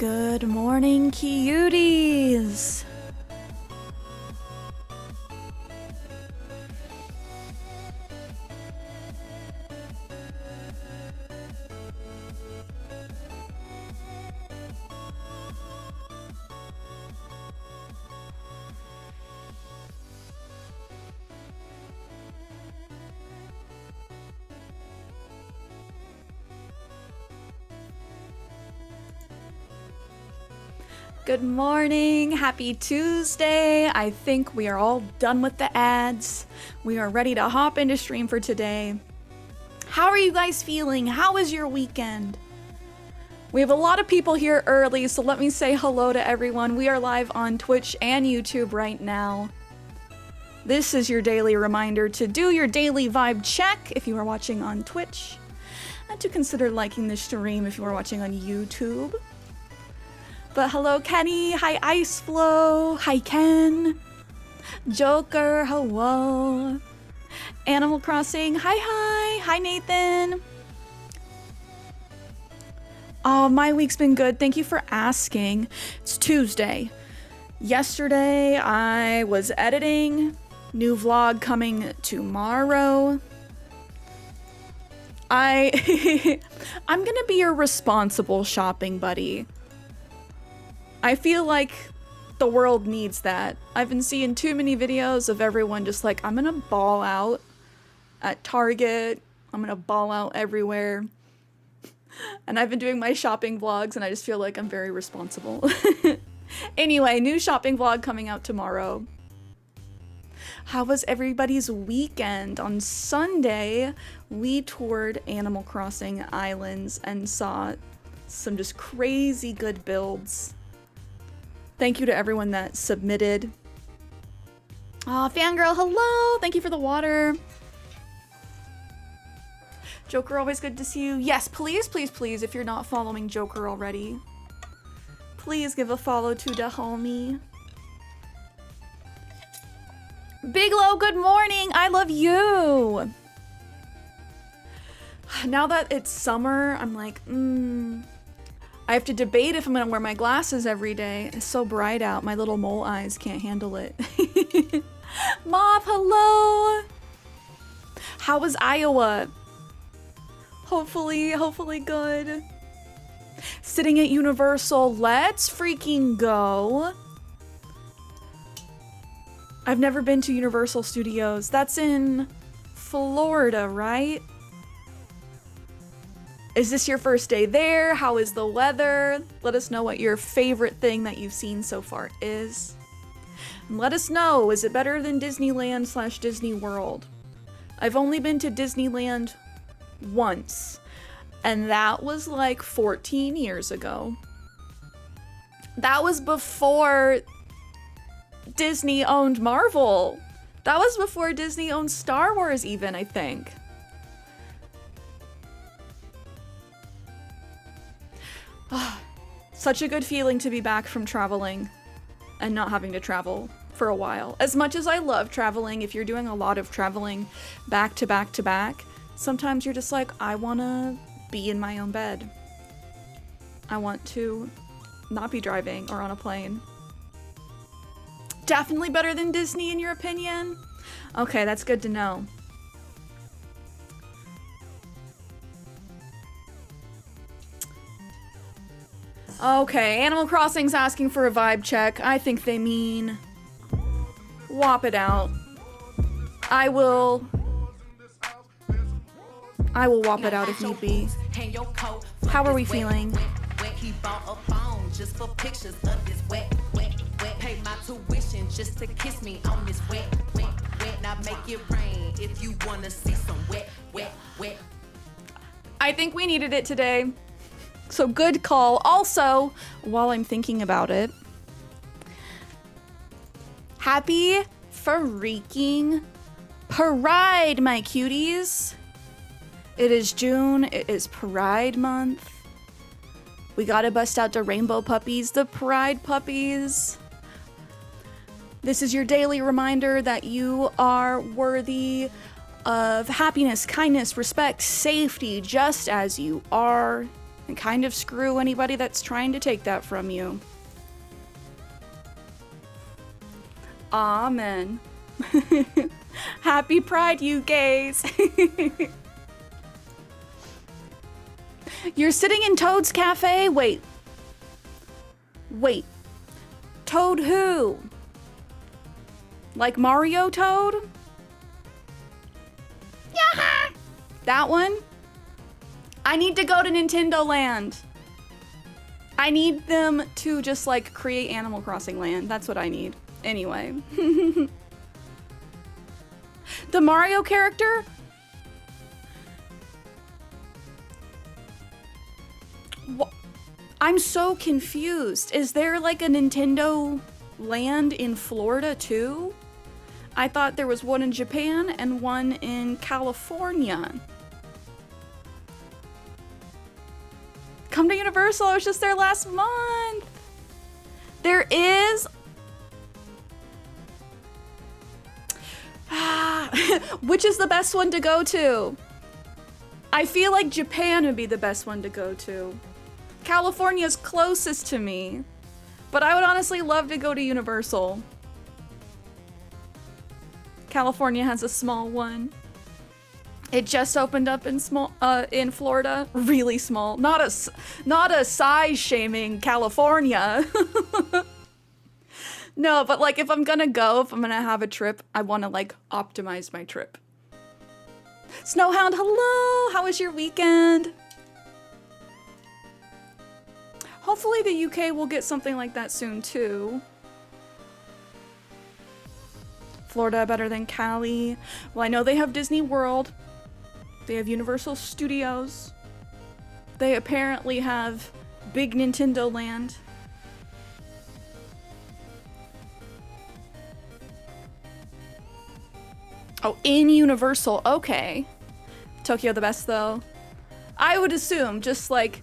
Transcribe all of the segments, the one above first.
Good morning, cuties! Good morning, happy Tuesday. I think we are all done with the ads. We are ready to hop into stream for today. How are you guys feeling? How was your weekend? We have a lot of people here early, so let me say hello to everyone. We are live on Twitch and YouTube right now. This is your daily reminder to do your daily vibe check if you are watching on Twitch, and to consider liking the stream if you are watching on YouTube. But hello, Kenny. Hi, Ice Flow. Hi, Ken. Joker. Hello. Animal Crossing. Hi, hi. Hi, Nathan. Oh, my week's been good. Thank you for asking. It's Tuesday. Yesterday, I was editing. New vlog coming tomorrow. I'm gonna be your responsible shopping buddy. I feel like the world needs that. I've been seeing too many videos of everyone just like, I'm gonna ball out at Target. I'm gonna ball out everywhere. And I've been doing my shopping vlogs and I just feel like I'm very responsible. Anyway, new shopping vlog coming out tomorrow. How was everybody's weekend? On Sunday, we toured Animal Crossing Islands and saw some just crazy good builds. Thank you to everyone that submitted. Aw, Fangirl, hello! Thank you for the water. Joker, always good to see you. Yes, please, please, please, if you're not following Joker already, please give a follow to the homie. Biglow, good morning! I love you! Now that it's summer, I'm like, I have to debate if I'm gonna wear my glasses every day. It's so bright out. My little mole eyes can't handle it. Mop, hello! How was Iowa? Hopefully good. Sitting at Universal, let's freaking go. I've never been to Universal Studios. That's in Florida, right? Is this your first day there? How is the weather? Let us know what your favorite thing that you've seen so far is. And let us know, is it better than Disneyland / Disney World? I've only been to Disneyland once, and that was like 14 years ago. That was before Disney owned Marvel. That was before Disney owned Star Wars even, I think. Such a good feeling to be back from traveling and not having to travel for a while. As much as I love traveling, if you're doing a lot of traveling back to back to back, sometimes you're just like, I want to be in my own bed. I want to not be driving or on a plane. Definitely better than Disney in your opinion? Okay, that's good to know. Okay, Animal Crossing's asking for a vibe check. I think they mean whop it out. I will whop it out if need be. How are we feeling? Pay my tuition just to kiss me on this wet. Now make it rain if you wanna see some wet. I think we needed it today. So good call. Also, while I'm thinking about it, happy freaking Pride, my cuties. It is June. It is Pride month. We gotta bust out the rainbow puppies, the Pride puppies. This is your daily reminder that you are worthy of happiness, kindness, respect, safety, just as you are. and kind of screw anybody that's trying to take that from you. Amen. Happy Pride, you gays. You're sitting in Toad's Cafe? Wait. Toad who? Like Mario Toad? Yeah. That one? I need to go to Nintendo Land. I need them to just like create Animal Crossing Land. That's what I need. Anyway. The Mario character? I'm so confused. Is there like a Nintendo Land in Florida too? I thought there was one in Japan and one in California. Come to Universal, I was just there last month. There is... Which is the best one to go to? I feel like Japan would be the best one to go to. California's closest to me, but I would honestly love to go to Universal. California has a small one. It just opened up in in Florida, really small. Not a size shaming California. No, but like if I'm gonna go, if I'm gonna have a trip, I want to like optimize my trip. Snowhound, hello. How was your weekend? Hopefully the UK will get something like that soon too. Florida better than Cali. Well, I know they have Disney World. They have Universal Studios. They apparently have Big Nintendo Land. Oh, in Universal, okay. Tokyo the best though. I would assume just like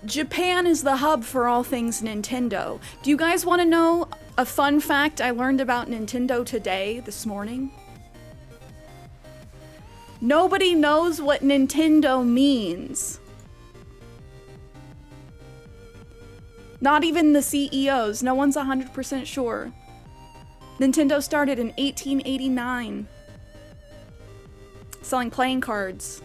Japan is the hub for all things Nintendo. Do you guys want to know a fun fact I learned about Nintendo today, this morning? Nobody knows what Nintendo means. Not even the CEOs. No one's 100% sure. Nintendo started in 1889. Selling playing cards.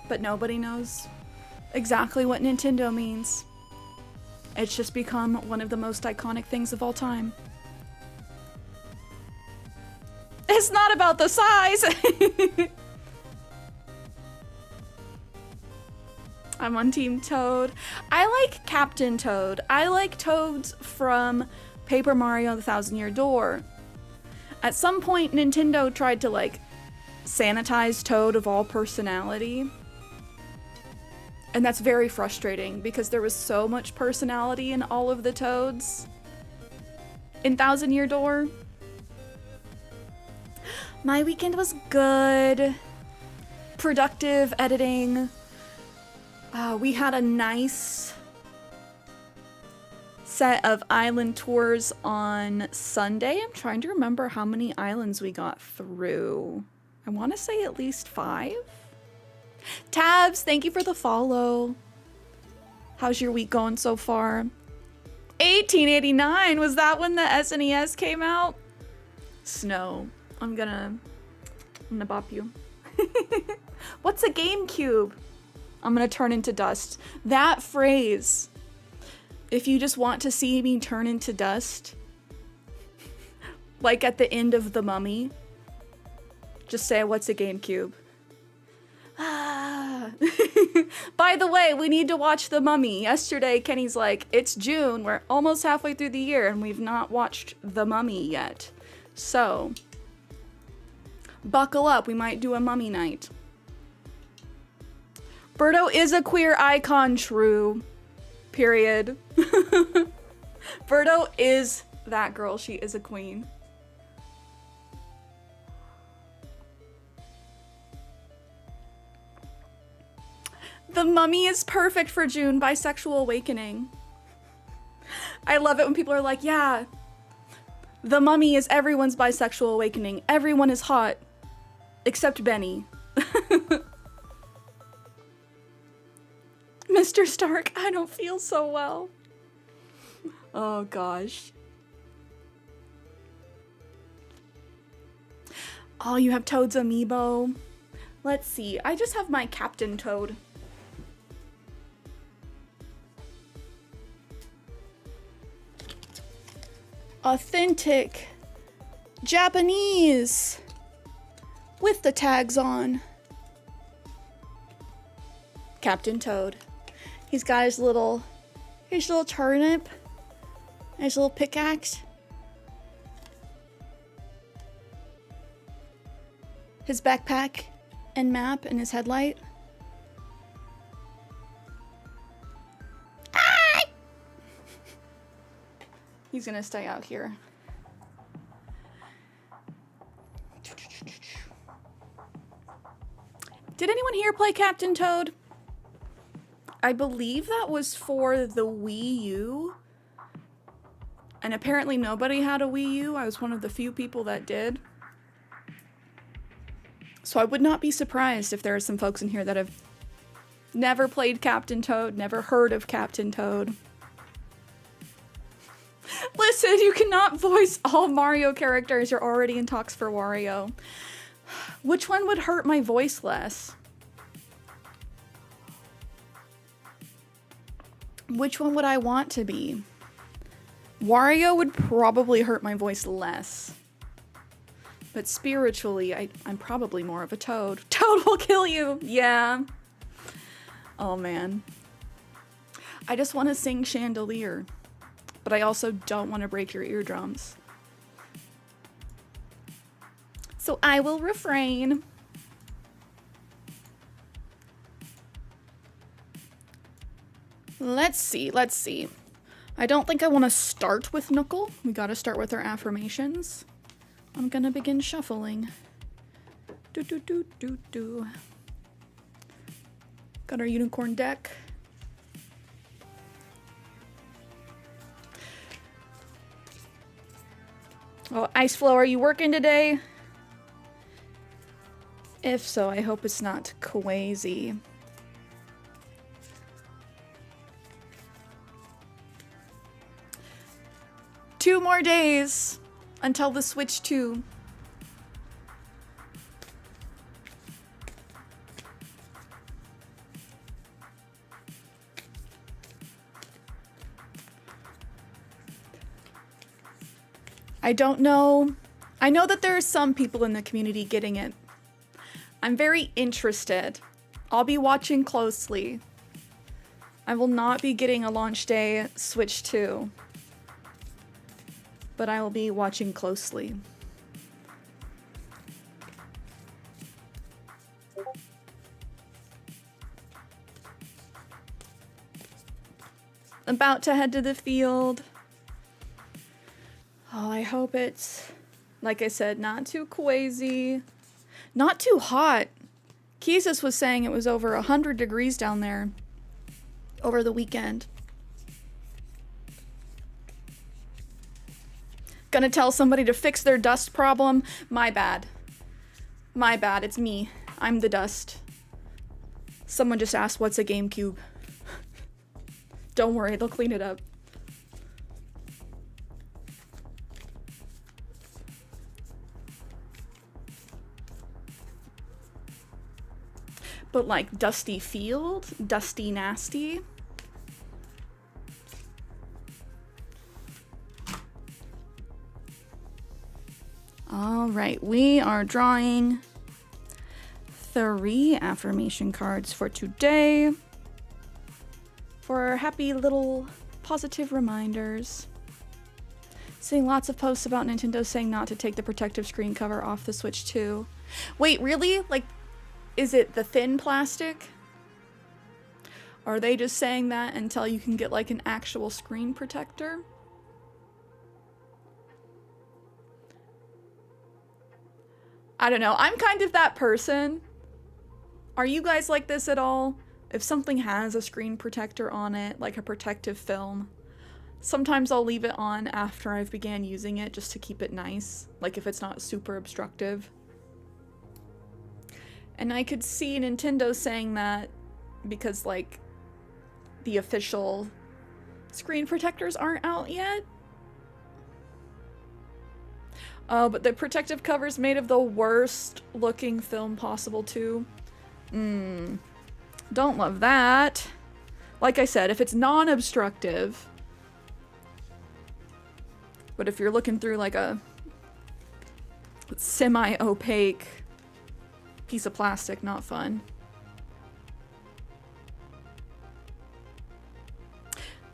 But nobody knows exactly what Nintendo means. It's just become one of the most iconic things of all time. It's not about the size! I'm on Team Toad. I like Captain Toad. I like Toads from Paper Mario: The Thousand Year Door. At some point, Nintendo tried to like sanitize Toad of all personality. And that's very frustrating because there was so much personality in all of the Toads in Thousand Year Door. My weekend was good. Productive editing. We had a nice set of island tours on Sunday. I'm trying to remember how many islands we got through. I want to say at least 5. Tabs, thank you for the follow. How's your week going so far? 1889, was that when the SNES came out? Snow. I'm gonna bop you. What's a GameCube? I'm gonna turn into dust. That phrase. If you just want to see me turn into dust, like at the end of The Mummy, just say, what's a GameCube? Ah. By the way, we need to watch The Mummy. Yesterday, Kenny's like, it's June, we're almost halfway through the year, and we've not watched The Mummy yet. So, buckle up, we might do a Mummy night. Birdo is a queer icon, true. Period. Birdo is that girl, she is a queen. The Mummy is perfect for June, Bisexual Awakening. I love it when people are like, yeah, The Mummy is everyone's bisexual awakening. Everyone is hot, except Benny. Mr. Stark, I don't feel so well. Oh gosh. Oh, you have Toad's amiibo. Let's see. I just have my Captain Toad. Authentic Japanese with the tags on. Captain Toad. He's got his little turnip, his little pickaxe, his backpack and map and his headlight. Ah! He's gonna stay out here. Did anyone here play Captain Toad? I believe that was for the Wii U. And apparently nobody had a Wii U. I was one of the few people that did. So I would not be surprised if there are some folks in here that have never played Captain Toad, never heard of Captain Toad. Listen, you cannot voice all Mario characters. You're already in talks for Wario. Which one would hurt my voice less? Which one would I want to be? Wario would probably hurt my voice less. But spiritually, I'm probably more of a Toad. Toad will kill you! Yeah. Oh man. I just want to sing Chandelier. But I also don't want to break your eardrums. So I will refrain. Let's see. I don't think I want to start with Knuckle. We gotta start with our affirmations. I'm gonna begin shuffling. Do do do do do. Got our unicorn deck. Oh, Ice Flow, are you working today? If so, I hope it's not crazy. Two more days until the Switch 2. I don't know. I know that there are some people in the community getting it. I'm very interested. I'll be watching closely. I will not be getting a launch day Switch 2. But I will be watching closely. About to head to the field. Oh, I hope it's, like I said, not too crazy. Not too hot. Keezus was saying it was over 100 degrees down there over the weekend. Gonna tell somebody to fix their dust problem? My bad. My bad, it's me. I'm the dust. Someone just asked what's a GameCube. Don't worry, they'll clean it up. But like dusty field? Dusty nasty? All right, we are drawing 3 affirmation cards for today for happy little positive reminders. Seeing lots of posts about Nintendo saying not to take the protective screen cover off the Switch 2. Wait, really? Like, is it the thin plastic? Or are they just saying that until you can get like an actual screen protector? I don't know. I'm kind of that person. Are you guys like this at all? If something has a screen protector on it, like a protective film, sometimes I'll leave it on after I've began using it just to keep it nice. Like if it's not super obstructive. And I could see Nintendo saying that because, like, the official screen protectors aren't out yet. Oh, but the protective cover's made of the worst looking film possible too. Don't love that. Like I said, if it's non-obstructive, but if you're looking through like a semi-opaque piece of plastic, not fun.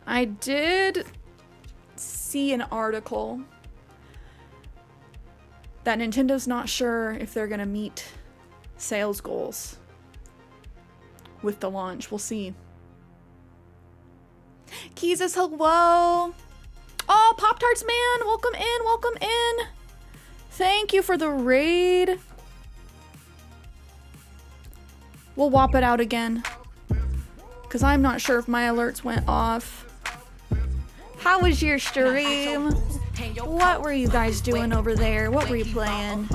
I did see an article that Nintendo's not sure if they're gonna meet sales goals with the launch. We'll see. Keys is hello. Oh, Pop-Tarts man, welcome in, welcome in. Thank you for the raid. We'll whop it out again, because I'm not sure if my alerts went off. How was your stream? What were you guys doing over there? What were you playing?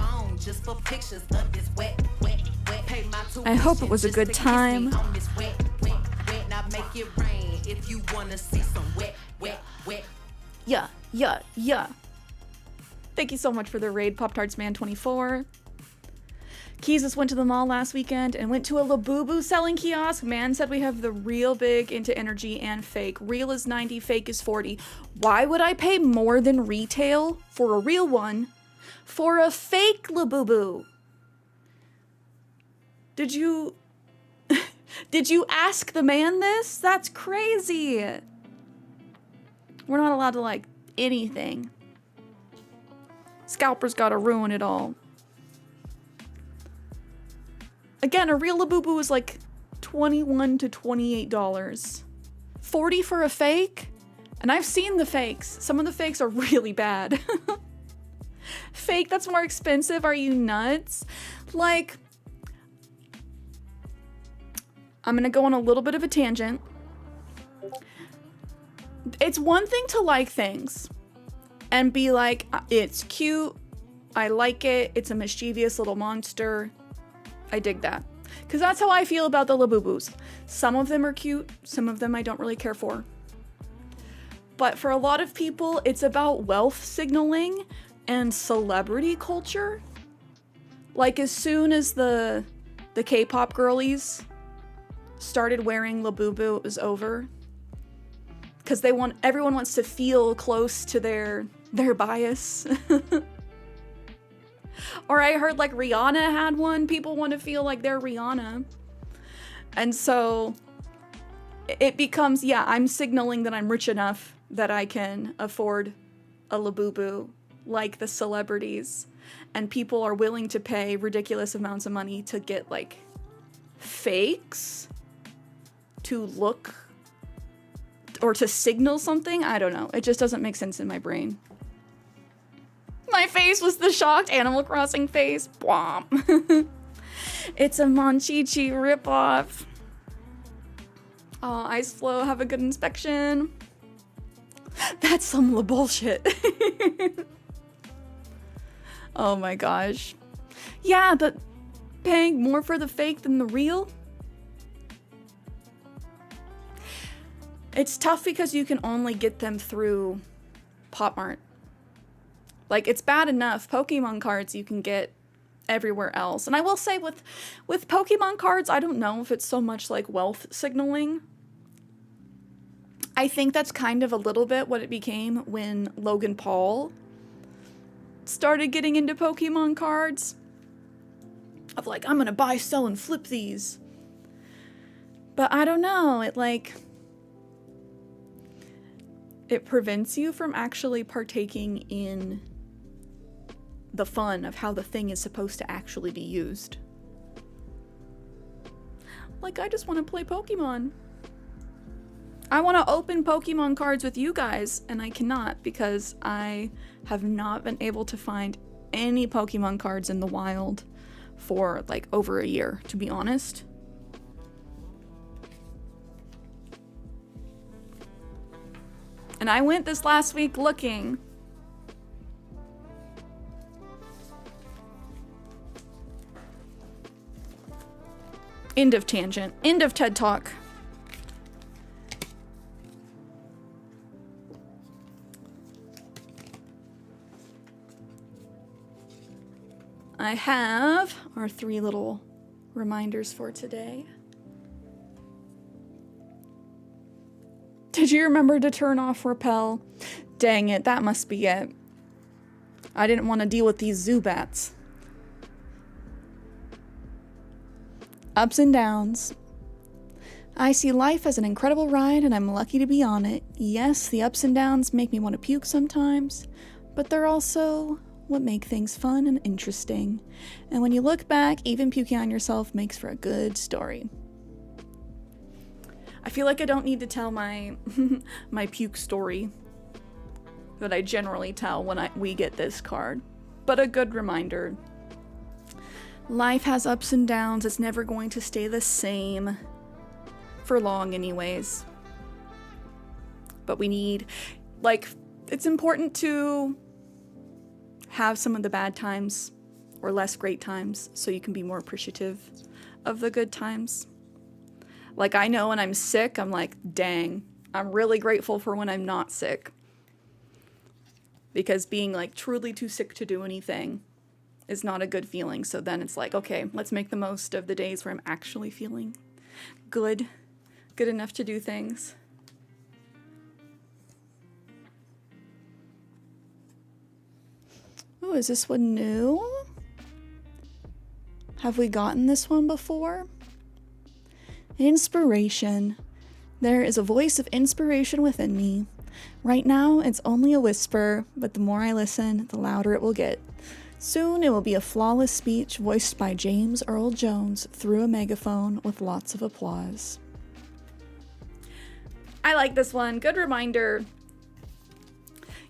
I hope it was a good time. Yeah. Thank you so much for the raid, Pop-Tarts-Man24. Keys just went to the mall last weekend and went to a Labubu selling kiosk. Man said we have the real big into energy and fake. Real is 90, fake is 40. Why would I pay more than retail for a real one for a fake Labubu? Did you ask the man this? That's crazy. We're not allowed to like anything. Scalpers gotta ruin it all. Again, a real Labubu is like $21 to $28. $40 for a fake? And I've seen the fakes. Some of the fakes are really bad. Fake, that's more expensive. Are you nuts? Like, I'm gonna go on a little bit of a tangent. It's one thing to like things and be like, it's cute, I like it, it's a mischievous little monster. I dig that. Because that's how I feel about the Labubus. Some of them are cute, some of them I don't really care for. But for a lot of people, it's about wealth signaling and celebrity culture. Like as soon as the K-pop girlies started wearing Labubu, it was over. Because everyone wants to feel close to their bias. Or I heard like Rihanna had one. People want to feel like they're Rihanna. And so it becomes, yeah, I'm signaling that I'm rich enough that I can afford a Labubu like the celebrities. And people are willing to pay ridiculous amounts of money to get like fakes to look or to signal something. I don't know. It just doesn't make sense in my brain. My face was the shocked Animal Crossing face. Bwomp. It's a Monchichi ripoff. Oh, Ice Flow, have a good inspection. That's some bullshit. Oh my gosh. Yeah, but paying more for the fake than the real? It's tough because you can only get them through Pop Mart. Like, it's bad enough. Pokemon cards you can get everywhere else. And I will say with Pokemon cards, I don't know if it's so much like wealth signaling. I think that's kind of a little bit what it became when Logan Paul started getting into Pokemon cards. Of like, I'm gonna buy, sell, and flip these. But I don't know, it prevents you from actually partaking in the fun of how the thing is supposed to actually be used. Like, I just want to play Pokemon. I want to open Pokemon cards with you guys, and I cannot because I have not been able to find any Pokemon cards in the wild for like over a year, to be honest. And I went this last week looking. End of tangent. End of TED Talk. I have our 3 little reminders for today. Did you remember to turn off repel? Dang it, that must be it. I didn't want to deal with these Zubats. Ups and downs. I see life as an incredible ride and I'm lucky to be on it. Yes, the ups and downs make me want to puke sometimes, but they're also what make things fun and interesting. And when you look back, even puking on yourself makes for a good story. I feel like I don't need to tell my my puke story that I generally tell when we get this card, but a good reminder. Life has ups and downs. It's never going to stay the same for long anyways. But we need, like, it's important to have some of the bad times or less great times so you can be more appreciative of the good times. Like, I know when I'm sick, I'm like, dang, I'm really grateful for when I'm not sick. Because being like truly too sick to do anything is not a good feeling. So then it's like, okay, let's make the most of the days where I'm actually feeling good enough to do things. Oh, is this one new? Have we gotten this one before? Inspiration. There is a voice of inspiration within me. Right now, it's only a whisper, but the more I listen, the louder it will get. Soon, it will be a flawless speech voiced by James Earl Jones through a megaphone with lots of applause. I like this one. Good reminder.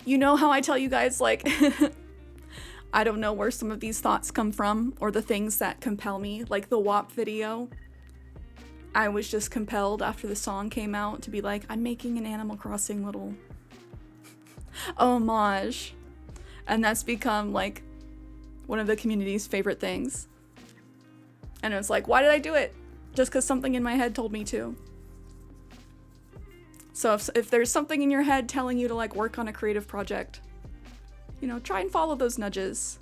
You know how I tell you guys, like, I don't know where some of these thoughts come from or the things that compel me, like the WAP video. I was just compelled after the song came out to be like, I'm making an Animal Crossing little homage. And that's become like one of the community's favorite things. And it was like, why did I do it? Just because something in my head told me to. So if there's something in your head telling you to like work on a creative project, you know, try and follow those nudges.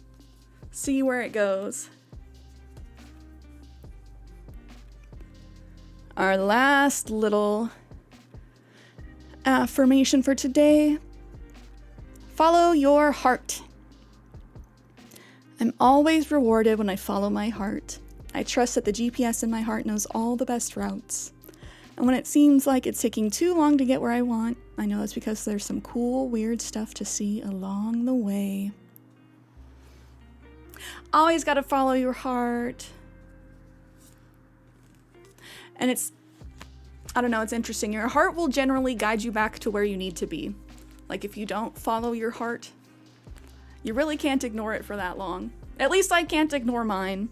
See where it goes. Our last little affirmation for today. Follow your heart. I'm always rewarded when I follow my heart. I trust that the GPS in my heart knows all the best routes. And when it seems like it's taking too long to get where I want, I know it's because there's some cool, weird stuff to see along the way. Always gotta follow your heart. And it's, I don't know, it's interesting. Your heart will generally guide you back to where you need to be. Like if you don't follow your heart, you really can't ignore it for that long. At least I can't ignore mine.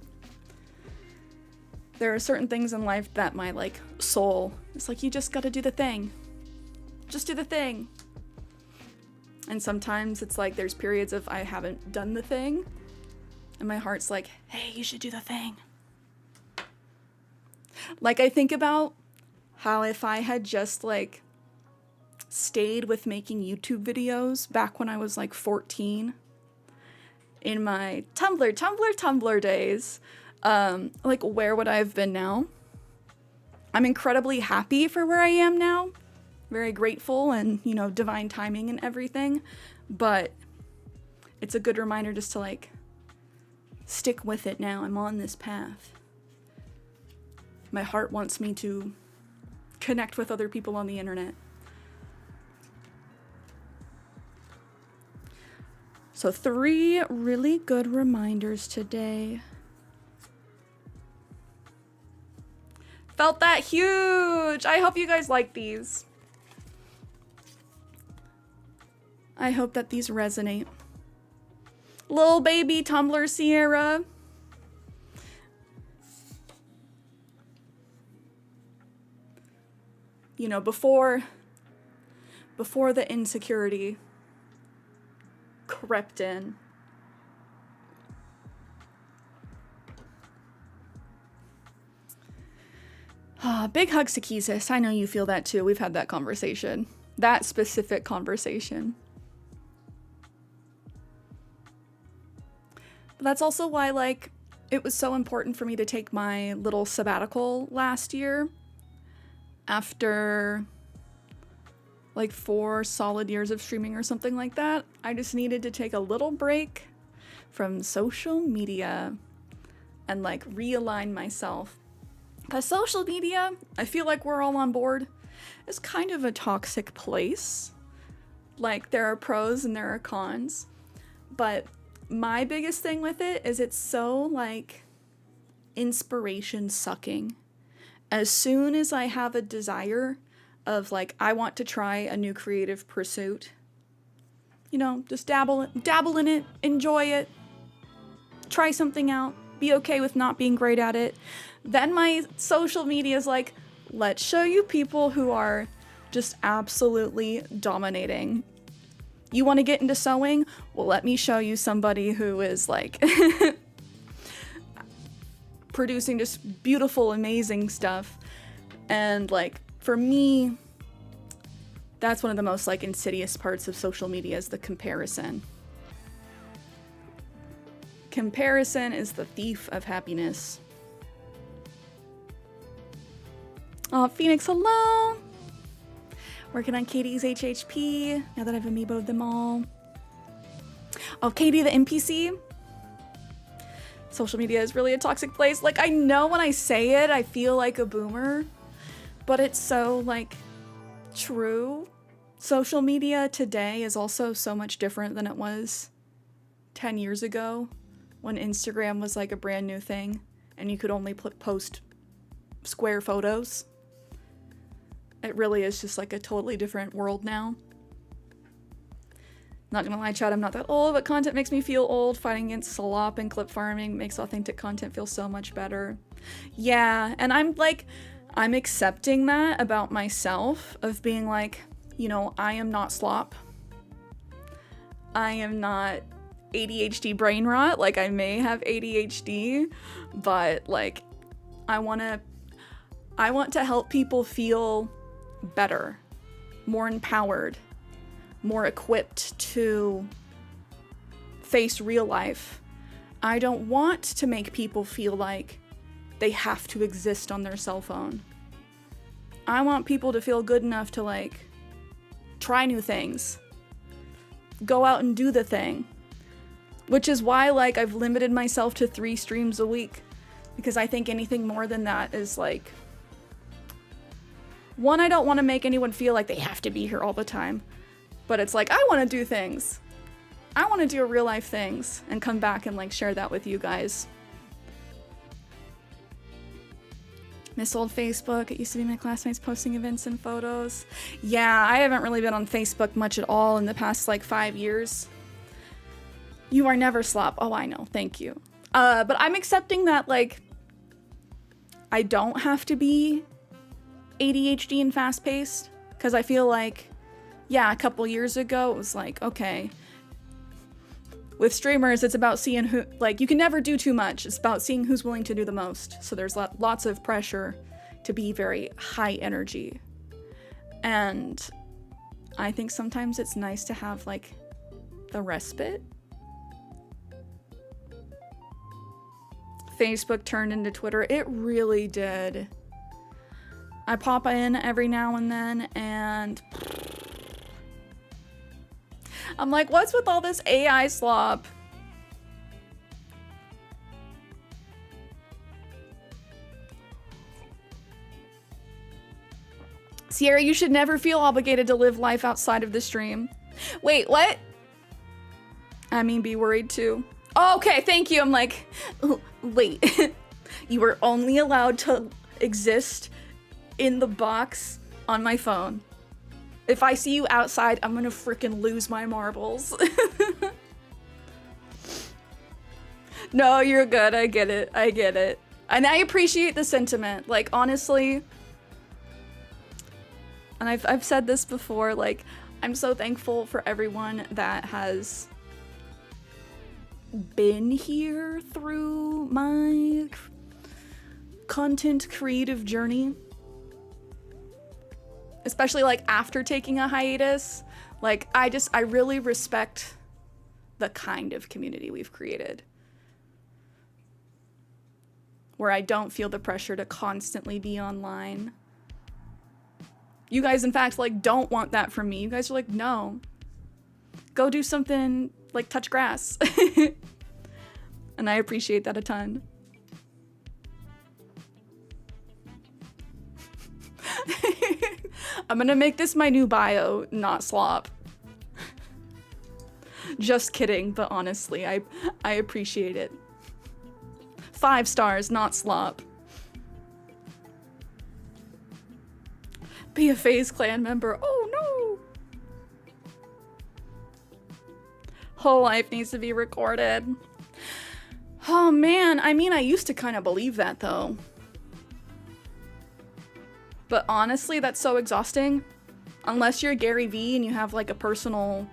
There are certain things in life that my like soul, it's like you just gotta do the thing. Just do the thing. And sometimes it's like there's periods of I haven't done the thing. And my heart's like, hey, you should do the thing. Like I think about how if I had just like stayed with making YouTube videos back when I was like 14 in my Tumblr days, like where would I have been now? I'm incredibly happy for where I am now. Very grateful and, you know, divine timing and everything. But it's a good reminder just to like stick with it now. I'm on this path. My heart wants me to connect with other people on the internet. So 3 really good reminders today. Felt that huge! I hope you guys like these. I hope that these resonate. Little baby Tumblr Cierra. You know, before the insecurity crept in, Big hugs to Kisis. I know you feel that too. We've had that conversation. That specific conversation. But that's also why, like, it was so important for me to take my little sabbatical last year. After, like, 4 solid years of streaming or something like that. I just needed to take a little break from social media and, like, realign myself. Because social media, I feel like we're all on board, is kind of a toxic place. Like, there are pros and there are cons. But my biggest thing with it is it's so, like, inspiration sucking. As soon as I have a desire of, like, I want to try a new creative pursuit, you know, just dabble in it, enjoy it, try something out, be okay with not being great at it. Then my social media is like, let's show you people who are just absolutely dominating. You want to get into sewing? Well, let me show you somebody who is, like, producing just beautiful, amazing stuff. And, like, for me, that's one of the most, like, insidious parts of social media is the comparison. Comparison is the thief of happiness. Oh, Phoenix, hello! Working on Katie's HHP, now that I've amiiboed them all. Oh, Katie, the NPC? Social media is really a toxic place. Like, I know when I say it, I feel like a boomer, but it's so, like, true. Social media today is also so much different than it was 10 years ago when Instagram was, like, a brand new thing and you could only post square photos. It really is just, like, a totally different world now. Not gonna lie, chat, I'm not that old, but content makes me feel old. Fighting against slop and clip farming makes authentic content feel so much better. Yeah, and I'm accepting that about myself, of being like, you know, I am not slop. I am not ADHD brain rot. Like, I may have ADHD, but, like, I want to help people feel better, more empowered, more equipped to face real life. I don't want to make people feel like they have to exist on their cell phone. I want people to feel good enough to, like, try new things, go out and do the thing, which is why, like, I've limited myself to 3 streams a week, because I think anything more than that is, like, one, I don't want to make anyone feel like they have to be here all the time, but it's like, I want to do things. I want to do real life things and come back and, like, share that with you guys. Miss old Facebook. It used to be my classmates posting events and photos. Yeah, I haven't really been on Facebook much at all in the past, like, 5 years. You are never slop. Oh, I know. Thank you. But I'm accepting that, like, I don't have to be ADHD and fast-paced, because I feel like, yeah, a couple years ago, it was like, okay, with streamers, it's about seeing who, like, you can never do too much. It's about seeing who's willing to do the most. So there's lots of pressure to be very high energy. And I think sometimes it's nice to have, like, the respite. Facebook turned into Twitter. It really did. I pop in every now and then, and I'm like, what's with all this AI slop? Cierra, you should never feel obligated to live life outside of the stream. Wait, what? I mean, be worried too. Oh, okay, thank you. I'm like, wait. You are only allowed to exist in the box on my phone. If I see you outside, I'm gonna freaking lose my marbles. No, you're good. I get it. I get it. And I appreciate the sentiment. Like, honestly, and I've said this before, like, I'm so thankful for everyone that has been here through my content creative journey. especially like after taking a hiatus. Like I really respect the kind of community we've created, where I don't feel the pressure to constantly be online. You guys, in fact, like, don't want that from me. You guys are like, no, go do something, like touch grass. And I appreciate that a ton. I'm gonna make this my new bio, not slop. Just kidding, but honestly, I appreciate it. 5 stars, not slop. Be a FaZe clan member. Oh no! Whole life needs to be recorded. Oh man, I mean, I used to kind of believe that though. But honestly, that's so exhausting. Unless you're Gary Vee and you have like a personal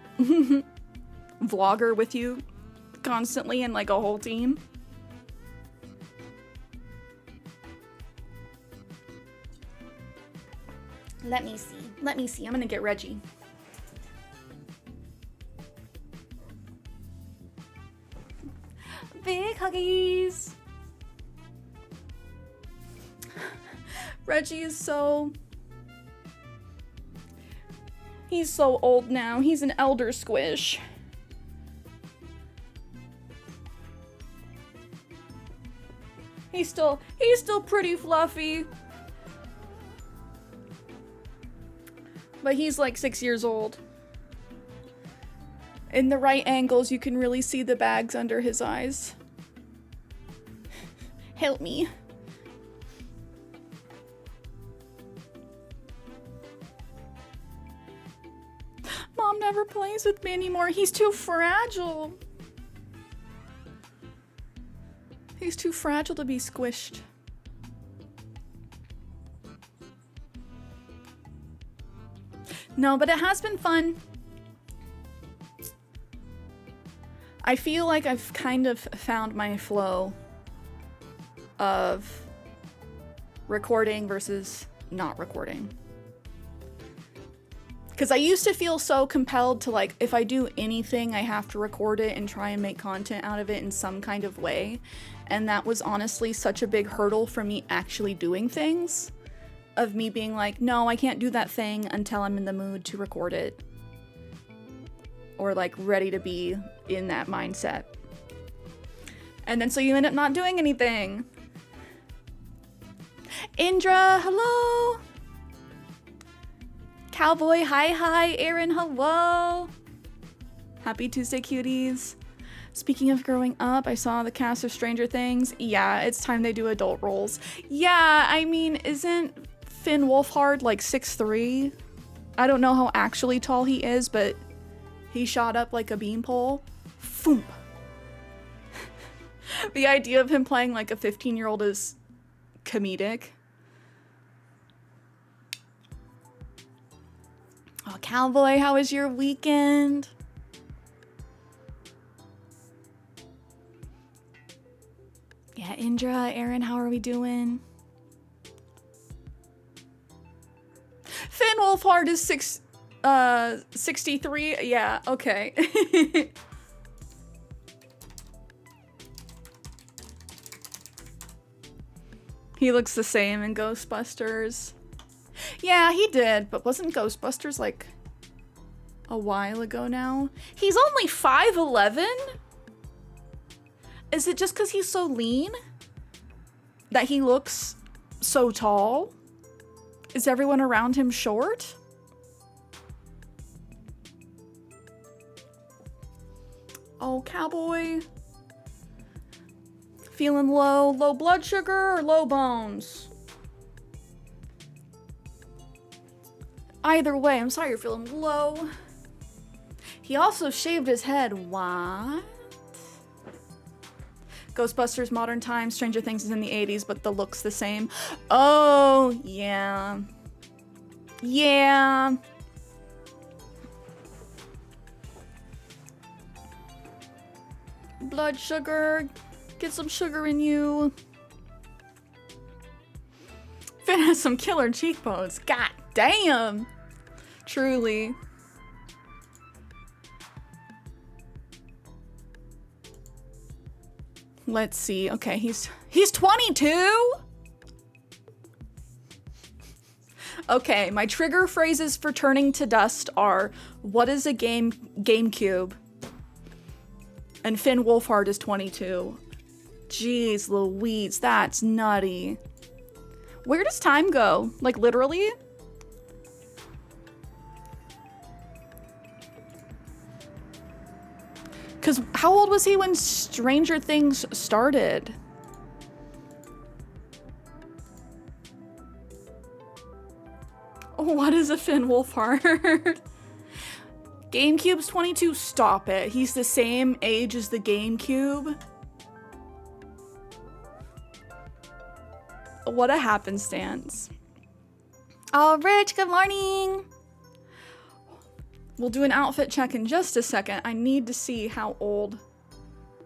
vlogger with you constantly and like a whole team. Let me see. Let me see. I'm gonna get Reggie. Big huggies. Reggie is so... He's so old now. He's an elder squish. He's still pretty fluffy. But he's like 6 years old. In the right angles, you can really see the bags under his eyes. Help me. Mom never plays with me anymore. He's too fragile. He's too fragile to be squished. No, but it has been fun. I feel like I've kind of found my flow of recording versus not recording. Because I used to feel so compelled to, like, if I do anything, I have to record it and try and make content out of it in some kind of way. And that was honestly such a big hurdle for me actually doing things. Of me being like, no, I can't do that thing until I'm in the mood to record it. Or like ready to be in that mindset. And then so you end up not doing anything. Indra, hello. Cowboy, hi. Aaron, hello. Happy Tuesday, cuties. Speaking of growing up, I saw the cast of Stranger Things. Yeah, it's time they do adult roles. Yeah, I mean, isn't Finn Wolfhard like 6'3"? I don't know how actually tall he is, but he shot up like a beanpole. Foom. The idea of him playing like a 15-year-old is comedic. Oh, Cowboy, how was your weekend? Yeah, Indra, Aaron, how are we doing? Finn Wolfhard is 63. Yeah, okay. He looks the same in Ghostbusters. Yeah, he did, but wasn't Ghostbusters like a while ago now? He's only 5'11"? Is it just because he's so lean that he looks so tall? Is everyone around him short? Oh, Cowboy. Feeling low? Low blood sugar or low bones? Either way, I'm sorry you're feeling low. He also shaved his head. What? Ghostbusters, modern times. Stranger Things is in the 80s, but the look's the same. Oh, yeah. Yeah. Blood sugar. Get some sugar in you. Finn has some killer cheekbones. God Damn. Truly. Let's see. Okay, he's 22? Okay, my trigger phrases for turning to dust are, what is a GameCube? And Finn Wolfhard is 22. Jeez Louise, that's nutty. Where does time go? Like, literally? Because how old was he when Stranger Things started? What is a Finn Wolfhard? GameCube's 22? Stop it. He's the same age as the GameCube. What a happenstance. Oh, Rich, good morning. We'll do an outfit check in just a second. I need to see how old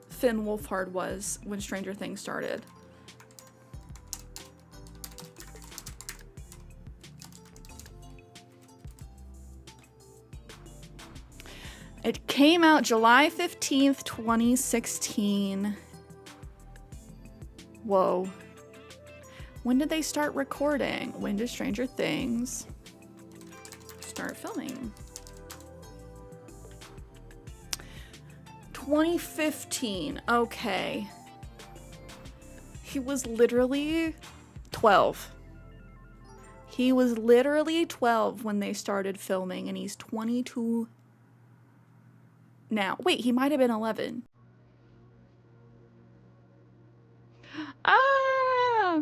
Finn Wolfhard was when Stranger Things started. It came out July 15th, 2016. Whoa. When did they start recording? When did Stranger Things start filming? 2015. Okay. He was literally 12. He was literally 12 when they started filming, and he's 22 now. Wait, he might have been 11. Ah!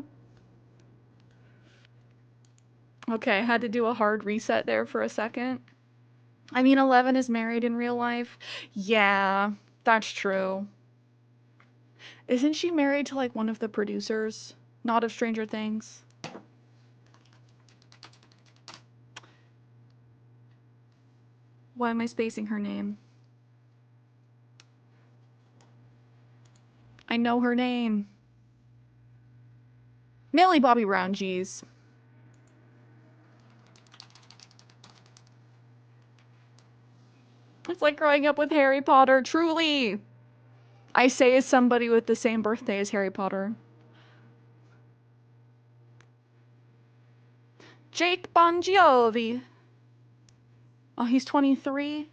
Okay, I had to do a hard reset there for a second. I mean, 11 is married in real life. Yeah, that's true. Isn't she married to, like, one of the producers? Not of Stranger Things? Why am I spacing her name? I know her name. Millie Bobby Brown, geez. It's like growing up with Harry Potter, truly. I say as somebody with the same birthday as Harry Potter. Jake Bon Jovi. Oh, he's 23?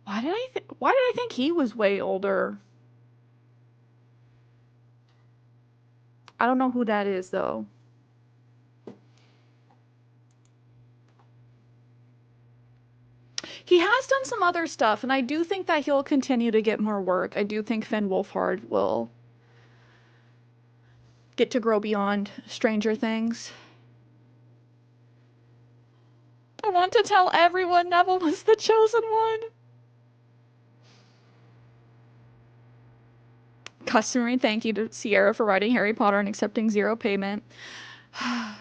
Why did I think he was way older? I don't know who that is, though. He has done some other stuff, and I do think that he'll continue to get more work. I do think Finn Wolfhard will get to grow beyond Stranger Things. I want to tell everyone Neville was the chosen one. Customary thank you to Cierra for writing Harry Potter and accepting 0 payment.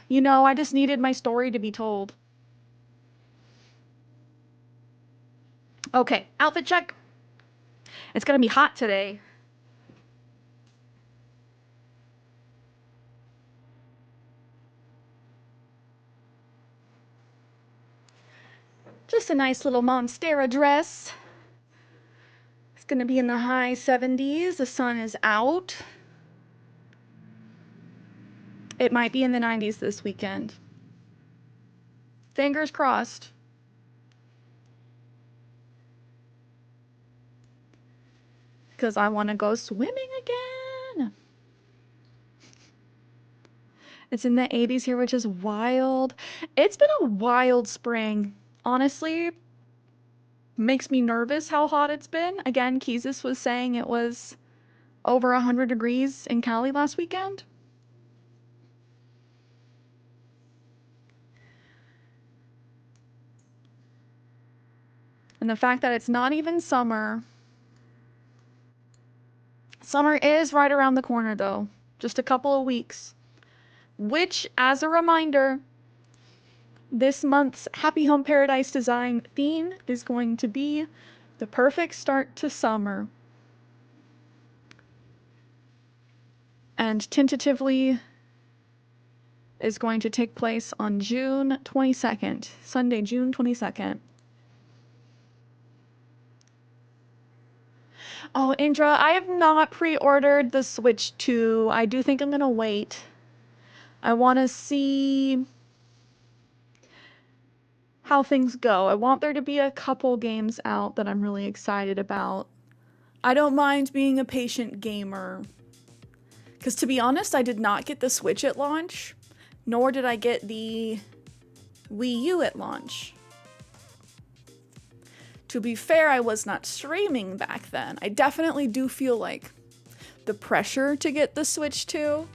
You know, I just needed my story to be told. Okay, outfit check. It's gonna be hot today. Just a nice little Monstera dress. It's gonna be in the high 70s. The sun is out. It might be in the 90s this weekend. Fingers crossed. Because I want to go swimming again. It's in the 80s here, which is wild. It's been a wild spring. Honestly, makes me nervous how hot it's been. Again, Keezus was saying it was over 100 degrees in Cali last weekend. And the fact that it's not even summer. Summer is right around the corner, though. Just a couple of weeks. Which, as a reminder, this month's Happy Home Paradise Design theme is going to be the perfect start to summer. And tentatively, is going to take place on June 22nd, Sunday, June 22nd. Oh, Indra, I have not pre-ordered the Switch 2. I do think I'm gonna wait. I want to see how things go. I want there to be a couple games out that I'm really excited about. I don't mind being a patient gamer. Because to be honest, I did not get the Switch at launch, nor did I get the Wii U at launch. To be fair, I was not streaming back then. I definitely do feel like the pressure to get the Switch 2.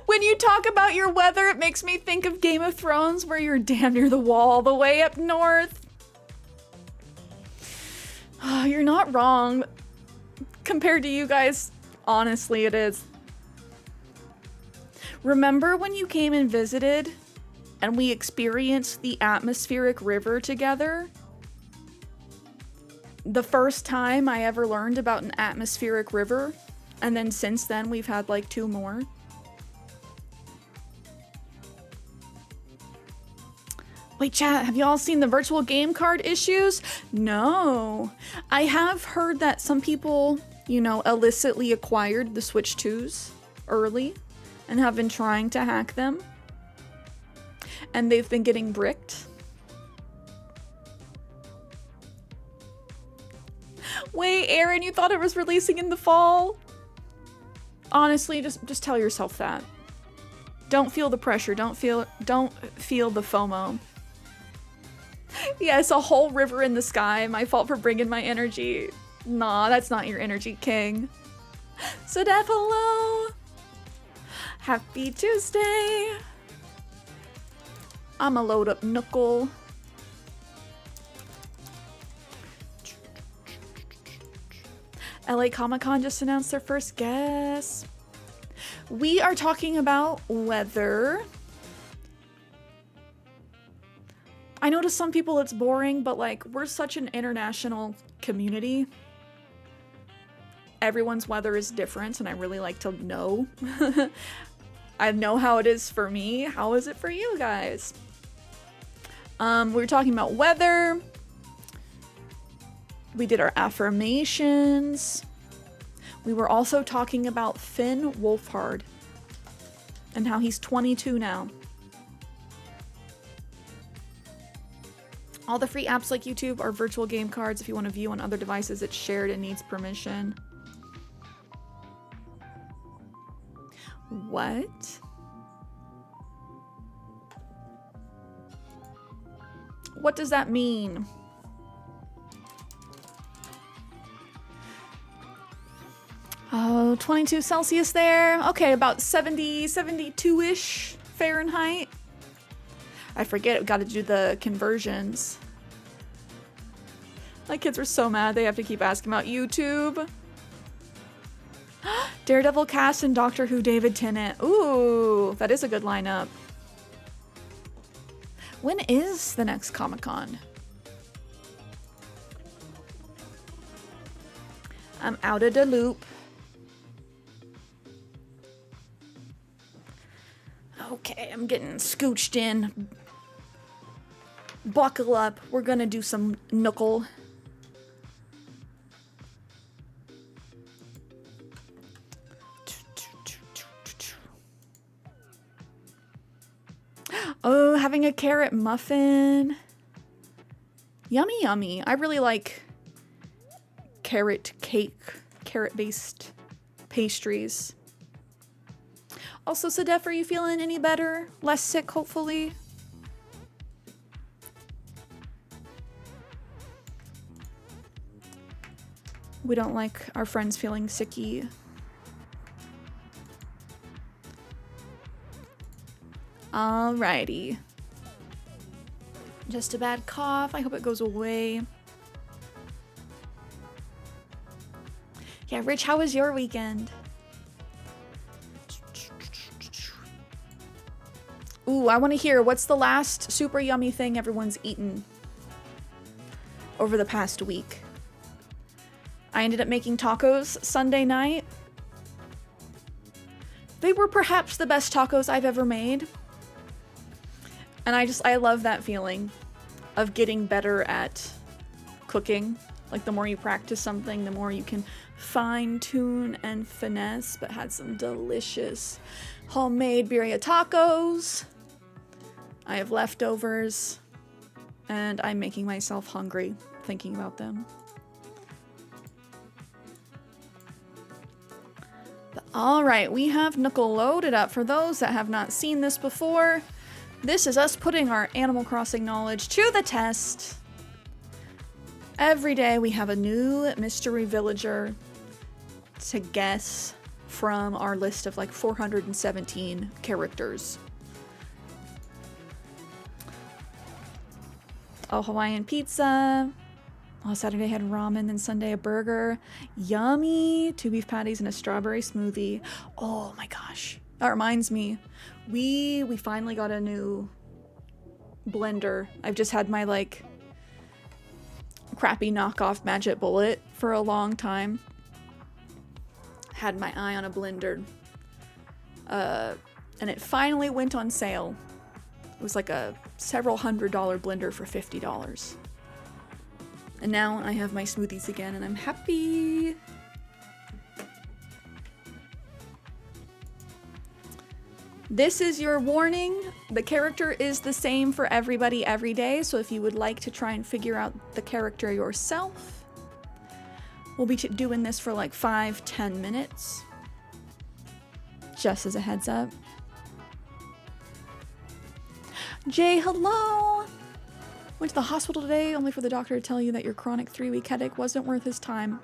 When you talk about your weather, it makes me think of Game of Thrones, where you're damn near the wall all the way up north. Oh, you're not wrong. Compared to you guys, honestly, it is. Remember when you came and visited and we experienced the atmospheric river together? The first time I ever learned about an atmospheric river, and then since then we've had like 2 more. Wait, chat, have you all seen the virtual game card issues? No. I have heard that some people, you know, illicitly acquired the Switch 2s early and have been trying to hack them. And they've been getting bricked. Wait, Aaron, you thought it was releasing in the fall? Honestly, just tell yourself that. Don't feel the pressure. Don't feel the FOMO. Yes, a whole river in the sky. My fault for bringing my energy. Nah, that's not your energy, King. So Def, hello. Happy Tuesday. I'ma load up Knuckle. LA Comic-Con just announced their first guest. We are talking about weather. I know to some people it's boring, but like, we're such an international community. Everyone's weather is different, and I really like to know. I know how it is for me. How is it for you guys? We were talking about weather. We did our affirmations. We were also talking about Finn Wolfhard and how he's 22 now. All the free apps like YouTube are virtual game cards. If you want to view on other devices, it's shared and needs permission. What? What does that mean? Oh, 22 Celsius there. Okay, about 70, 72-ish Fahrenheit. I forget, got to do the conversions. My kids were so mad they have to keep asking about YouTube. Daredevil cast and Doctor Who David Tennant. Ooh, that is a good lineup. When is the next Comic-Con? I'm out of the loop. Okay, I'm getting scooched in. Buckle up. We're gonna do some knuckle. Oh, having a carrot muffin. Yummy, yummy. I really like carrot cake, carrot-based pastries. Also, Sadef, are you feeling any better? Less sick, hopefully? We don't like our friends feeling sicky. Alrighty. Just a bad cough. I hope it goes away. Yeah, Rich, how was your weekend? Ooh, I want to hear, what's the last super yummy thing everyone's eaten? over the past week. I ended up making tacos Sunday night. They were perhaps the best tacos I've ever made. And I love that feeling of getting better at cooking. Like the more you practice something, the more you can fine tune and finesse, but had some delicious homemade birria tacos. I have leftovers and I'm making myself hungry thinking about them. But all right, we have Knuckle loaded up. For those that have not seen this before, this is us putting our Animal Crossing knowledge to the test. Every day we have a new mystery villager to guess from our list of like 417 characters. Oh, Hawaiian pizza. Oh, Saturday had ramen, then Sunday a burger. Yummy! 2 beef patties and a strawberry smoothie. Oh my gosh. That reminds me. We finally got a new blender. I've just had my like crappy knockoff Magic Bullet for a long time. Had my eye on a blender. And it finally went on sale. It was like a several $100 blender for $50. And now I have my smoothies again and I'm happy. This is your warning. The character is the same for everybody every day, so if you would like to try and figure out the character yourself, we'll be doing this for like 5-10 minutes. Just as a heads up. Jay, hello! Went to the hospital today only for the doctor to tell you that your chronic 3-week headache wasn't worth his time.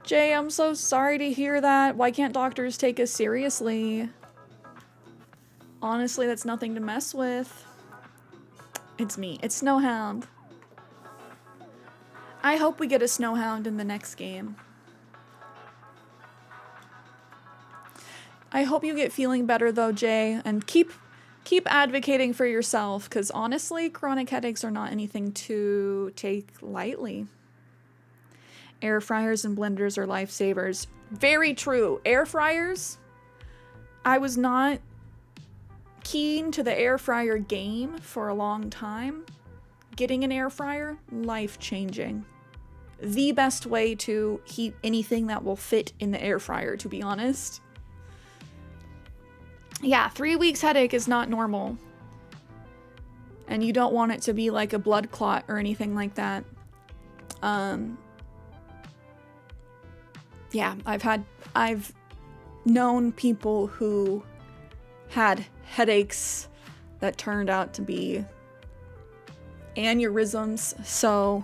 Jay, I'm so sorry to hear that. Why can't doctors take us seriously? Honestly, that's nothing to mess with. It's me. It's Snowhound. I hope we get a Snowhound in the next game. I hope you get feeling better though, Jay, and keep advocating for yourself, because honestly, chronic headaches are not anything to take lightly. Air fryers and blenders are lifesavers. Very true. Air fryers, I was not keen to the air fryer game for a long time. Getting an air fryer, life-changing. The best way to heat anything that will fit in the air fryer, to be honest. Yeah, 3 weeks headache is not normal. And you don't want it to be like a blood clot or anything like that. Yeah, I've known people who had headaches that turned out to be aneurysms. So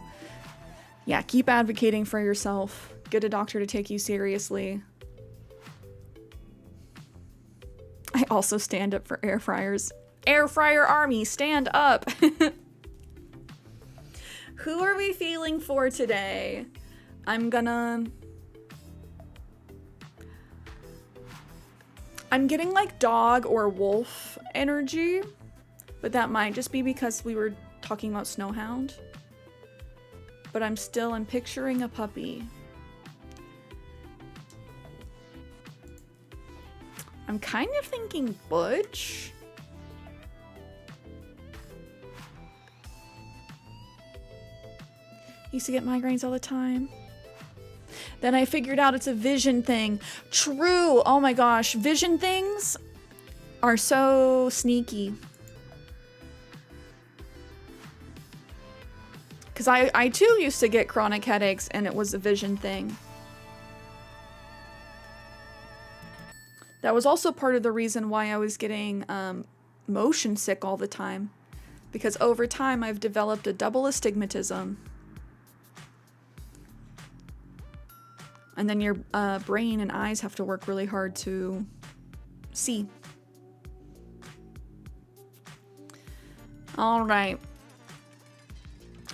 yeah, keep advocating for yourself. Get a doctor to take you seriously. I also stand up for air fryers. Air fryer army, stand up. Who are we feeling for today? I'm getting like dog or wolf energy, but that might just be because we were talking about Snowhound. But I'm picturing a puppy. I'm kind of thinking Butch. Used to get migraines all the time. Then I figured out it's a vision thing. True. Oh my gosh. Vision things are so sneaky. Because I too used to get chronic headaches and it was a vision thing. That was also part of the reason why I was getting motion sick all the time. Because over time I've developed a double astigmatism. And then your brain and eyes have to work really hard to see. All right.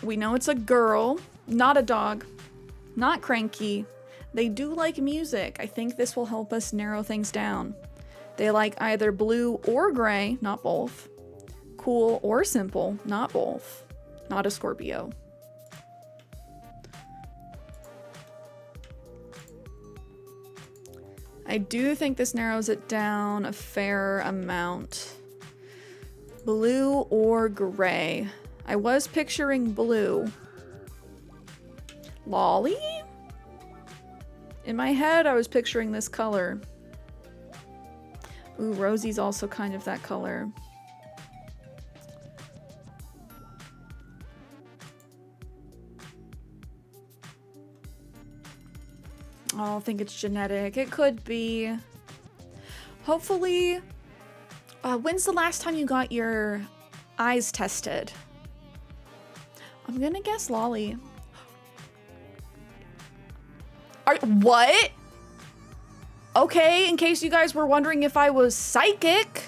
We know it's a girl, not a dog, not cranky. They do like music. I think this will help us narrow things down. They like either blue or gray, not both. Cool or simple, not both. Not a Scorpio. I do think this narrows it down a fair amount. Blue or gray? I was picturing blue. Lolly? In my head, I was picturing this color. Ooh, Rosie's also kind of that color. Oh, I think it's genetic. It could be. Hopefully. When's the last time you got your eyes tested? I'm gonna guess Lolly. What? Okay, in case you guys were wondering if I was psychic,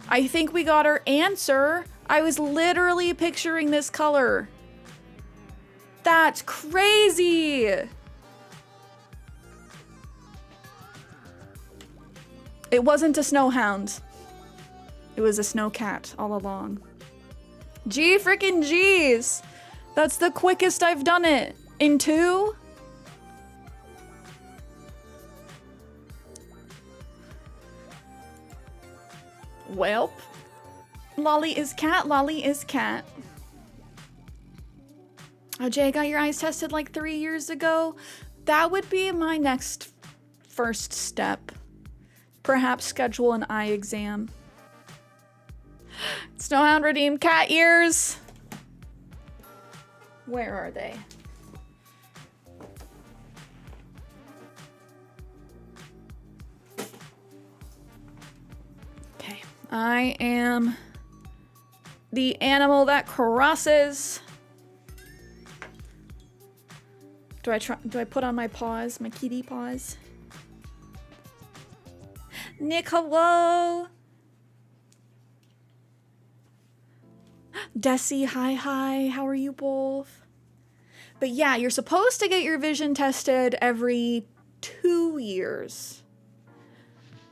I think we got our answer. I was literally picturing this color. That's crazy. It wasn't a snowhound. It was a snow cat all along. Gee freaking geez. That's the quickest I've done it. In 2? Welp. Lolly is cat, Lolly is cat. Oh, Jay, got your eyes tested like 3 years ago? That would be my next first step. Perhaps schedule an eye exam. Snowhound redeemed cat ears. Where are they? Okay, I am the animal that crosses. Do I put on my paws, my kitty paws? Nick, hello. Desi, hi. How are you both? But yeah, you're supposed to get your vision tested every 2 years.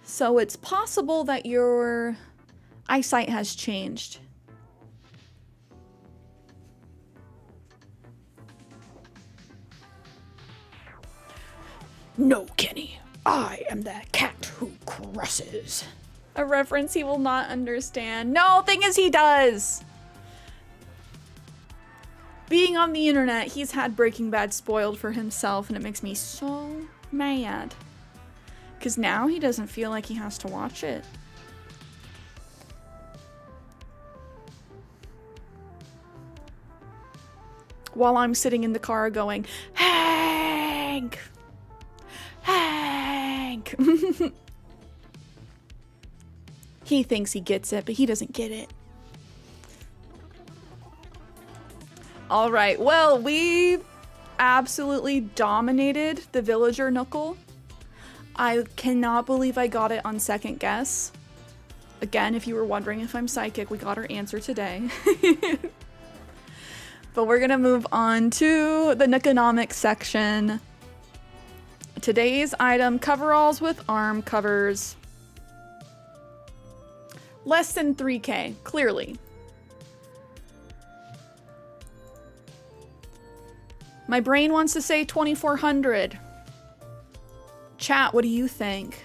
So it's possible that your eyesight has changed. No, Kenny. I am the cat who crosses. A reference he will not understand. No, thing is he does. Being on the internet, he's had Breaking Bad spoiled for himself, and it makes me so mad. Because now he doesn't feel like he has to watch it. While I'm sitting in the car going, Hank! Hank! He thinks he gets it, but he doesn't get it. All right, well, we absolutely dominated the villager knuckle. I cannot believe I got it on second guess. Again, if you were wondering if I'm psychic, we got our answer today. But we're gonna move on to the economics section. Today's item, coveralls with arm covers. Less than 3K, clearly. My brain wants to say 2,400. Chat, what do you think?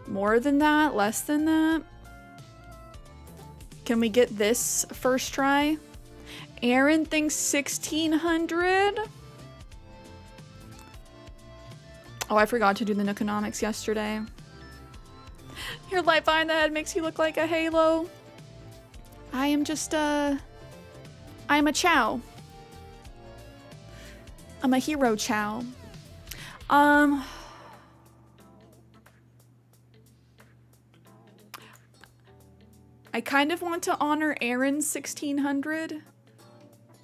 More than that? Less than that? Can we get this first try? Aaron thinks 1,600. Oh, I forgot to do the economics yesterday. Your light behind the head makes you look like a halo. I am just I'm a chow. I'm a hero chow. I kind of want to honor Aaron's 1,600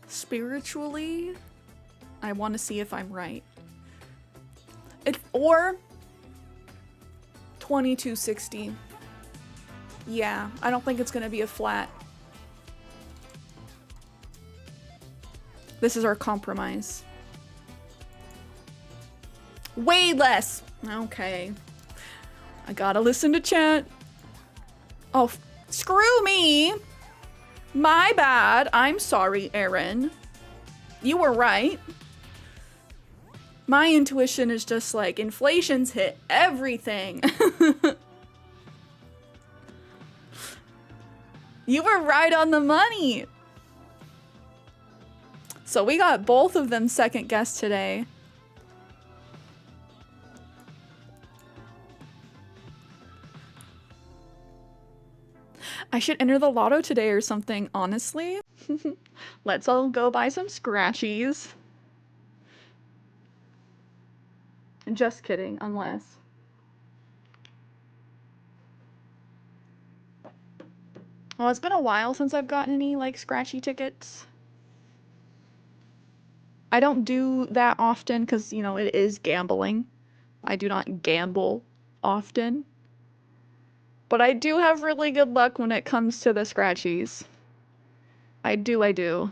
spiritually. I want to see if I'm right. Or 2,260. Yeah, I don't think it's gonna be a flat. This is our compromise. Way less. Okay. I gotta listen to chat. Oh, screw me. My bad. I'm sorry, Aaron. You were right. My intuition is just like, inflation's hit everything. You were right on the money. So we got both of them second guessed today. I should enter the lotto today or something, honestly. Let's all go buy some scratchies. Just kidding, unless. Well, it's been a while since I've gotten any, like, scratchy tickets. I don't do that often because, you know, it is gambling. I do not gamble often. But I do have really good luck when it comes to the scratchies. I do.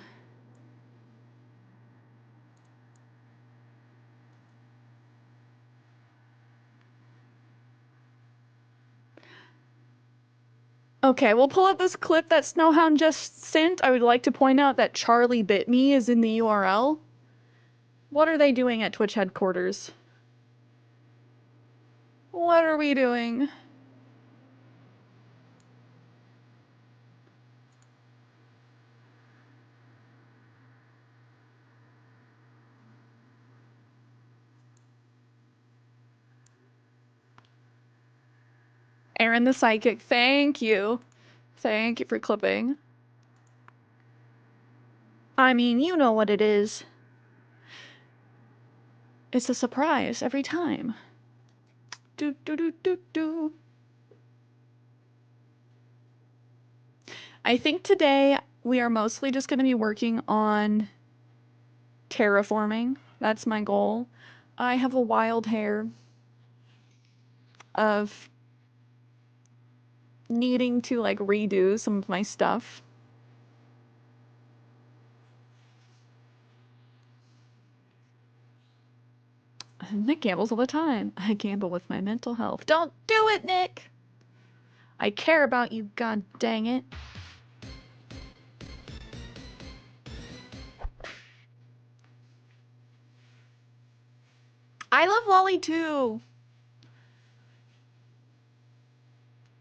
Okay, we'll pull up this clip that Snowhound just sent. I would like to point out that Charlie Bit Me is in the URL. What are they doing at Twitch headquarters? What are we doing? Aaron the Psychic, thank you. Thank you for clipping. I mean, you know what it is. It's a surprise every time. Do do do do do. I think today we are mostly just going to be working on terraforming. That's my goal. I have a wild hair of needing to like redo some of my stuff. Nick gambles all the time. I gamble with my mental health. Don't do it, Nick! I care about you, god dang it. I love Lolly too.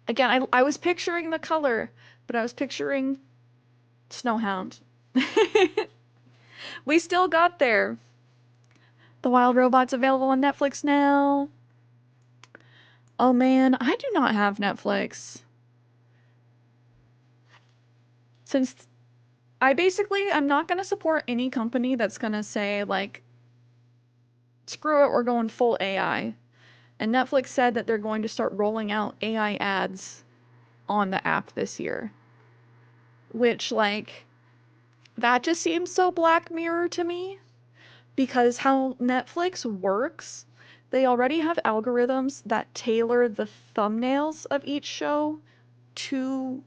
Again, I was picturing the color, but I was picturing Snowhound. We still got there. The Wild Robot's available on Netflix now. Oh man, I do not have Netflix. Since I'm not gonna support any company that's gonna say like, screw it, we're going full AI. And Netflix said that they're going to start rolling out AI ads on the app this year. Which, like, that just seems so Black Mirror to me. Because how Netflix works, they already have algorithms that tailor the thumbnails of each show to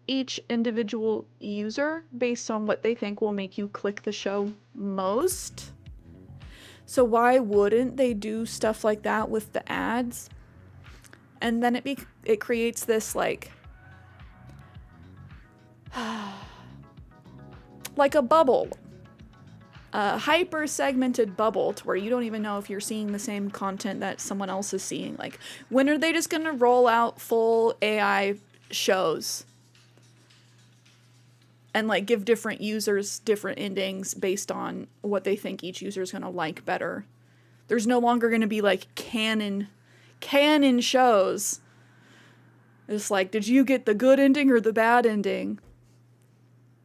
each individual user based on what they think will make you click the show most. So why wouldn't they do stuff like that with the ads? And then it creates this like like a bubble. A hyper segmented bubble to where you don't even know if you're seeing the same content that someone else is seeing. Like, when are they just gonna roll out full AI shows? And like give different users different endings based on what they think each user is gonna like better. There's no longer gonna be like canon shows. It's like, did you get the good ending or the bad ending?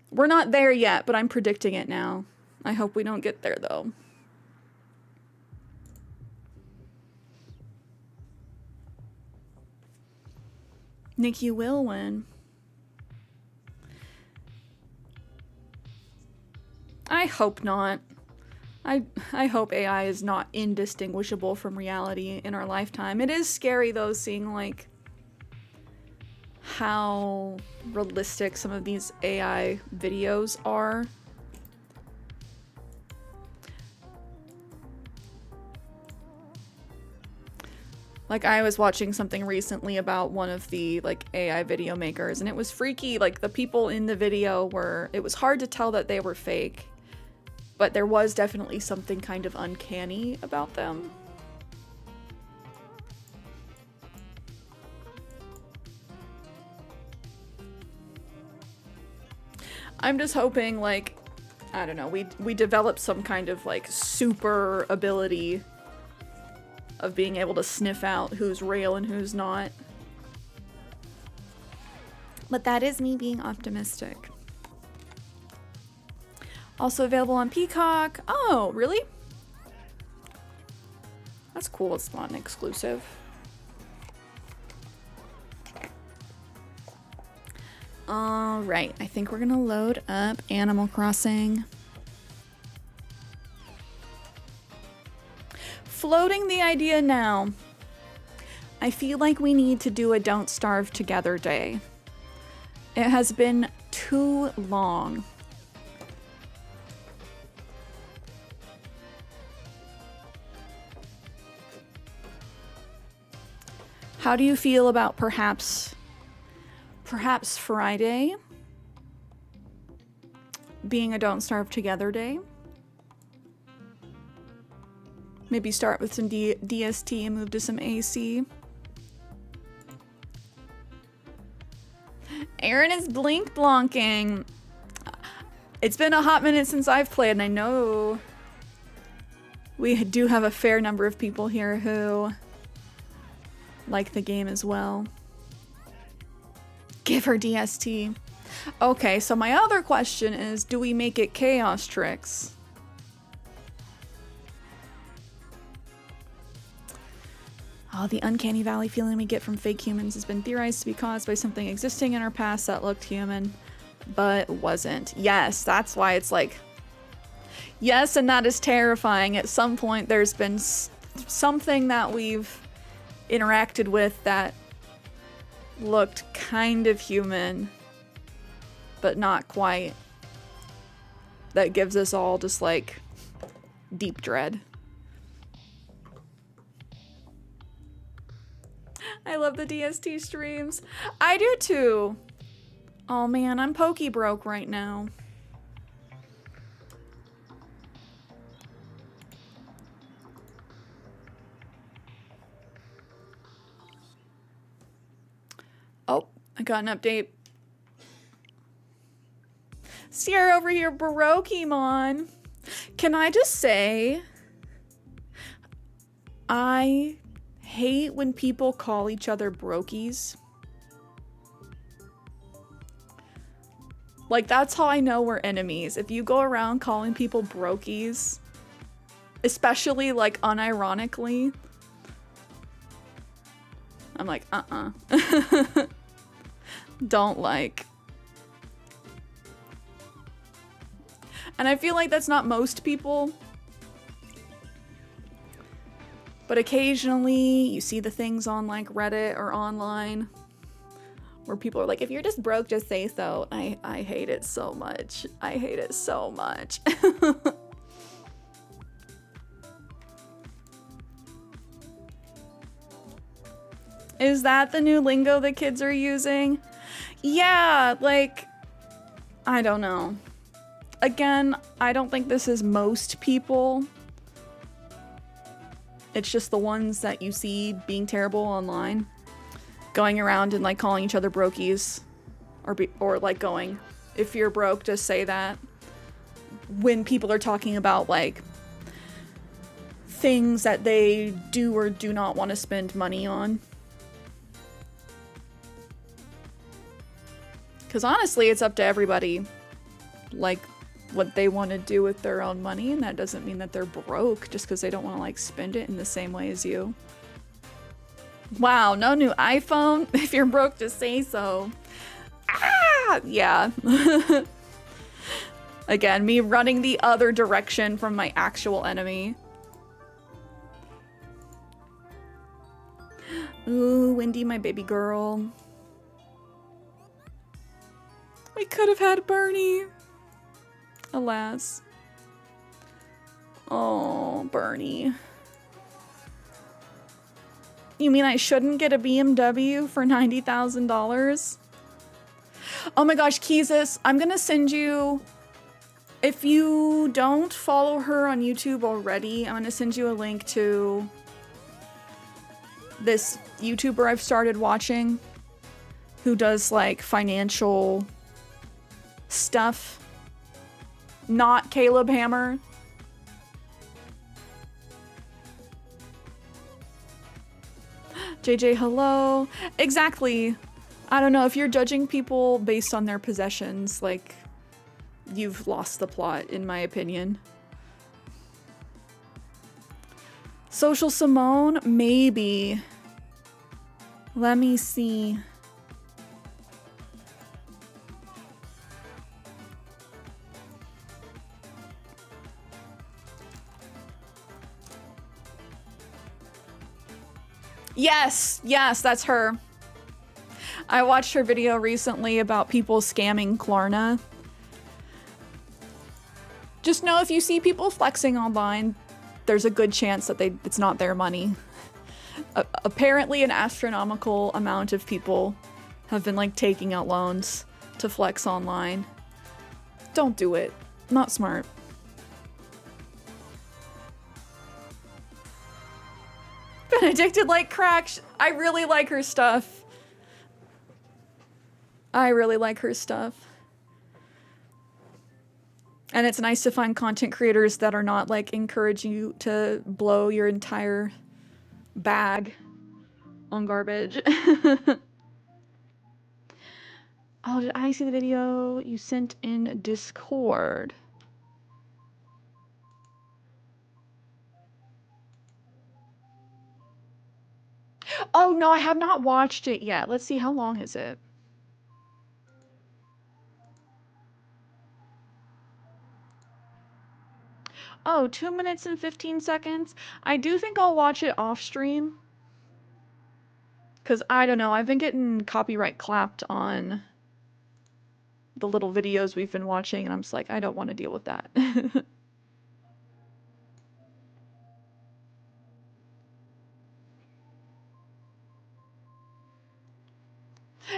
We're not there yet, but I'm predicting it now. I hope we don't get there though. Nick, you will win. I hope not. I hope AI is not indistinguishable from reality in our lifetime. It is scary though, seeing like how realistic some of these AI videos are. Like, I was watching something recently about one of the like AI video makers, and it was freaky. Like, the people in the video it was hard to tell that they were fake. but there was definitely something kind of uncanny about them. I'm just hoping, like, I don't know, we develop some kind of, like, super ability of being able to sniff out who's real and who's not. But that is me being optimistic. Also available on Peacock. Oh, really? That's cool. It's not an exclusive. All right. I think we're going to load up Animal Crossing. Floating the idea now. I feel like we need to do a Don't Starve Together day. It has been too long. How do you feel about perhaps Friday being a Don't Starve Together day? Maybe start with some DST and move to some AC. Aaron is blink blonking. It's been a hot minute since I've played, and I know we do have a fair number of people here who like the game as well. Give her DST. Okay, so my other question is, do we make it Chaos Tricks? Oh, the uncanny valley feeling we get from fake humans has been theorized to be caused by something existing in our past that looked human, but wasn't. Yes, that's why it's like... Yes, and that is terrifying. At some point, there's been something that we've interacted with that looked kind of human, but not quite. That gives us all just, like, deep dread. I love the DST streams. I do too. Oh man, I'm pokey broke right now. Oh, I got an update. Cierra over here, Barokemon. Can I just say, I hate when people call each other brokies. Like, that's how I know we're enemies. If you go around calling people brokies, especially like unironically, I'm like, don't like. And I feel like that's not most people. But occasionally you see the things on like Reddit or online where people are like, if you're just broke, just say so. I hate it so much. I hate it so much. Is that the new lingo that kids are using? Yeah, like, I don't know. Again, I don't think this is most people. It's just the ones that you see being terrible online, going around and like calling each other brokies, or like going, if you're broke, just say that. When people are talking about like things that they do or do not want to spend money on. Because honestly, it's up to everybody, like, what they want to do with their own money, and that doesn't mean that they're broke just because they don't want to like spend it in the same way as you. Wow, no new iPhone? If you're broke, just say so. Ah, yeah. Again, me running the other direction from my actual enemy. Ooh, Wendy, my baby girl. We could have had Bernie. Alas. Oh, Bernie. You mean I shouldn't get a BMW for $90,000? Oh my gosh, Keezus, I'm gonna send you... If you don't follow her on YouTube already, I'm gonna send you a link to this YouTuber I've started watching who does like financial stuff. Not Caleb Hammer. JJ, hello. Exactly. I don't know, if you're judging people based on their possessions, like, you've lost the plot, in my opinion. Social Simone? Maybe. Let me see. Yes, yes, that's her. I watched her video recently about people scamming Klarna. Just know if you see people flexing online, there's a good chance that it's not their money. Apparently an astronomical amount of people have been like taking out loans to flex online. Don't do it. Not smart. Been addicted like crack. I really like her stuff. I really like her stuff. And it's nice to find content creators that are not like encouraging you to blow your entire bag on garbage. Oh, did I see the video you sent in Discord? Oh no, I have not watched it yet. Let's see, how long is it? Oh, 2 minutes and 15 seconds. I do think I'll watch it off stream. Cause I don't know, I've been getting copyright clapped on the little videos we've been watching, and I'm just like, I don't want to deal with that.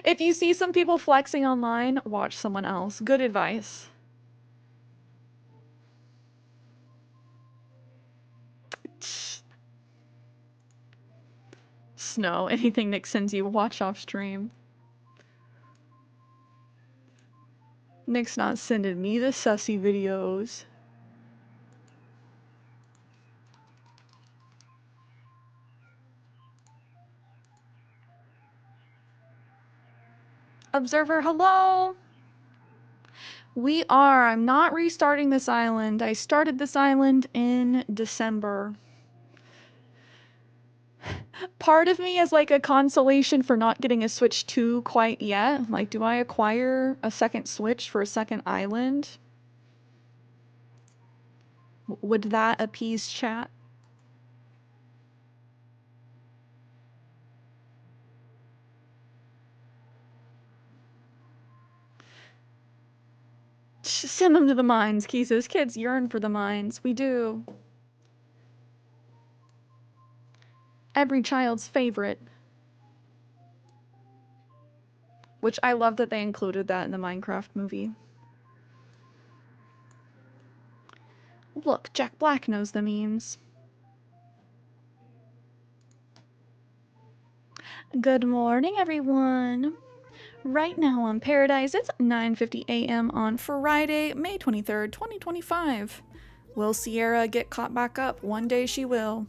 If you see some people flexing online, watch someone else. Good advice. Snow, anything Nick sends you, watch off stream. Nick's not sending me the sussy videos. Observer, hello! We are. I'm not restarting this island. I started this island in December. Part of me is like a consolation for not getting a Switch 2 quite yet. Like, do I acquire a second Switch for a second island? Would that appease chat? Send them to the mines, Keesus. Kids yearn for the mines. We do. Every child's favorite. Which I love that they included that in the Minecraft movie. Look, Jack Black knows the memes. Good morning, everyone. Right now on Paradise, it's 9:50 a.m. on Friday, May 23rd, 2025. Will Cierra get caught back up? One day she will.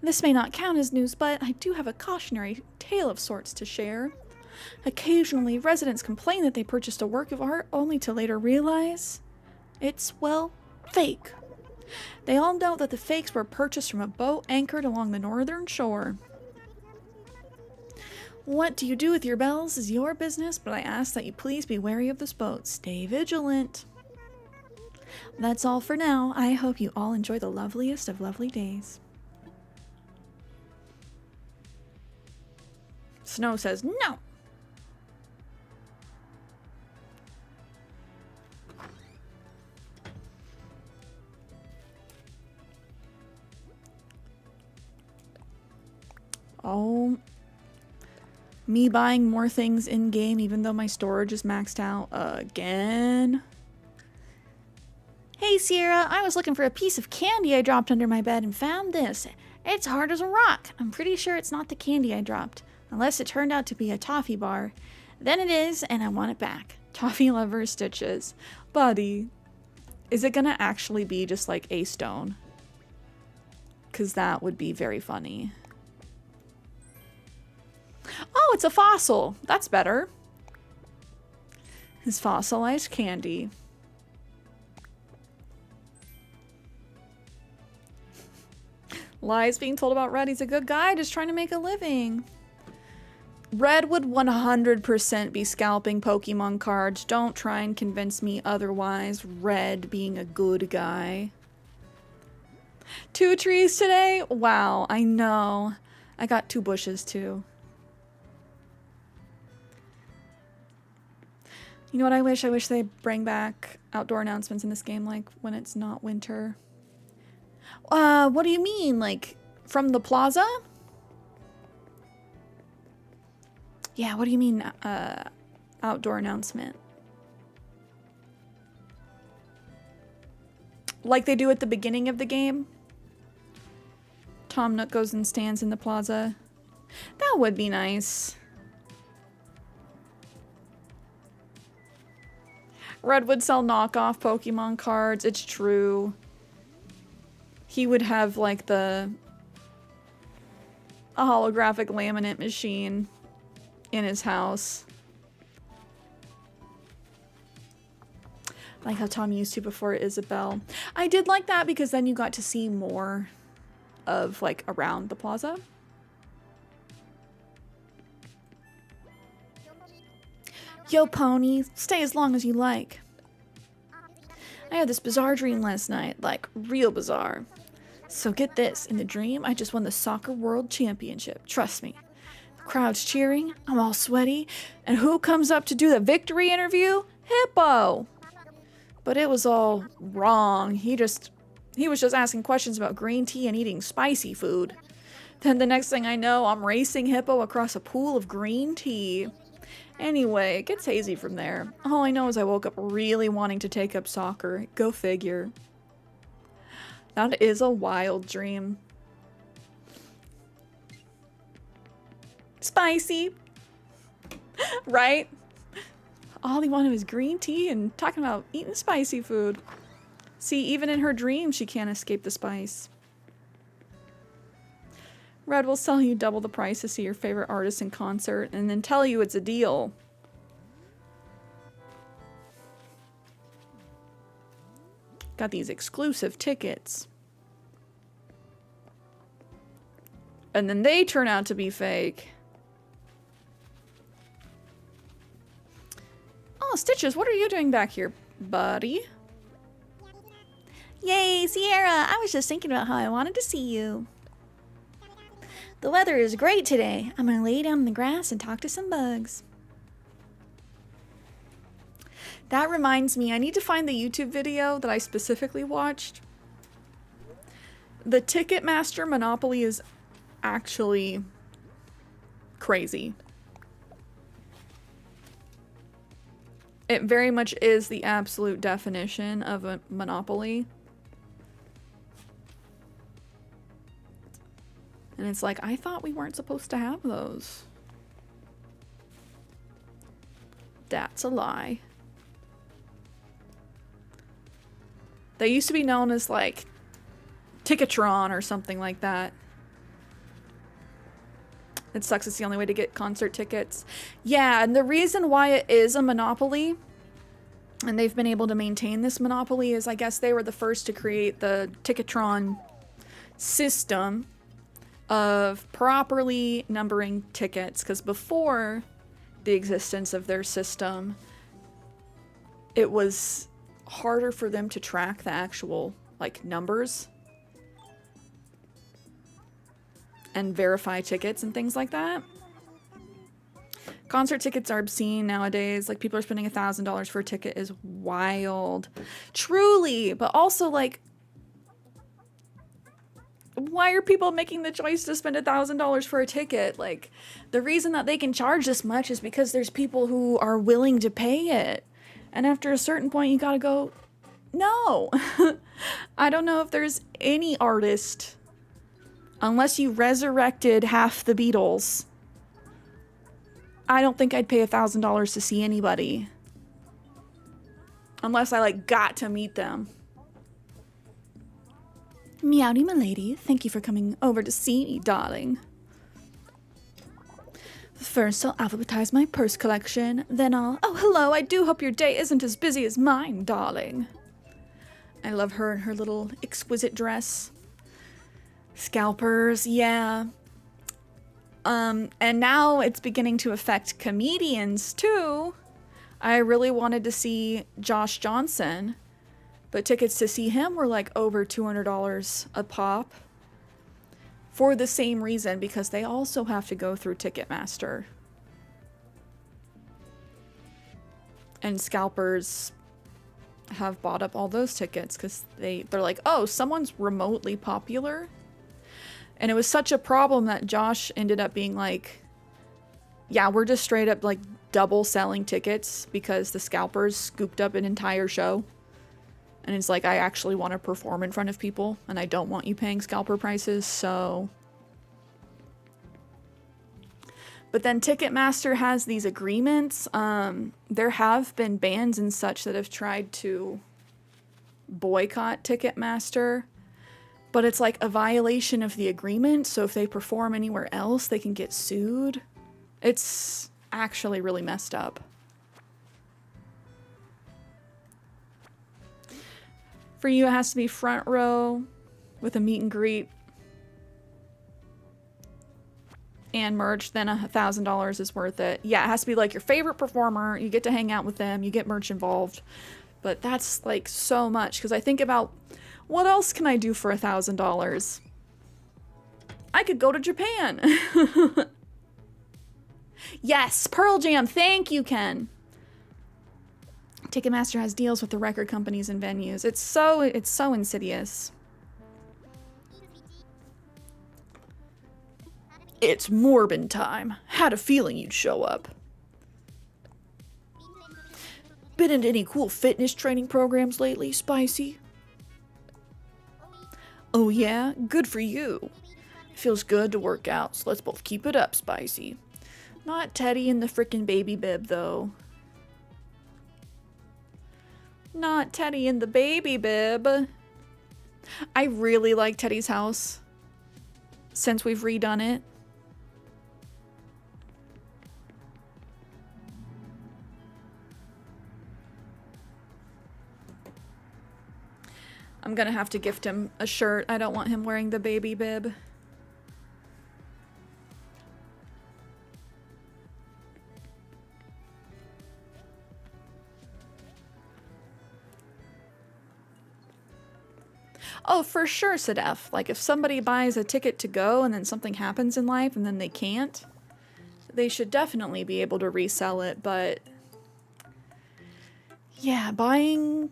This may not count as news, but I do have a cautionary tale of sorts to share. Occasionally, residents complain that they purchased a work of art only to later realize it's, well, fake. They all know that the fakes were purchased from a boat anchored along the northern shore. What do you do with your bells is your business, but I ask that you please be wary of this boat. Stay vigilant. That's all for now. I hope you all enjoy the loveliest of lovely days. Snow says no. Oh, me buying more things in game even though my storage is maxed out again. Hey Cierra, I was looking for a piece of candy I dropped under my bed and found this. It's hard as a rock. I'm pretty sure it's not the candy I dropped, unless it turned out to be a toffee bar. Then it is, and I want it back. Toffee lover Stitches. Buddy, is it gonna actually be just like a stone? Because that would be very funny. Oh, it's a fossil. That's better. His fossilized candy. Lies being told about Red. He's a good guy, just trying to make a living. Red would 100% be scalping Pokemon cards. Don't try and convince me otherwise. Red being a good guy. 2 trees today? Wow, I know. I got 2 bushes too. You know what I wish? I wish they bring back outdoor announcements in this game, like when it's not winter. What do you mean? Like from the plaza? Yeah, what do you mean, outdoor announcement? Like they do at the beginning of the game? Tom Nook goes and stands in the plaza. That would be nice. Red would sell knockoff Pokemon cards. It's true. He would have like a holographic laminate machine in his house. Like how Tom used to before Isabel. I did like that because then you got to see more of like around the plaza. Yo, Pony, stay as long as you like. I had this bizarre dream last night, like real bizarre. So get this, in the dream, I just won the Soccer World Championship. Trust me. The crowd's cheering, I'm all sweaty, and who comes up to do the victory interview? Hippo! But it was all wrong. He was just asking questions about green tea and eating spicy food. Then the next thing I know, I'm racing Hippo across a pool of green tea. Anyway, it gets hazy from there. All I know is I woke up really wanting to take up soccer. Go figure. That is a wild dream. Spicy. Right? All he wanted was green tea and talking about eating spicy food. See, even in her dreams, she can't escape the spice. Red will sell you double the price to see your favorite artist in concert and then tell you it's a deal. Got these exclusive tickets. And then they turn out to be fake. Oh, Stitches, what are you doing back here, buddy? Yay, Cierra! I was just thinking about how I wanted to see you. The weather is great today. I'm gonna lay down in the grass and talk to some bugs. That reminds me, I need to find the YouTube video that I specifically watched. The Ticketmaster monopoly is actually crazy. It very much is the absolute definition of a monopoly. And it's like, I thought we weren't supposed to have those. That's a lie. They used to be known as like Ticketron or something like that. It sucks, it's the only way to get concert tickets. Yeah, and the reason why it is a monopoly, and they've been able to maintain this monopoly, is I guess they were the first to create the Ticketron system of properly numbering tickets, because before the existence of their system, it was harder for them to track the actual like numbers and verify tickets and things like that. Concert tickets are obscene nowadays. Like, people are spending $1,000 for a ticket is wild. Truly. But also, like, why are people making the choice to spend $1,000 for a ticket? Like, the reason that they can charge this much is because there's people who are willing to pay it. And after a certain point, you gotta go, No. I don't know if there's any artist, unless you resurrected half the Beatles. I don't think I'd pay $1,000 to see anybody. Unless I, like, got to meet them. Meowdy, milady. Thank you for coming over to see me, darling. First, I'll alphabetize my purse collection. Then I'll... Oh, hello. I do hope your day isn't as busy as mine, darling. I love her in her little exquisite dress. Scalpers, yeah. And now it's beginning to affect comedians, too. I really wanted to see Josh Johnson, but tickets to see him were like over $200 a pop. For the same reason, because they also have to go through Ticketmaster. And scalpers have bought up all those tickets because they're like, oh, someone's remotely popular. And it was such a problem that Josh ended up being like, yeah, we're just straight up like double selling tickets because the scalpers scooped up an entire show. And it's like, I actually want to perform in front of people and I don't want you paying scalper prices, so. But then Ticketmaster has these agreements. There have been bands and such that have tried to boycott Ticketmaster, but it's like a violation of the agreement. So if they perform anywhere else, they can get sued. It's actually really messed up. For you, it has to be front row with a meet and greet and merch. Then $1,000 is worth it. Yeah, it has to be like your favorite performer. You get to hang out with them. You get merch involved. But that's like so much because I think about what else can I do for $1,000? I could go to Japan. Yes, Pearl Jam. Thank you, Ken. Ticketmaster has deals with the record companies and venues. It's so insidious. It's Morbin time. Had a feeling you'd show up. Been into any cool fitness training programs lately, Spicy? Oh yeah? Good for you. Feels good to work out, so let's both keep it up, Spicy. Not Teddy in the frickin' baby bib, though. Not Teddy in the baby bib. I really like Teddy's house since we've redone it. I'm gonna have to gift him a shirt. I don't want him wearing the baby bib. Oh, for sure, Sadef. Like, if somebody buys a ticket to go and then something happens in life and then they can't, they should definitely be able to resell it, but... yeah, buying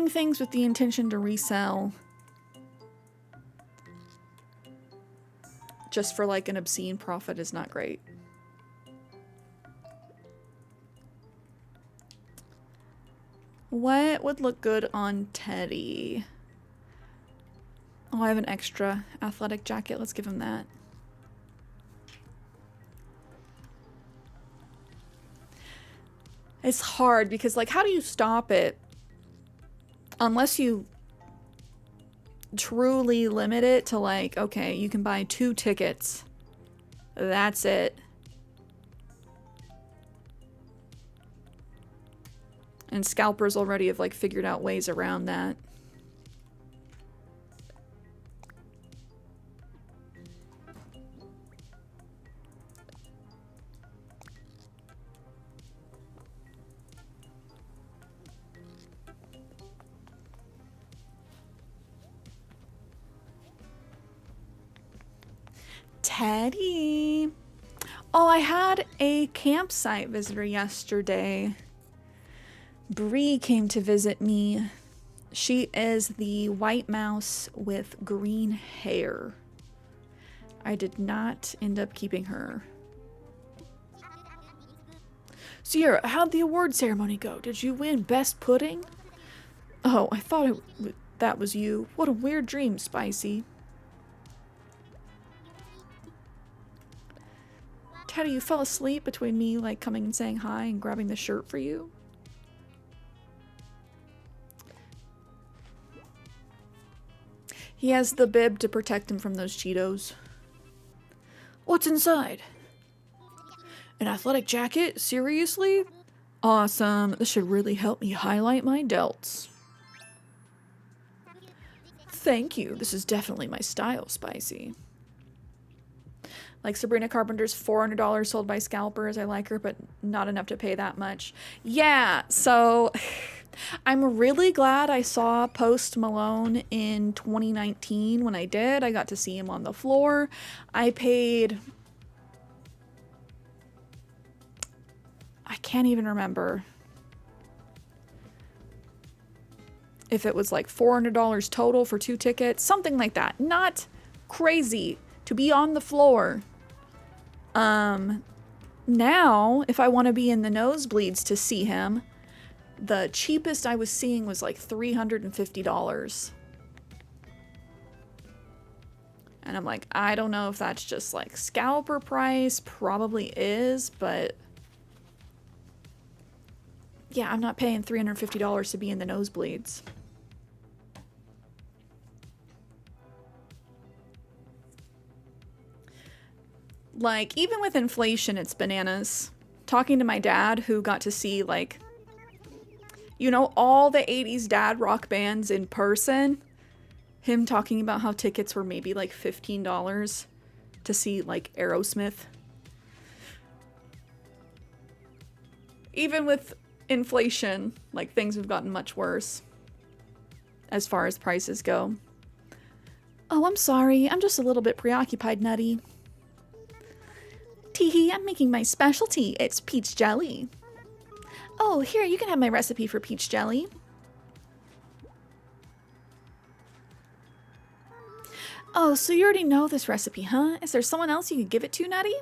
things with the intention to resell just for, like, an obscene profit is not great. What would look good on Teddy? Oh, I have an extra athletic jacket. Let's give him that. It's hard because, like, how do you stop it? Unless you truly limit it to, like, okay, you can buy 2 tickets. That's it. And scalpers already have, like, figured out ways around that. Teddy. Oh, I had a campsite visitor yesterday. Bree came to visit me. She is the white mouse with green hair. I did not end up keeping her. Cierra, how'd the award ceremony go? Did you win Best Pudding? Oh, I thought that was you. What a weird dream, Spicy. Teddy, you fell asleep between me, like, coming and saying hi and grabbing the shirt for you? He has the bib to protect him from those Cheetos. What's inside? An athletic jacket? Seriously? Awesome. This should really help me highlight my delts. Thank you. This is definitely my style, Spicy. Like Sabrina Carpenter's $400 sold by scalpers. I like her, but not enough to pay that much. Yeah, so I'm really glad I saw Post Malone in 2019. When I did, I got to see him on the floor. I paid... I can't even remember if it was like $400 total for 2 tickets, something like that. Not crazy to be on the floor. Now, if I want to be in the nosebleeds to see him, the cheapest I was seeing was like $350. And I'm like, I don't know if that's just like scalper price, probably is, but yeah, I'm not paying $350 to be in the nosebleeds. Like, even with inflation, it's bananas. Talking to my dad, who got to see, like, you know, all the 80s dad rock bands in person. Him talking about how tickets were maybe like $15 to see, like, Aerosmith. Even with inflation, like, things have gotten much worse as far as prices go. Oh, I'm sorry. I'm just a little bit preoccupied, Nutty. Teehee, I'm making my specialty. It's peach jelly. Oh, here, you can have my recipe for peach jelly. Oh, so you already know this recipe, huh? Is there someone else you could give it to, Nutty?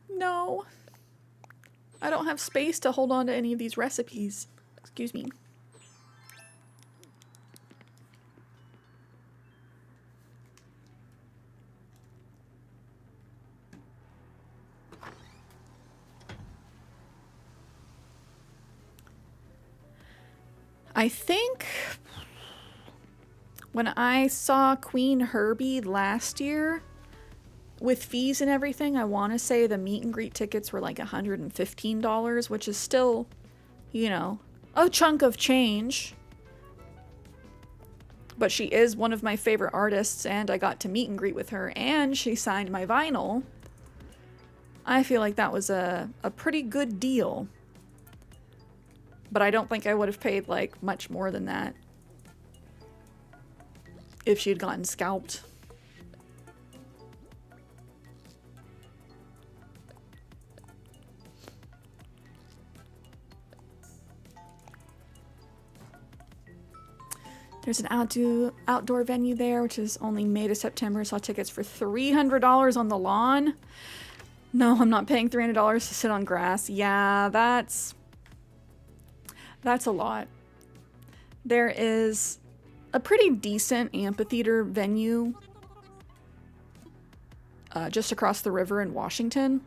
No. I don't have space to hold on to any of these recipes. Excuse me. I think when I saw Queen Herbie last year, with fees and everything, I want to say the meet and greet tickets were like $115, which is still, you know, a chunk of change. But she is one of my favorite artists, and I got to meet and greet with her, and she signed my vinyl. I feel like that was a pretty good deal. But I don't think I would have paid, like, much more than that if she'd gotten scalped. There's an outdoor venue there, which is only May to September. Saw tickets for $300 on the lawn. No, I'm not paying $300 to sit on grass. Yeah, that's a lot. There is a pretty decent amphitheater venue just across the river in Washington.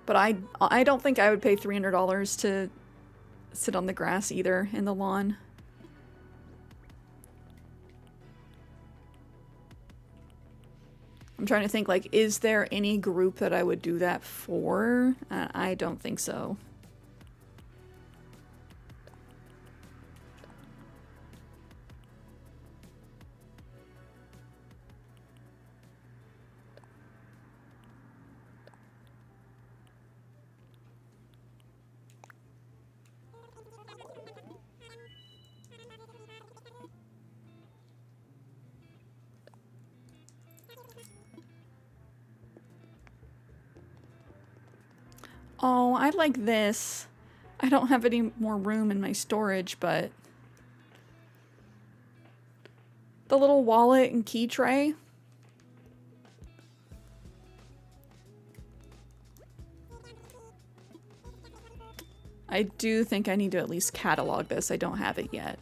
But I don't think I would pay $300 to sit on the grass either in the lawn. I'm trying to think, like, is there any group that I would do that for? I don't think so. Oh, I like this. I don't have any more room in my storage, but the little wallet and key tray. I do think I need to at least catalog this. I don't have it yet.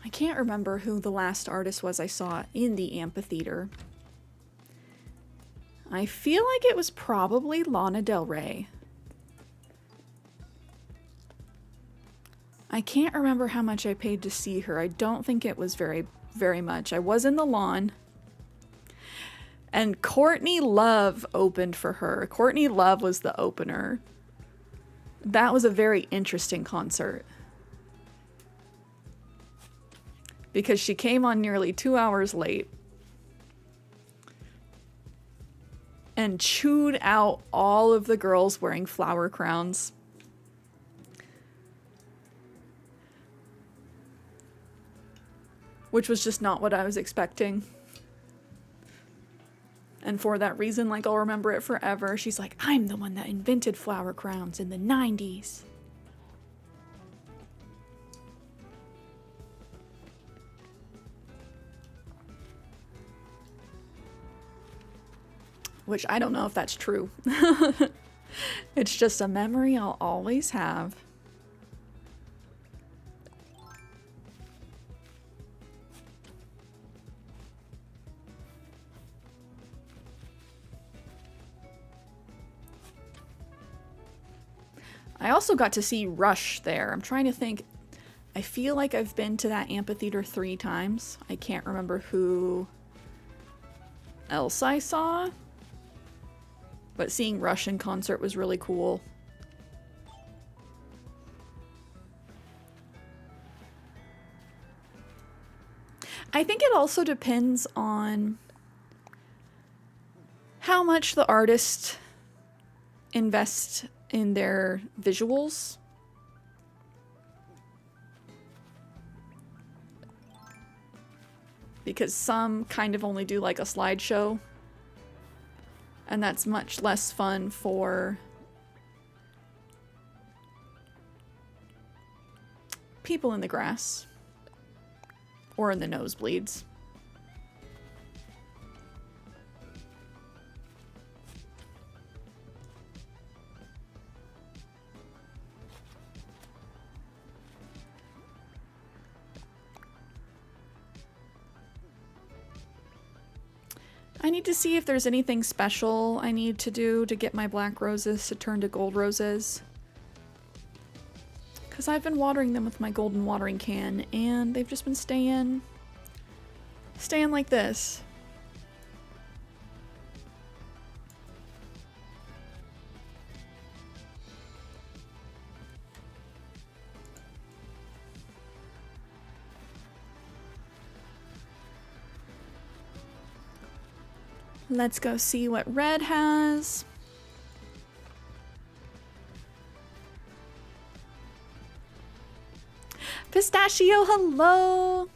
I can't remember who the last artist was I saw in the amphitheater. I feel like it was probably Lana Del Rey. I can't remember how much I paid to see her. I don't think it was very much. I was in the lawn. And Courtney Love opened for her. Courtney Love was the opener. That was a very interesting concert. Because she came on nearly 2 hours late and chewed out all of the girls wearing flower crowns. Which was just not what I was expecting. And for that reason, like, I'll remember it forever. She's like, I'm the one that invented flower crowns in the 90s. Which I don't know if that's true. It's just a memory I'll always have. I also got to see Rush there. I'm trying to think. I feel like I've been to that amphitheater 3 times. I can't remember who else I saw. But seeing Rush in concert was really cool. I think it also depends on how much the artist invests in their visuals. Because some kind of only do like a slideshow. And that's much less fun for people in the grass or in the nosebleeds. I need to see if there's anything special I need to do to get my black roses to turn to gold roses. Because I've been watering them with my golden watering can, and they've just been staying like this. Let's go see what red has. Pistachio, hello.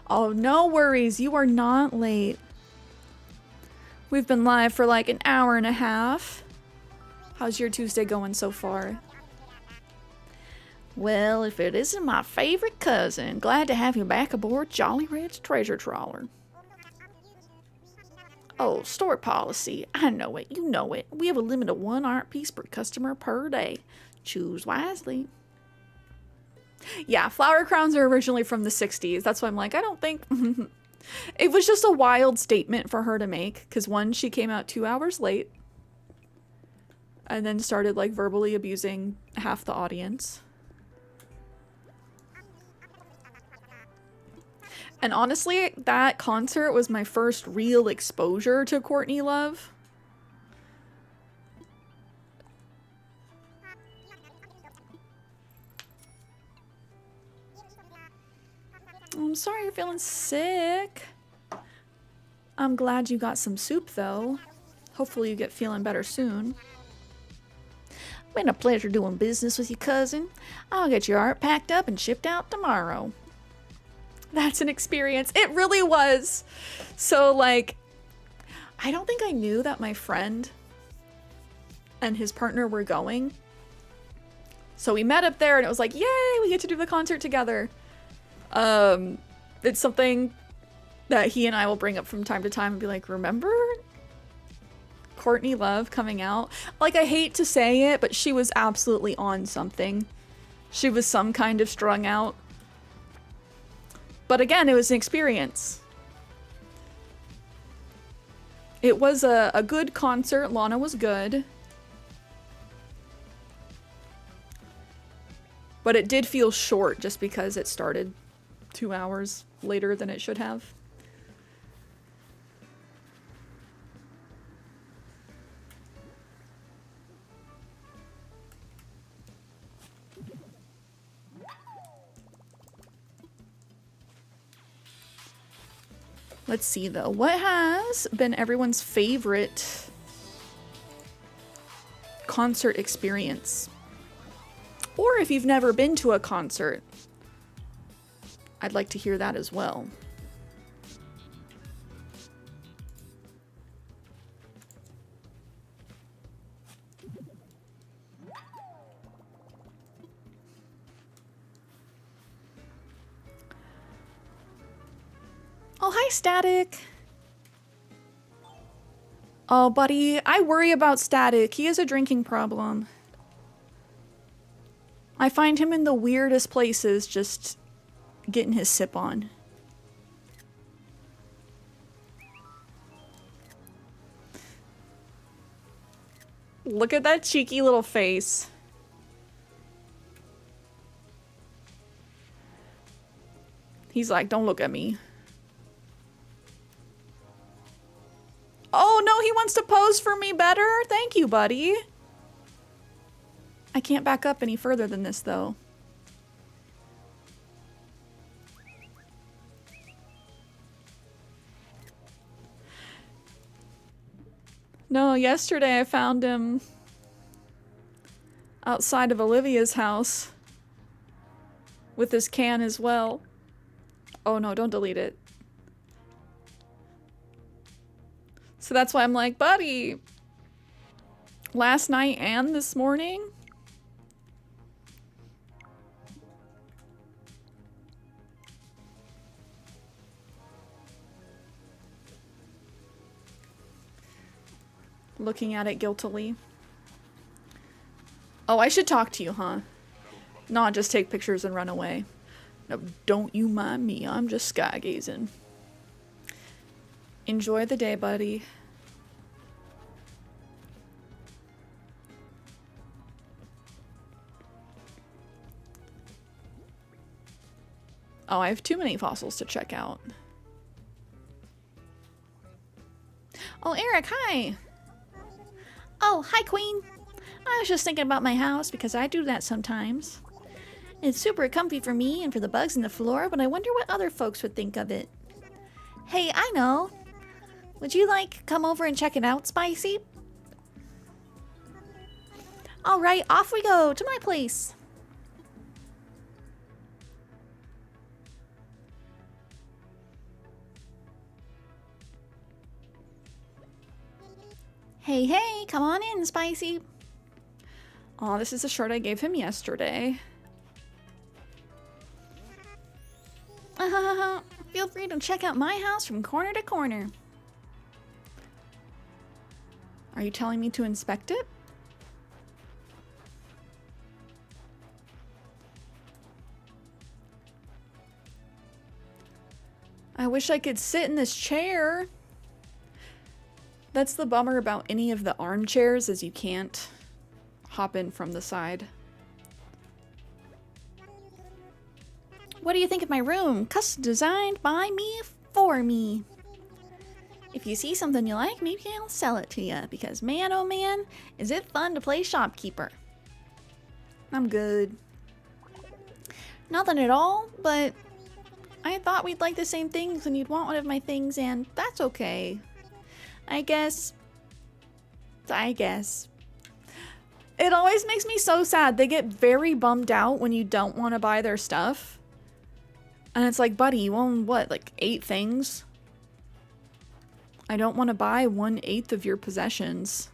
Oh, no worries. You are not late. We've been live for like an hour and a half. How's your Tuesday going so far? Well, if it isn't my favorite cousin, glad to have you back aboard Jolly Red's treasure trawler. Oh, store policy. I know it. You know it. We have a limit of 1 art piece per customer per day. Choose wisely. Yeah, flower crowns are originally from the 60s. That's why I'm like, I don't think... It was just a wild statement for her to make. Because one, she came out 2 hours late. And then started like verbally abusing half the audience. And honestly, that concert was my first real exposure to Courtney Love. I'm sorry you're feeling sick. I'm glad you got some soup though. Hopefully you get feeling better soon. Been a pleasure doing business with you, cousin. I'll get your art packed up and shipped out tomorrow. That's an experience. It really was. So, like, I don't think I knew that my friend and his partner were going. So we met up there and it was like, yay, we get to do the concert together. It's something that he and I will bring up from time to time and be like, remember Courtney Love coming out? Like, I hate to say it, but she was absolutely on something. She was some kind of strung out. But again, it was an experience. It was a good concert. Lana was good. But it did feel short just because it started 2 hours later than it should have. Let's see though, what has been everyone's favorite concert experience? Or if you've never been to a concert, I'd like to hear that as well. Oh, hi, Static. Oh, buddy, I worry about Static. He has a drinking problem. I find him in the weirdest places just getting his sip on. Look at that cheeky little face. He's like, don't look at me. Oh no, he wants to pose for me better. Thank you, buddy. I can't back up any further than this, though. No, yesterday I found him outside of Olivia's house with his can as well. Oh no, don't delete it. So that's why I'm like, buddy, last night and this morning, looking at it guiltily. Oh, I should talk to you, huh? Not just take pictures and run away. No, don't you mind me. I'm just sky gazing. Enjoy the day, buddy. Oh, I have too many fossils to check out. Oh, Eric, hi. Oh, hi, Queen. I was just thinking about my house because I do that sometimes. It's super comfy for me and for the bugs in the floor, but I wonder what other folks would think of it. Hey, I know. Would you like come over and check it out, Spicy? All right, off we go to my place. Hey, hey, come on in, Spicy. Oh, this is a shirt I gave him yesterday. Feel free to check out my house from corner to corner. Are you telling me to inspect it? I wish I could sit in this chair. That's the bummer about any of the armchairs, is you can't hop in from the side. What do you think of my room? Custom designed by me for me. If you see something you like, maybe I'll sell it to you, because man, oh man, is it fun to play shopkeeper. I'm good. Nothing at all, but I thought we'd like the same things and you'd want one of my things, and that's okay. I guess. It always makes me so sad. They get very bummed out when you don't want to buy their stuff. And it's like, buddy, you own what, like 8 things? I don't want to buy 1/8 of your possessions.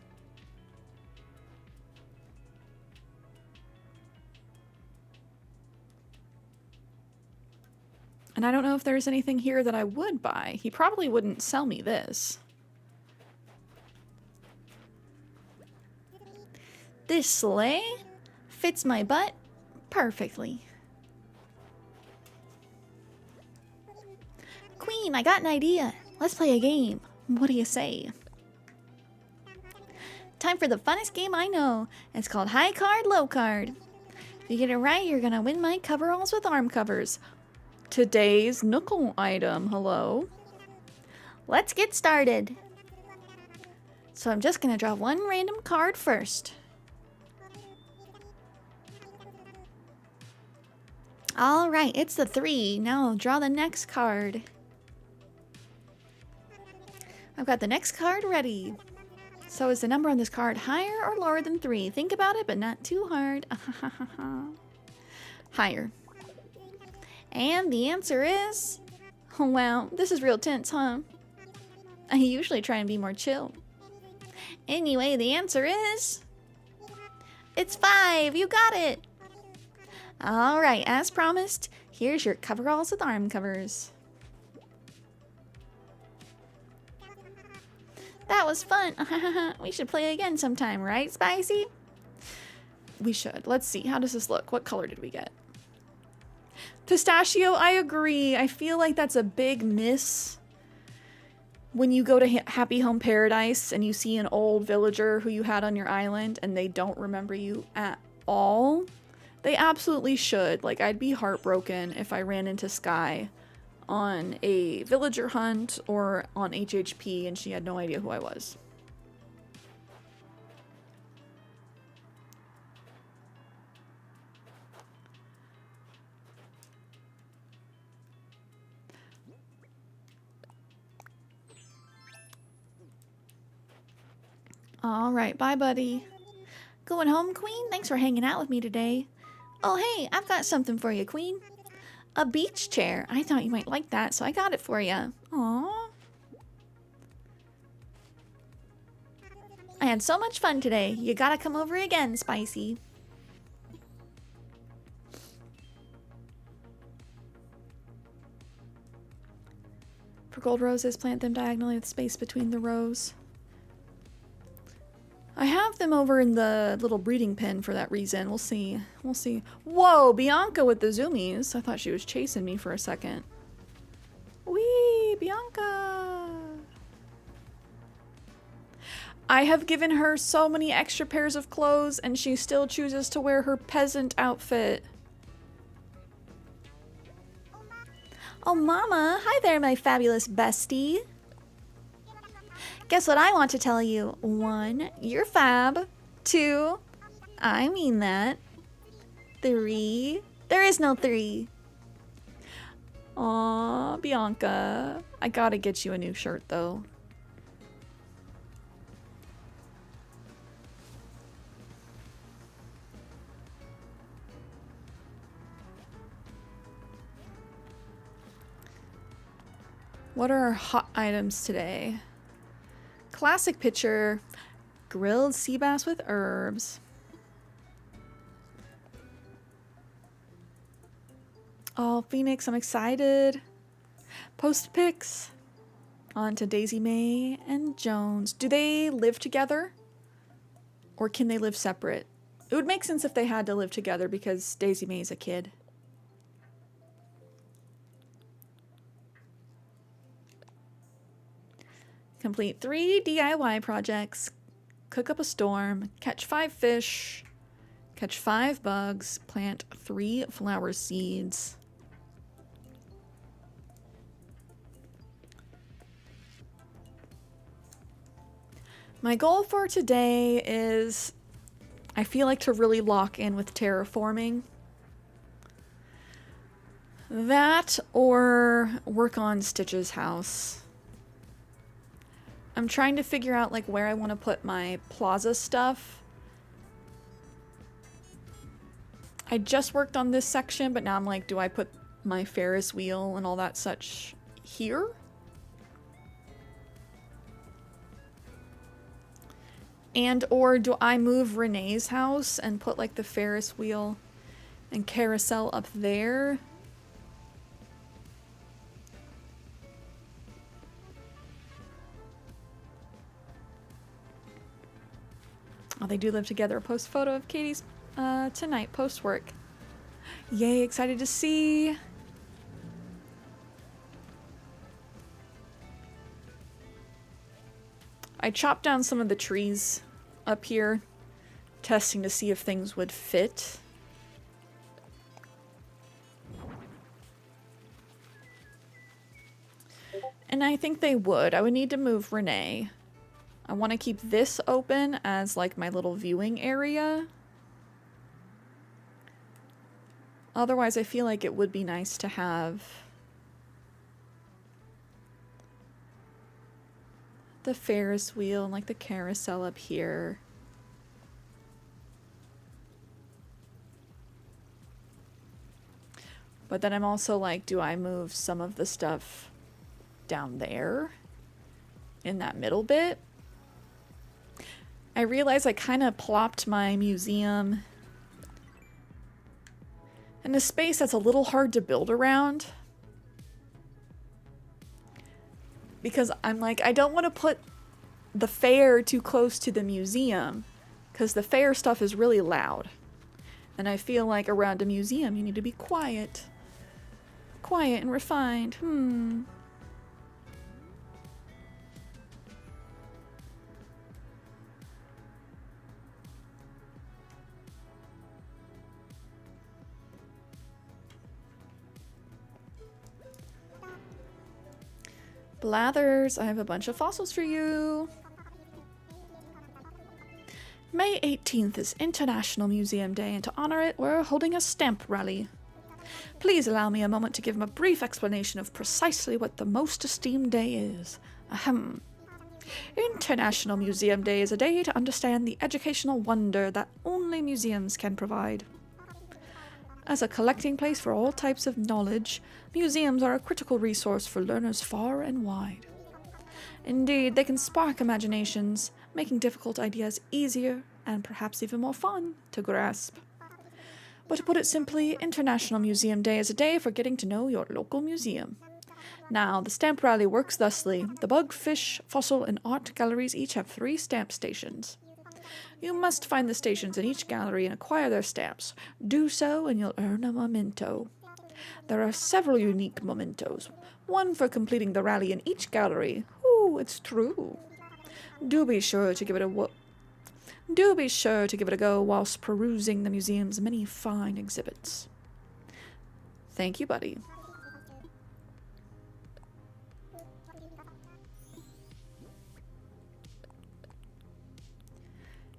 And I don't know if there's anything here that I would buy. He probably wouldn't sell me this. This sleigh fits my butt perfectly. Queen, I got an idea. Let's play a game. What do you say? Time for the funnest game I know. It's called High Card, Low Card. If you get it right, you're gonna win my coveralls with arm covers. Today's Knuckle item. Hello. Let's get started. So I'm just gonna draw one random card first. All right, it's the 3. Now I'll draw the next card. I've got the next card ready. So is the number on this card higher or lower than 3? Think about it, but not too hard. Higher. And the answer is... Oh, wow, this is real tense, huh? I usually try and be more chill. Anyway, the answer is... It's 5! You got it! Alright, as promised, here's your coveralls with arm covers. That was fun. We should play again sometime, right, Spicy? We should. Let's see. How does this look? What color did we get? Pistachio, I agree. I feel like that's a big miss when you go to Happy Home Paradise and you see an old villager who you had on your island and they don't remember you at all. They absolutely should. Like, I'd be heartbroken if I ran into Sky on a villager hunt or on HHP and she had no idea who I was. All right, bye, buddy. Going home, Queen? Thanks for hanging out with me today. Oh, hey, I've got something for you, Queen. A beach chair. I thought you might like that, so I got it for you. Aww. I had so much fun today. You gotta come over again, Spicy. For gold roses, plant them diagonally with space between the rows. I have them over in the little breeding pen for that reason. We'll see. We'll see. Whoa, Bianca with the zoomies. I thought she was chasing me for a second. Wee, Bianca. I have given her so many extra pairs of clothes and she still chooses to wear her peasant outfit. Oh, Mama. Hi there, my fabulous bestie. Guess what I want to tell you? 1, you're fab. 2, I mean that. 3, there is no 3. Aw, Bianca. I gotta get you a new shirt, though. What are our hot items today? Classic picture, grilled sea bass with herbs. Oh, Phoenix, I'm excited. Post pics. On to Daisy Mae and Jones. Do they live together? Or can they live separate? It would make sense if they had to live together because Daisy Mae's a kid. Complete 3 DIY projects. Cook up a storm. Catch 5 fish. Catch 5 bugs. Plant 3 flower seeds. My goal for today is, I feel like, to really lock in with terraforming. That or work on Stitch's house. I'm trying to figure out like where I want to put my plaza stuff I just worked on this section, but now I'm like, do I put my Ferris wheel and all that such here? And or do I move Renee's house and put like the Ferris wheel and carousel up there? Oh, they do live together. A post photo of Katie's tonight, post work. Yay, excited to see. I chopped down some of the trees up here, testing to see if things would fit. And I think they would. I would need to move Renee. I want to keep this open as like my little viewing area. Otherwise, I feel like it would be nice to have the Ferris wheel and like the carousel up here. But then I'm also like, do I move some of the stuff down there in that middle bit? I realize I kind of plopped my museum in a space that's a little hard to build around. Because I'm like, I don't want to put the fair too close to the museum, because the fair stuff is really loud. And I feel like around a museum you need to be quiet. Quiet and refined. Blathers, I have a bunch of fossils for you. May 18th is International Museum Day, and to honor it, we're holding a stamp rally. Please allow me a moment to give him a brief explanation of precisely what the most esteemed day is. Ahem. International Museum Day is a day to understand the educational wonder that only museums can provide. As a collecting place for all types of knowledge, museums are a critical resource for learners far and wide. Indeed, they can spark imaginations, making difficult ideas easier and perhaps even more fun to grasp. But to put it simply, International Museum Day is a day for getting to know your local museum. Now, the stamp rally works thusly. The bug, fish, fossil, and art galleries each have 3 stamp stations. You must find the stations in each gallery and acquire their stamps. Do so and you'll earn a memento. There are several unique mementos, one for completing the rally in each gallery. Ooh, it's true. Do be sure to give it a go whilst perusing the museum's many fine exhibits. Thank you, buddy.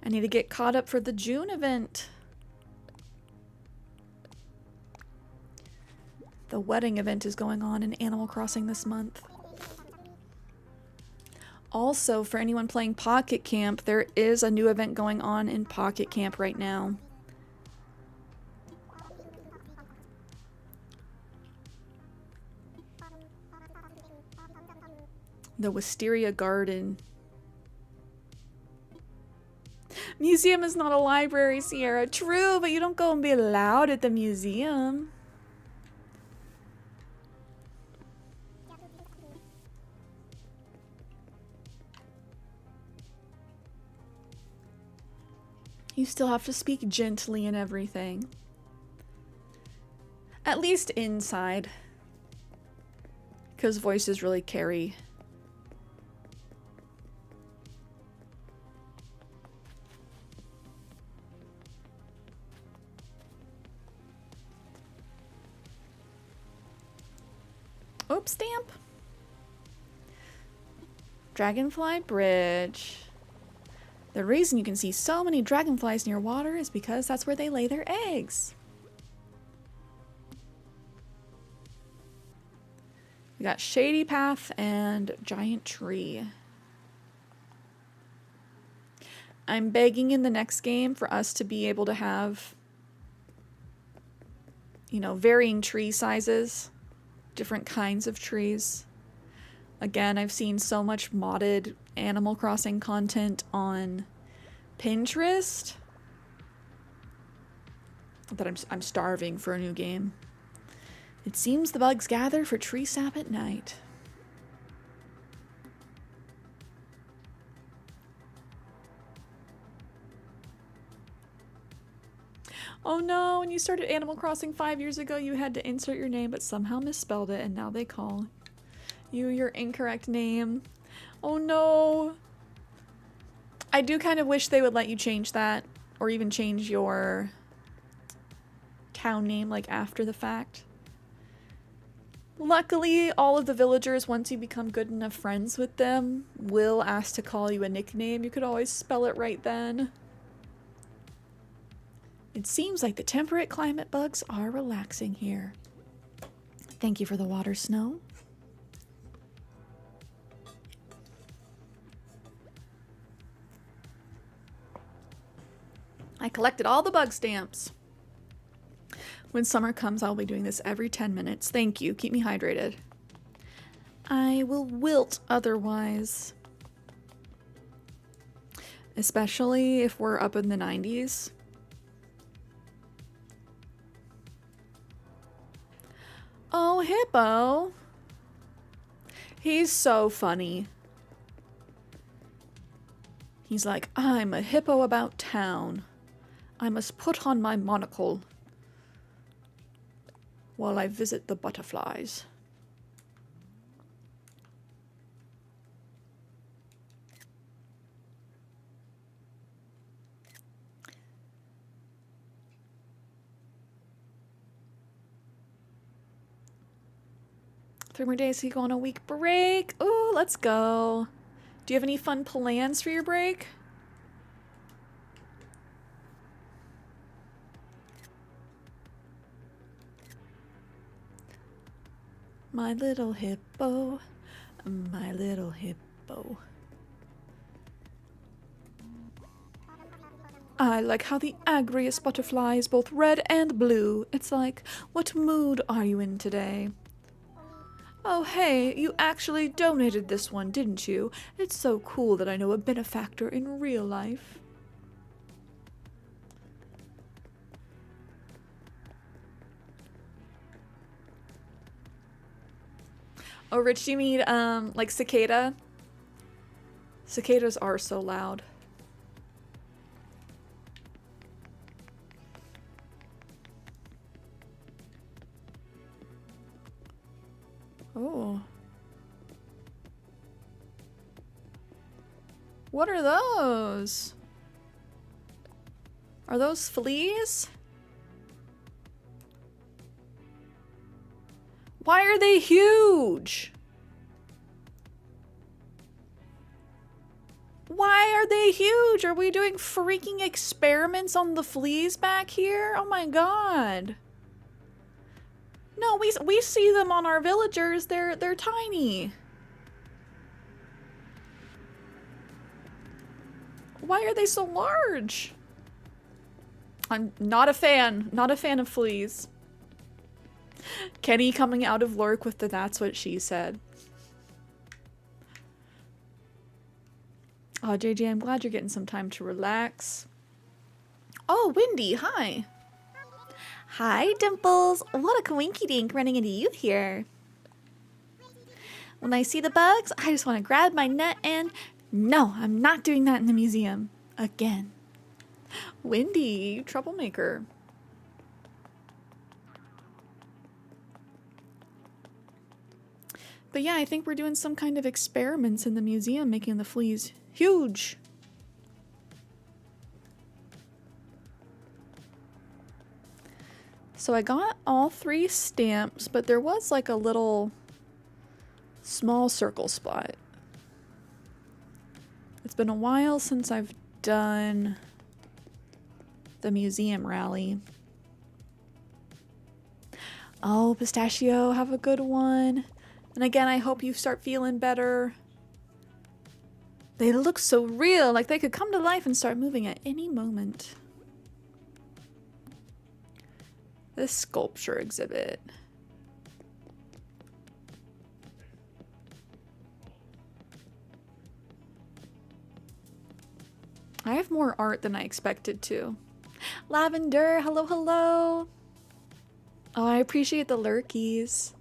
I need to get caught up for the June event. The wedding event is going on in Animal Crossing this month. Also, for anyone playing Pocket Camp, there is a new event going on in Pocket Camp right now. The Wisteria Garden. Museum is not a library, Cierra. True, but you don't go and be loud at the museum. You still have to speak gently and everything. At least inside. Because voices really carry. Oops, stamp. Dragonfly Bridge. The reason you can see so many dragonflies near water is because that's where they lay their eggs. We got Shady Path and Giant Tree. I'm begging in the next game for us to be able to have you know, varying tree sizes, different kinds of trees. Again, I've seen so much modded Animal Crossing content on Pinterest that I'm starving for a new game. It seems the bugs gather for tree sap at night. Oh no, when you started Animal Crossing 5 years ago, you had to insert your name but somehow misspelled it, and now they call you your incorrect name. Oh no. I do kind of wish they would let you change that, or even change your town name like after the fact. Luckily, all of the villagers, once you become good enough friends with them, will ask to call you a nickname. You could always spell it right then. It seems like the temperate climate bugs are relaxing here. Thank you for the water, Snow. I collected all the bug stamps. When summer comes, I'll be doing this every 10 minutes. Thank you. Keep me hydrated. I will wilt otherwise. Especially if we're up in the 90s. Oh, Hippo. He's so funny. He's like, I'm a hippo about town. I must put on my monocle while I visit the butterflies. Three more days so you go on a week break. Ooh, let's go. Do you have any fun plans for your break? My little hippo, my little hippo. I like how the agriest butterfly is both red and blue. It's like, what mood are you in today? Oh hey, you actually donated this one, didn't you? It's so cool that I know a benefactor in real life. Oh, Rich, do you mean, like cicada? Cicadas are so loud. Oh. What are those? Are those fleas? Why are they huge? Why are they huge? Are we doing freaking experiments on the fleas back here? Oh my god. No, we see them on our villagers. They're tiny. Why are they so large? I'm not a fan. Not a fan of fleas. Kenny coming out of Lurk with the that's what she said. Oh, JJ, I'm glad you're getting some time to relax. Oh, Windy, hi. Hi, Dimples. What a coinky dink running into you here. When I see the bugs, I just want to grab my net and... No, I'm not doing that in the museum. Again. Windy, you troublemaker. But yeah, I think we're doing some kind of experiments in the museum, making the fleas huge. So I got all 3 stamps, but there was like a little small circle spot. It's been a while since I've done the museum rally. Oh, Pistachio, have a good one. And again, I hope you start feeling better. They look so real, like they could come to life and start moving at any moment. This sculpture exhibit. I have more art than I expected to. Lavender, hello, hello. Oh, I appreciate the lurkies.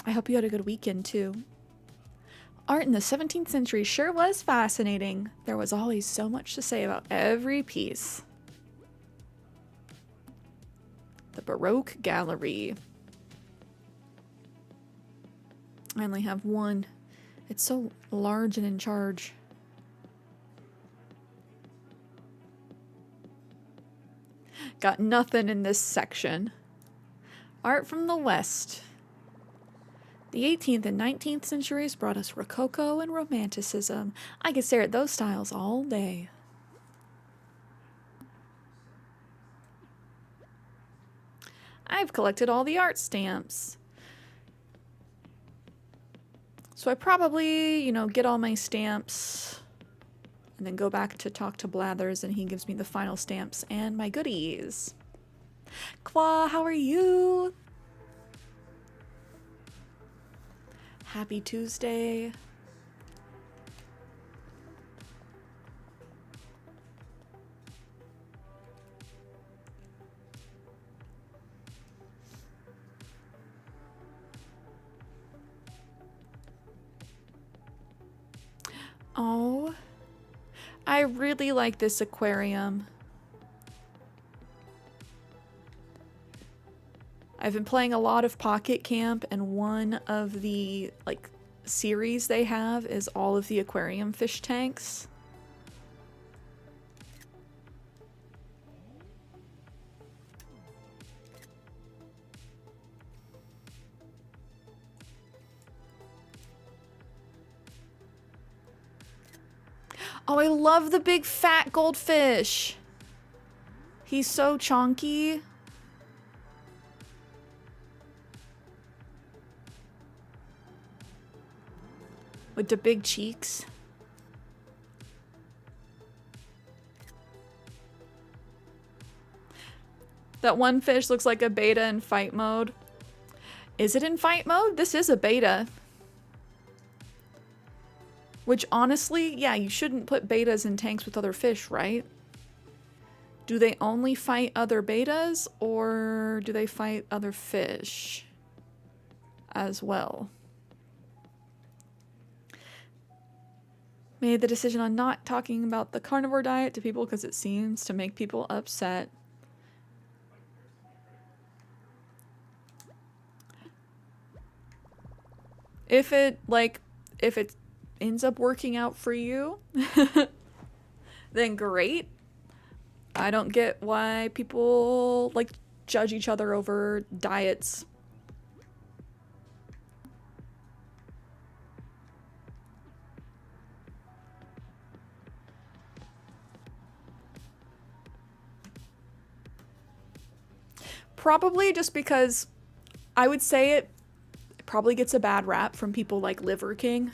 I hope you had a good weekend too. Art in the 17th century sure was fascinating. There was always so much to say about every piece. The Baroque Gallery. I only have one. It's so large and in charge. Got nothing in this section. Art from the West. The 18th and 19th centuries brought us Rococo and Romanticism. I could stare at those styles all day. I've collected all the art stamps. So I probably, you know, get all my stamps and then go back to talk to Blathers and he gives me the final stamps and my goodies. Kwa, how are you? Happy Tuesday. Oh, I really like this aquarium. I've been playing a lot of Pocket Camp, and one of the like series they have is all of the aquarium fish tanks. Oh, I love the big fat goldfish. He's so chonky. With the big cheeks. That one fish looks like a beta in fight mode. Is it in fight mode? This is a beta. Which honestly, yeah, you shouldn't put betas in tanks with other fish, right? Do they only fight other betas or do they fight other fish as well? Made the decision on not talking about the carnivore diet to people because it seems to make people upset. If it ends up working out for you, then great. I don't get why people like judge each other over diets. Probably just because I would say it probably gets a bad rap from people like Liver King.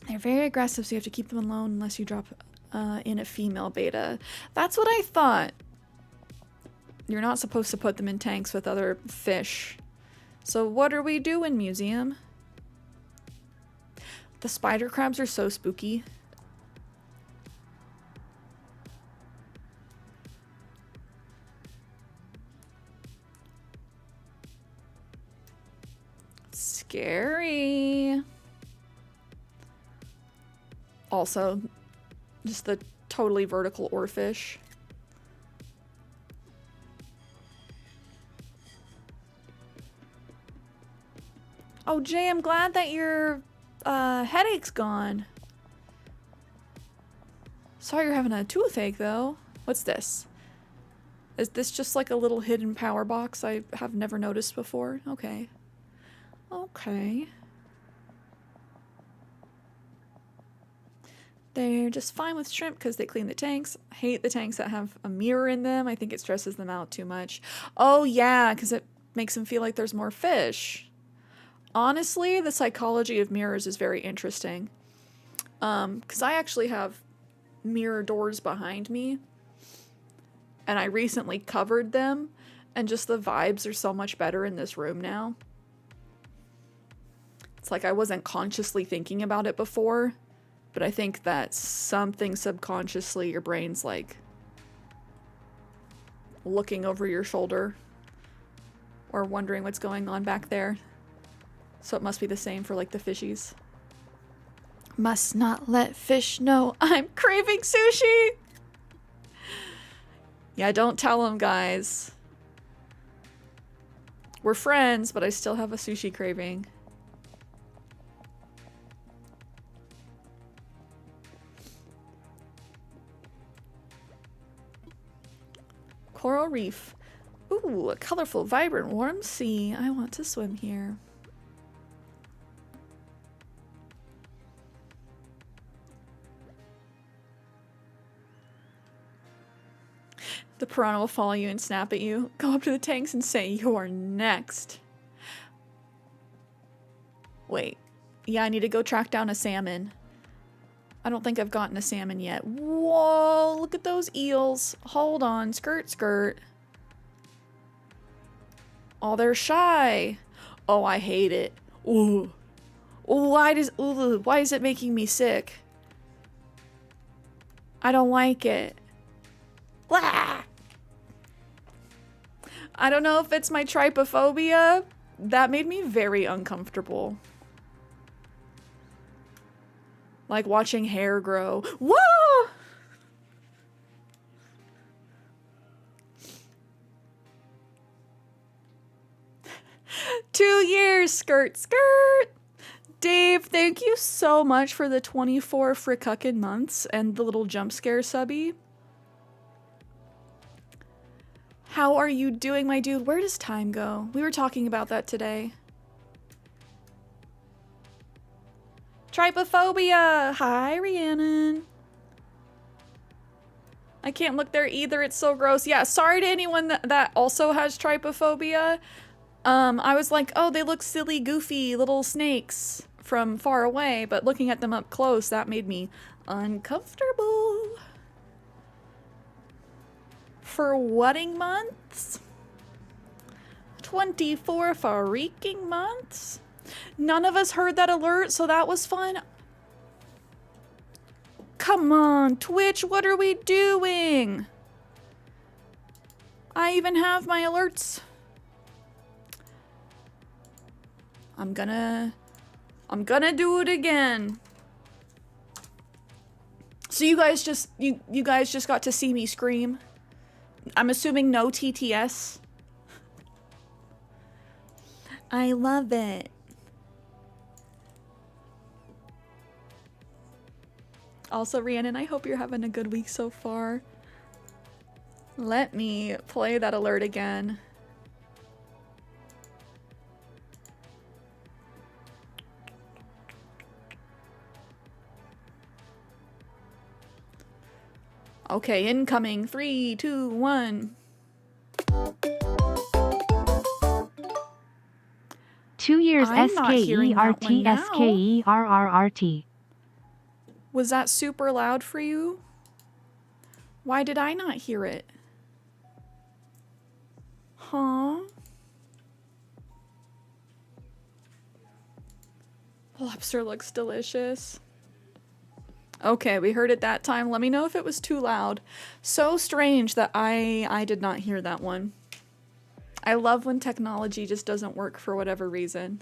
They're very aggressive, so you have to keep them alone unless you drop in a female beta. That's what I thought. You're not supposed to put them in tanks with other fish. So what are we doing, museum? The spider crabs are so spooky. Scary. Also, just the totally vertical oarfish. Oh, Jay, I'm glad that your headache's gone. Sorry you're having a toothache, though. What's this? Is this just like a little hidden power box I have never noticed before? Okay. Okay. They're just fine with shrimp because they clean the tanks. I hate the tanks that have a mirror in them. I think it stresses them out too much. Oh yeah, because it makes them feel like there's more fish. Honestly, the psychology of mirrors is very interesting. Because I actually have mirror doors behind me, and I recently covered them, and just the vibes are so much better in this room now. It's like I wasn't consciously thinking about it before, but I think that something subconsciously, your brain's like looking over your shoulder or wondering what's going on back there. So it must be the same for like the fishies. Must not let fish know I'm craving sushi. Yeah, don't tell them, guys. We're friends, but I still have a sushi craving. Coral reef. Ooh, a colorful, vibrant, warm sea. I want to swim here. The piranha will follow you and snap at you. Go up to the tanks and say, "You're next." Wait. Yeah, I need to go track down a salmon. I don't think I've gotten a salmon yet. Whoa, look at those eels. Hold on, skirt, skirt. Oh, they're shy. Oh, I hate it. Ooh. Why is it making me sick? I don't like it. Blah! I don't know if it's my trypophobia. That made me very uncomfortable. Like watching hair grow. Whoa! Two years, skirt, skirt. Dave, thank you so much for the 24 frickuckin' months and the little jump scare subby. How are you doing, my dude? Where does time go? We were talking about that today. Trypophobia! Hi, Rhiannon. I can't look there either. It's so gross. Yeah, sorry to anyone that also has trypophobia. I was like, oh, they look silly, goofy little snakes from far away, but looking at them up close, that made me uncomfortable. For wedding months? 24 freaking months? None of us heard that alert, so that was fun. Come on, Twitch, what are we doing? I even have my alerts. I'm gonna do it again. So you guys just got to see me scream. I'm assuming no TTS. I love it. Also, Rhiannon, I hope you're having a good week so far. Let me play that alert again. Okay, incoming. 3, 2, 1. 2 years I'm not hearing that one now. SKERT. Was that super loud for you? Why did I not hear it? Huh? Lobster looks delicious. Okay, we heard it that time. Let me know if it was too loud. So strange that I did not hear that one. I love when technology just doesn't work for whatever reason.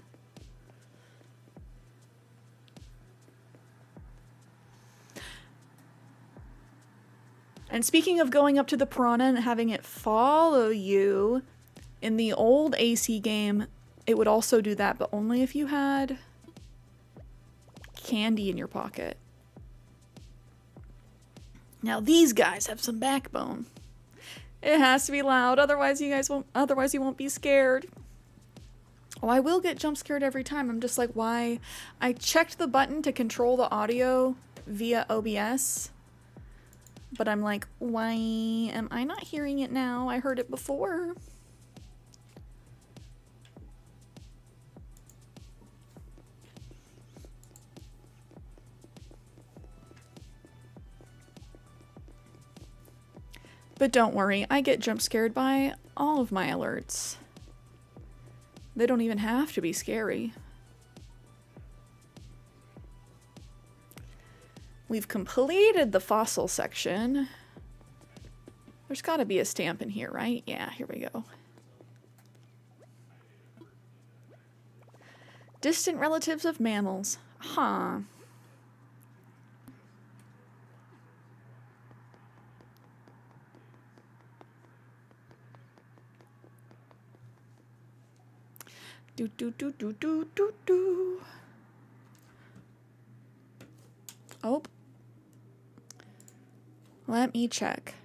And speaking of going up to the piranha and having it follow you, in the old AC game, it would also do that, but only if you had candy in your pocket. Now these guys have some backbone. It has to be loud, otherwise you won't be scared. Oh, I will get jump scared every time. I'm just like, why? I checked the button to control the audio via OBS, but I'm like, why am I not hearing it now? I heard it before. But don't worry, I get jump scared by all of my alerts. They don't even have to be scary. We've completed the fossil section. There's gotta be a stamp in here, right? Yeah, here we go. Distant relatives of mammals. Huh. Do do do do do do do. Oh. Let me check.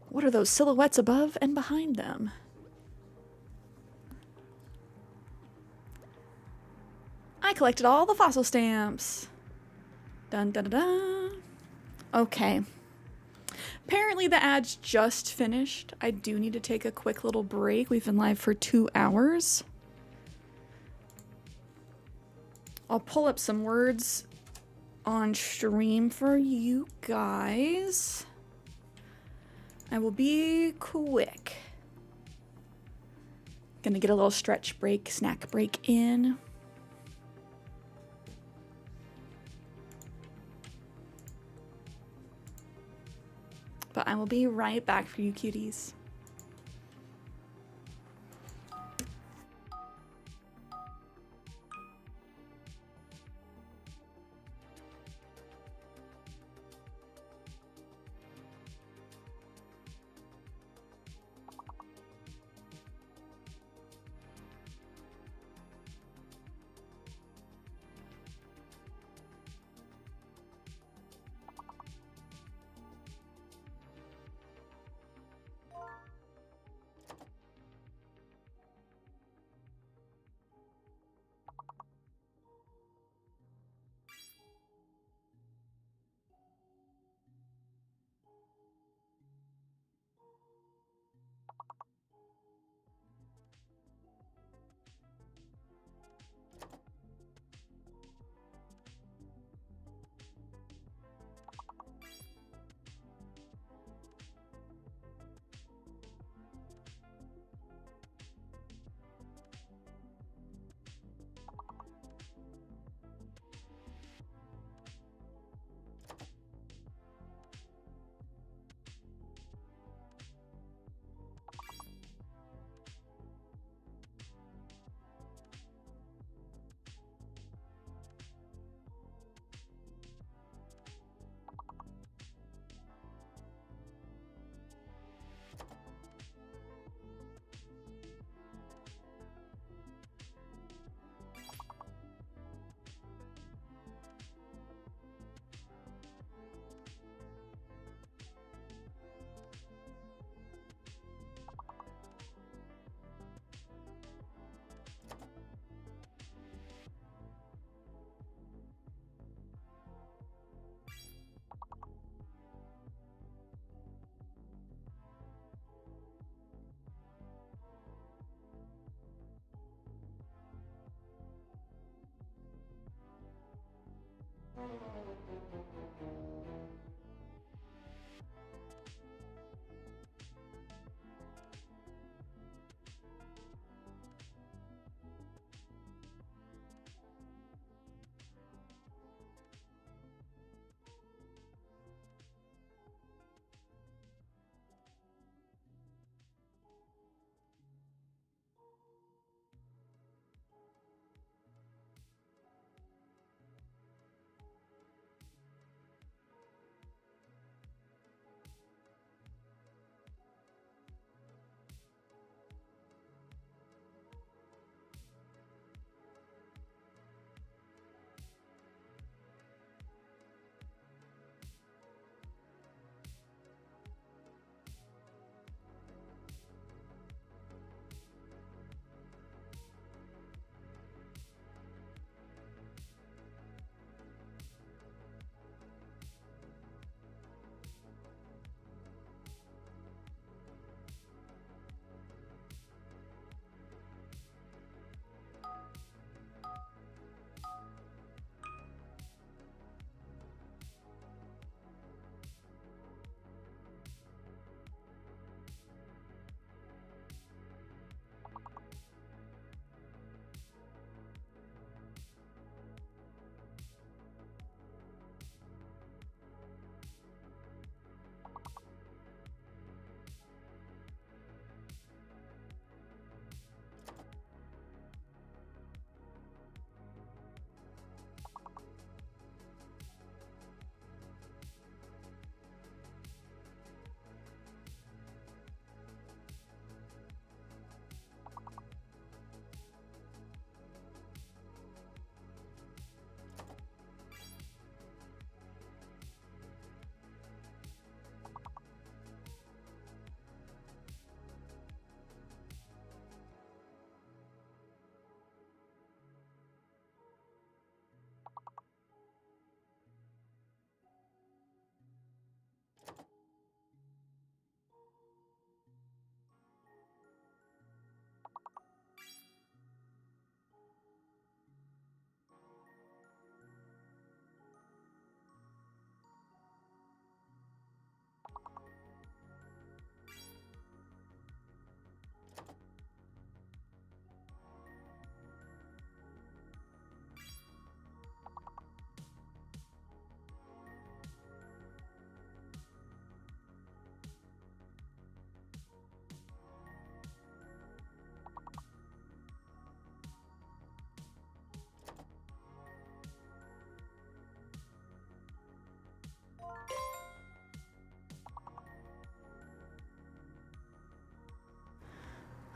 What are those silhouettes above and behind them? I collected all the fossil stamps. Dun dun dun dun. Okay. Apparently the ad's just finished. I do need to take a quick little break. We've been live for 2 hours. I'll pull up some words on stream for you guys. I will be quick. Gonna get a little stretch break, snack break in. But I will be right back for you cuties.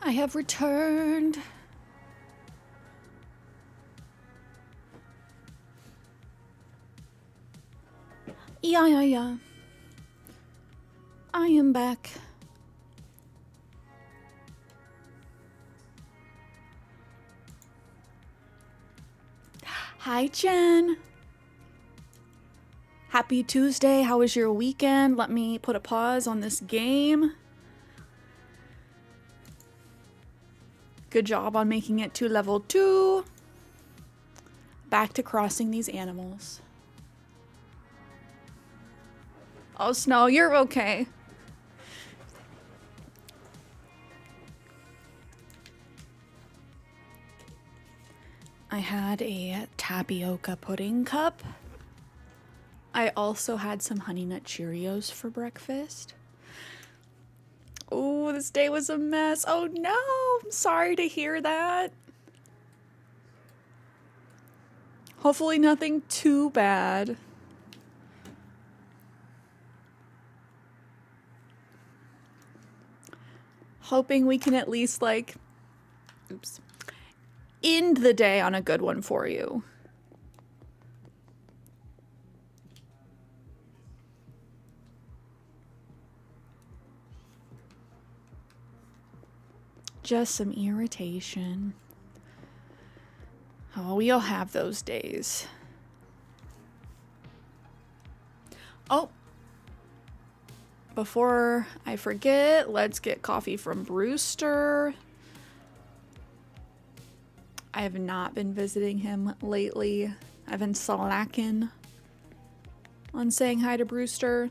I have returned. Yeah. I am back. Hi, Jen. Happy Tuesday. How was your weekend? Let me put a pause on this game. Good job on making it to level 2. Back to crossing these animals. Oh, Snow, you're okay. I had a tapioca pudding cup. I also had some Honey Nut Cheerios for breakfast. Oh, this day was a mess. Oh no, I'm sorry to hear that. Hopefully nothing too bad. Hoping we can at least end the day on a good one for you. Just some irritation. Oh, we all have those days. Oh, before I forget, let's get coffee from Brewster. I have not been visiting him lately. I've been slacking on saying hi to Brewster.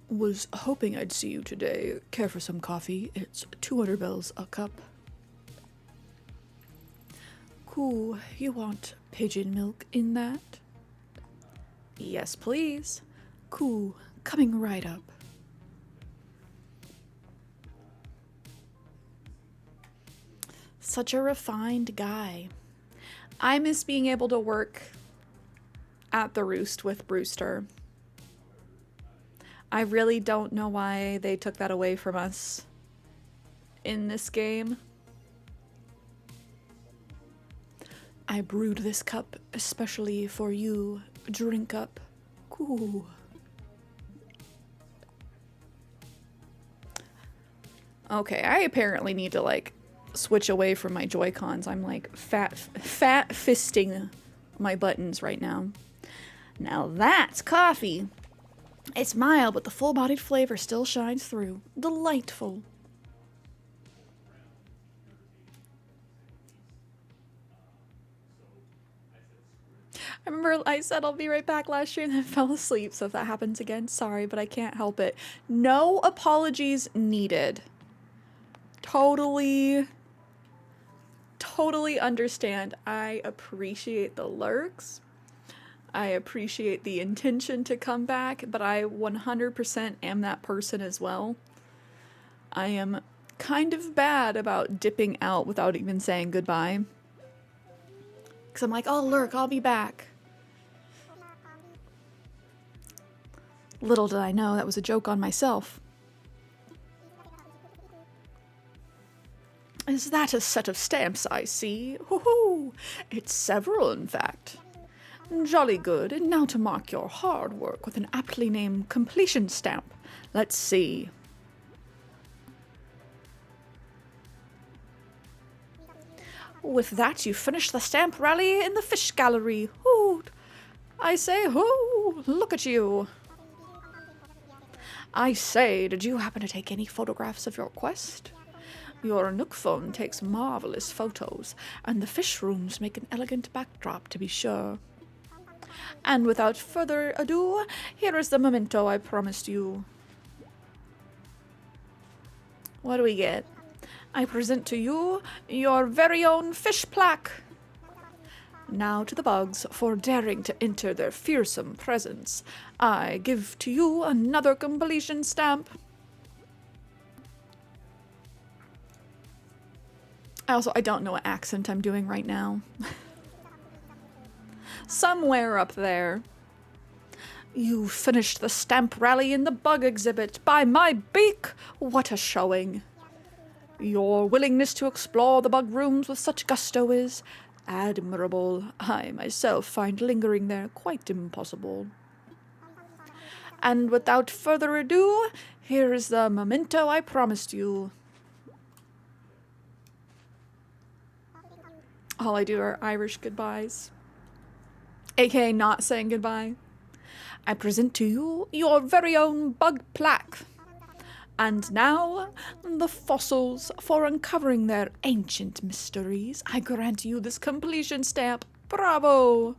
Was hoping I'd see you today. Care for some coffee? It's 200 bells a cup. Cool. You want pigeon milk in that? Yes, please. Cool. Coming right up. Such a refined guy. I miss being able to work at the Roost with Brewster. I really don't know why they took that away from us in this game. I brewed this cup especially for you. Drink up. Cool. Okay, I apparently need to switch away from my Joy-Cons. I'm fat fisting my buttons right now. Now that's coffee. It's mild, but the full-bodied flavor still shines through. Delightful. I remember I said I'll be right back last year and then fell asleep, so if that happens again, sorry, but I can't help it. No apologies needed. Totally understand. I appreciate the lurks. I appreciate the intention to come back, but I 100% am that person as well. I am kind of bad about dipping out without even saying goodbye. Because I'm like, oh, lurk, I'll be back. Little did I know that was a joke on myself. Is that a set of stamps I see? Hoo-hoo! It's several, in fact. Jolly good, and now to mark your hard work with an aptly named completion stamp. Let's see. With that, you finish the stamp rally in the fish gallery. Hoot! I say, hoo! Look at you. I say, did you happen to take any photographs of your quest? Your Nook phone takes marvelous photos, and the fish rooms make an elegant backdrop, to be sure. And without further ado, here is the memento I promised you. What do we get? I present to you your very own fish plaque. Now to the bugs for daring to enter their fearsome presence. I give to you another completion stamp. I don't know what accent I'm doing right now. Somewhere up there. You finished the stamp rally in the bug exhibit. By my beak, what a showing. Your willingness to explore the bug rooms with such gusto is admirable. I myself find lingering there quite impossible. And without further ado, here is the memento I promised you. All I do are Irish goodbyes, aka not saying goodbye. I present to you your very own bug plaque. And now, the fossils, for uncovering their ancient mysteries, I grant you this completion stamp. Bravo!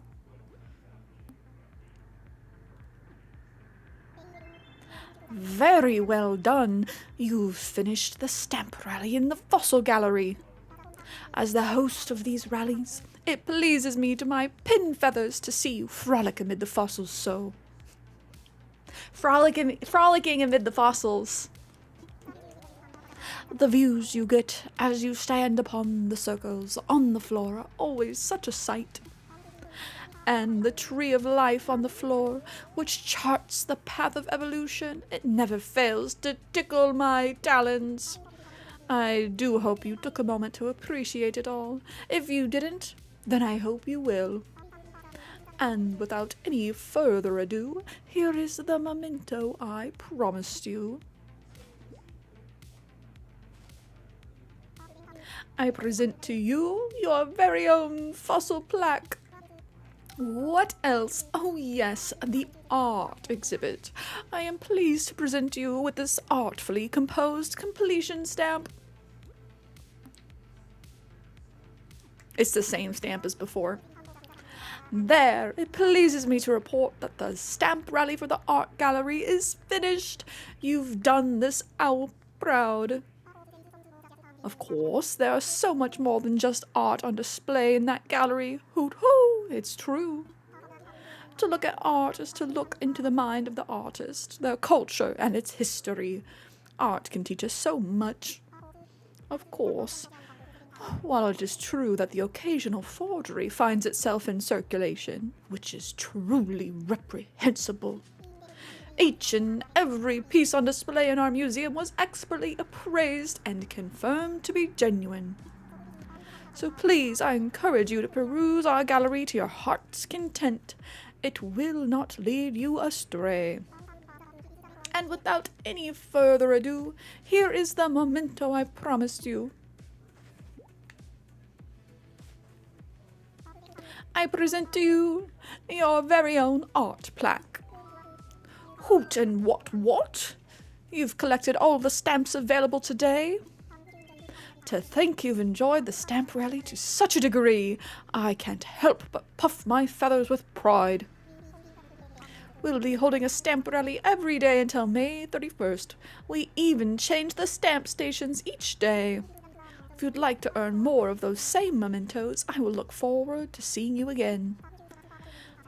Very well done. You've finished the stamp rally in the fossil gallery. As the host of these rallies, it pleases me to my pin feathers to see you frolic amid the fossils so. Frolicking amid the fossils. The views you get as you stand upon the circles on the floor are always such a sight. And the tree of life on the floor, which charts the path of evolution, it never fails to tickle my talons. I do hope you took a moment to appreciate it all. If you didn't, then I hope you will. And without any further ado, here is the memento I promised you. I present to you your very own fossil plaque. What else? Oh yes, the art exhibit. I am pleased to present you with this artfully composed completion stamp. It's the same stamp as before. There, it pleases me to report that the stamp rally for the art gallery is finished. You've done this owl proud. Of course, there is so much more than just art on display in that gallery. Hoot hoo, it's true. To look at art is to look into the mind of the artist, their culture and its history. Art can teach us so much. Of course, while it is true that the occasional forgery finds itself in circulation, which is truly reprehensible, each and every piece on display in our museum was expertly appraised and confirmed to be genuine. So please, I encourage you to peruse our gallery to your heart's content. It will not lead you astray. And without any further ado, here is the memento I promised you. I present to you your very own art plaque. Hoot and what? You've collected all the stamps available today? To think you've enjoyed the stamp rally to such a degree, I can't help but puff my feathers with pride. We'll be holding a stamp rally every day until May 31st. We even change the stamp stations each day. If you'd like to earn more of those same mementos, I will look forward to seeing you again.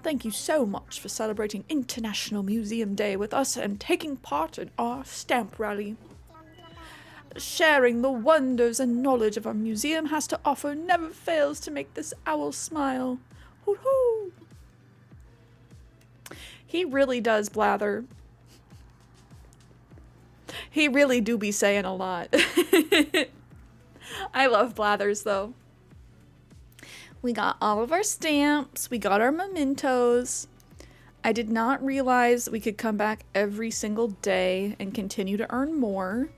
Thank you so much for celebrating International Museum Day with us and taking part in our stamp rally. Sharing the wonders and knowledge of our museum has to offer never fails to make this owl smile. Hoo-hoo! He really does blather. He really do be saying a lot. I love blathers though. We got all of our stamps, we got our mementos. I did not realize we could come back every single day and continue to earn more.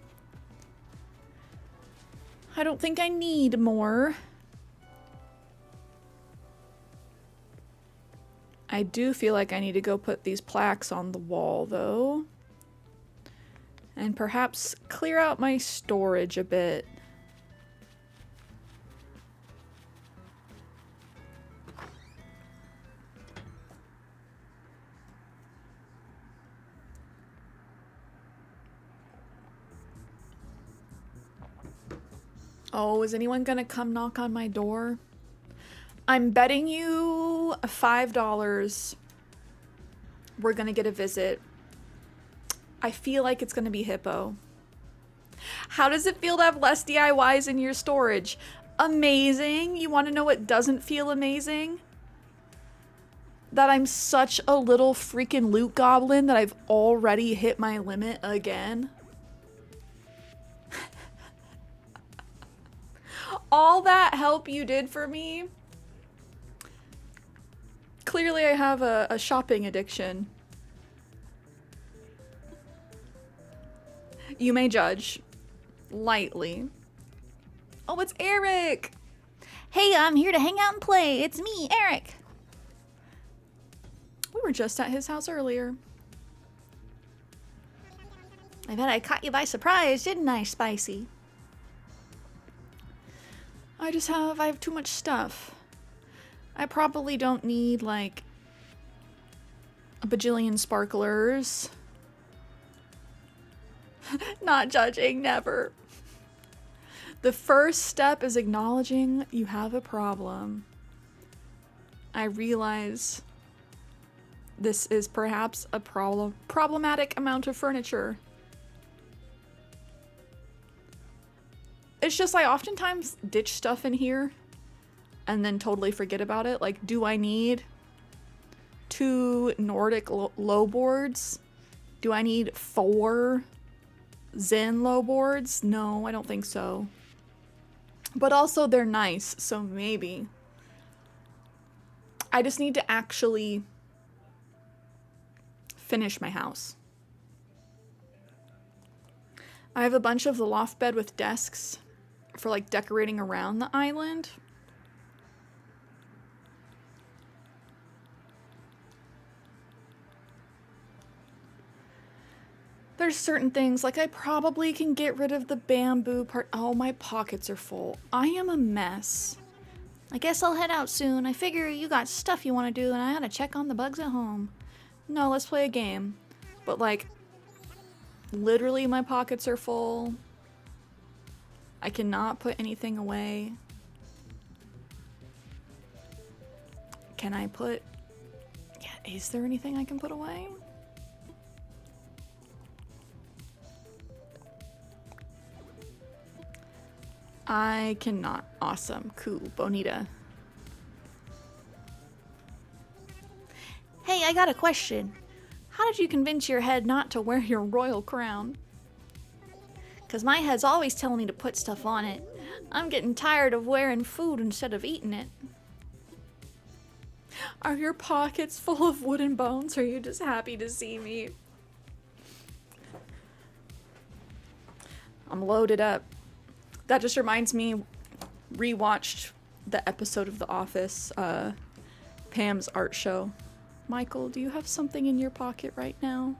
I don't think I need more. I do feel like I need to go put these plaques on the wall though. And perhaps clear out my storage a bit. Oh, is anyone gonna come knock on my door? I'm betting you $5 we're gonna get a visit. I feel like it's gonna be Hippo. How does it feel to have less DIYs in your storage? Amazing. You wanna know what doesn't feel amazing? that I'm such a little freaking loot goblin that I've already hit my limit again. All that help you did for me. Clearly I have a shopping addiction. You may judge. Lightly. Oh, it's Eric! Hey, I'm here to hang out and play. It's me, Eric. We were just at his house earlier. I bet I caught you by surprise, didn't I, Spicy? I have too much stuff. I probably don't need, like, a bajillion sparklers. Not judging, never. The first step is acknowledging you have a problem. I realize this is perhaps a problematic amount of furniture. It's just I oftentimes ditch stuff in here and then totally forget about it. Like, do I need 2 Nordic low boards? Do I need 4 Zen low boards? No, I don't think so. But also they're nice, so maybe. I just need to actually finish my house. I have a bunch of the loft bed with desks for like decorating around the island. There's certain things, like I probably can get rid of the bamboo part. Oh, my pockets are full. I am a mess. I guess I'll head out soon. I figure you got stuff you want to do and I gotta check on the bugs at home. No, let's play a game. But like, literally my pockets are full. I cannot put anything away. Can I put... Yeah, is there anything I can put away? I cannot. Awesome. Cool. Bonita. Hey, I got a question. How did you convince your head not to wear your royal crown? 'Cause my head's always telling me to put stuff on it. I'm getting tired of wearing food instead of eating it. Are your pockets full of wooden bones, or are you just happy to see me? I'm loaded up. That just reminds me, rewatched the episode of The Office, Pam's art show. Michael, do you have something in your pocket right now?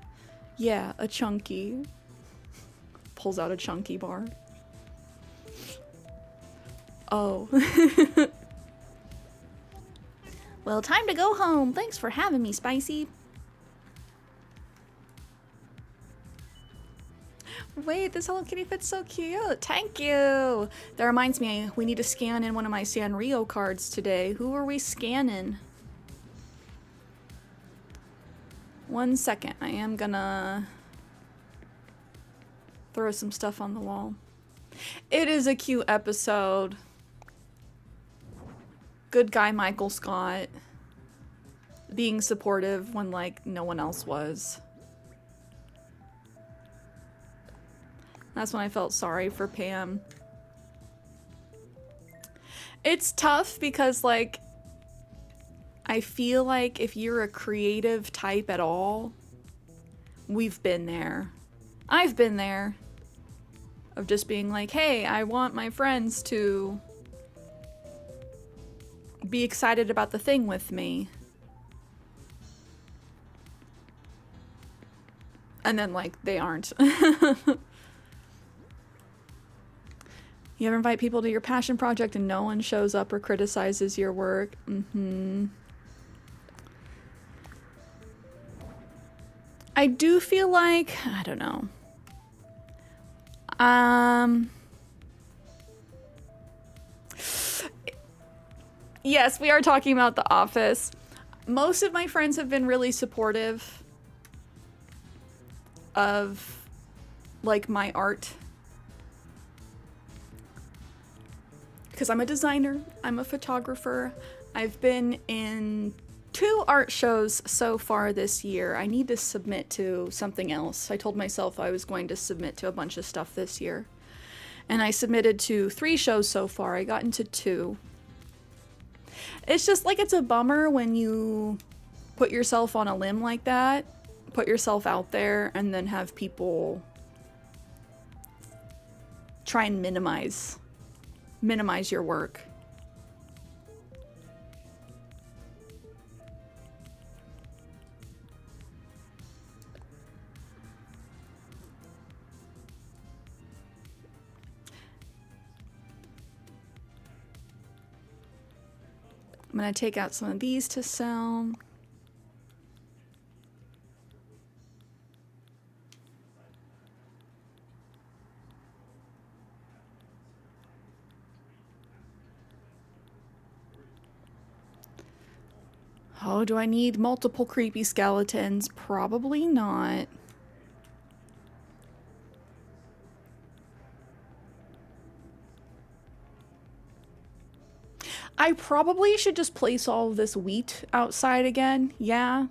Yeah, a chunky. Pulls out a chunky bar. Oh. Well, time to go home. Thanks for having me, Spicy. Wait, this Hello Kitty fit's so cute. Thank you. That reminds me, we need to scan in one of my Sanrio cards today. Who are we scanning? 1 second. I am gonna throw some stuff on the wall. It is a cute episode. Good guy Michael Scott being supportive when like no one else was. That's when I felt sorry for Pam. It's tough because like I feel like if you're a creative type at all, we've been there. I've been there. Of just being like, hey, I want my friends to be excited about the thing with me. And then like they aren't. You ever invite people to your passion project and no one shows up or criticizes your work? I do feel like, I don't know. Yes, we are talking about The Office. Most of my friends have been really supportive of like my art. Because I'm a designer, I'm a photographer. I've been in 2 art shows so far this year. I need to submit to something else. I told myself I was going to submit to a bunch of stuff this year. And I submitted to 3 shows so far. I got into 2. It's just like it's a bummer when you put yourself on a limb like that, put yourself out there, and then have people try and minimize your work. I'm gonna take out some of these to sell. Oh, do I need multiple creepy skeletons? Probably not. I probably should just place all of this wheat outside again. Yeah.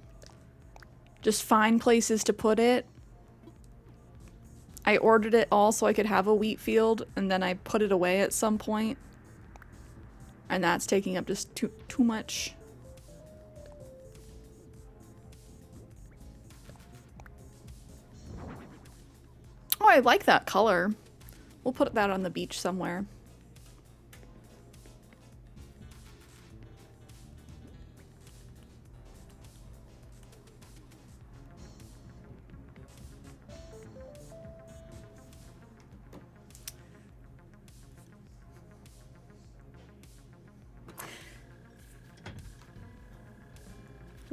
Just find places to put it. I ordered it all so I could have a wheat field, and then I put it away at some point. And that's taking up just too much. Oh, I like that color. We'll put that on the beach somewhere.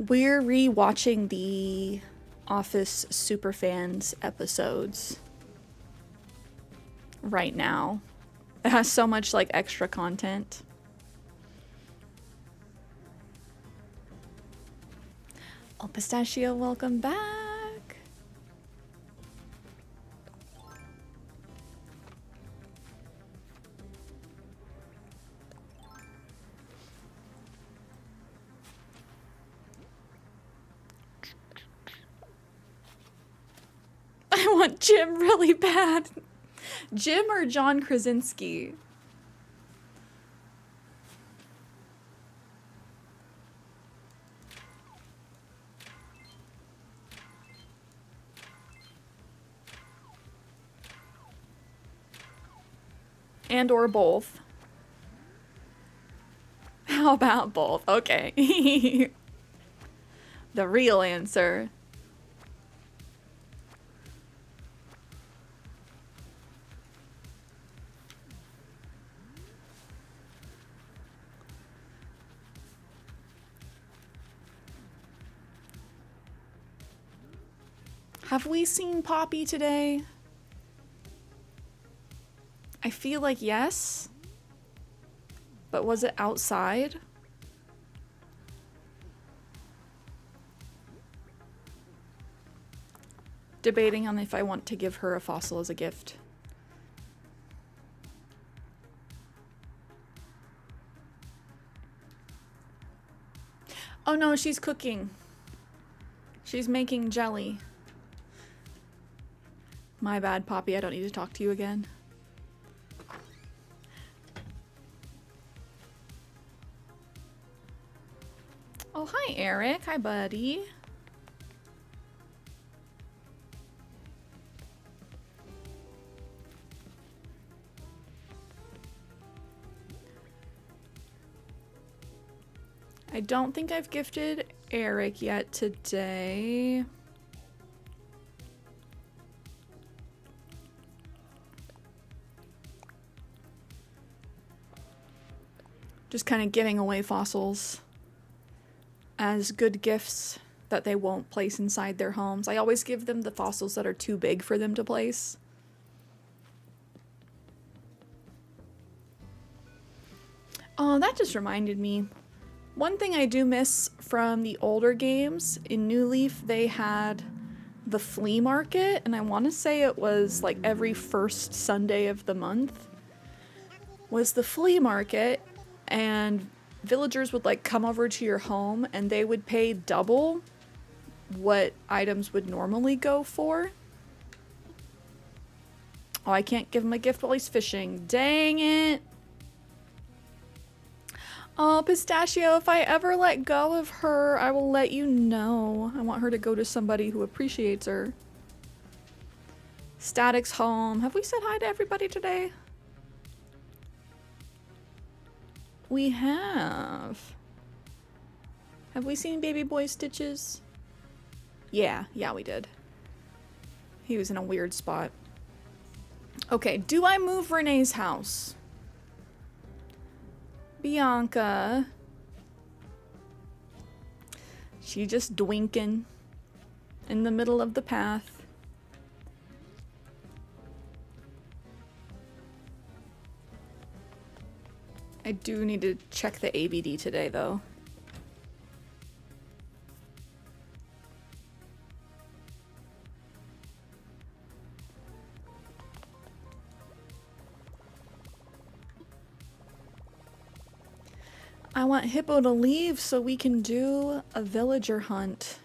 We're re-watching the Office Superfans episodes right now. It has so much like extra content. Oh, Pistachio, welcome back. I want Jim really bad. Jim or John Krasinski? And or both. How about both? Okay. The real answer. Have we seen Poppy today? I feel like yes. But was it outside? Debating on if I want to give her a fossil as a gift. Oh no, she's cooking. She's making jelly. My bad, Poppy. I don't need to talk to you again. Oh, hi, Eric. Hi, buddy. I don't think I've gifted Eric yet today. Just kind of giving away fossils as good gifts that they won't place inside their homes. I always give them the fossils that are too big for them to place. Oh, that just reminded me. One thing I do miss from the older games, in New Leaf they had the flea market, and I want to say it was like every first Sunday of the month was the flea market. And villagers would like come over to your home and they would pay double what items would normally go for. Oh, I can't give him a gift while he's fishing. Dang it. Oh, Pistachio, if I ever let go of her, I will let you know. I want her to go to somebody who appreciates her. Static's home. Have we said hi to everybody today? We have. Have we seen baby boy Stitches? Yeah, we did. He was in a weird spot. Okay, do I move Renee's house? Bianca. She just dwinking in the middle of the path. I do need to check the ABD today, though. I want Hippo to leave so we can do a villager hunt.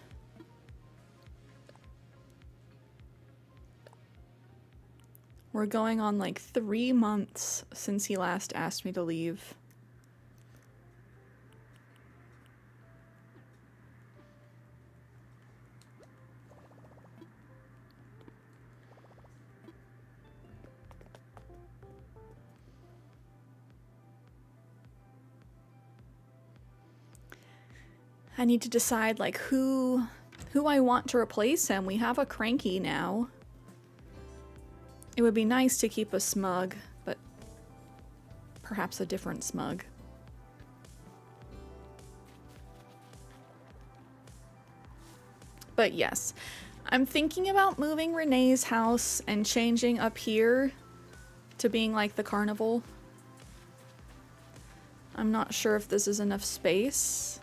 We're going on like 3 months since he last asked me to leave. I need to decide like who I want to replace him. We have a Cranky now. It would be nice to keep a Smug, but perhaps a different Smug. But yes, I'm thinking about moving Renee's house and changing up here to being like the carnival. I'm not sure if this is enough space.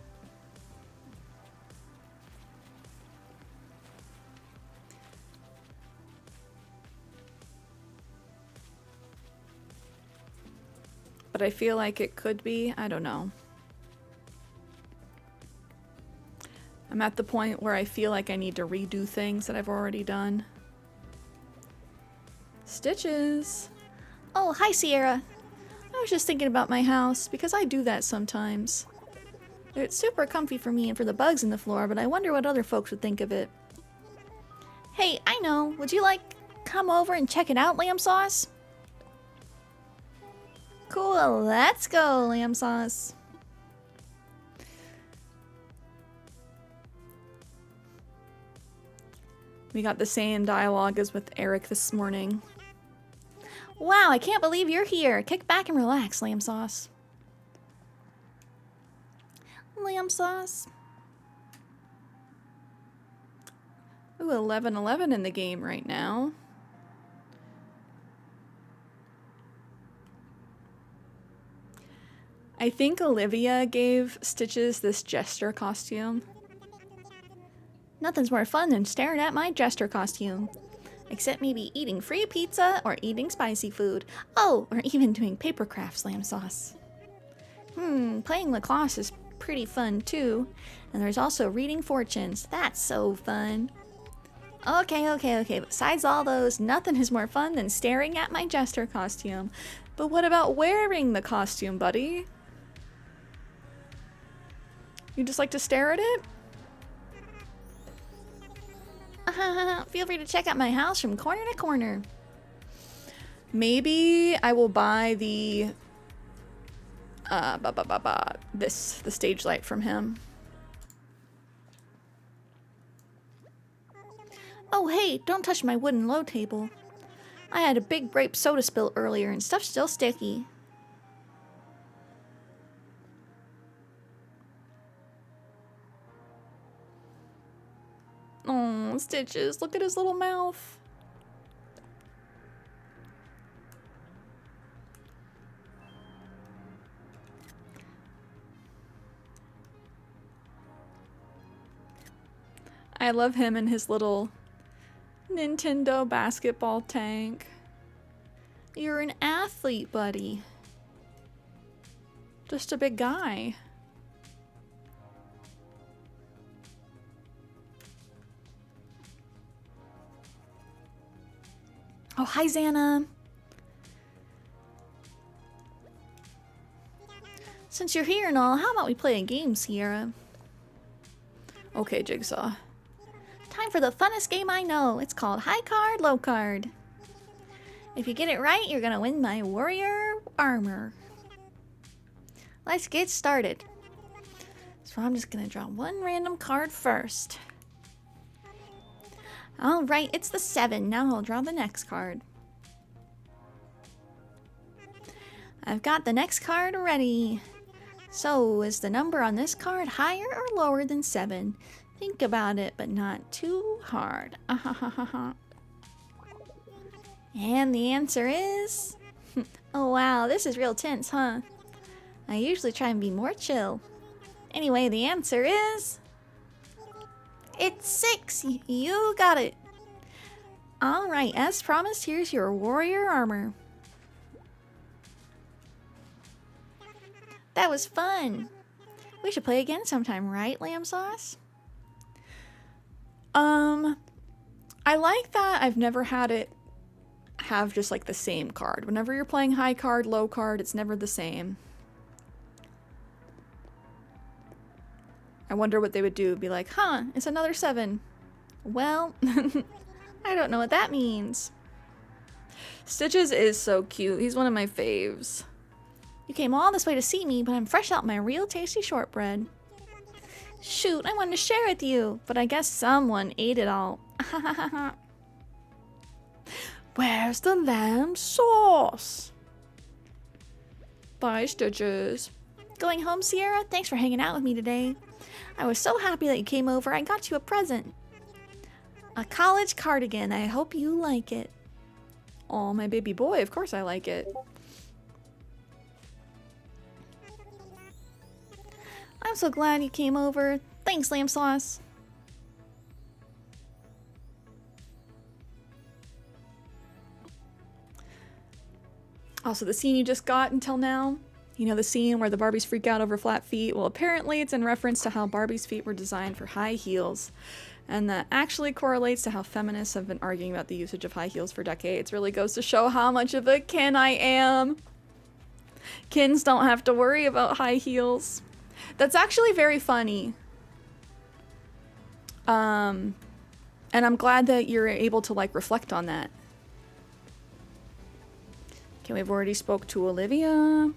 But I feel like it could be. I don't know. I'm at the point where I feel like I need to redo things that I've already done. Stitches. Oh, hi, Cierra. I was just thinking about my house, because I do that sometimes. It's super comfy for me and for the bugs in the floor, but I wonder what other folks would think of it. Hey, I know. Would you like come over and check it out, Lamb Sauce? Cool, let's go, Lamb Sauce. We got the same dialogue as with Eric this morning. Wow, I can't believe you're here. Kick back and relax, Lamb Sauce. Lamb Sauce. Ooh, 11-11 in the game right now. I think Olivia gave Stitches this jester costume. Nothing's more fun than staring at my jester costume. Except maybe eating free pizza or eating spicy food. Oh, or even doing paper crafts, Lamb Sauce. Playing lacrosse is pretty fun too. And there's also reading fortunes. That's so fun. Okay. Besides all those, nothing is more fun than staring at my jester costume. But what about wearing the costume, buddy? You just like to stare at it? Feel free to check out my house from corner to corner. Maybe I will buy the the stage light from him. Oh hey, don't touch my wooden low table. I had a big grape soda spill earlier and stuff's still sticky. Oh, Stitches, look at his little mouth. I love him and his little Nintendo basketball tank. You're an athlete, buddy. Just a big guy. Oh, hi, Xana. Since you're here and all, how about we play a game, Cierra? Okay, Jigsaw. Time for the funnest game I know. It's called High Card, Low Card. If you get it right, you're gonna win my warrior armor. Let's get started. So I'm just gonna draw one random card first. Alright, it's the 7. Now I'll draw the next card. I've got the next card ready. So, is the number on this card higher or lower than 7? Think about it, but not too hard. And the answer is... Oh wow, this is real tense, huh? I usually try and be more chill. Anyway, the answer is... It's 6! You got it! Alright, as promised, here's your warrior armor. That was fun! We should play again sometime, right, Lamb Sauce? I like that I've never had it have just like the same card. Whenever you're playing high card, low card, it's never the same. I wonder what they would do. Be like, huh, it's another 7. Well, I don't know what that means. Stitches is so cute. He's one of my faves. You came all this way to see me, but I'm fresh out my real tasty shortbread. Shoot, I wanted to share with you, but I guess someone ate it all. Where's the lamb sauce? Bye, Stitches. Going home, Cierra? Thanks for hanging out with me today. I was so happy that you came over. I got you a present. A college cardigan. I hope you like it. Aw, my baby boy. Of course I like it. I'm so glad you came over. Thanks, Lamb Sauce. Also, the scene you just got until now, you know, the scene where the Barbies freak out over flat feet? Well, apparently it's in reference to how Barbie's feet were designed for high heels. And that actually correlates to how feminists have been arguing about the usage of high heels for decades. Really goes to show how much of a kin I am. Kins don't have to worry about high heels. That's actually very funny. And I'm glad that you're able to like reflect on that. Okay, we've already spoke to Olivia.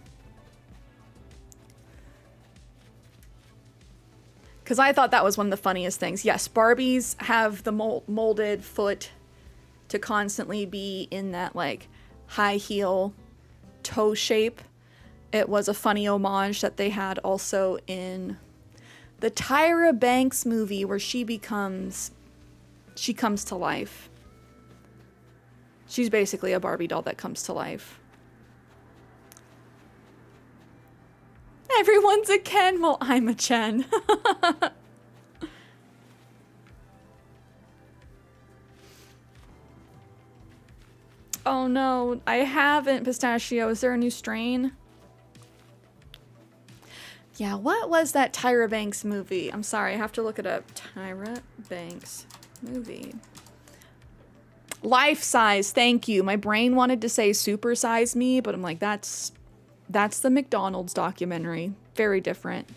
Because I thought that was one of the funniest things. Yes, Barbies have the molded foot to constantly be in that like high heel toe shape. It was a funny homage that they had also in the Tyra Banks movie where she comes to life. She's basically a Barbie doll that comes to life. Everyone's a Ken. Well, I'm a Chen. Oh no, I haven't, Pistachio. Is there a new strain? Yeah, what was that Tyra Banks movie? I'm sorry, I have to look it up. Tyra Banks movie. Life Size, thank you. My brain wanted to say Super Size Me, but I'm like, that's the McDonald's documentary. Very different.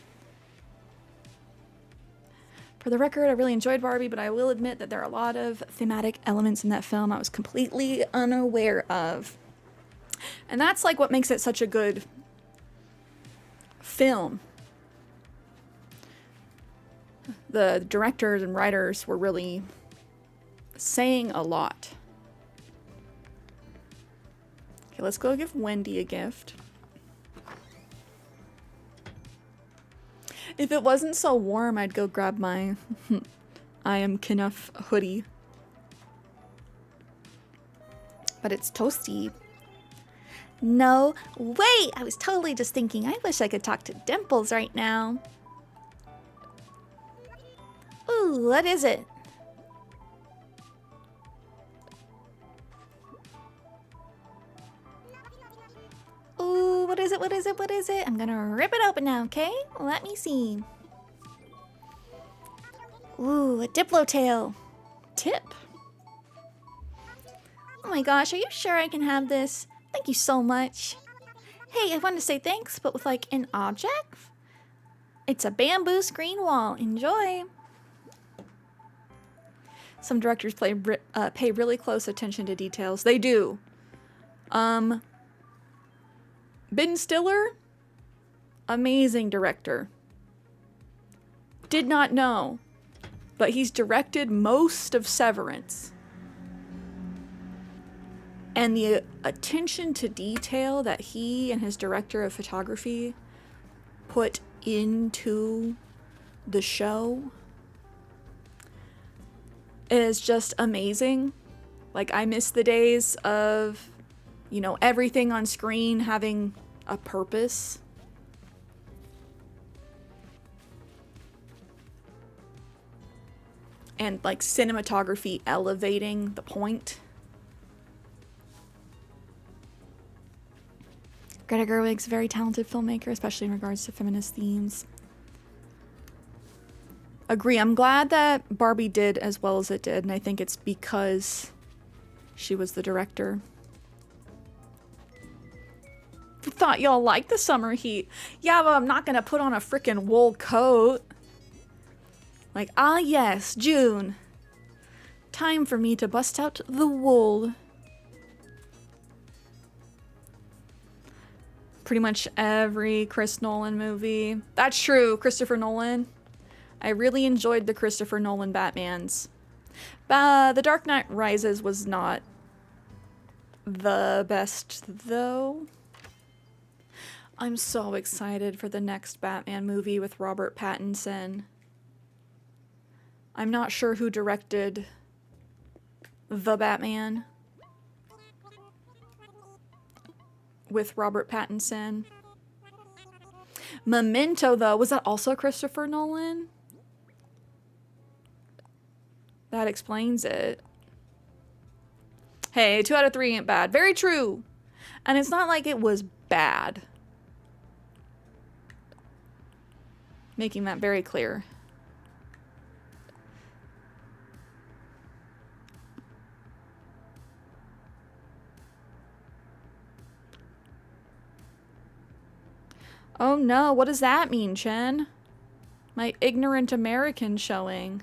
For the record, I really enjoyed Barbie, but I will admit that there are a lot of thematic elements in that film I was completely unaware of. And that's like what makes it such a good film. The directors and writers were really saying a lot. Okay, let's go give Wendy a gift. If it wasn't so warm, I'd go grab my I Am Knuff hoodie. But it's toasty. No, wait! I was totally just thinking, I wish I could talk to Dimples right now. Ooh, what is it? Ooh, what is it? What is it? What is it? I'm gonna rip it open now, okay? Let me see. Ooh, a Diplo tail. Tip. Oh my gosh, are you sure I can have this? Thank you so much. Hey, I wanted to say thanks, but with like an object? It's a bamboo screen wall. Enjoy. Some directors pay really close attention to details. They do. Ben Stiller, amazing director. Did not know, but he's directed most of Severance. And the attention to detail that he and his director of photography put into the show is just amazing. Like, I miss the days of, you know, everything on screen having a purpose. And like cinematography elevating the point. Greta Gerwig's a very talented filmmaker, especially in regards to feminist themes. Agree. I'm glad that Barbie did as well as it did, and I think it's because she was the director. Thought y'all liked the summer heat. Yeah, but I'm not gonna put on a freaking wool coat. Like, ah yes, June. Time for me to bust out the wool. Pretty much every Chris Nolan movie. That's true, Christopher Nolan. I really enjoyed the Christopher Nolan Batmans. The Dark Knight Rises was not the best, though. I'm so excited for the next Batman movie with Robert Pattinson. I'm not sure who directed The Batman with Robert Pattinson. Memento, though, was that also Christopher Nolan? That explains it. Hey, 2 out of 3 ain't bad. Very true. And it's not like it was bad. Making that very clear. Oh no, what does that mean, Chen? My ignorant American showing.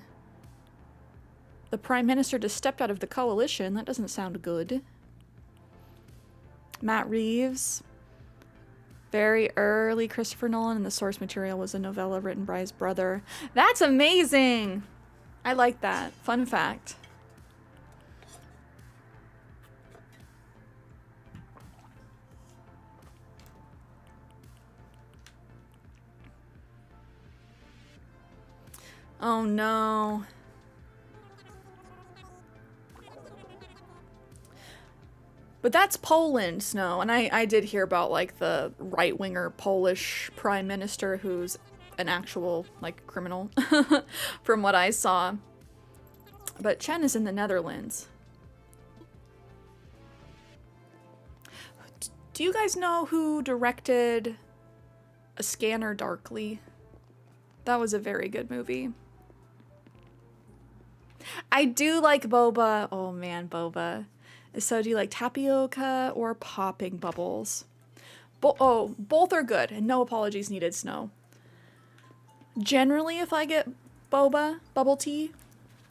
The Prime Minister just stepped out of the coalition. That doesn't sound good. Matt Reeves. Very early Christopher Nolan, and the source material was a novella written by his brother. That's amazing! I like that. Fun fact. Oh no. But that's Poland, Snow. And I did hear about, like, the right-winger Polish prime minister who's an actual, like, criminal from what I saw. But Chen is in the Netherlands. Do you guys know who directed A Scanner Darkly? That was a very good movie. I do like boba. Oh man, boba. So do you like tapioca or popping bubbles? Both are good, and no apologies needed, Snow. Generally, if I get boba, bubble tea,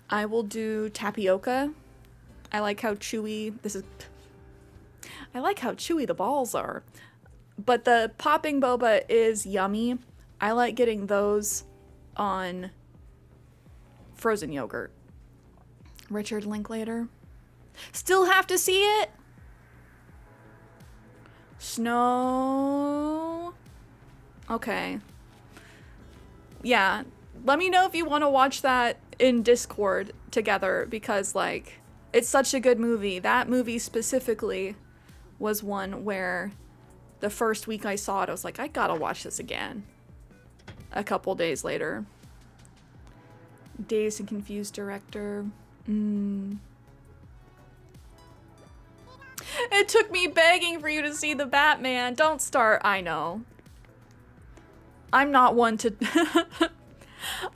I will do tapioca. I like how chewy I like how chewy the balls are. But the popping boba is yummy. I like getting those on frozen yogurt. Richard Linklater. Still have to see it? Snow. Okay. Yeah. Let me know if you want to watch that in Discord together, because, like, it's such a good movie. That movie specifically was one where the first week I saw it, I was like, I gotta watch this again. A couple days later. Dazed and Confused director. It's It took me begging for you to see the Batman. Don't start. I know. I'm not one to...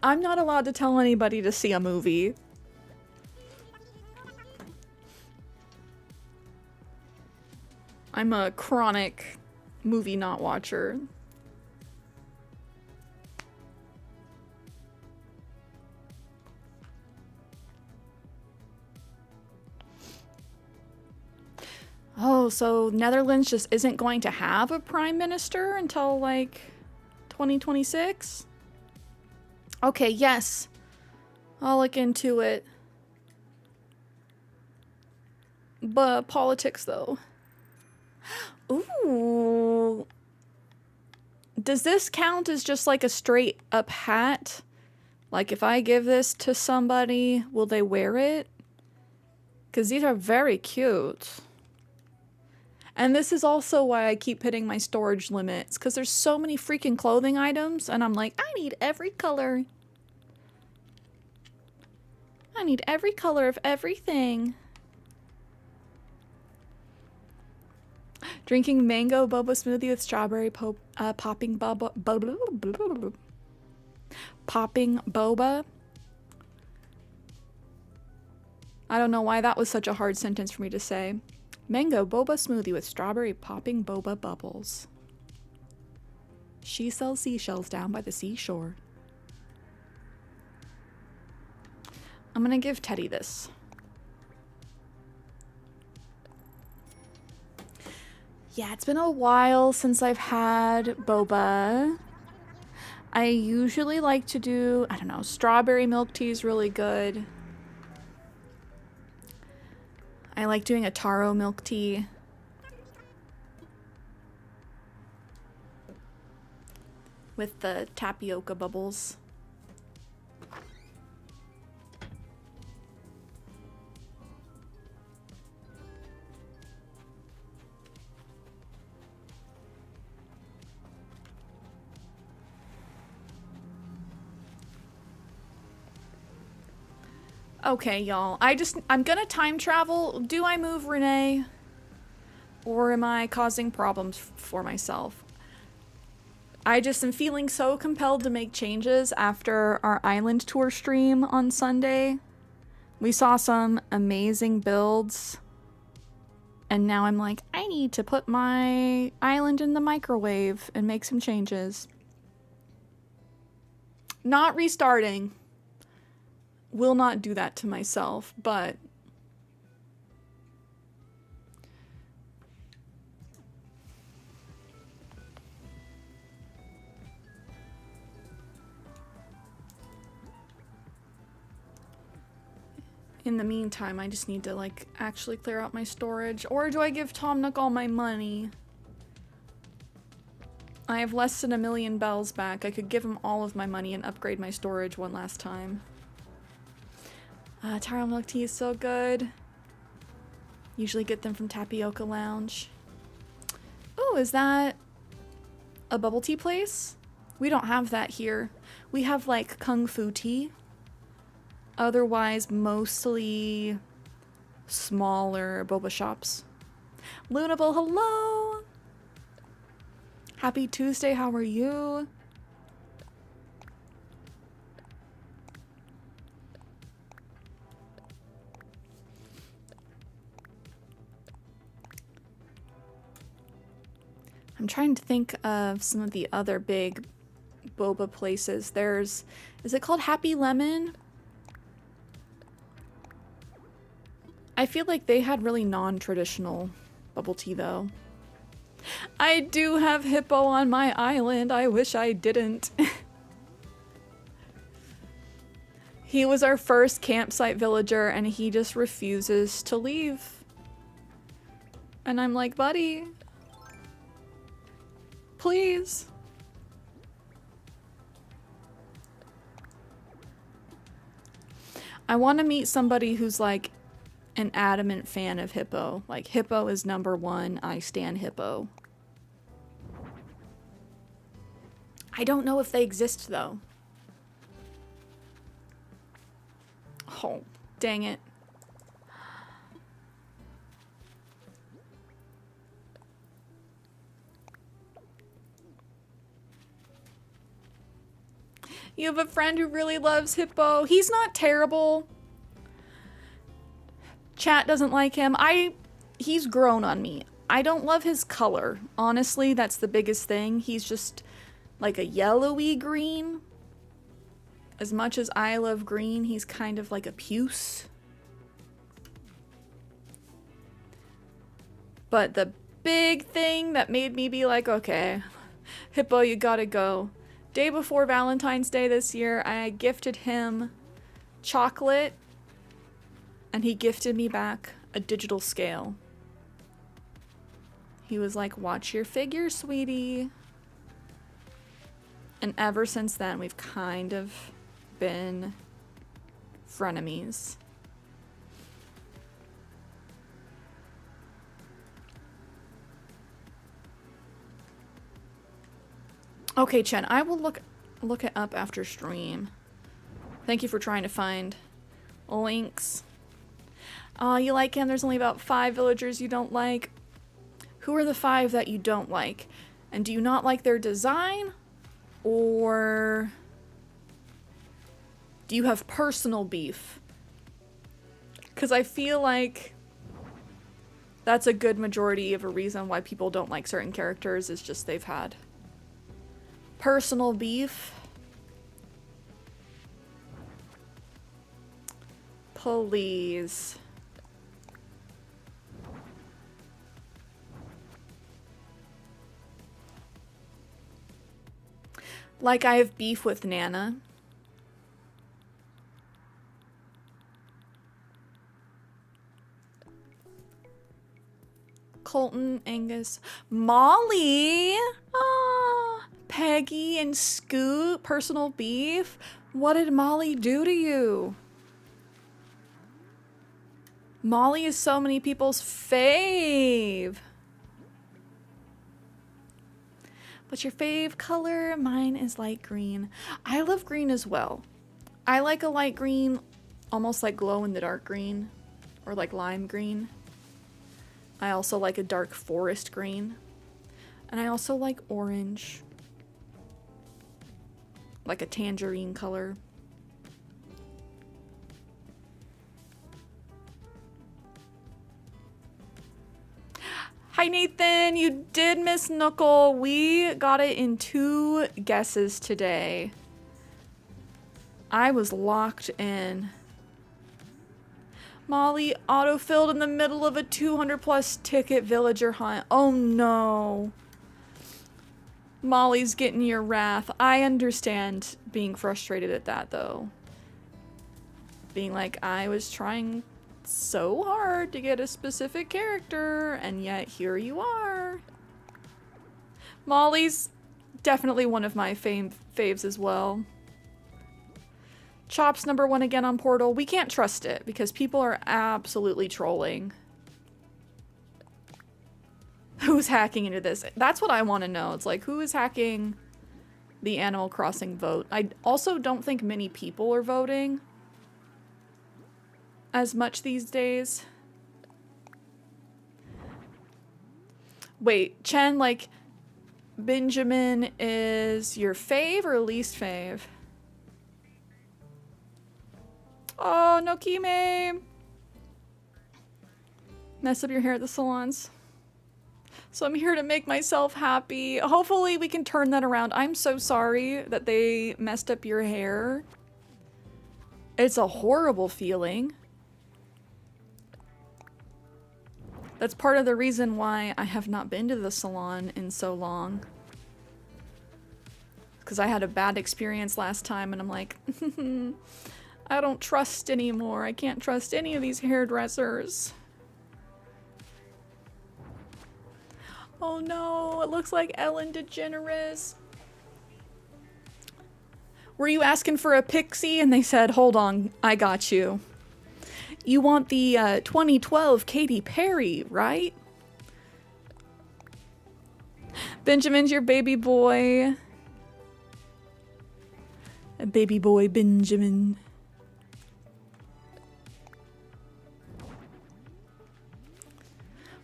I'm not allowed to tell anybody to see a movie. I'm a chronic movie not watcher. Oh, so Netherlands just isn't going to have a prime minister until like 2026? Okay, yes. I'll look into it. But politics though. Ooh. Does this count as just like a straight up hat? Like if I give this to somebody, will they wear it? Because these are very cute. And this is also why I keep hitting my storage limits, because there's so many freaking clothing items, and I'm like, I need every color. I need every color of everything. Drinking mango boba smoothie with strawberry popping boba. Popping boba. I don't know why that was such a hard sentence for me to say. Mango boba smoothie with strawberry popping boba bubbles. She sells seashells down by the seashore. I'm gonna give Teddy this. Yeah, it's been a while since I've had boba. I usually like to do, I don't know, strawberry milk tea is really good. I like doing a taro milk tea. With the tapioca bubbles. Okay, y'all. I'm gonna time travel. Do I move Renee? Or am I causing problems for myself? I just am feeling so compelled to make changes after our island tour stream on Sunday. We saw some amazing builds. And now I'm like, I need to put my island in the microwave and make some changes. Not restarting. Will not do that to myself, but in the meantime, I just need to like actually clear out my storage. Or do I give Tom Nook all my money? I have less than 1 million bells back. I could give him all of my money and upgrade my storage one last time. Taro milk tea is so good. Usually get them from Tapioca Lounge. Oh, is that a bubble tea place? We don't have that here. We have like Kung Fu tea. Otherwise, mostly smaller boba shops. Lunable, hello! Happy Tuesday, how are you? I'm trying to think of some of the other big boba places. Is it called Happy Lemon? I feel like they had really non-traditional bubble tea though. I do have Hippo on my island. I wish I didn't. He was our first campsite villager and he just refuses to leave. And I'm like, buddy, please. I want to meet somebody who's like an adamant fan of Hippo. Like, Hippo is #1. I stan Hippo. I don't know if they exist though. Oh, dang it. You have a friend who really loves Hippo. He's not terrible. Chat doesn't like him. He's grown on me. I don't love his color. Honestly, that's the biggest thing. He's just like a yellowy green. As much as I love green, he's kind of like a puce. But the big thing that made me be like, okay, Hippo, you gotta go. Day before Valentine's Day this year, I gifted him chocolate, and he gifted me back a digital scale. He was like, watch your figure, sweetie. And ever since then, we've kind of been frenemies. Okay, Chen, I will look it up after stream. Thank you for trying to find links. You like him? There's only about 5 villagers you don't like. Who are the 5 that you don't like? And do you not like their design? Or do you have personal beef? Because I feel like that's a good majority of a reason why people don't like certain characters, is just they've had personal beef. Please. Like I have beef with Nana. Colton, Angus, Molly. Ah, Peggy and Scoot, personal beef. What did Molly do to you? Molly is so many people's fave. What's your fave color? Mine is light green. I love green as well. I like a light green, almost like glow in the dark green, or like lime green. I also like a dark forest green. And I also like orange. Like a tangerine color. Hi Nathan, you did miss Knuckle. We got it in 2 guesses today. I was locked in. Molly autofilled in the middle of a 200+ ticket villager hunt. Oh no. Molly's getting your wrath. I understand being frustrated at that though. Being like, I was trying so hard to get a specific character, and yet here you are. Molly's definitely one of my faves as well. Chop's #1 again on Portal. We can't trust it because people are absolutely trolling. Who's hacking into this? That's what I want to know. It's like, who is hacking the Animal Crossing vote? I also don't think many people are voting as much these days. Wait, Chen, like, Benjamin is your fave or least fave? Oh, no Kime. Mess up your hair at the salons. So I'm here to make myself happy. Hopefully we can turn that around. I'm so sorry that they messed up your hair. It's a horrible feeling. That's part of the reason why I have not been to the salon in so long. Because I had a bad experience last time and I'm like, I don't trust anymore. I can't trust any of these hairdressers. Oh no, it looks like Ellen DeGeneres. Were you asking for a pixie? And they said, hold on, I got you. You want the 2012 Katy Perry, right? Benjamin's your baby boy. A baby boy Benjamin.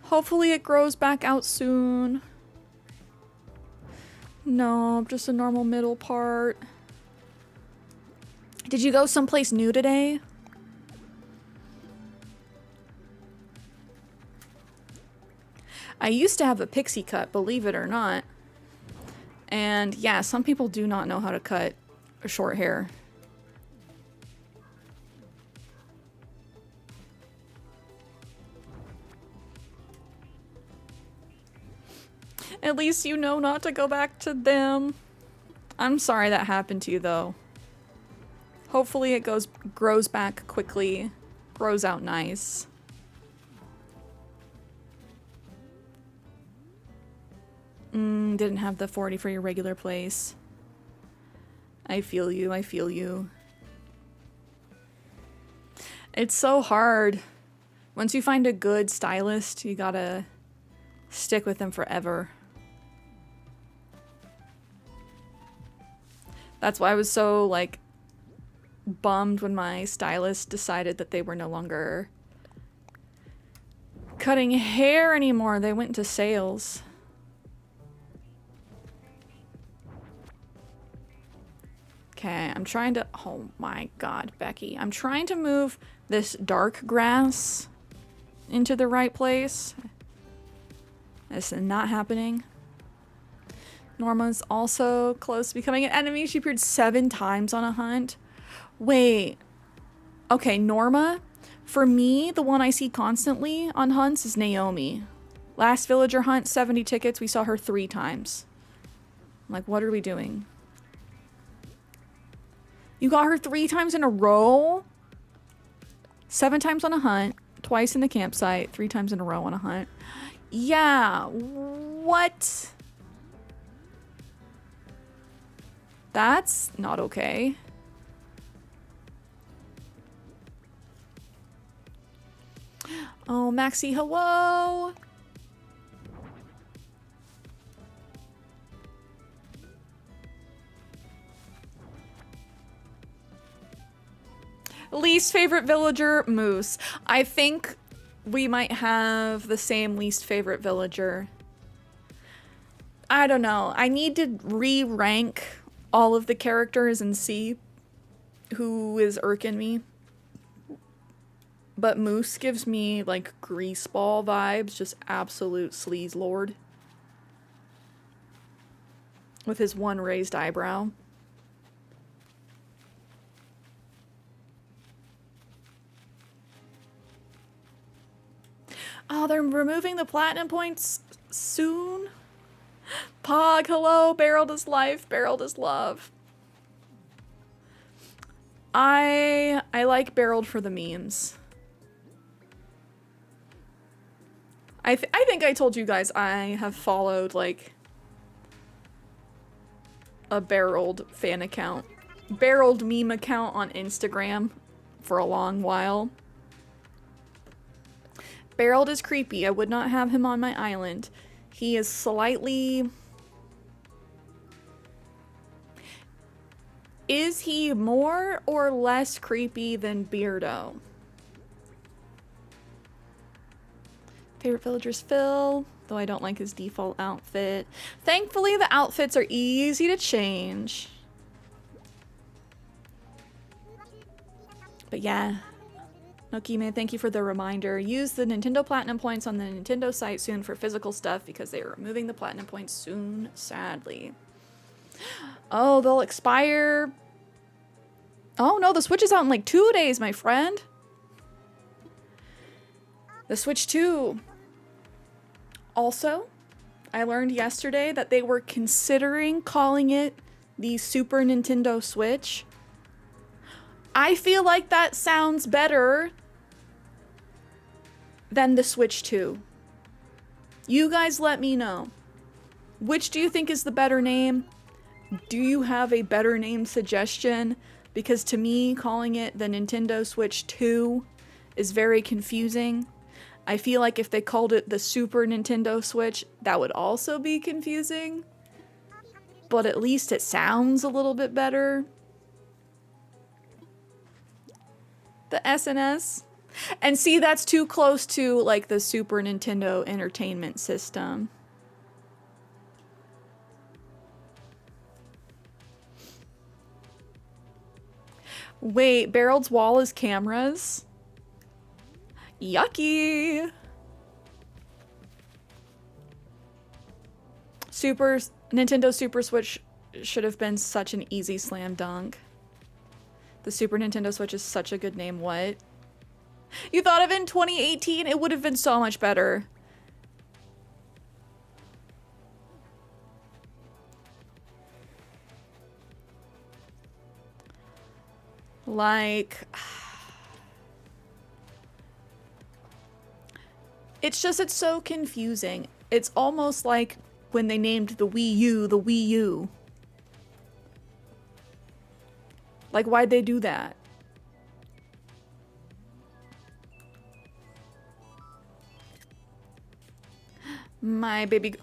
Hopefully it grows back out soon. No, just a normal middle part. Did you go someplace new today? I used to have a pixie cut, believe it or not. And yeah, some people do not know how to cut short hair. At least you know not to go back to them. I'm sorry that happened to you though. Hopefully it grows back quickly, grows out nice. Didn't have the 40 for your regular place. I feel you, I feel you. It's so hard. Once you find a good stylist, you gotta stick with them forever. That's why I was so, like, bummed when my stylist decided that they were no longer cutting hair anymore. They went into sales. Okay, I'm trying to... Oh my god, Becky. I'm trying to move this dark grass into the right place. This is not happening. Norma's also close to becoming an enemy. She appeared 7 times on a hunt. Wait. Okay, Norma. For me, the one I see constantly on hunts is Naomi. Last villager hunt, 70 tickets. We saw her 3 times. I'm like, what are we doing? You got her 3 times in a row? 7 times on a hunt, twice in the campsite, 3 times in a row on a hunt. Yeah, what? That's not okay. Oh, Maxie, hello. Least favorite villager, Moose. I think we might have the same least favorite villager. I don't know. I need to re-rank all of the characters and see who is irking me. But Moose gives me, like, greaseball vibes. Just absolute sleaze lord. With his one raised eyebrow. Oh, they're removing the platinum points soon? Pog, hello. Barreled is life. Barreled is love. I like Barreled for the memes. I think I told you guys I have followed, like, a Barreled fan account. Barreled meme account on Instagram for a long while. Barreled is creepy. I would not have him on my island. He is slightly... Is he more or less creepy than Beardo? Favorite villager's Phil, though I don't like his default outfit. Thankfully, the outfits are easy to change. But yeah. Nokime, thank you for the reminder. Use the Nintendo Platinum points on the Nintendo site soon for physical stuff because they are removing the Platinum points soon, sadly. Oh, they'll expire. Oh no, the Switch is out in like 2 days, my friend. The Switch 2. Also, I learned yesterday that they were considering calling it the Super Nintendo Switch. I feel like that sounds better than the Switch 2. You guys let me know. Which do you think is the better name? Do you have a better name suggestion? Because to me, calling it the Nintendo Switch 2 is very confusing. I feel like if they called it the Super Nintendo Switch, that would also be confusing. But at least it sounds a little bit better. The SNS. And see, that's too close to like the Super Nintendo Entertainment System. Wait, Barreld's wall is cameras? Yucky! Nintendo Super Switch should have been such an easy slam dunk. The Super Nintendo Switch is such a good name. What? You thought of it in 2018? It would have been so much better. Like... It's just, it's so confusing. It's almost like when they named the Wii U the Wii U. Like, why'd they do that? My baby...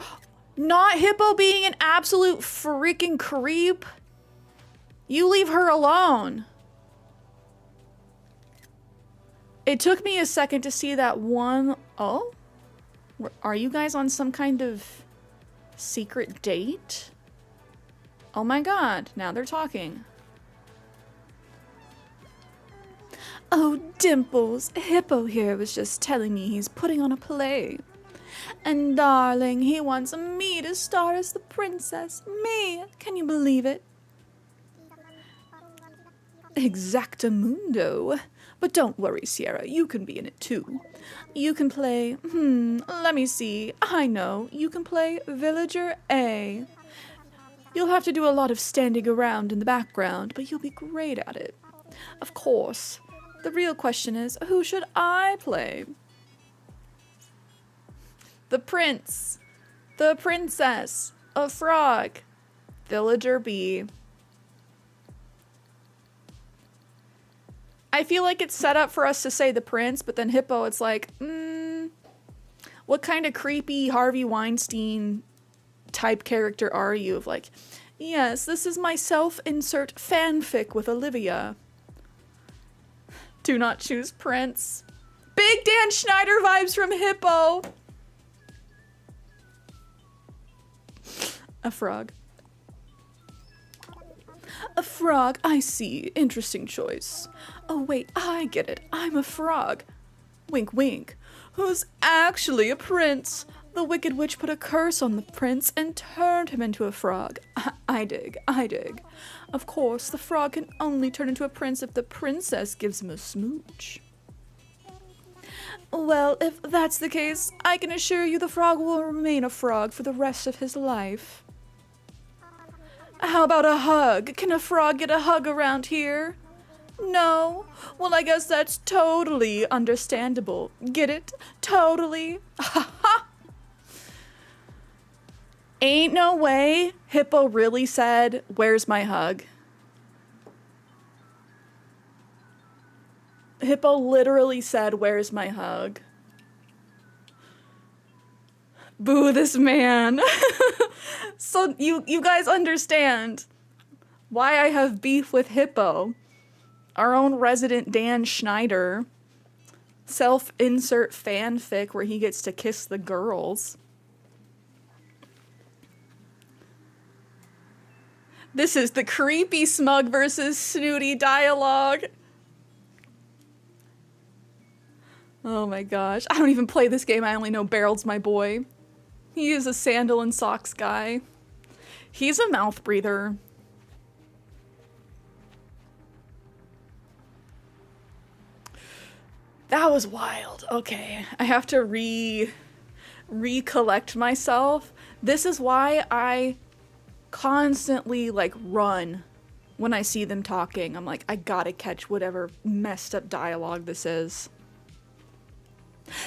Not Hippo being an absolute freaking creep. You leave her alone. It took me a second to see that one... Oh? Are you guys on some kind of secret date? Oh my god, now they're talking. Oh, Dimples, Hippo here was just telling me he's putting on a play. And darling, he wants me to star as the princess. Me! Can you believe it? Exactamundo. But don't worry, Cierra, you can be in it too. You can play, let me see. I know, you can play Villager A. You'll have to do a lot of standing around in the background, but you'll be great at it. Of course. The real question is, who should I play? The prince. The princess. A frog. Villager B. I feel like it's set up for us to say the prince, but then Hippo, it's like, what kind of creepy Harvey Weinstein type character are you? Of like, yes, this is my self-insert fanfic with Olivia. Do not choose prince. Big Dan Schneider vibes from Hippo. A frog. A frog, I see. Interesting choice. Oh wait, I get it. I'm a frog. Wink wink. Who's actually a prince? The Wicked Witch put a curse on the prince and turned him into a frog. I dig, I dig. Of course, the frog can only turn into a prince if the princess gives him a smooch. Well, if that's the case, I can assure you the frog will remain a frog for the rest of his life. How about a hug? Can a frog get a hug around here? No? Well, I guess that's totally understandable. Get it? Totally. Ha ha! Ain't no way Hippo really said, "Where's my hug?" Hippo literally said, "Where's my hug?" Boo this man. So you guys understand why I have beef with Hippo. Our own resident Dan Schneider. Self-insert fanfic where he gets to kiss the girls. This is the creepy smug versus snooty dialogue. Oh my gosh. I don't even play this game. I only know Barreld's my boy. He is a sandal and socks guy. He's a mouth breather. That was wild. Okay, I have to recollect myself. This is why I constantly like run when I see them talking. I'm like, I gotta catch whatever messed up dialogue this is.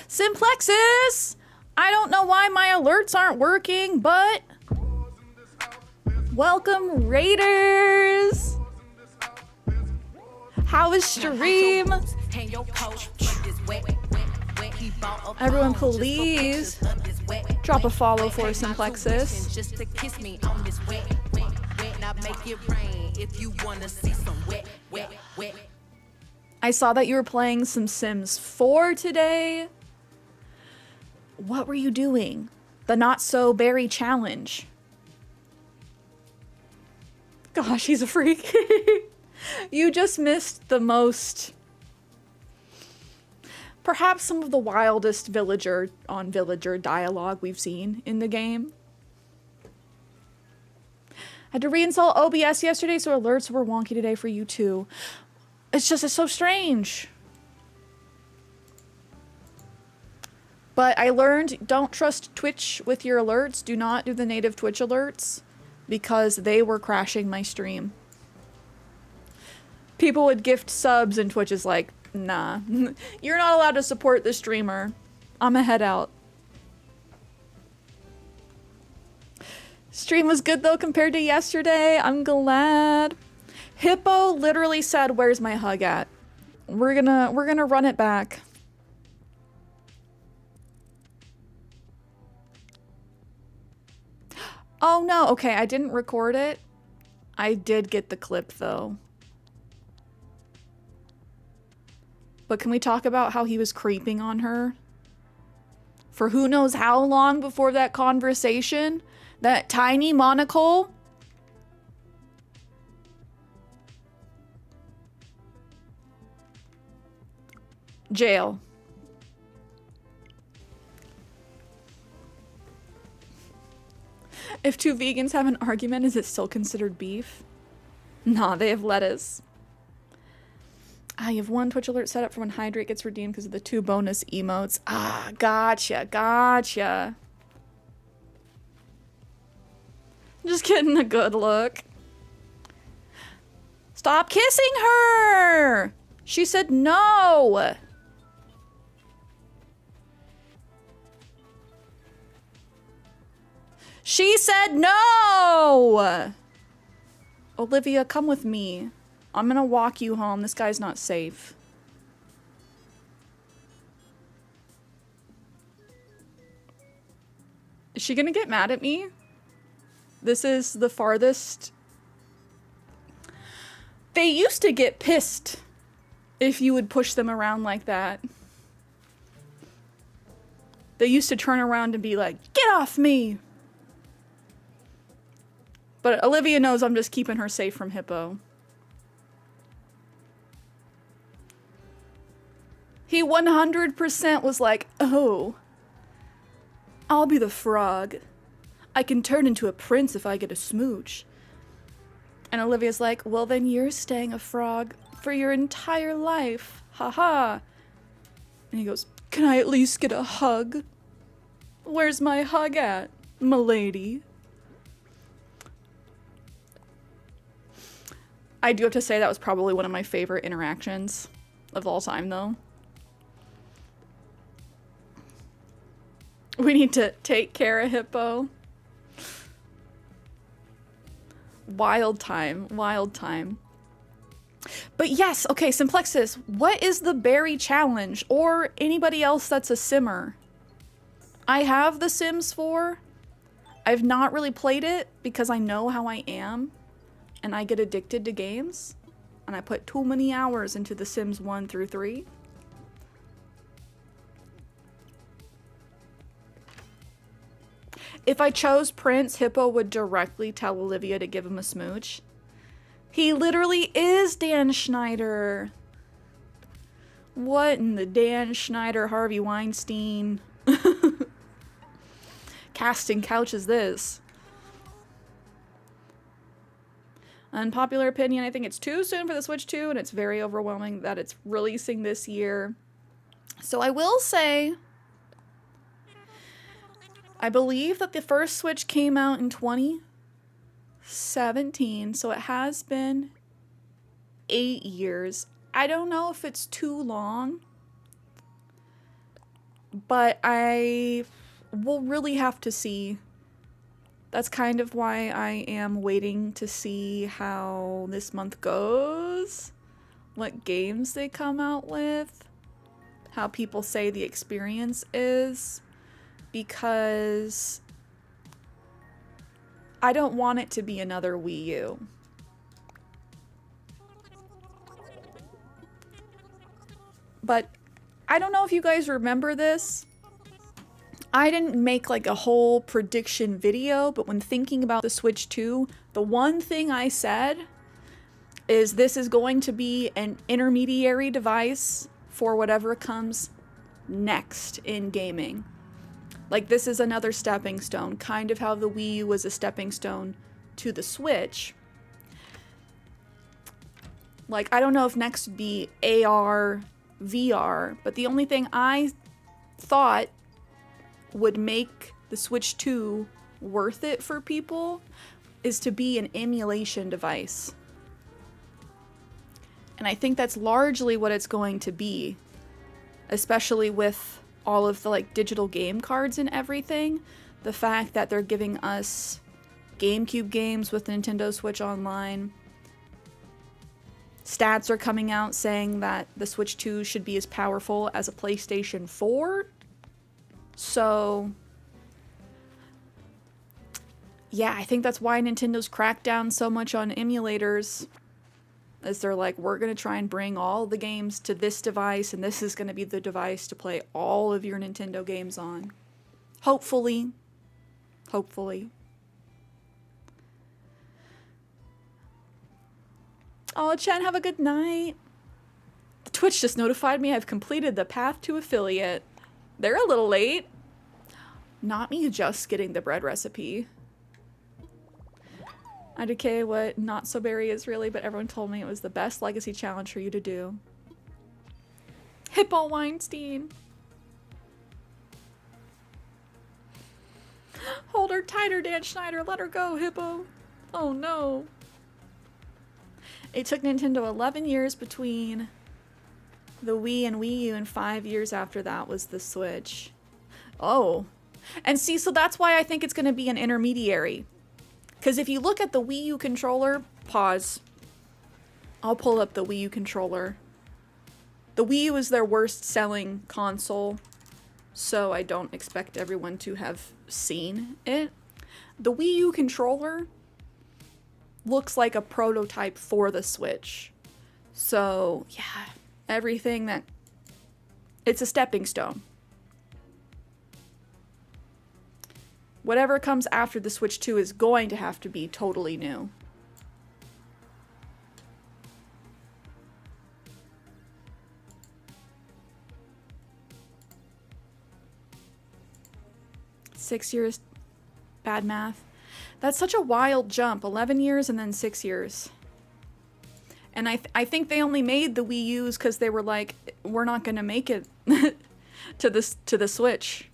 Simplexus! I don't know why my alerts aren't working, but welcome Raiders! How is stream? Everyone please drop a follow for Simplexus. I saw that you were playing some Sims 4 today. What were you doing? The Not So Berry Challenge. Gosh, he's a freak. You just missed the most, perhaps some of the wildest villager on villager dialogue we've seen in the game. Had to reinstall OBS yesterday, so alerts were wonky today for you too. It's so strange. But I learned, don't trust Twitch with your alerts. Do not do the native Twitch alerts because they were crashing my stream. People would gift subs and Twitch is like, nah, you're not allowed to support the streamer. I'ma head out. Stream was good though compared to yesterday. I'm glad. Hippo literally said, "Where's my hug at?" We're gonna run it back. Oh no, okay, I didn't record it. I did get the clip though. But can we talk about how he was creeping on her? For who knows how long before that conversation? That tiny monocle? Jail. If two vegans have an argument, is it still considered beef? Nah, they have lettuce. I have one Twitch alert set up for when Hydrate gets redeemed because of the 2 bonus emotes. Ah, gotcha. Just getting a good look. Stop kissing her! She said no! She said no! Olivia, come with me. I'm gonna walk you home. This guy's not safe. Is she gonna get mad at me? This is the farthest. They used to get pissed if you would push them around like that. They used to turn around and be like, "Get off me!" But Olivia knows I'm just keeping her safe from Hippo. He 100% was like, "Oh, I'll be the frog. I can turn into a prince if I get a smooch." And Olivia's like, "Well, then you're staying a frog for your entire life. Haha." And he goes, "Can I at least get a hug? Where's my hug at, m'lady?" I do have to say that was probably one of my favorite interactions of all time, though. We need to take care of Hippo. Wild time, wild time. But yes, okay, Simplexus, what is the berry challenge? Or anybody else that's a simmer? I have The Sims 4. I've not really played it because I know how I am. And I get addicted to games. And I put too many hours into The Sims 1 through 3. If I chose Prince, Hippo would directly tell Olivia to give him a smooch. He literally is Dan Schneider. What in the Dan Schneider, Harvey Weinstein casting couch is this? Unpopular opinion, I think it's too soon for the Switch 2, and it's very overwhelming that it's releasing this year. So I will say, I believe that the first Switch came out in 2017, so it has been 8 years. I don't know if it's too long, but I will really have to see. That's kind of why I am waiting to see how this month goes, what games they come out with, how people say the experience is, because I don't want it to be another Wii U. But I don't know if you guys remember this. I didn't make like a whole prediction video, but when thinking about the Switch 2, the one thing I said is this is going to be an intermediary device for whatever comes next in gaming. Like, this is another stepping stone, kind of how the Wii U was a stepping stone to the Switch. Like, I don't know if next would be AR, VR, but the only thing I thought would make the Switch 2 worth it for people is to be an emulation device. And I think that's largely what it's going to be, especially with all of the like digital game cards and everything. The fact that they're giving us GameCube games with Nintendo Switch Online. Stats are coming out saying that the Switch 2 should be as powerful as a PlayStation 4. So yeah, I think that's why Nintendo's cracked down so much on emulators. As they're like, we're going to try and bring all the games to this device, and this is going to be the device to play all of your Nintendo games on. Hopefully. Hopefully. Oh, Chen, have a good night. Twitch just notified me I've completed the path to affiliate. They're a little late. Not me just getting the bread recipe. IDK what Not So Berry is really, but everyone told me it was the best legacy challenge for you to do. Hippo Weinstein. Hold her tighter, Dan Schneider. Let her go, Hippo. Oh no. It took Nintendo 11 years between the Wii and Wii U, and 5 years after that was the Switch. Oh. And see, so that's why I think it's going to be an intermediary. Because if you look at the Wii U controller, pause. I'll pull up the Wii U controller. The Wii U is their worst selling console, so I don't expect everyone to have seen it. The Wii U controller looks like a prototype for the Switch. So, yeah, everything that... It's a stepping stone. Whatever comes after the Switch 2 is going to have to be totally new. Six years, bad math. That's such a wild jump. 11 years and then 6 years. And I think they only made the Wii U's because they were like, we're not going to make it to the Switch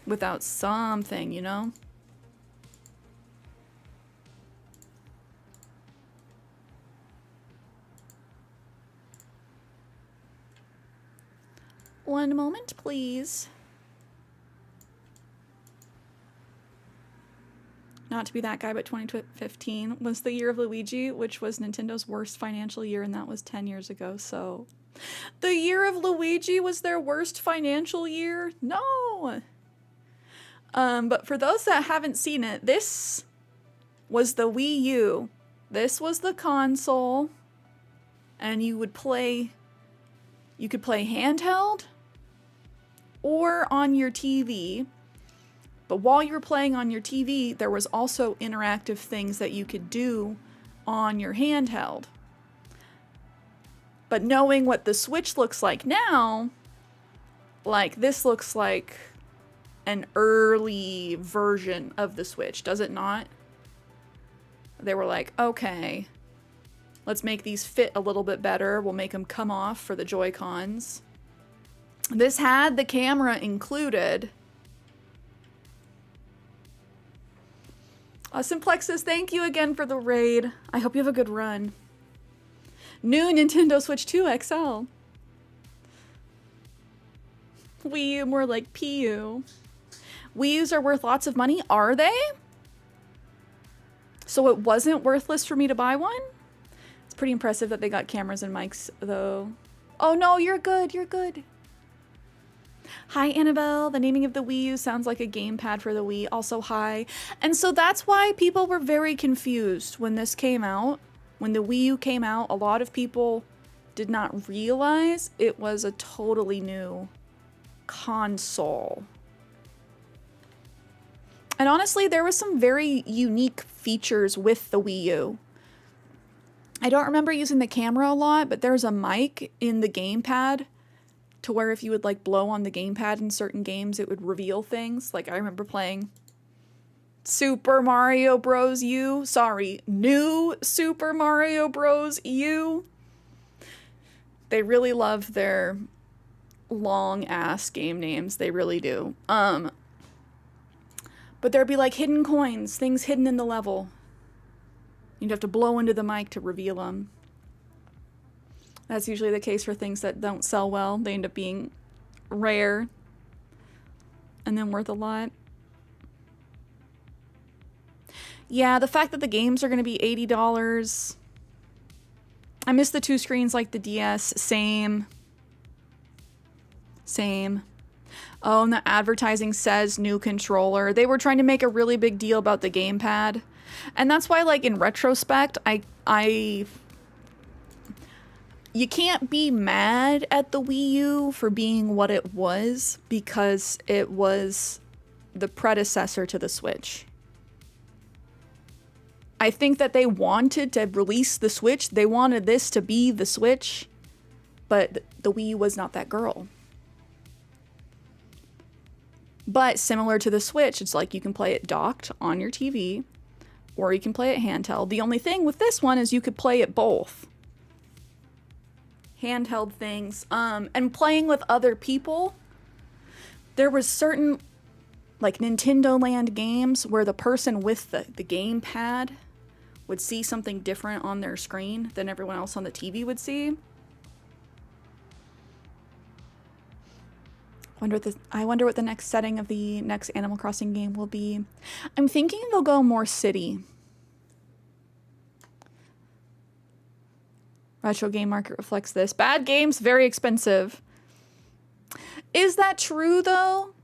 without something, you know? One moment, please. Not to be that guy, but 2015 was the year of Luigi, which was Nintendo's worst financial year, and that was 10 years ago, so... The year of Luigi was their worst financial year? No! But for those that haven't seen it, this was the Wii U. This was the console, and you could play handheld or on your TV. But while you were playing on your TV, there was also interactive things that you could do on your handheld. But knowing what the Switch looks like now, like this looks like an early version of the Switch, does it not? They were like, okay, let's make these fit a little bit better. We'll make them come off for the Joy-Cons. This had the camera included. Simplexus, thank you again for the raid. I hope you have a good run. New Nintendo Switch 2 XL. Wii U more like PU. Wii U's are worth lots of money, are they? So it wasn't worthless for me to buy one? It's pretty impressive that they got cameras and mics, though. Oh no, you're good, you're good. Hi, Annabelle. The naming of the Wii U sounds like a gamepad for the Wii. Also, hi. And so that's why people were very confused when this came out. When the Wii U came out, a lot of people did not realize it was a totally new console. And honestly, there was some very unique features with the Wii U. I don't remember using the camera a lot, but there's a mic in the gamepad to where if you would like blow on the gamepad in certain games, it would reveal things. Like I remember playing Super Mario Bros. U. Sorry, New Super Mario Bros. U. They really love their long ass game names. They really do. But there'd be like hidden coins, things hidden in the level. You'd have to blow into the mic to reveal them. That's usually the case for things that don't sell well. They end up being rare and then worth a lot. Yeah, the fact that the games are going to be $80. I miss the 2 screens like the DS. Same. Oh, and the advertising says new controller. They were trying to make a really big deal about the gamepad. And that's why, like, in retrospect, you can't be mad at the Wii U for being what it was, because it was the predecessor to the Switch. I think that they wanted to release the Switch. They wanted this to be the Switch, but the Wii U was not that girl. But similar to the Switch, it's like you can play it docked on your TV, or you can play it handheld. The only thing with this one is you could play it both. Handheld things. And playing with other people, there was certain, like, Nintendo Land games where the person with the gamepad would see something different on their screen than everyone else on the TV would see. I wonder what the next setting of the next Animal Crossing game will be. I'm thinking they'll go more city. Retro game market reflects this. Bad games, very expensive. Is that true, though?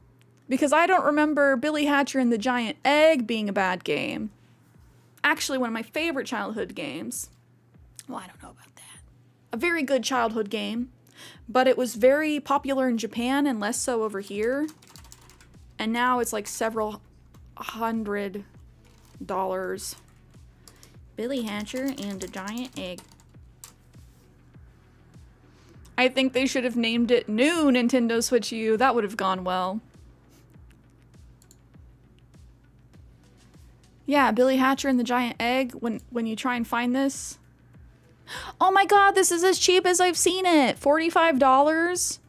Because I don't remember Billy Hatcher and the Giant Egg being a bad game. Actually, one of my favorite childhood games. Well, I don't know about that. A very good childhood game. But it was very popular in Japan and less so over here. And now it's like several $100. Billy Hatcher and the Giant Egg. I think they should have named it New Nintendo Switch U. That would have gone well. Yeah, Billy Hatcher and the Giant Egg, when you try and find this. Oh my god, this is as cheap as I've seen it. $45?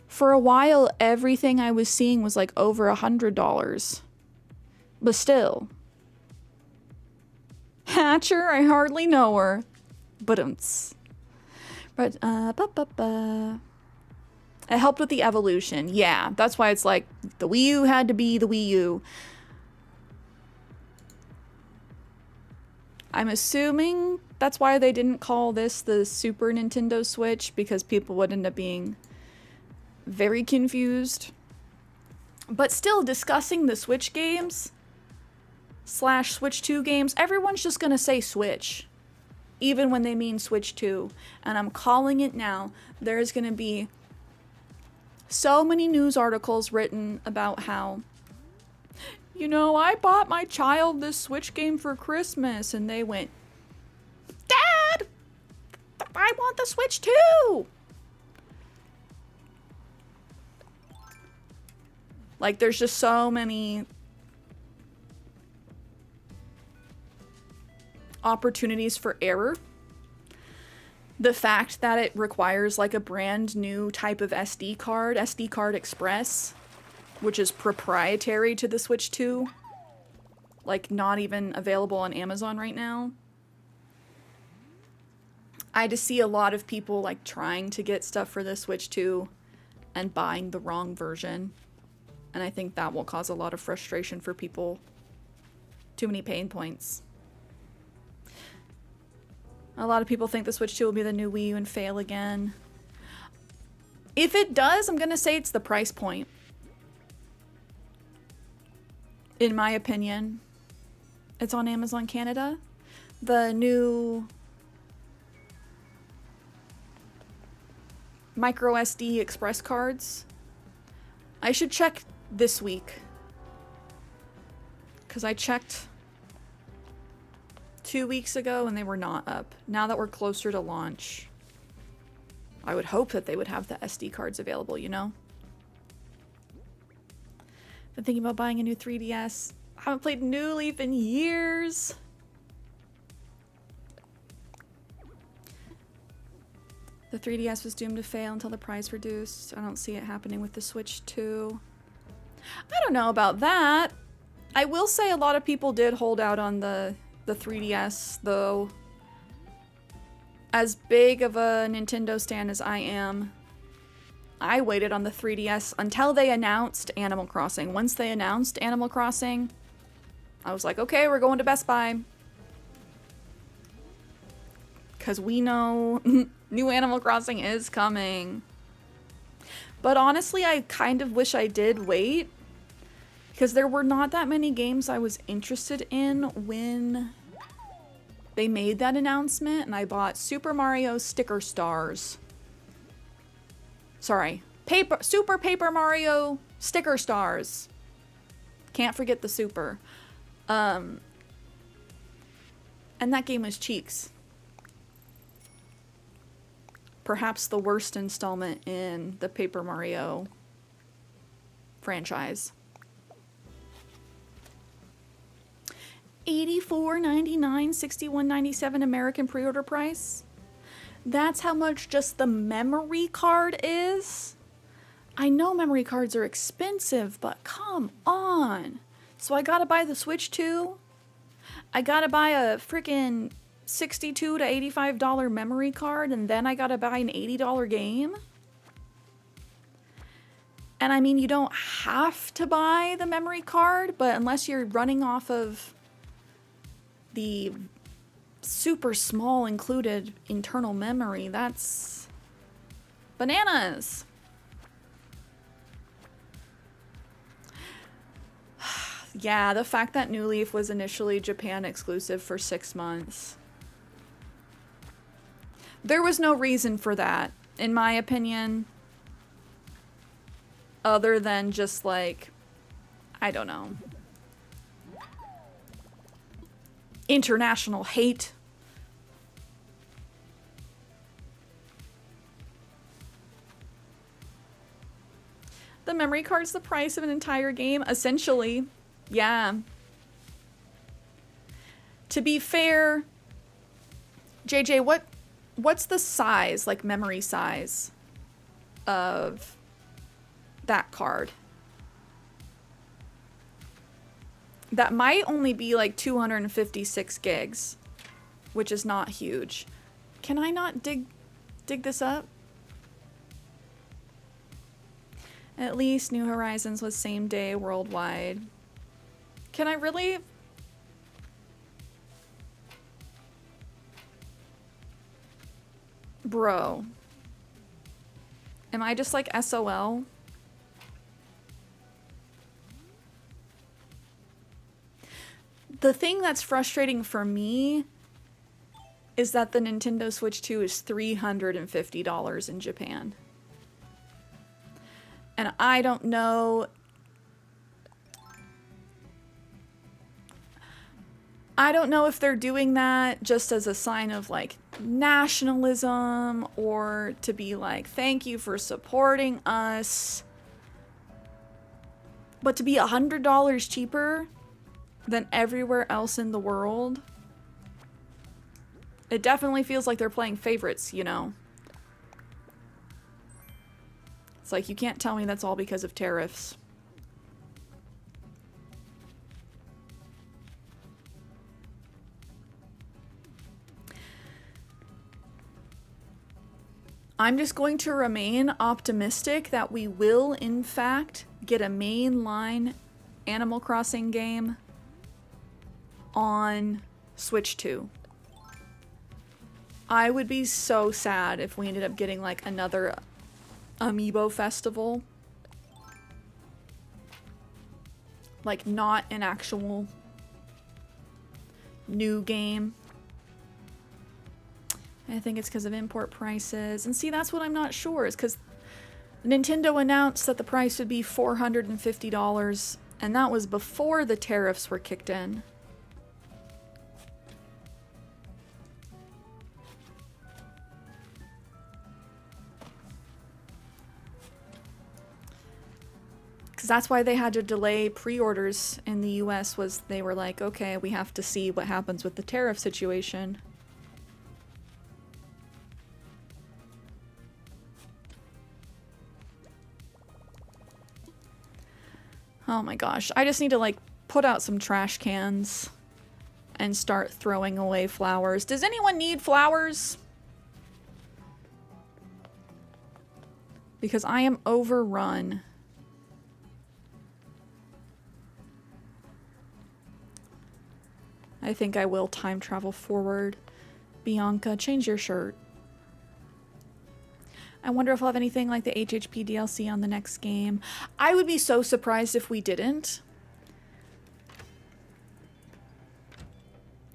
For a while, everything I was seeing was like over $100. But still. Hatcher, I hardly know her. But it helped with the evolution. Yeah, that's why it's like the Wii U had to be the Wii U. I'm assuming that's why they didn't call this the Super Nintendo Switch, because people would end up being very confused. But still, discussing the Switch games / Switch 2 games, everyone's just gonna say Switch, even when they mean Switch 2. And I'm calling it now. There's gonna be so many news articles written about how, you know, I bought my child this Switch game for Christmas, and they went, Dad, I want the Switch too. Like, there's just so many opportunities for error. The fact that it requires like a brand new type of SD card Express, which is proprietary to the Switch 2, like not even available on Amazon right now. I just see a lot of people like trying to get stuff for the Switch 2 and buying the wrong version. And I think that will cause a lot of frustration for people. Too many pain points. A lot of people think the Switch 2 will be the new Wii U and fail again. If it does, I'm gonna say it's the price point. In my opinion. It's on Amazon Canada. The new micro SD express cards. I should check this week, because I checked 2 weeks ago and they were not up. Now that we're closer to launch, I would hope that they would have the SD cards available, you know? Been thinking about buying a new 3DS. I haven't played New Leaf in years. The 3DS was doomed to fail until the price reduced. I don't see it happening with the Switch 2. I don't know about that. I will say a lot of people did hold out on the 3DS, though. As big of a Nintendo stan as I am, I waited on the 3DS until they announced Animal Crossing. Once they announced Animal Crossing, I was like, okay, we're going to Best Buy. Because we know new Animal Crossing is coming. But honestly, I kind of wish I did wait. Because there were not that many games I was interested in when they made that announcement. And I bought Super Mario Sticker Stars. Sorry. Super Paper Mario Sticker Stars. Can't forget the super. And that game was cheeks. Perhaps the worst installment in the Paper Mario franchise. $84.99, $61.97 American pre-order price. That's how much just the memory card is. I know memory cards are expensive, but come on. So I gotta buy the Switch 2. I gotta buy a freaking $62 to $85 memory card, and then I gotta buy an $80 game. And I mean, you don't have to buy the memory card, but unless you're running off of the super small included internal memory, that's bananas. Yeah, the fact that New Leaf was initially Japan exclusive for 6 months. There was no reason for that, in my opinion, other than just like, I don't know, international hate. The memory card's the price of an entire game, essentially. Yeah. To be fair, JJ, what's the size, like memory size of that card? That might only be like 256 gigs, which is not huge. Can I not dig this up? At least New Horizons was same day worldwide. Can I really? Bro. Am I just like SOL? The thing that's frustrating for me is that the Nintendo Switch 2 is $350 in Japan. And I don't know. I don't know if they're doing that just as a sign of like nationalism or to be like, thank you for supporting us. But to be $100 cheaper than everywhere else in the world, it definitely feels like they're playing favorites, you know? It's like, you can't tell me that's all because of tariffs. I'm just going to remain optimistic that we will, in fact, get a mainline Animal Crossing game on Switch 2. I would be so sad if we ended up getting like another Amiibo festival. Like not an actual new game. I think it's because of import prices. And see, that's what I'm not sure, is because Nintendo announced that the price would be $450, and that was before the tariffs were kicked in. Because that's why they had to delay pre-orders in the US, was they were like, okay, we have to see what happens with the tariff situation. Oh my gosh, I just need to like put out some trash cans and start throwing away flowers. Does anyone need flowers? Because I am overrun. I think I will time travel forward. Bianca, change your shirt. I wonder if we'll have anything like the HHP DLC on the next game. I would be so surprised if we didn't.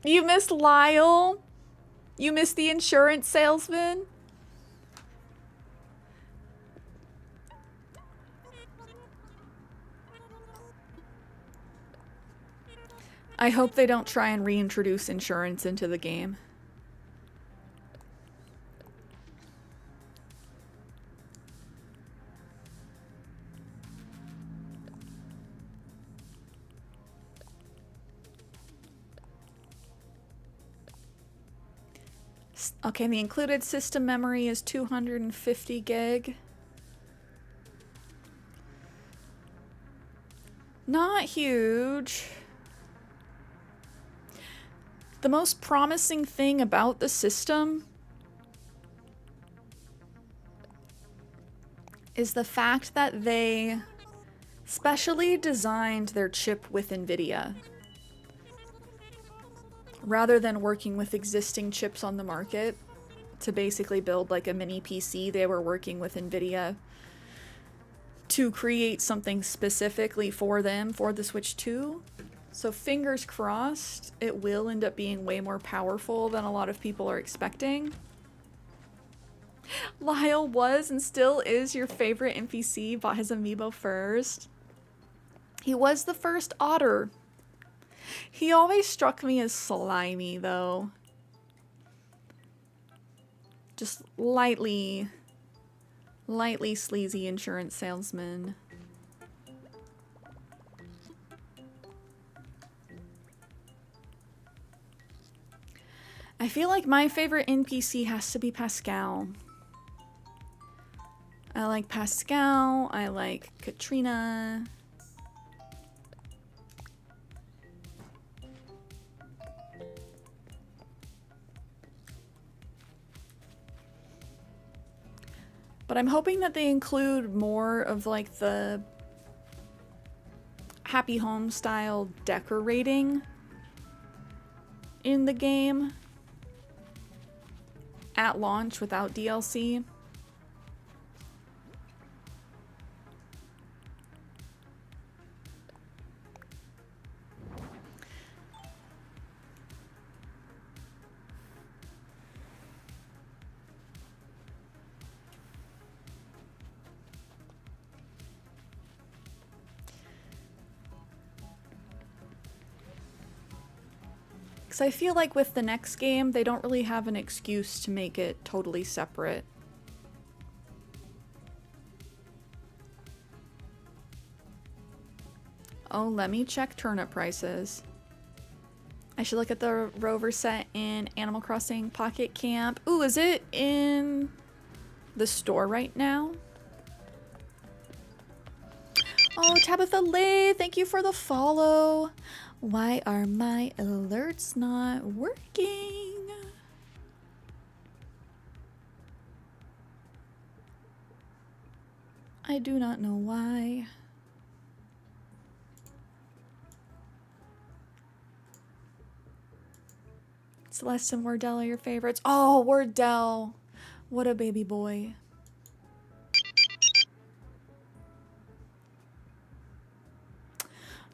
You missed Lyle? You missed the insurance salesman? I hope they don't try and reintroduce insurance into the game. Okay, the included system memory is 250 gig. Not huge. The most promising thing about the system is the fact that they specially designed their chip with NVIDIA. Rather than working with existing chips on the market to basically build like a mini PC, they were working with NVIDIA to create something specifically for them for the Switch 2. So fingers crossed, it will end up being way more powerful than a lot of people are expecting. Lyle was and still is your favorite NPC, bought his amiibo first. He was the first otter. He always struck me as slimy though. Just lightly sleazy insurance salesman. I feel like my favorite NPC has to be Pascal. I like Pascal, I like Katrina. But I'm hoping that they include more of like the Happy Home style decorating in the game at launch without DLC. Because I feel like with the next game, they don't really have an excuse to make it totally separate. Oh, let me check turnip prices. I should look at the rover set in Animal Crossing Pocket Camp. Ooh, is it in the store right now? Oh, Tabitha Lay, thank you for the follow. Why are my alerts not working? I do not know why. Celeste and Wardell are your favorites. Oh, Wardell. What a baby boy.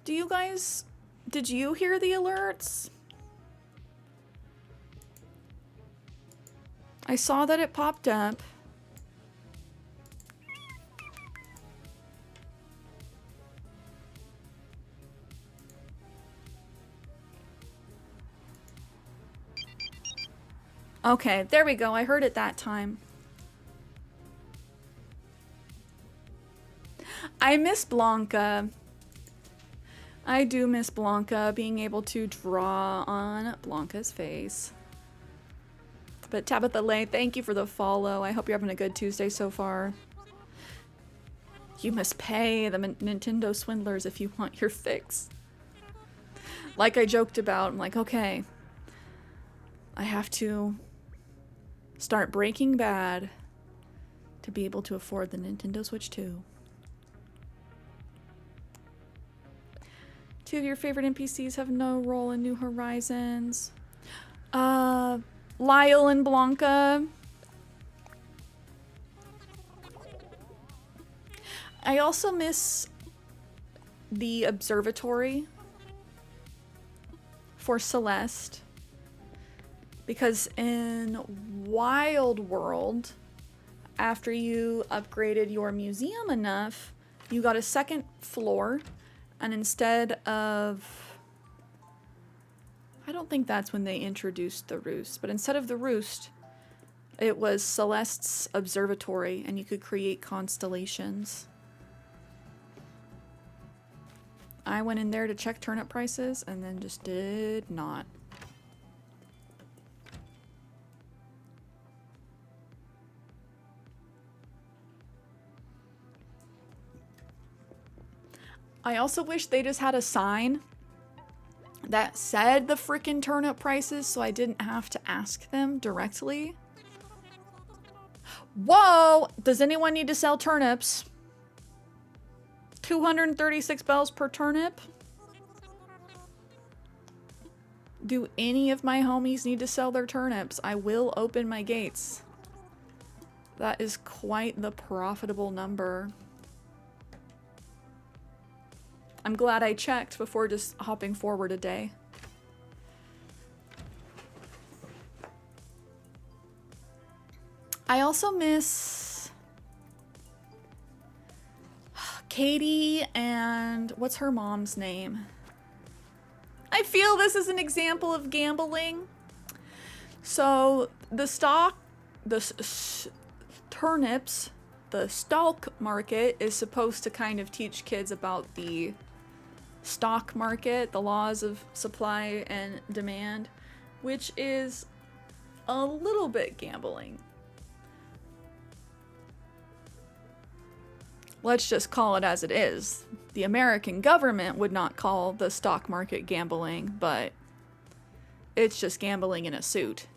Do you guys... Did you hear the alerts? I saw that it popped up. Okay, there we go. I heard it that time. I miss Blanca. I do miss Blanca, being able to draw on Blanca's face. But Tabitha Lay, thank you for the follow. I hope you're having a good Tuesday so far. You must pay the Nintendo swindlers if you want your fix. Like I joked about, I'm like, okay, I have to start Breaking Bad to be able to afford the Nintendo Switch 2. Two of your favorite NPCs have no role in New Horizons. Lyle and Blanca. I also miss the observatory for Celeste, because in Wild World, after you upgraded your museum enough, you got a second floor, and instead of, I don't think that's when they introduced the roost, but instead of the roost, it was Celeste's observatory, and you could create constellations. I went in there to check turnip prices and then just did not. I also wish they just had a sign that said the frickin' turnip prices so I didn't have to ask them directly. Whoa! Does anyone need to sell turnips? 236 bells per turnip? Do any of my homies need to sell their turnips? I will open my gates. That is quite the profitable number. I'm glad I checked before just hopping forward a day. I also miss Katie and what's her mom's name? I feel this is an example of gambling. So the turnips, the stock market is supposed to kind of teach kids about the stock market, the laws of supply and demand, which is a little bit gambling. Let's just call it as it is. The American government would not call the stock market gambling, but it's just gambling in a suit.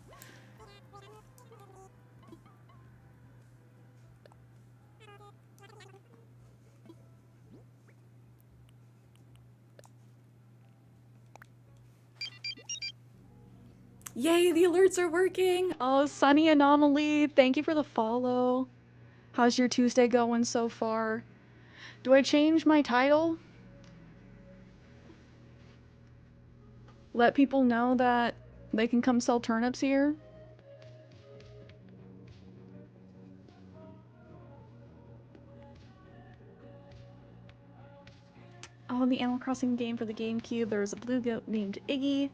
Yay, the alerts are working! Oh, Sunny Anomaly, thank you for the follow. How's your Tuesday going so far? Do I change my title? Let people know that they can come sell turnips here? Oh, the Animal Crossing game for the GameCube, there's a blue goat named Iggy.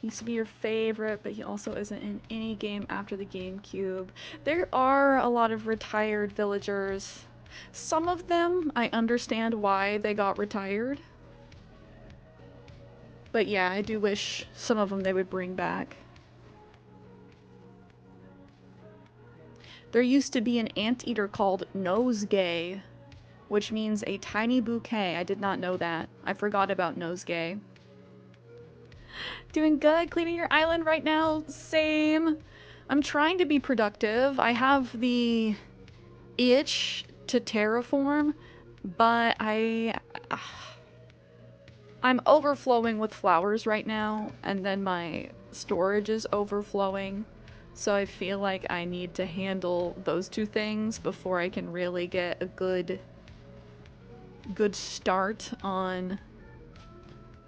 He used to be your favorite, but he also isn't in any game after the GameCube. There are a lot of retired villagers. Some of them, I understand why they got retired. But yeah, I do wish some of them they would bring back. There used to be an anteater called Nosegay, which means a tiny bouquet. I did not know that. I forgot about Nosegay. Doing good, cleaning your island right now. Same. I'm trying to be productive. I have the itch to terraform, but I'm overflowing with flowers right now, and then my storage is overflowing. So I feel like I need to handle those two things before I can really get a good start on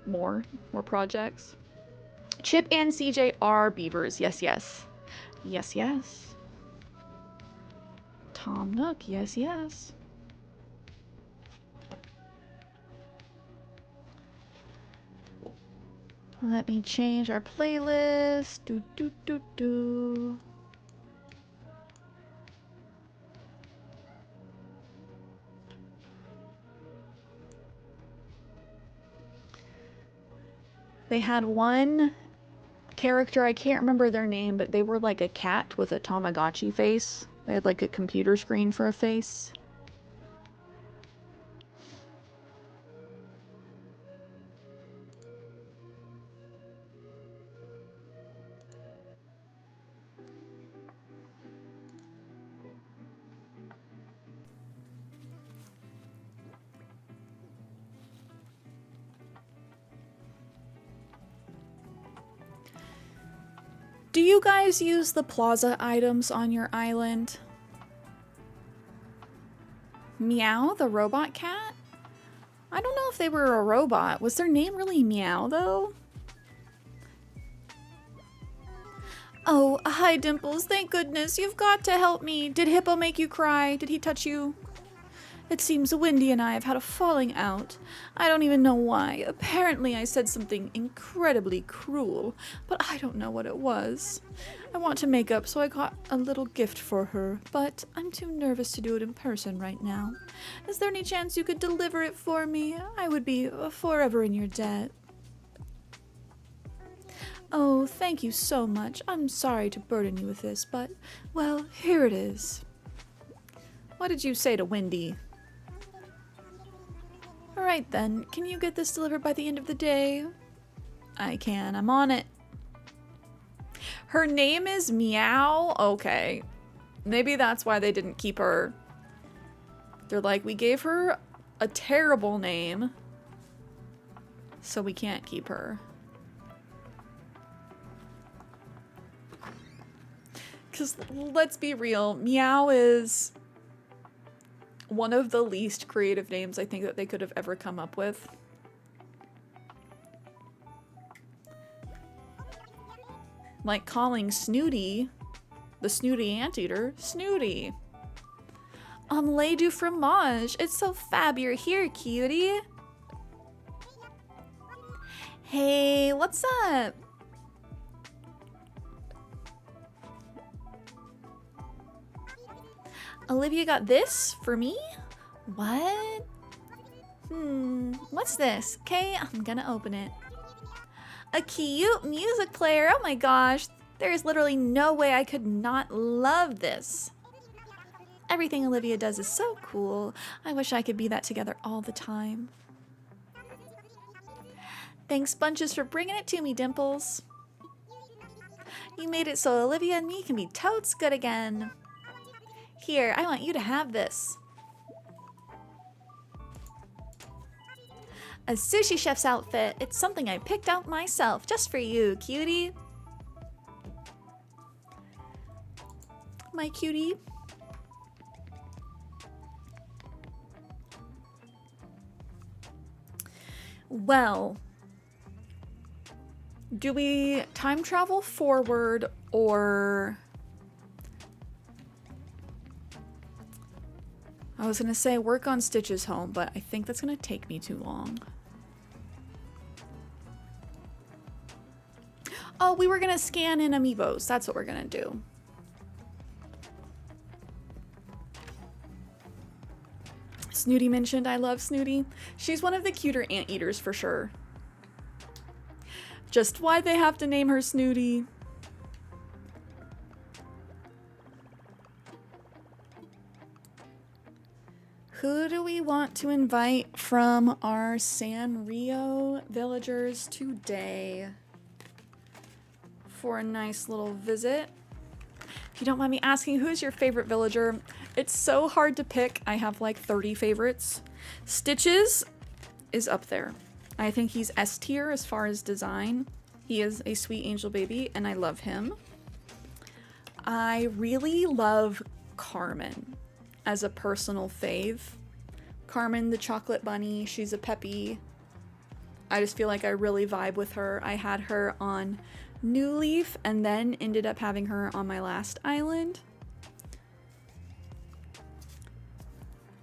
more projects. Chip and CJ are beavers. Yes, yes. Yes, yes. Tom Nook. Yes, yes. Let me change our playlist. Do, do, do, do. They had one character, I can't remember their name, but they were like a cat with a Tamagotchi face. They had like a computer screen for a face. Do you guys use the plaza items on your island? Meow, the robot cat? I don't know if they were a robot. Was their name really Meow, though? Oh, hi, Dimples. Thank goodness. You've got to help me. Did Hippo make you cry? Did he touch you? It seems Wendy and I have had a falling out. I don't even know why. Apparently I said something incredibly cruel, but I don't know what it was. I want to make up, so I got a little gift for her, but I'm too nervous to do it in person right now. Is there any chance you could deliver it for me? I would be forever in your debt. Oh, thank you so much. I'm sorry to burden you with this, but, well, here it is. What did you say to Wendy? Alright then, can you get this delivered by the end of the day? I can, I'm on it. Her name is Meow? Okay. Maybe that's why they didn't keep her. They're like, we gave her a terrible name, so we can't keep her. Because let's be real, Meow is one of the least creative names I think that they could have ever come up with. Like calling Snooty, the snooty anteater, Snooty. Omelette du fromage. It's so fab you're here, cutie. Hey, what's up? Olivia got this for me? What? What's this? Okay, I'm gonna open it. A cute music player. Oh my gosh. There is literally no way I could not love this. Everything Olivia does is so cool. I wish I could be that together all the time. Thanks bunches for bringing it to me, Dimples. You made it so Olivia and me can be totes good again. Here, I want you to have this. A sushi chef's outfit. It's something I picked out myself, just for you, cutie. My cutie. Well, do we time travel forward or... I was gonna say work on Stitch's home, but I think that's gonna take me too long. Oh, we were gonna scan in amiibos. That's what we're gonna do. Snooty mentioned I love Snooty. She's one of the cuter anteaters for sure. Just why they have to name her Snooty. Who do we want to invite from our Sanrio villagers today for a nice little visit? If you don't mind me asking, who's your favorite villager? It's so hard to pick. I have like 30 favorites. Stitches is up there. I think he's S tier as far as design. He is a sweet angel baby and I love him. I really love Carmen as a personal fave. Carmen the chocolate bunny, she's a peppy. I just feel like I really vibe with her. I had her on New Leaf and then ended up having her on my last island.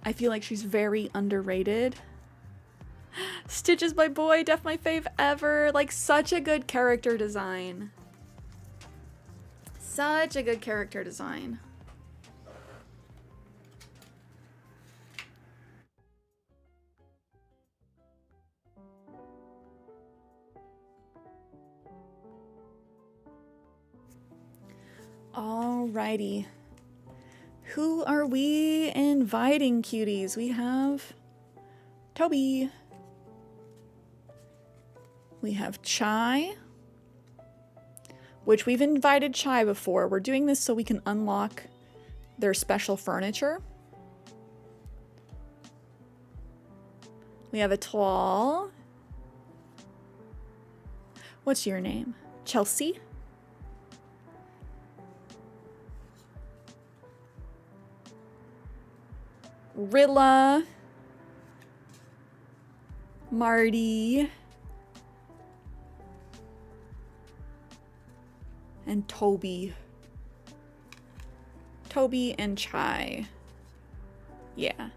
I feel like she's very underrated. Stitch is my boy, def my fave ever. Like such a good character design. Such a good character design. Alrighty. Who are we inviting, cuties? We have Toby. We have Chai, which we've invited Chai before. We're doing this so we can unlock their special furniture. We have Etoile. What's your name? Chelsea? Rilla. Marty. And Toby. Toby and Chai. Yeah.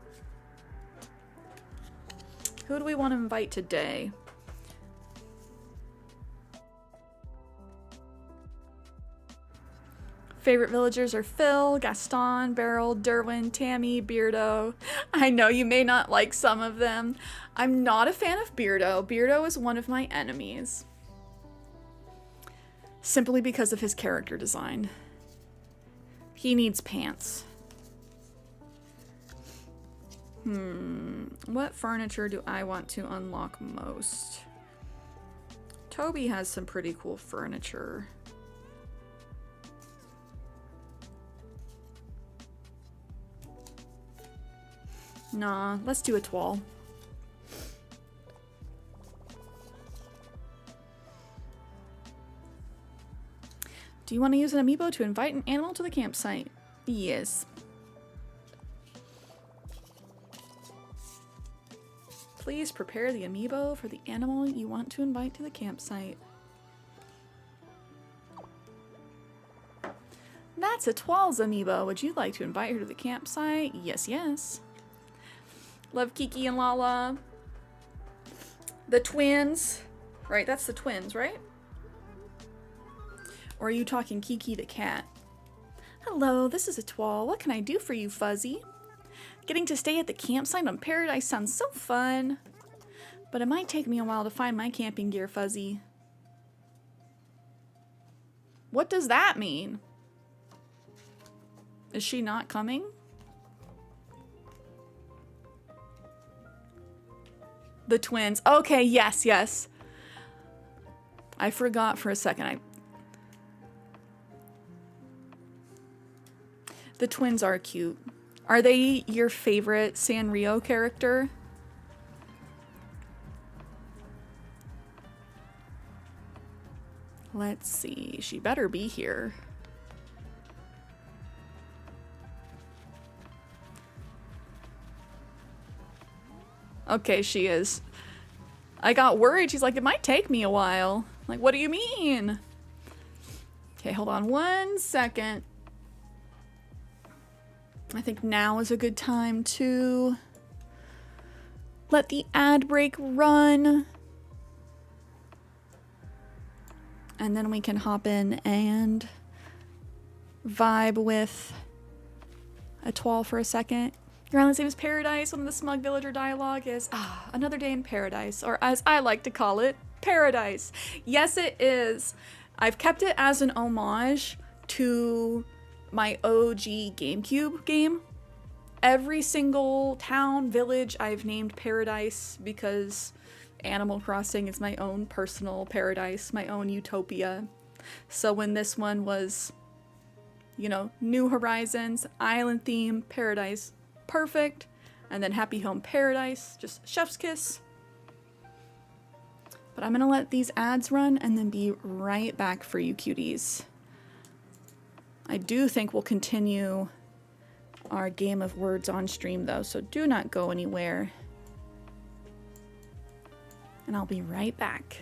Who do we want to invite today? Favorite villagers are Phil, Gaston, Beryl, Derwin, Tammy, Beardo. I know you may not like some of them. I'm not a fan of Beardo. Beardo is one of my enemies. Simply because of his character design. He needs pants. What furniture do I want to unlock most? Toby has some pretty cool furniture. Nah, let's do a Etoile. Do you want to use an amiibo to invite an animal to the campsite? Yes. Please prepare the amiibo for the animal you want to invite to the campsite. That's Etoile's amiibo. Would you like to invite her to the campsite? Yes, yes. Love Kiki and Lala. The twins. Right, that's the twins, right? Or are you talking Kiki the cat? Hello, this is Etoile. What can I do for you, Fuzzy? Getting to stay at the campsite on Paradise sounds so fun. But it might take me a while to find my camping gear, Fuzzy. What does that mean? Is she not coming? The twins. Okay, yes, yes. I forgot for a second. The twins are cute. Are they your favorite Sanrio character? Let's see. She better be here. Okay, she is. I got worried. She's like, it might take me a while. Like, what do you mean? Okay, hold on 1 second. I think now is a good time to let the ad break run. And then we can hop in and vibe with Etoile for a second. Your island's name is Paradise. One of the smug villager dialogue is, another day in paradise. Or as I like to call it, paradise. Yes, it is. I've kept it as an homage to my OG GameCube game. Every single town, village, I've named Paradise because Animal Crossing is my own personal paradise, my own utopia. So when this one was, you know, New Horizons, island theme, Paradise, perfect. And then Happy Home Paradise, just chef's kiss. But I'm gonna let these ads run and then be right back for you cuties. I do think we'll continue our game of words on stream though, so do not go anywhere. And I'll be right back.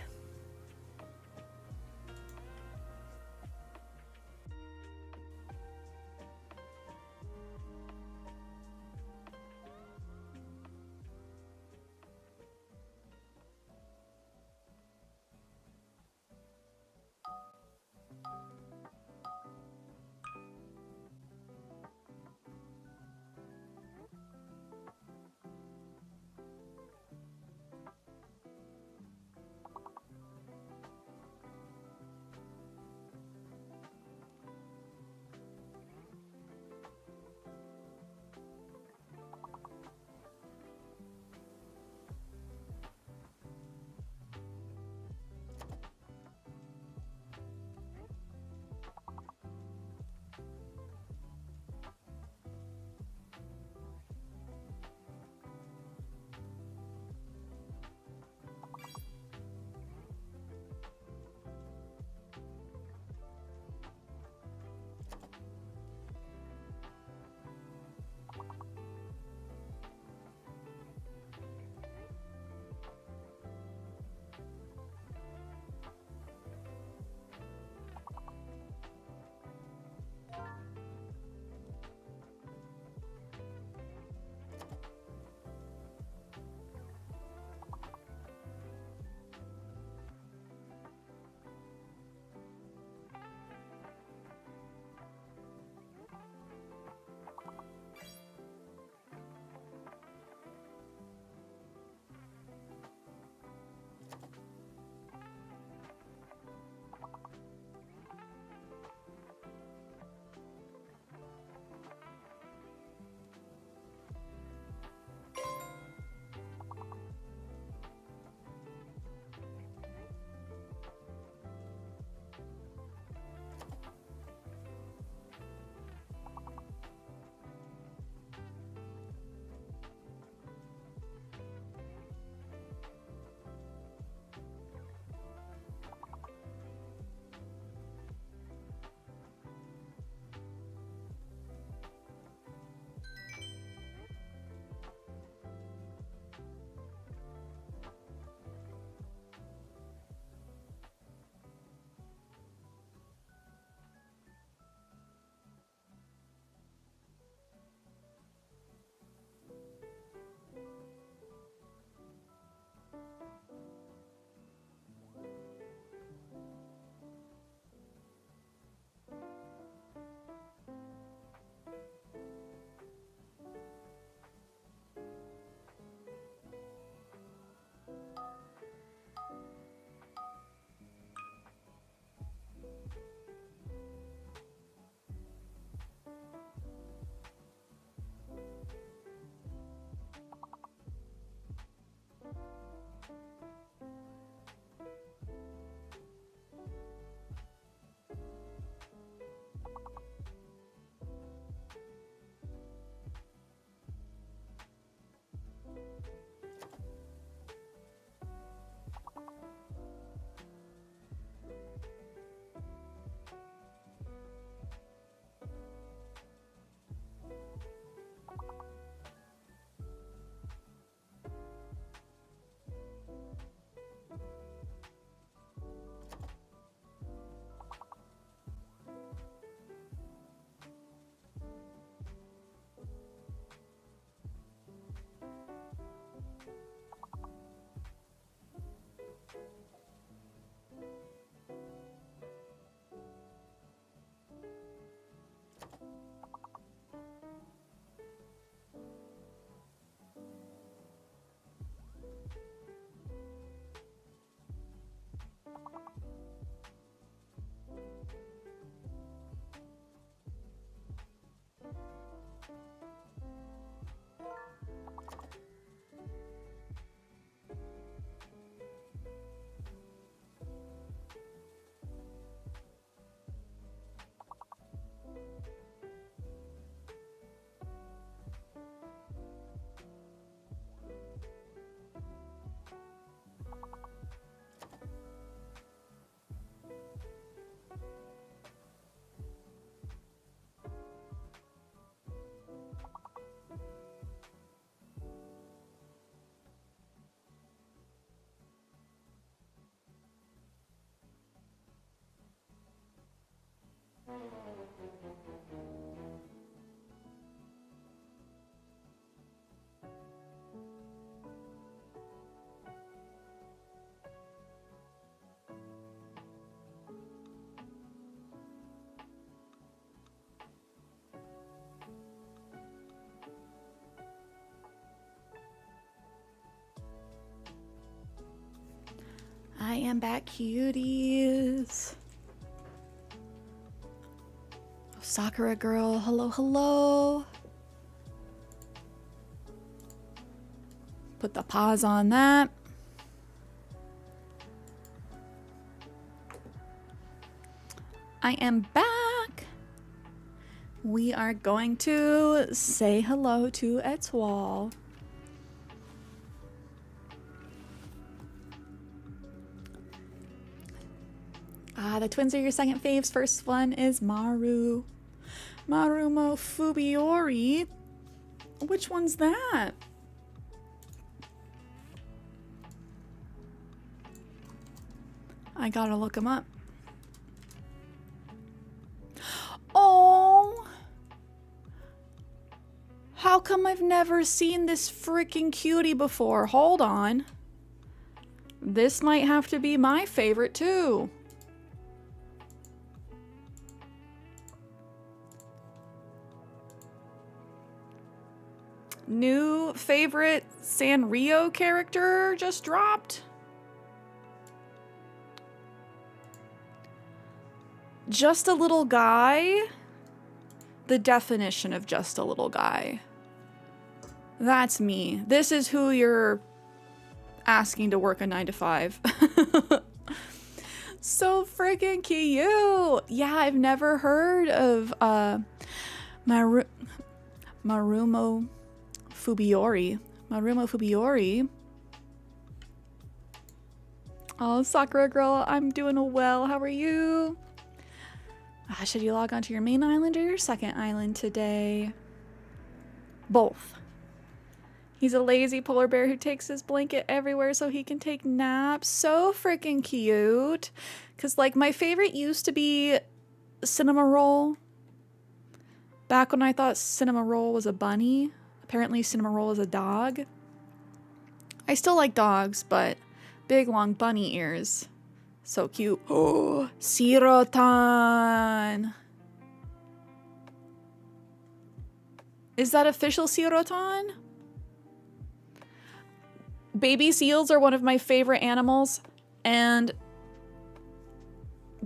I am back, cuties. Oh, Sakura girl, hello, hello. Put the pause on that. I am back. We are going to say hello to Etoile. The twins are your second faves. First one is Marumo Fubiori. Which one's that? I gotta look him up. Oh, how come I've never seen this freaking cutie before? Hold on. This might have to be my favorite too. New favorite Sanrio character just dropped. Just a little guy. The definition of just a little guy. That's me. This is who you're asking to work a 9 to 5. So freaking cute. Yeah, I've never heard of Marumo Fubiori. Marumo Fubiori. Oh, Sakura girl, I'm doing well. How are you? Should you log onto your main island or your second island today? Both. He's a lazy polar bear who takes his blanket everywhere so he can take naps. So freaking cute. Because, like, my favorite used to be Cinema Roll. Back when I thought Cinema Roll was a bunny. Apparently Cinema Roll is a dog. I still like dogs, but big, long bunny ears. So cute. Oh, Sirotan. Is that official Sirotan? Baby seals are one of my favorite animals, and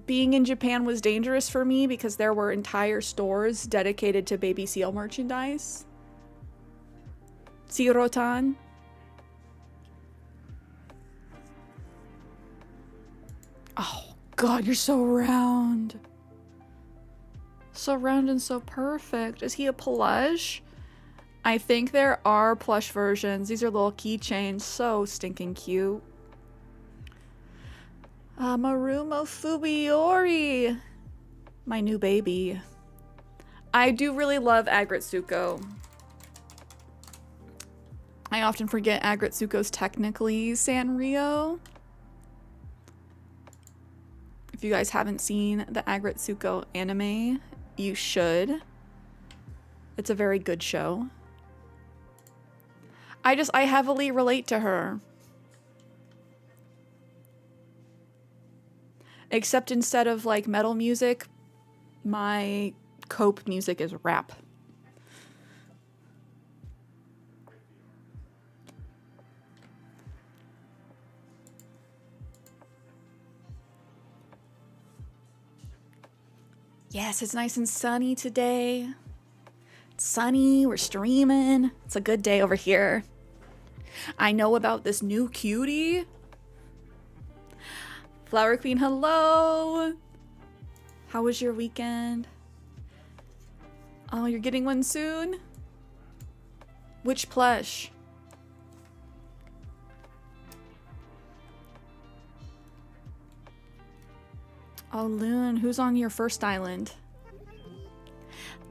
being in Japan was dangerous for me because there were entire stores dedicated to baby seal merchandise. Sirotan. Oh, God, you're so round. So round and so perfect. Is he a plush? I think there are plush versions. These are little keychains. So stinking cute. Marumo Fubiori. My new baby. I do really love Agretsuko. I often forget Agretsuko's technically Sanrio. If you guys haven't seen the Agretsuko anime, you should. It's a very good show. I heavily relate to her. Except instead of like metal music, my cope music is rap. Yes, it's nice and sunny today. It's sunny, we're streaming. It's a good day over here. I know about this new cutie. Flower Queen, hello. How was your weekend? Oh, you're getting one soon? Which plush? Oh, Loon, who's on your first island?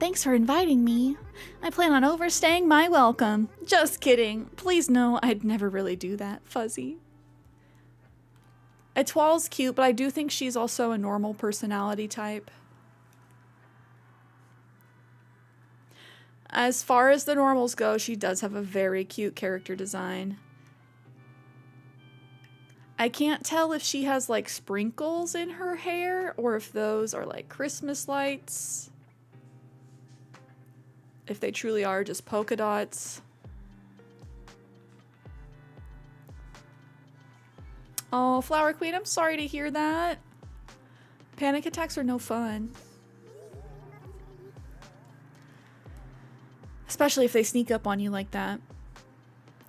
Thanks for inviting me. I plan on overstaying my welcome. Just kidding. Please no, I'd never really do that, Fuzzy. Etoile's cute, but I do think she's also a normal personality type. As far as the normals go, she does have a very cute character design. I can't tell if she has like sprinkles in her hair or if those are like Christmas lights. If they truly are just polka dots. Oh, Flower Queen, I'm sorry to hear that. Panic attacks are no fun. Especially if they sneak up on you like that.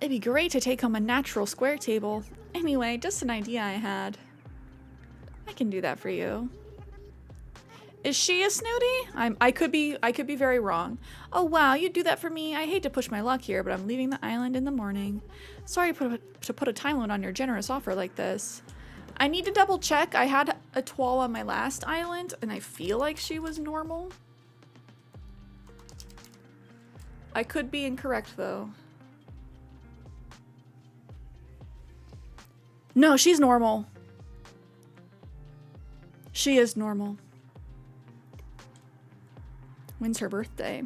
It'd be great to take home a natural square table. Anyway, just an idea I had. I can do that for you. Is she a snooty? I could be very wrong. Oh wow, you'd do that for me? I hate to push my luck here, but I'm leaving the island in the morning. Sorry to put a time limit on your generous offer like this. I need to double check. I had a Twal on my last island, and I feel like she was normal. I could be incorrect though. No, she's normal. She is normal. When's her birthday?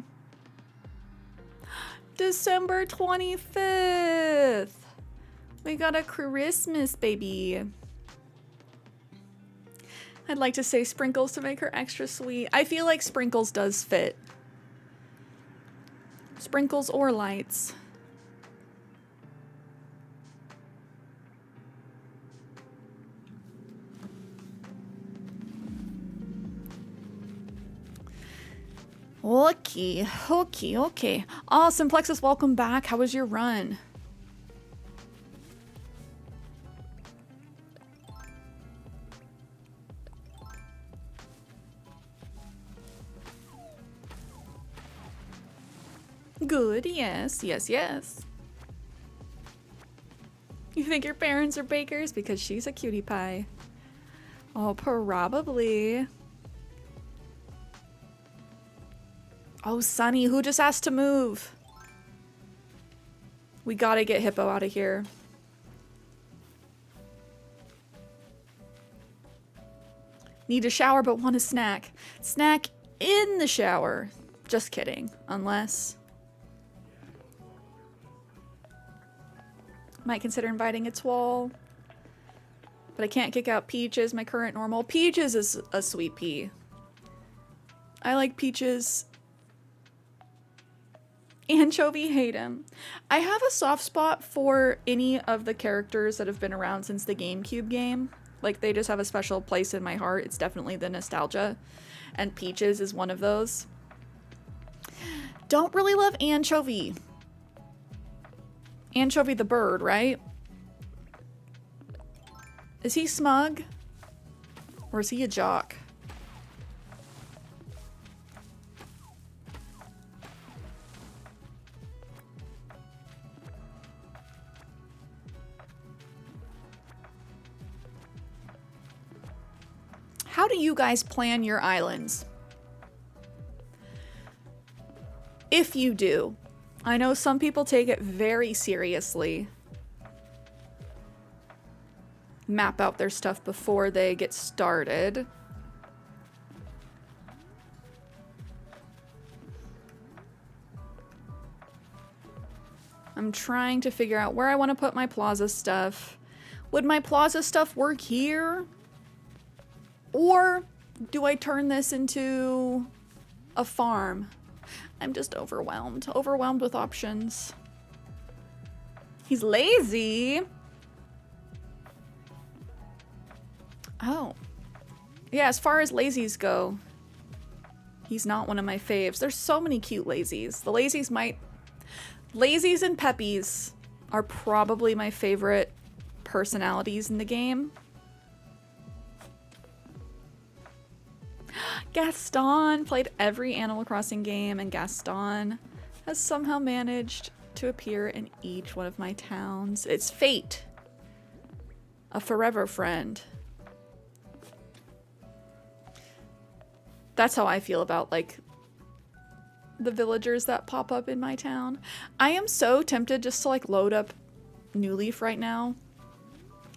December 25th. We got a Christmas baby. I'd like to say sprinkles to make her extra sweet. I feel like sprinkles does fit. Sprinkles or lights. Okay. Oh, Simplexus, welcome back. How was your run? Good, yes. You think your parents are bakers? Because she's a cutie pie. Oh, probably. Oh, Sunny, who just asked to move? We gotta get Hippo out of here. Need a shower but want a snack. Snack in the shower. Just kidding. Unless... Might consider inviting a Twal. But I can't kick out Peaches, my current normal. Peaches is a sweet pea. I like Peaches. Anchovy, hate him. I have a soft spot for any of the characters that have been around since the GameCube game. Like, they just have a special place in my heart. It's definitely the nostalgia. And Peaches is one of those. Don't really love Anchovy. Anchovy the bird, right? Is he smug? Or is he a jock? How do you guys plan your islands? If you do. I know some people take it very seriously. Map out their stuff before they get started. I'm trying to figure out where I want to put my plaza stuff. Would my plaza stuff work here? Or do I turn this into a farm? I'm just overwhelmed. Overwhelmed with options. He's lazy. Oh. Yeah, as far as lazies go, he's not one of my faves. There's so many cute lazies. The lazies might... Lazies and peppies are probably my favorite personalities in the game. Gaston played every Animal Crossing game, and Gaston has somehow managed to appear in each one of my towns. It's fate. A forever friend. That's how I feel about, like, the villagers that pop up in my town. I am so tempted just to, like, load up New Leaf right now.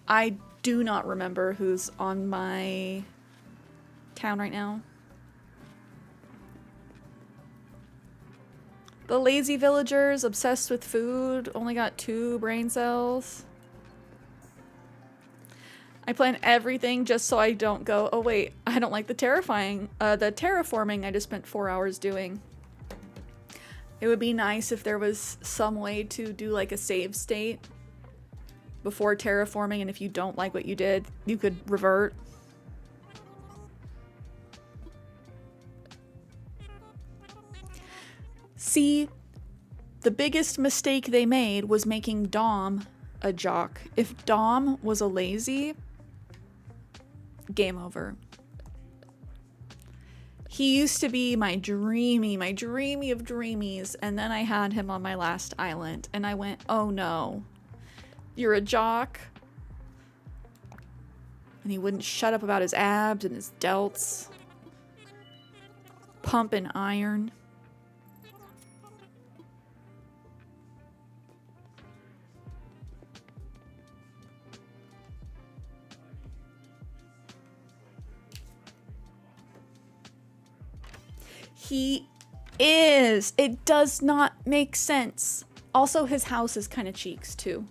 I do not remember who's on my town right now. The lazy villagers, obsessed with food, only got 2 brain cells. I plan everything just so I don't go, oh wait, I don't like the terraforming I just spent 4 hours doing. It would be nice if there was some way to do like a save state before terraforming, and if you don't like what you did, you could revert. See, the biggest mistake they made was making Dom a jock. If Dom was a lazy, game over. He used to be my dreamy of dreamies, and then I had him on my last island, and I went, oh no, you're a jock? And he wouldn't shut up about his abs and his delts. Pumping iron. He is. It does not make sense. Also, his house is kind of cheeks, too.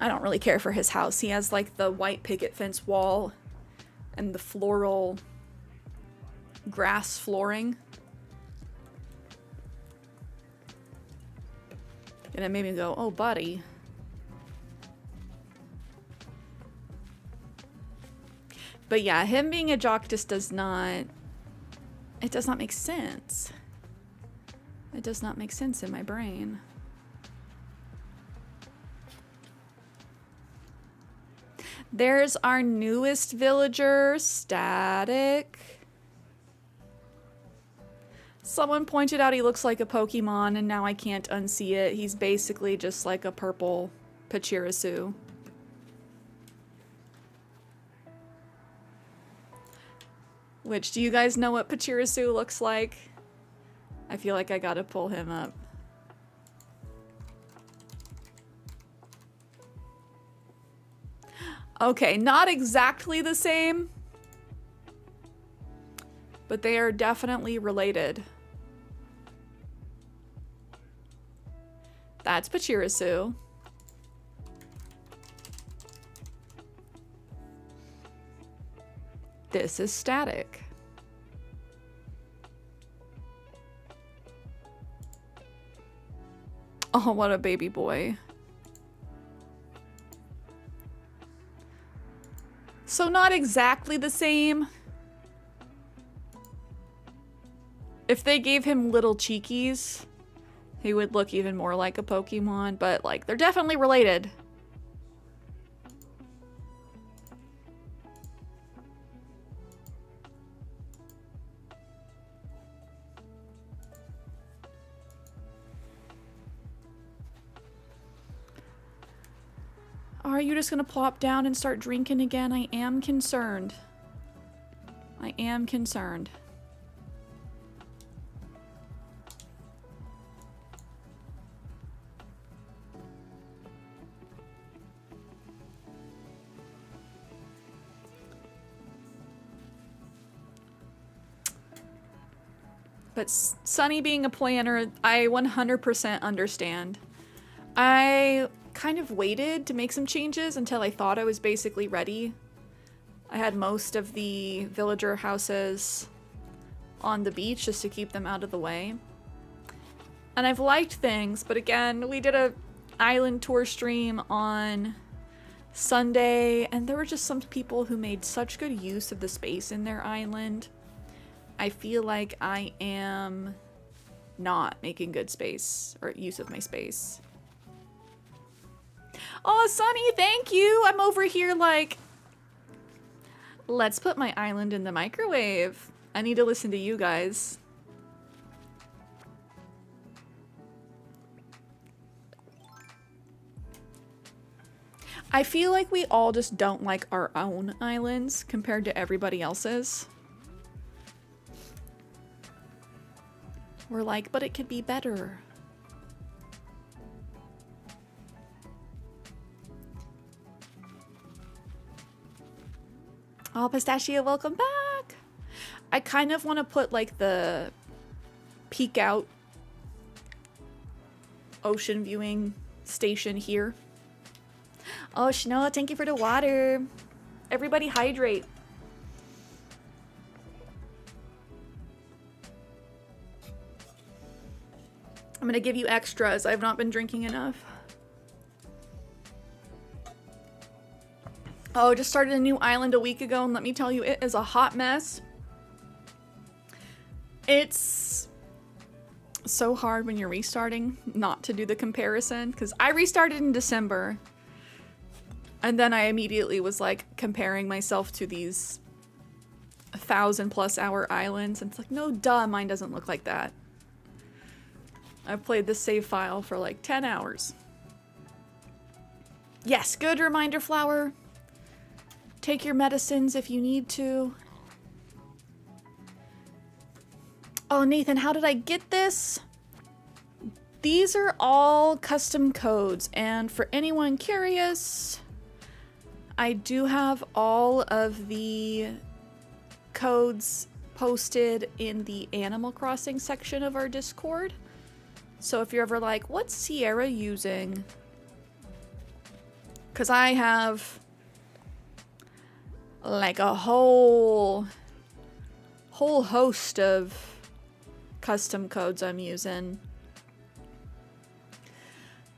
I don't really care for his house. He has, like, the white picket fence wall and the floral grass flooring. And it made me go, oh, buddy. But yeah, him being a jock just does not... It does not make sense. It does not make sense in my brain. There's our newest villager, Static. Someone pointed out he looks like a Pokemon, and now I can't unsee it. He's basically just like a purple Pachirisu. Which, do you guys know what Pachirisu looks like? I feel like I gotta pull him up. Okay, not exactly the same, but they are definitely related. That's Pachirisu. This is Static. Oh, what a baby boy. So not exactly the same. If they gave him little cheekies, he would look even more like a Pokemon, but like they're definitely related. Are you just gonna plop down and start drinking again? I am concerned. I am concerned. But Sunny being a planner, I 100% understand. I kind of waited to make some changes until I thought I was basically ready. I had most of the villager houses on the beach just to keep them out of the way. And I've liked things, but again, we did a island tour stream on Sunday, and there were just some people who made such good use of the space in their island. I feel like I am not making good space or use of my space. Oh, Sunny, thank you. I'm over here like, let's put my island in the microwave. I need to listen to you guys. I feel like we all just don't like our own islands compared to everybody else's. We're like, but it could be better. Oh, Pistachio, welcome back. I kind of want to put like the peek out ocean viewing station here. Oh, Shanoa, thank you for the water. Everybody hydrate. I'm gonna give you extras. I've not been drinking enough. Oh, just started a new island a week ago, and let me tell you, it is a hot mess. It's so hard when you're restarting not to do the comparison, because I restarted in December, and then I immediately was like comparing myself to these 1,000+ hour islands, and it's like, no duh, mine doesn't look like that. I've played this save file for like 10 hours. Yes, good reminder, Flower. Take your medicines if you need to. Oh, Nathan, how did I get this? These are all custom codes, and for anyone curious, I do have all of the codes posted in the Animal Crossing section of our Discord. So if you're ever like, what's Cierra using? Because I have like a whole host of custom codes I'm using.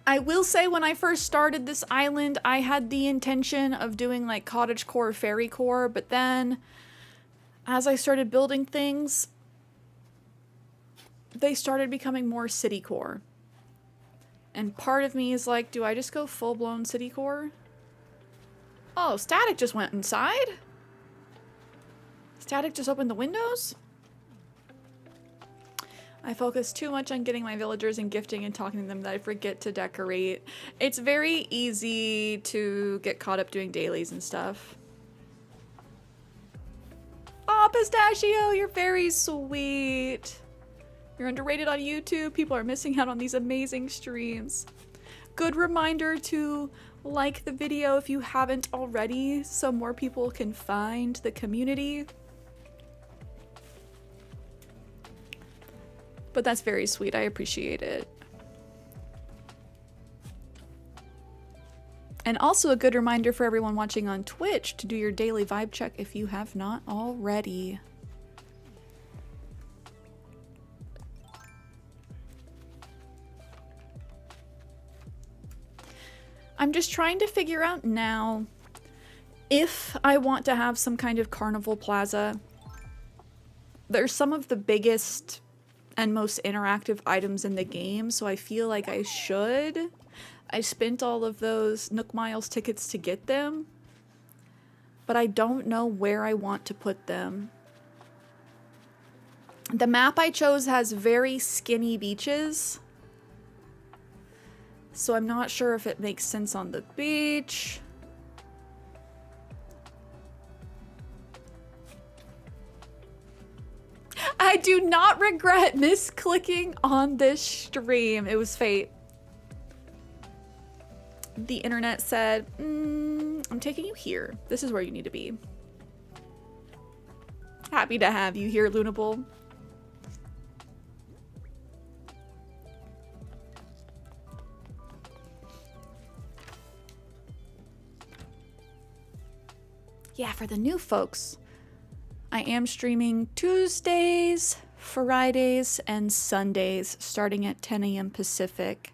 I will say when I first started this island, I had the intention of doing like cottagecore, fairy core, but then as I started building things, they started becoming more city core. And part of me is like, do I just go full-blown city core? Oh, Static just went inside? Static just opened the windows? I focus too much on getting my villagers and gifting and talking to them that I forget to decorate. It's very easy to get caught up doing dailies and stuff. Oh, Pistachio, you're very sweet. You're underrated on YouTube. People are missing out on these amazing streams. Good reminder to like the video if you haven't already, so more people can find the community. But that's very sweet. I appreciate it. And also a good reminder for everyone watching on Twitch to do your daily vibe check if you have not already. I'm just trying to figure out now if I want to have some kind of carnival plaza. There's some of the biggest and most interactive items in the game, so I feel like I should. I spent all of those Nook Miles tickets to get them, but I don't know where I want to put them. The map I chose has very skinny beaches, so I'm not sure if it makes sense on the beach. I do not regret misclicking on this stream. It was fate. The internet said, I'm taking you here. This is where you need to be. Happy to have you here, Lunable. Yeah, for the new folks, I am streaming Tuesdays, Fridays, and Sundays starting at 10 a.m. Pacific.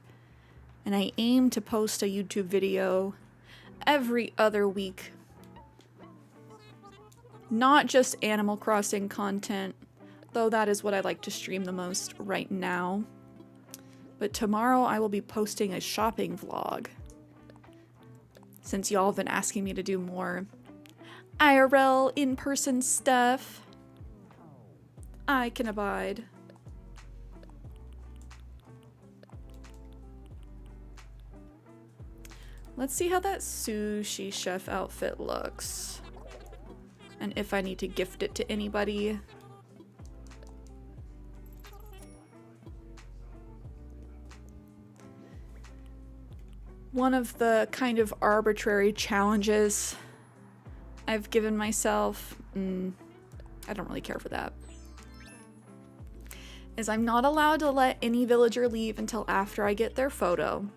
And I aim to post a YouTube video every other week. Not just Animal Crossing content, though that is what I like to stream the most right now. But tomorrow I will be posting a shopping vlog, since y'all have been asking me to do more IRL in-person stuff. I can abide. Let's see how that sushi chef outfit looks. And if I need to gift it to anybody. One of the kind of arbitrary challenges I've given myself, I don't really care for that, is I'm not allowed to let any villager leave until after I get their photo.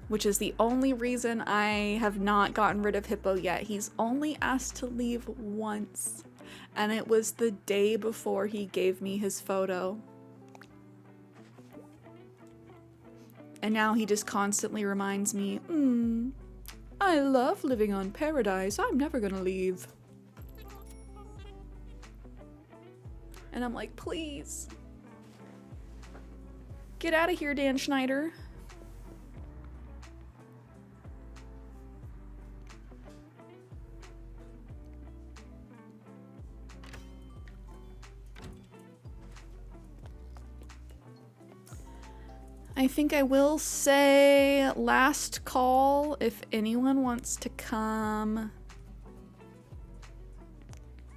Which is the only reason I have not gotten rid of Hippo yet. He's only asked to leave once, and it was the day before he gave me his photo. And now he just constantly reminds me, I I love living on Paradise. I'm never gonna leave. And I'm like, please. Get out of here, Dan Schneider. I think I will say last call if anyone wants to come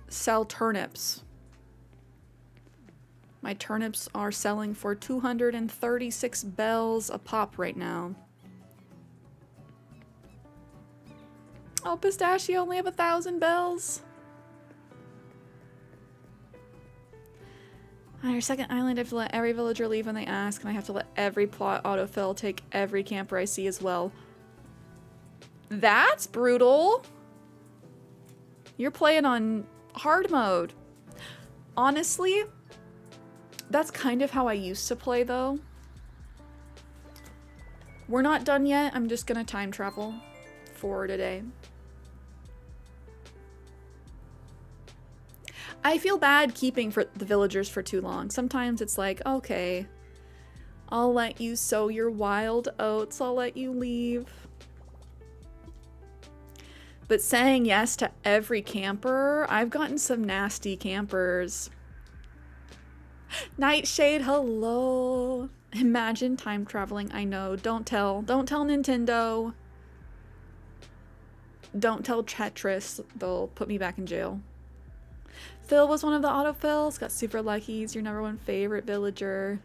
sell turnips. My turnips are selling for 236 bells a pop right now. Oh, Pistachio only have 1,000 bells. On your second island, I have to let every villager leave when they ask, and I have to let every plot autofill take every camper I see as well. That's brutal. You're playing on hard mode. Honestly, that's kind of how I used to play, though. We're not done yet. I'm just gonna time travel for today. I feel bad keeping for the villagers for too long. Sometimes it's like, okay, I'll let you sow your wild oats. I'll let you leave. But saying yes to every camper, I've gotten some nasty campers. Nightshade, hello. Imagine time traveling. I know. Don't tell Nintendo. Don't tell Tetris. They'll put me back in jail. Phil was one of the autofills. Got super lucky. He's your #1 favorite villager.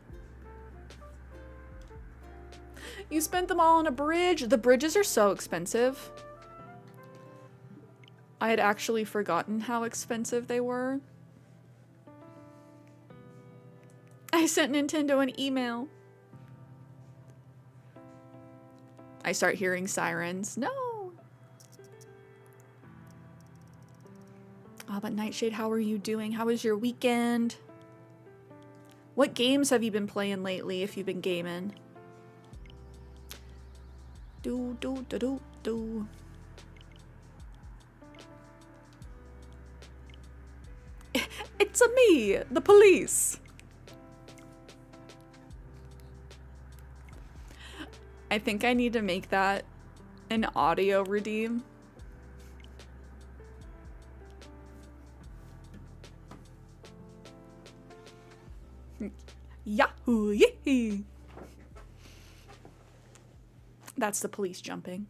You spent them all on a bridge. The bridges are so expensive. I had actually forgotten how expensive they were. I sent Nintendo an email. I start hearing sirens. No. Oh, but Nightshade, how are you doing? How was your weekend? What games have you been playing lately if you've been gaming? Do. It's a me, the police. I think I need to make that an audio redeem. Yahoo! Yee! That's the police jumping.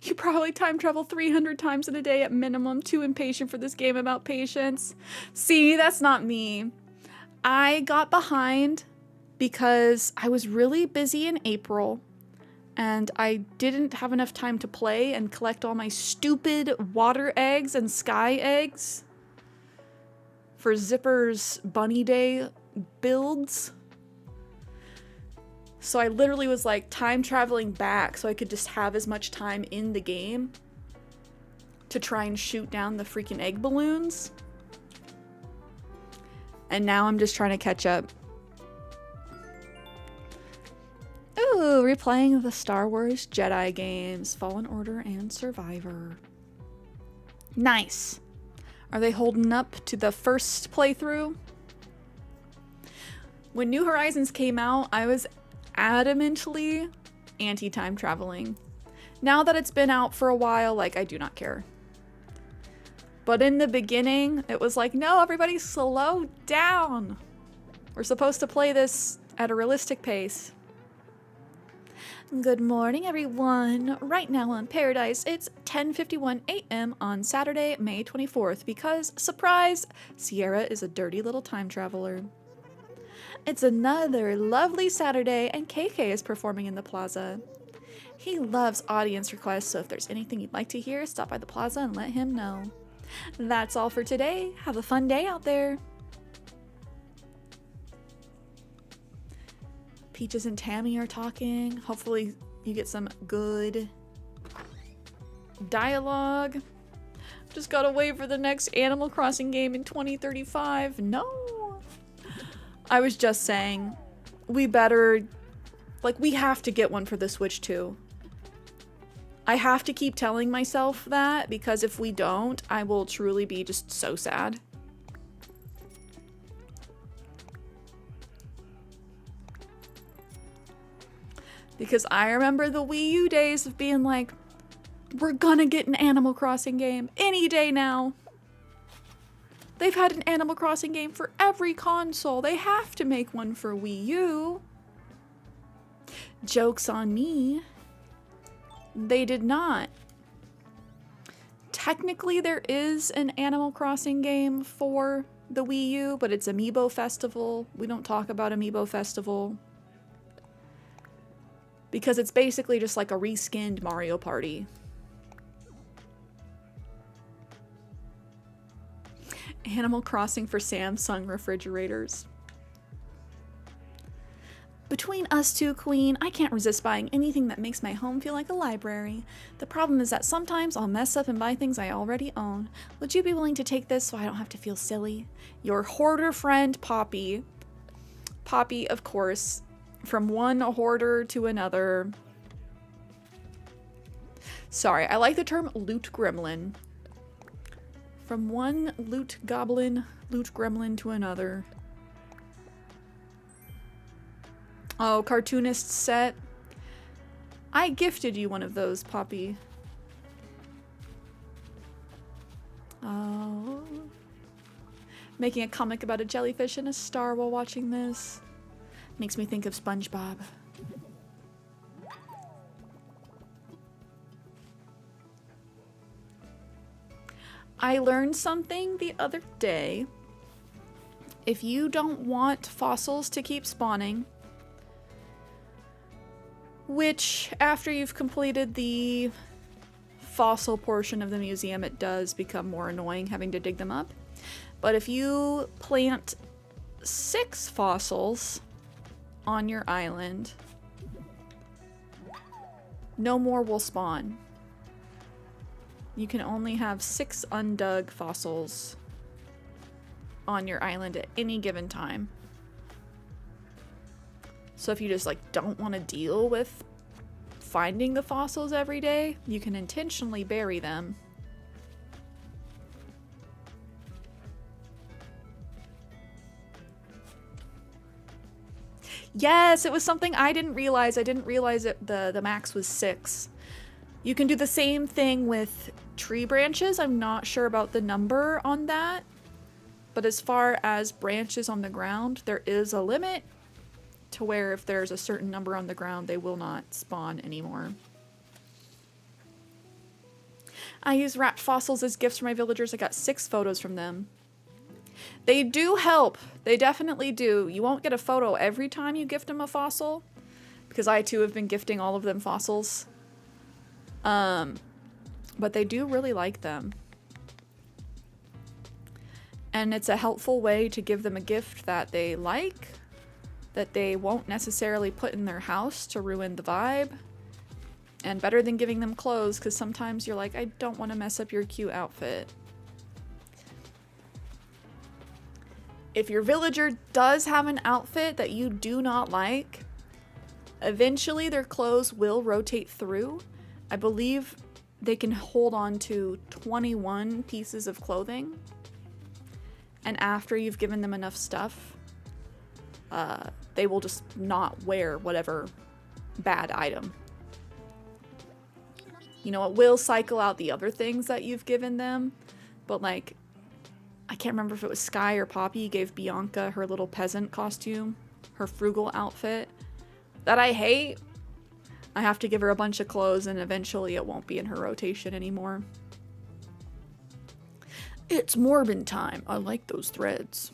You probably time travel 300 times in a day at minimum. Too impatient for this game about patience. See, that's not me. I got behind because I was really busy in April and I didn't have enough time to play and collect all my stupid water eggs and sky eggs for Zipper's Bunny Day builds. So I literally was like time traveling back so I could just have as much time in the game to try and shoot down the freaking egg balloons. And now I'm just trying to catch up. Ooh, replaying the Star Wars Jedi games, Fallen Order and Survivor. Nice. Are they holding up to the first playthrough? When New Horizons came out, I was adamantly anti-time traveling. Now that it's been out for a while, like, I do not care. But in the beginning, it was like, no, everybody slow down. We're supposed to play this at a realistic pace. Good morning, everyone. Right now on Paradise, it's 10:51 a.m. on Saturday, May 24th, because, surprise, Cierra is a dirty little time traveler. It's another lovely Saturday, and KK is performing in the plaza. He loves audience requests, so if there's anything you'd like to hear, stop by the plaza and let him know. That's all for today. Have a fun day out there. Peaches and Tammy are talking. Hopefully you get some good dialogue. Just gotta wait for the next Animal Crossing game in 2035. No. I was just saying, we better, like, we have to get one for the Switch too. I have to keep telling myself that, because if we don't, I will truly be just so sad. Because I remember the Wii U days of being like, we're gonna get an Animal Crossing game any day now. They've had an Animal Crossing game for every console. They have to make one for Wii U. Joke's on me. They did not. Technically, there is an Animal Crossing game for the Wii U, but it's Amiibo Festival. We don't talk about Amiibo Festival. Because it's basically just like a reskinned Mario Party. Animal Crossing for Samsung refrigerators. Between us two, Queen, I can't resist buying anything that makes my home feel like a library. The problem is that sometimes I'll mess up and buy things I already own. Would you be willing to take this so I don't have to feel silly? Your hoarder friend, Poppy. Poppy, of course. From one hoarder to another. Sorry, I like the term loot gremlin. From one loot gremlin to another. Oh, cartoonist set. I gifted you one of those, Poppy. Oh. Making a comic about a jellyfish and a star while watching this. Makes me think of SpongeBob. I learned something the other day. If you don't want fossils to keep spawning, which after you've completed the fossil portion of the museum, it does become more annoying having to dig them up. But if you plant 6 fossils on your island, no more will spawn. You can only have 6 undug fossils on your island at any given time. So if you just like don't want to deal with finding the fossils every day, you can intentionally bury them. Yes, it was something I didn't realize. I didn't realize that the max was 6. You can do the same thing with tree branches. I'm not sure about the number on that. But as far as branches on the ground, there is a limit to where if there's a certain number on the ground, they will not spawn anymore. I use rat fossils as gifts for my villagers. I got 6 photos from them. They do help. They definitely do. You won't get a photo every time you gift them a fossil, because I too have been gifting all of them fossils. But they do really like them. And it's a helpful way to give them a gift that they like, that they won't necessarily put in their house to ruin the vibe. And better than giving them clothes, because sometimes you're like, I don't want to mess up your cute outfit. If your villager does have an outfit that you do not like, eventually their clothes will rotate through. I believe they can hold on to 21 pieces of clothing. And after you've given them enough stuff, they will just not wear whatever bad item. You know, it will cycle out the other things that you've given them, but like, I can't remember if it was Sky or Poppy gave Bianca her little peasant costume, her frugal outfit, that I hate. I have to give her a bunch of clothes and eventually it won't be in her rotation anymore. It's Morbin time. I like those threads.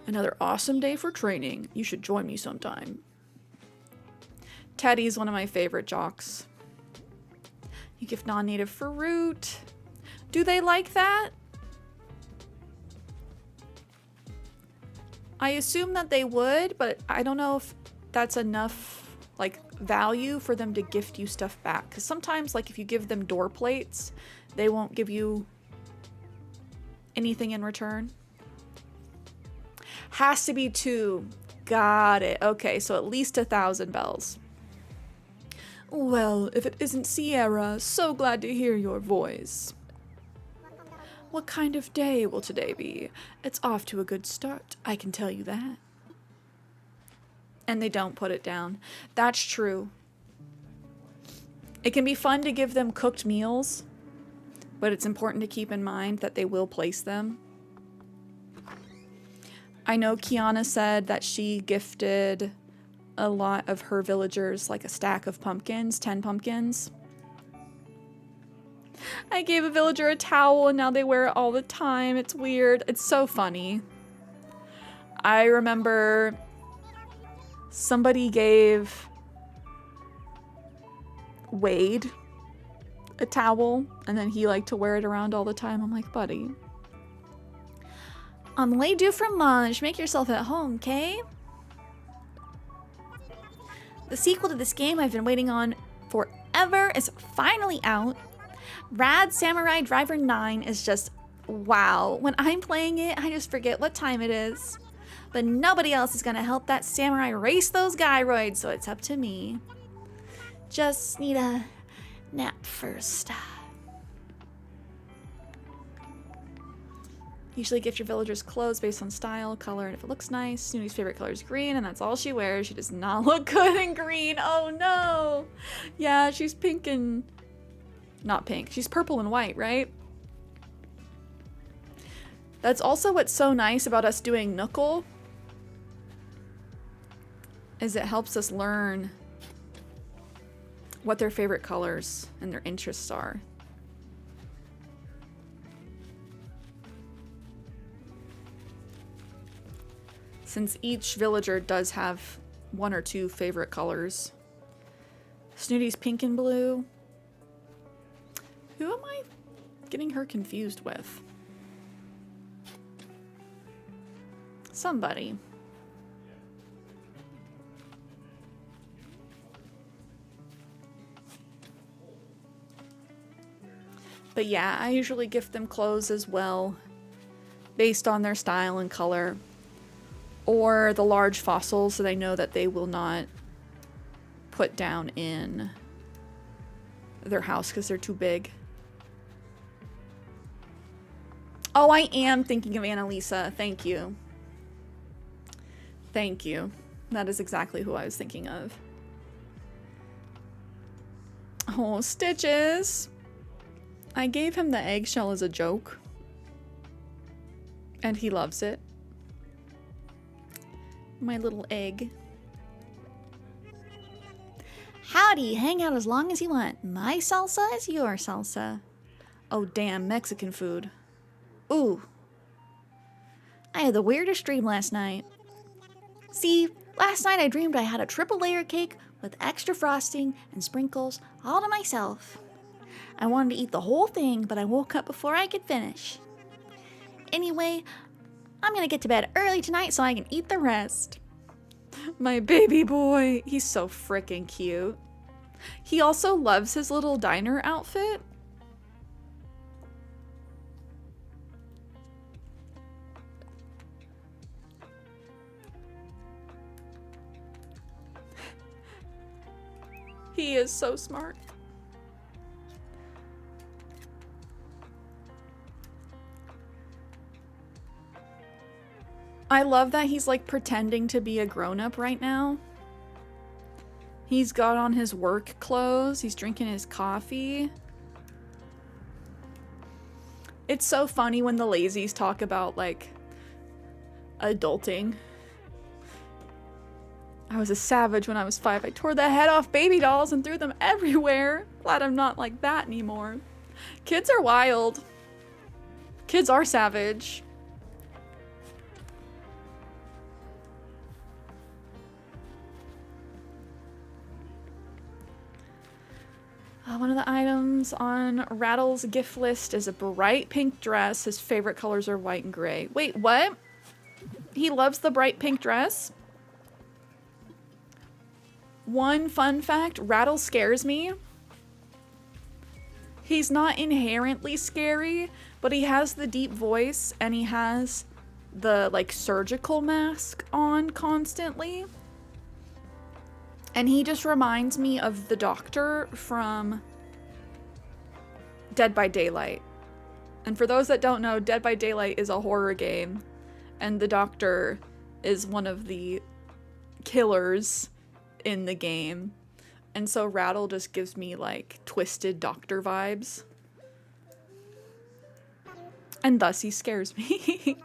Another awesome day for training. You should join me sometime. Teddy's one of my favorite jocks. You gift non-native fruit. Do they like that? I assume that they would, but I don't know if that's enough like value for them to gift you stuff back. Because sometimes, like if you give them door plates, they won't give you anything in return. Has to be 2. Got it. Okay, so at least 1,000 bells. Well, if it isn't Cierra, so glad to hear your voice. What kind of day will today be? It's off to a good start, I can tell you that. And they don't put it down. That's true. It can be fun to give them cooked meals, but it's important to keep in mind that they will place them. I know Kiana said that she gifted a lot of her villagers like a stack of pumpkins, 10 pumpkins. I gave a villager a towel and now they wear it all the time. It's weird. It's so funny. I remember somebody gave Wade a towel and then he liked to wear it around all the time. I'm like, buddy. On late due from lunch, make yourself at home, okay? The sequel to this game I've been waiting on forever is finally out. Rad Samurai Driver 9 is just wow. When I'm playing it, I just forget what time it is. But nobody else is gonna help that samurai race those gyroids, so it's up to me. Just need a nap first. Usually gift your villagers clothes based on style, color, and if it looks nice. Snooty's favorite color is green, and that's all she wears. She does not look good in green. Oh no! Yeah, she's pink and... Not pink. She's purple and white, right? That's also what's so nice about us doing Knuckle, is it helps us learn what their favorite colors and their interests are. Since each villager does have 1 or 2 favorite colors. Snooty's pink and blue. Who am I getting her confused with? Somebody. But yeah, I usually gift them clothes as well, based on their style and color. Or the large fossils that I know that they will not put down in their house because they're too big. Oh, I am thinking of Annalisa. Thank you. Thank you. That is exactly who I was thinking of. Oh, Stitches. I gave him the eggshell as a joke. And he loves it. My little egg. Howdy, hang out as long as you want. My salsa is your salsa. Oh, damn, Mexican food. Ooh. I had the weirdest dream last night. See, last night I dreamed I had a triple layer cake with extra frosting and sprinkles all to myself. I wanted to eat the whole thing, but I woke up before I could finish. Anyway, I'm gonna get to bed early tonight so I can eat the rest. My baby boy. He's so freaking cute. He also loves his little diner outfit. He is so smart. I love that he's like pretending to be a grown-up right now. He's got on his work clothes. He's drinking his coffee. It's so funny when the lazies talk about like adulting. I was a savage when I was 5. I tore the head off baby dolls and threw them everywhere. Glad I'm not like that anymore. Kids are wild. Kids are savage. One of the items on Rattle's gift list is a bright pink dress. His favorite colors are white and gray. Wait, what? He loves the bright pink dress? One fun fact, Rattle scares me. He's not inherently scary, but he has the deep voice and he has the like surgical mask on constantly. And he just reminds me of the doctor from Dead by Daylight. And for those that don't know, Dead by Daylight is a horror game, and the doctor is one of the killers in the game. And so Rattle just gives me like twisted doctor vibes. And thus he scares me.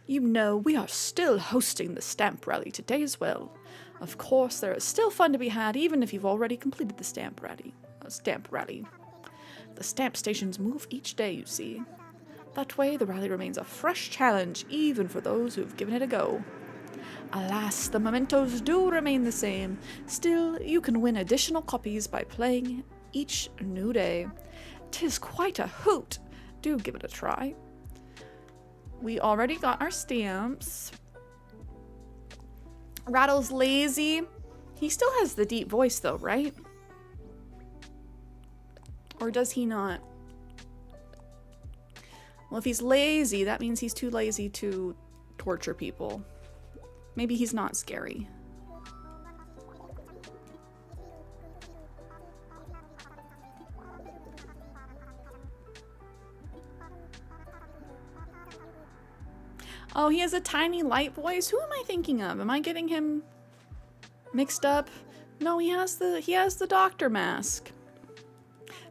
You know, we are still hosting the stamp rally today as well. Of course, there is still fun to be had, even if you've already completed the stamp rally. The stamp stations move each day, you see. That way, the rally remains a fresh challenge, even for those who've given it a go. Alas, the mementos do remain the same. Still, you can win additional copies by playing each new day. 'Tis quite a hoot. Do give it a try. We already got our stamps. Rattle's lazy. He still has the deep voice though, right? Or does he not? Well, if he's lazy, that means he's too lazy to torture people. Maybe he's not scary. Oh, he has a tiny light voice. Who am I thinking of? Am I getting him mixed up? No, he has the doctor mask.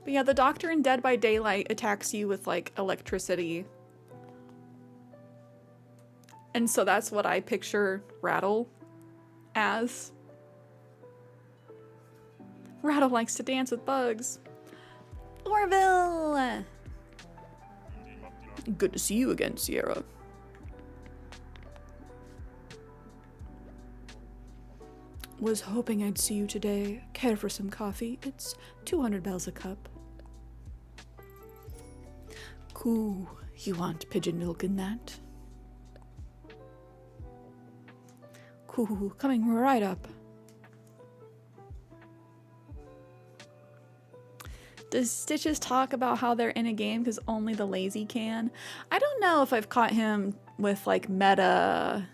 But yeah, the doctor in Dead by Daylight attacks you with like electricity. And so that's what I picture Rattle as. Rattle likes to dance with bugs. Orville! Good to see you again, Cierra. Was hoping I'd see you today. Care for some coffee? It's 200 bells a cup. Cool. You want pigeon milk in that? Cool. Coming right up. Does Stitches talk about how they're in a game because only the lazy can? I don't know if I've caught him with like meta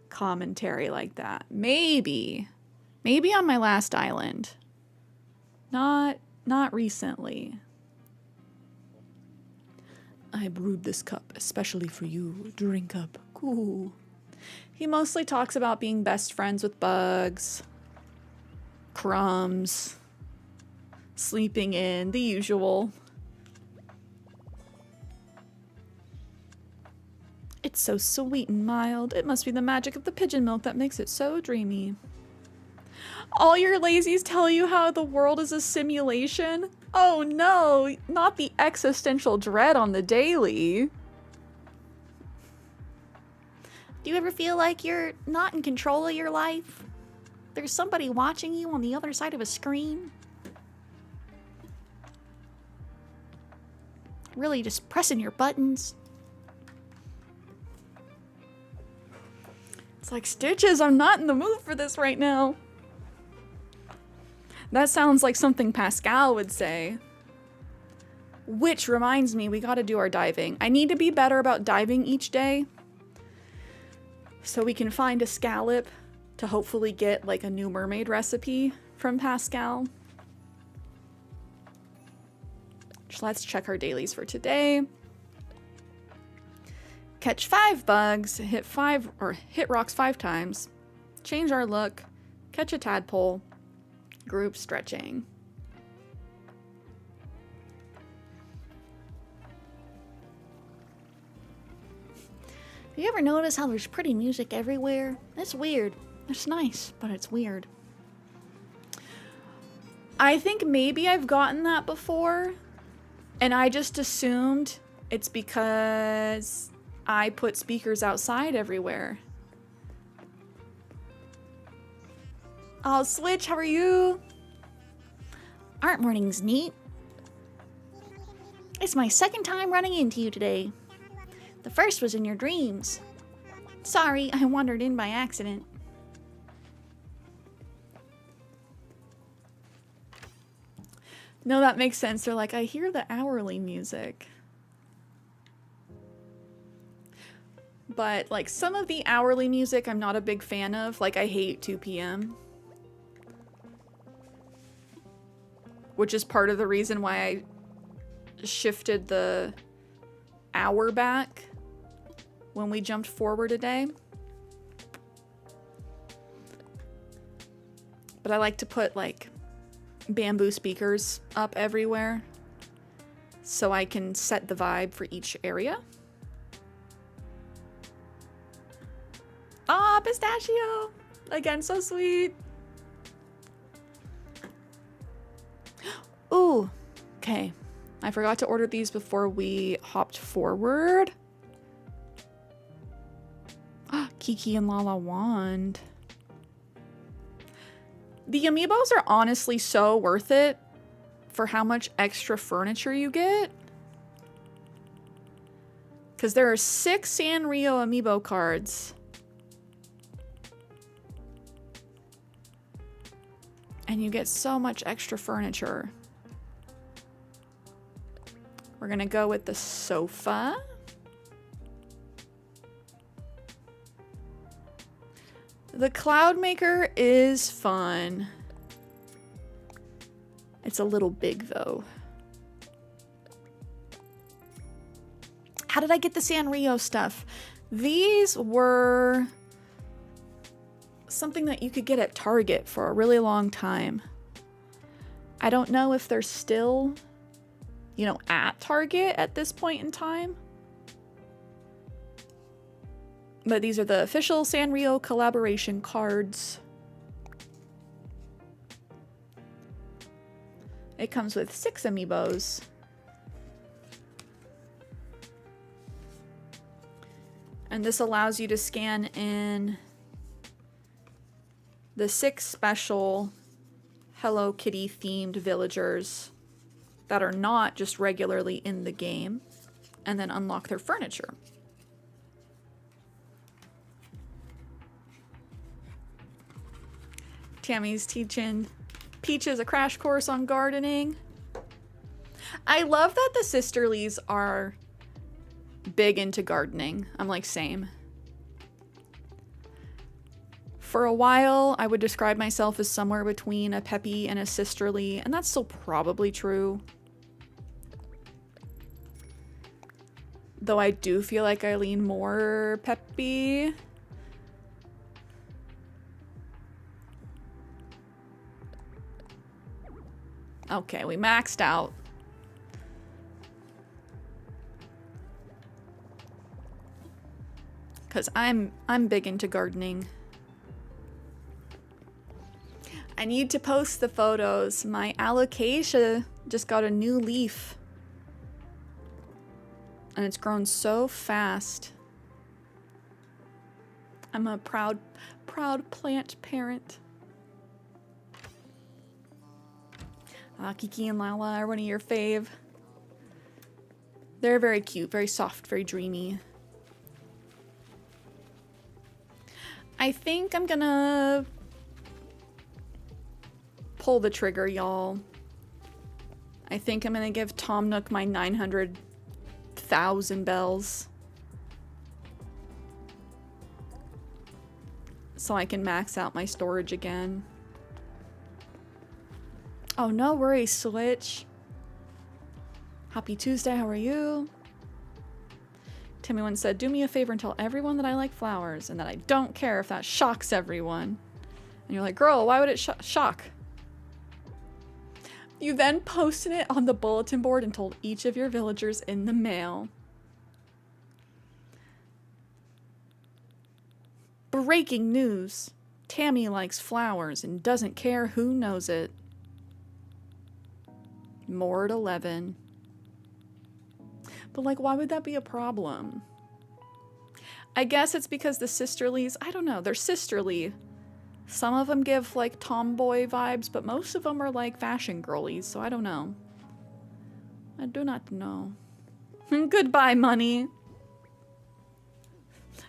commentary like that. Maybe on my last island. Not recently. I brewed this cup especially for you. Drink up. Cool. He mostly talks about being best friends with bugs, crumbs, sleeping in, the usual. It's so sweet and mild. It must be the magic of the pigeon milk that makes it so dreamy. All your lazies tell you how the world is a simulation? Oh no, not the existential dread on the daily. Do you ever feel like you're not in control of your life? There's somebody watching you on the other side of a screen? Really just pressing your buttons? It's like, Stitches, I'm not in the mood for this right now. That sounds like something Pascal would say. Which reminds me, we gotta do our diving. I need to be better about diving each day, so we can find a scallop to hopefully get like a new mermaid recipe from Pascal. So let's check our dailies for today. Catch 5 bugs, hit rocks 5 times, change our look, catch a tadpole, group stretching. Have you ever noticed how there's pretty music everywhere? It's weird. It's nice, but it's weird. I think maybe I've gotten that before, and I just assumed it's because I put speakers outside everywhere. Oh, Switch, how are you? Aren't mornings neat? It's my second time running into you today. The first was in your dreams. Sorry, I wandered in by accident. No, that makes sense. They're like, I hear the hourly music. But like some of the hourly music I'm not a big fan of. Like I hate 2 p.m. Which is part of the reason why I shifted the hour back when we jumped forward a day. But I like to put like bamboo speakers up everywhere so I can set the vibe for each area. Ah, pistachio! Again, so sweet. Ooh, okay. I forgot to order these before we hopped forward. Kiki and Lala wand. The amiibos are honestly so worth it for how much extra furniture you get. Because there are 6 Sanrio amiibo cards. And you get so much extra furniture. We're gonna go with the sofa. The Cloud Maker is fun. It's a little big though. How did I get the Sanrio stuff? These were something that you could get at Target for a really long time. I don't know if they're still, you know, at Target at this point in time. But these are the official Sanrio collaboration cards. It comes with 6 amiibos. And this allows you to scan in the 6 special Hello Kitty themed villagers that are not just regularly in the game, and then unlock their furniture. Tammy's teaching Peaches a crash course on gardening. I love that the sisterlies are big into gardening. I'm like, same. For a while, I would describe myself as somewhere between a peppy and a sisterly, and that's still probably true. Though I do feel like I lean more peppy. Okay, we maxed out. Cause I'm big into gardening. I need to post the photos. My alocasia just got a new leaf. And it's grown so fast. I'm a proud plant parent. Kiki and Lala are one of your fave. They're very cute, very soft, very dreamy. I think I'm gonna pull the trigger, y'all. I think I'm gonna give Tom Nook my 900,000 bells. So I can max out my storage again. Oh, no worries, Switch. Happy Tuesday, how are you? Timmy once said, do me a favor and tell everyone that I like flowers and that I don't care if that shocks everyone. And you're like, girl, why would it shock? You then posted it on the bulletin board and told each of your villagers in the mail. Breaking news. Tammy likes flowers and doesn't care who knows it. More at 11. But like, why would that be a problem? I guess it's because the sisterlies, I don't know, they're sisterly. Some of them give like tomboy vibes, but most of them are like fashion girlies, so I don't know. I do not know. Goodbye, money.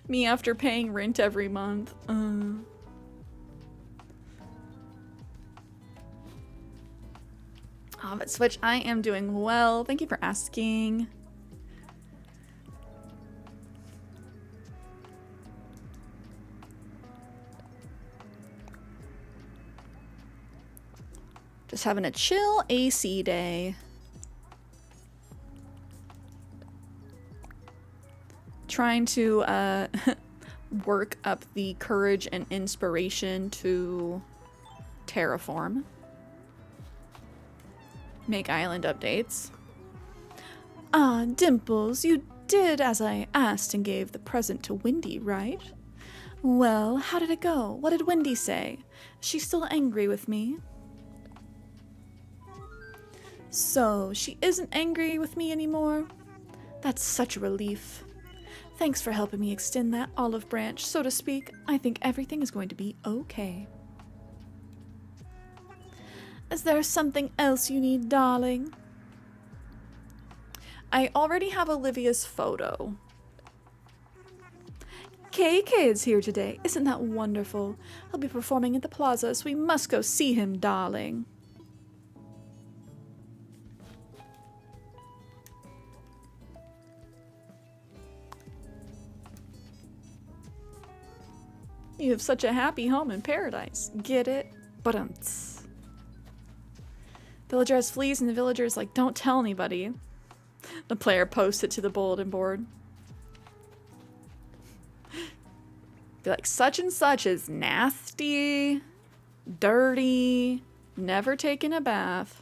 Me after paying rent every month. But Switch, I am doing well. Thank you for asking. Just having a chill AC day. Trying to work up the courage and inspiration to terraform. Make island updates. Ah, Dimples, you did as I asked and gave the present to Windy, right? Well, how did it go? What did Windy say? Is she still angry with me? So, she isn't angry with me anymore? That's such a relief. Thanks for helping me extend that olive branch, so to speak. I think everything is going to be okay. Is there something else you need, darling? I already have Olivia's photo. KK is here today. Isn't that wonderful? He'll be performing at the plaza, so we must go see him, darling. You have such a happy home in paradise. Get it? But Villager has fleas and the villager's like, don't tell anybody. The player posts it to the bulletin board. Be like, such and such is nasty, dirty, never taken a bath.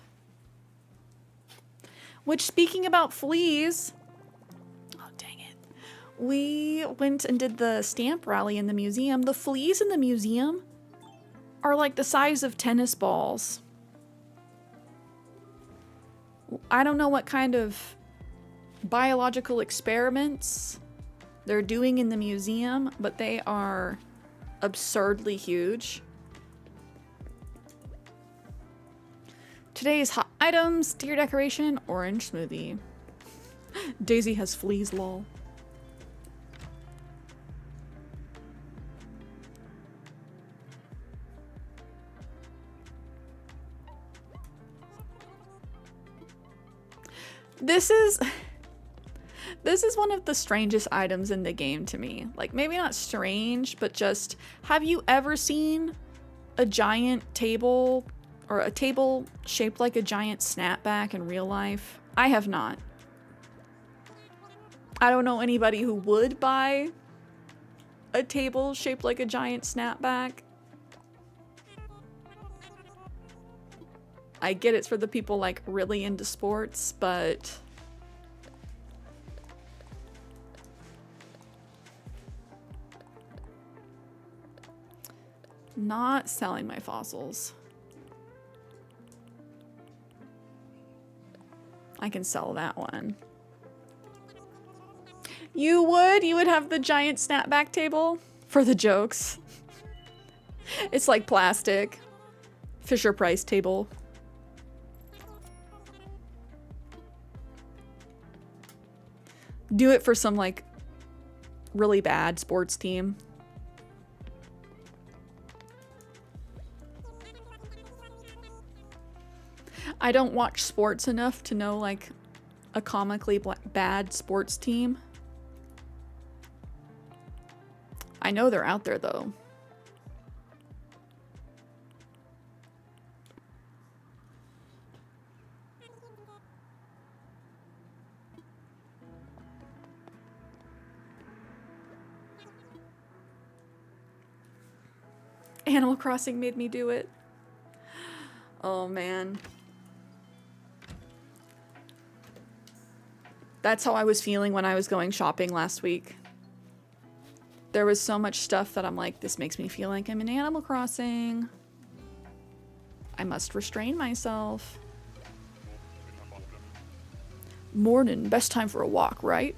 Which, speaking about fleas, oh dang it. We went and did the stamp rally in the museum. The fleas in the museum are like the size of tennis balls. I don't know what kind of biological experiments they're doing in the museum, but they are absurdly huge. Today's hot items: deer decoration, orange smoothie. Daisy has fleas, lol. This is one of the strangest items in the game to me. Like, maybe not strange, but just, have you ever seen a giant table or a table shaped like a giant snapback in real life? I have not. I don't know anybody who would buy a table shaped like a giant snapback. I get it's for the people like really into sports, but not selling my fossils. I can sell that one. You would? You would have the giant snapback table? For the jokes. It's like plastic. Fisher Price table. Do it for some like really bad sports team. I don't watch sports enough to know like a comically bad sports team. I know they're out there though. Animal Crossing made me do it. Oh man. That's how I was feeling when I was going shopping last week. There was so much stuff that I'm like, this makes me feel like I'm in Animal Crossing. I must restrain myself. Morning, best time for a walk, right?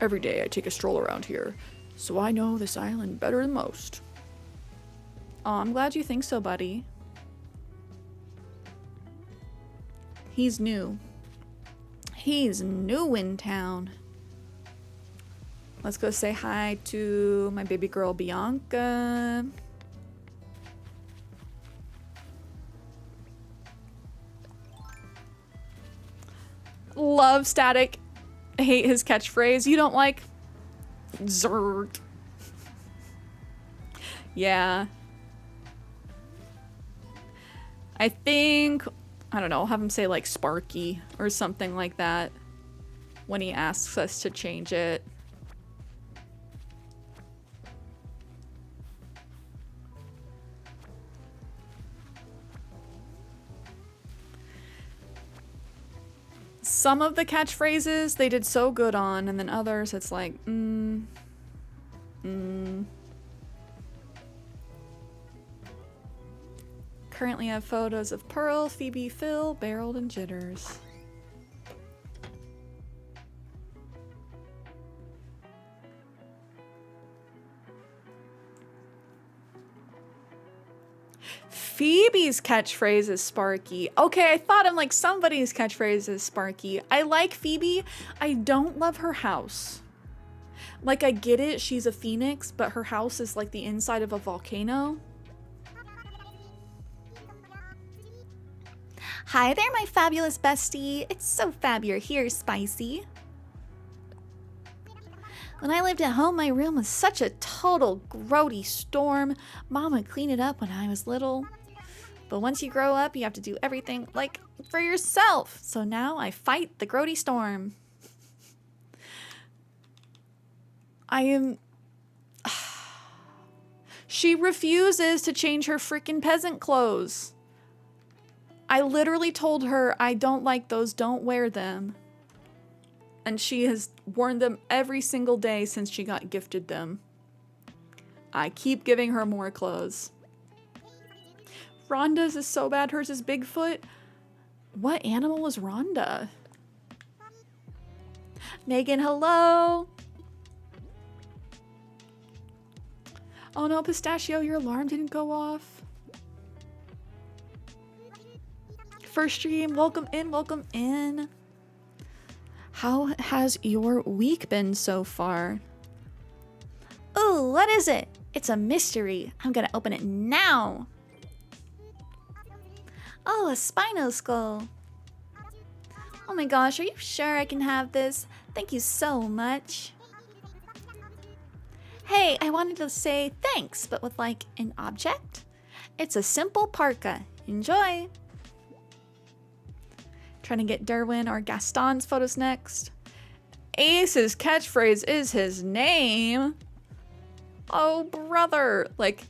Every day I take a stroll around here, so I know this island better than most. Oh, I'm glad you think so, buddy. He's new. He's new in town. Let's go say hi to my baby girl, Bianca. Love Static. Hate his catchphrase. You don't like Zert. Yeah. I think, I don't know, I'll have him say like Sparky or something like that when he asks us to change it. Some of the catchphrases they did so good on, and then others it's like, Currently have photos of Pearl, Phoebe, Phil, Barreled, and Jitters. Phoebe's catchphrase is Sparky. Okay, I thought I'm like somebody's catchphrase is Sparky. I like Phoebe. I don't love her house. Like, I get it, she's a phoenix, but her house is like the inside of a volcano. Hi there, my fabulous bestie. It's so fab you're here, Spicy. When I lived at home, my room was such a total grody storm. Mom would clean it up when I was little. But once you grow up, you have to do everything, like, for yourself. So now I fight the grody storm. She refuses to change her freaking peasant clothes. I literally told her, I don't like those, don't wear them. And she has worn them every single day since she got gifted them. I keep giving her more clothes. Rhonda's is so bad, hers is Bigfoot. What animal was Rhonda? Megan, hello. Oh no, Pistachio, your alarm didn't go off. First stream, welcome in, welcome in. How has your week been so far? Ooh, what is it? It's a mystery. I'm gonna open it now. Oh, a Spino skull. Oh my gosh, are you sure I can have this? Thank you so much. Hey, I wanted to say thanks, but with like an object. It's a simple parka. Enjoy. Trying to get Derwin or Gaston's photos next. Ace's catchphrase is his name. Oh, brother. Like,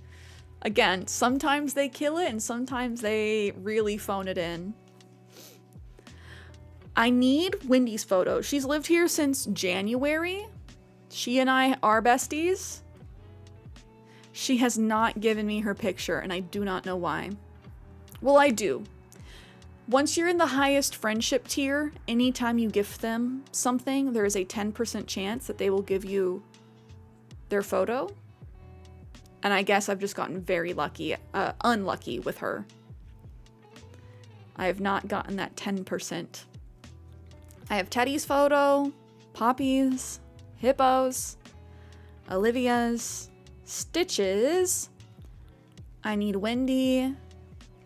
again, sometimes they kill it and sometimes they really phone it in. I need Wendy's photo. She's lived here since January. She and I are besties. She has not given me her picture and I do not know why. Well, I do. Once you're in the highest friendship tier, anytime you gift them something, there is a 10% chance that they will give you their photo. And I guess I've just gotten very unlucky with her. I have not gotten that 10%. I have Teddy's photo, Poppy's, Hippo's, Olivia's, Stitch's. I need Wendy,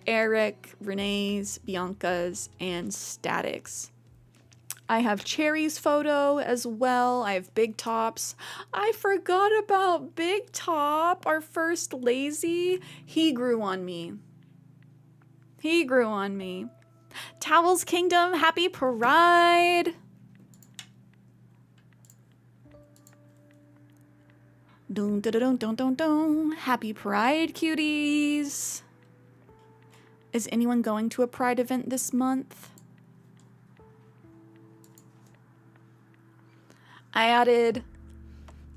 Eric, Renee's, Bianca's, and Static's. I have Cherry's photo as well. I have Big Top's. I forgot about Big Top, our first lazy. He grew on me. He grew on me. Towels Kingdom, happy Pride. Dun, dun, dun, dun, dun, dun. Happy Pride, cuties. Is anyone going to a Pride event this month? I added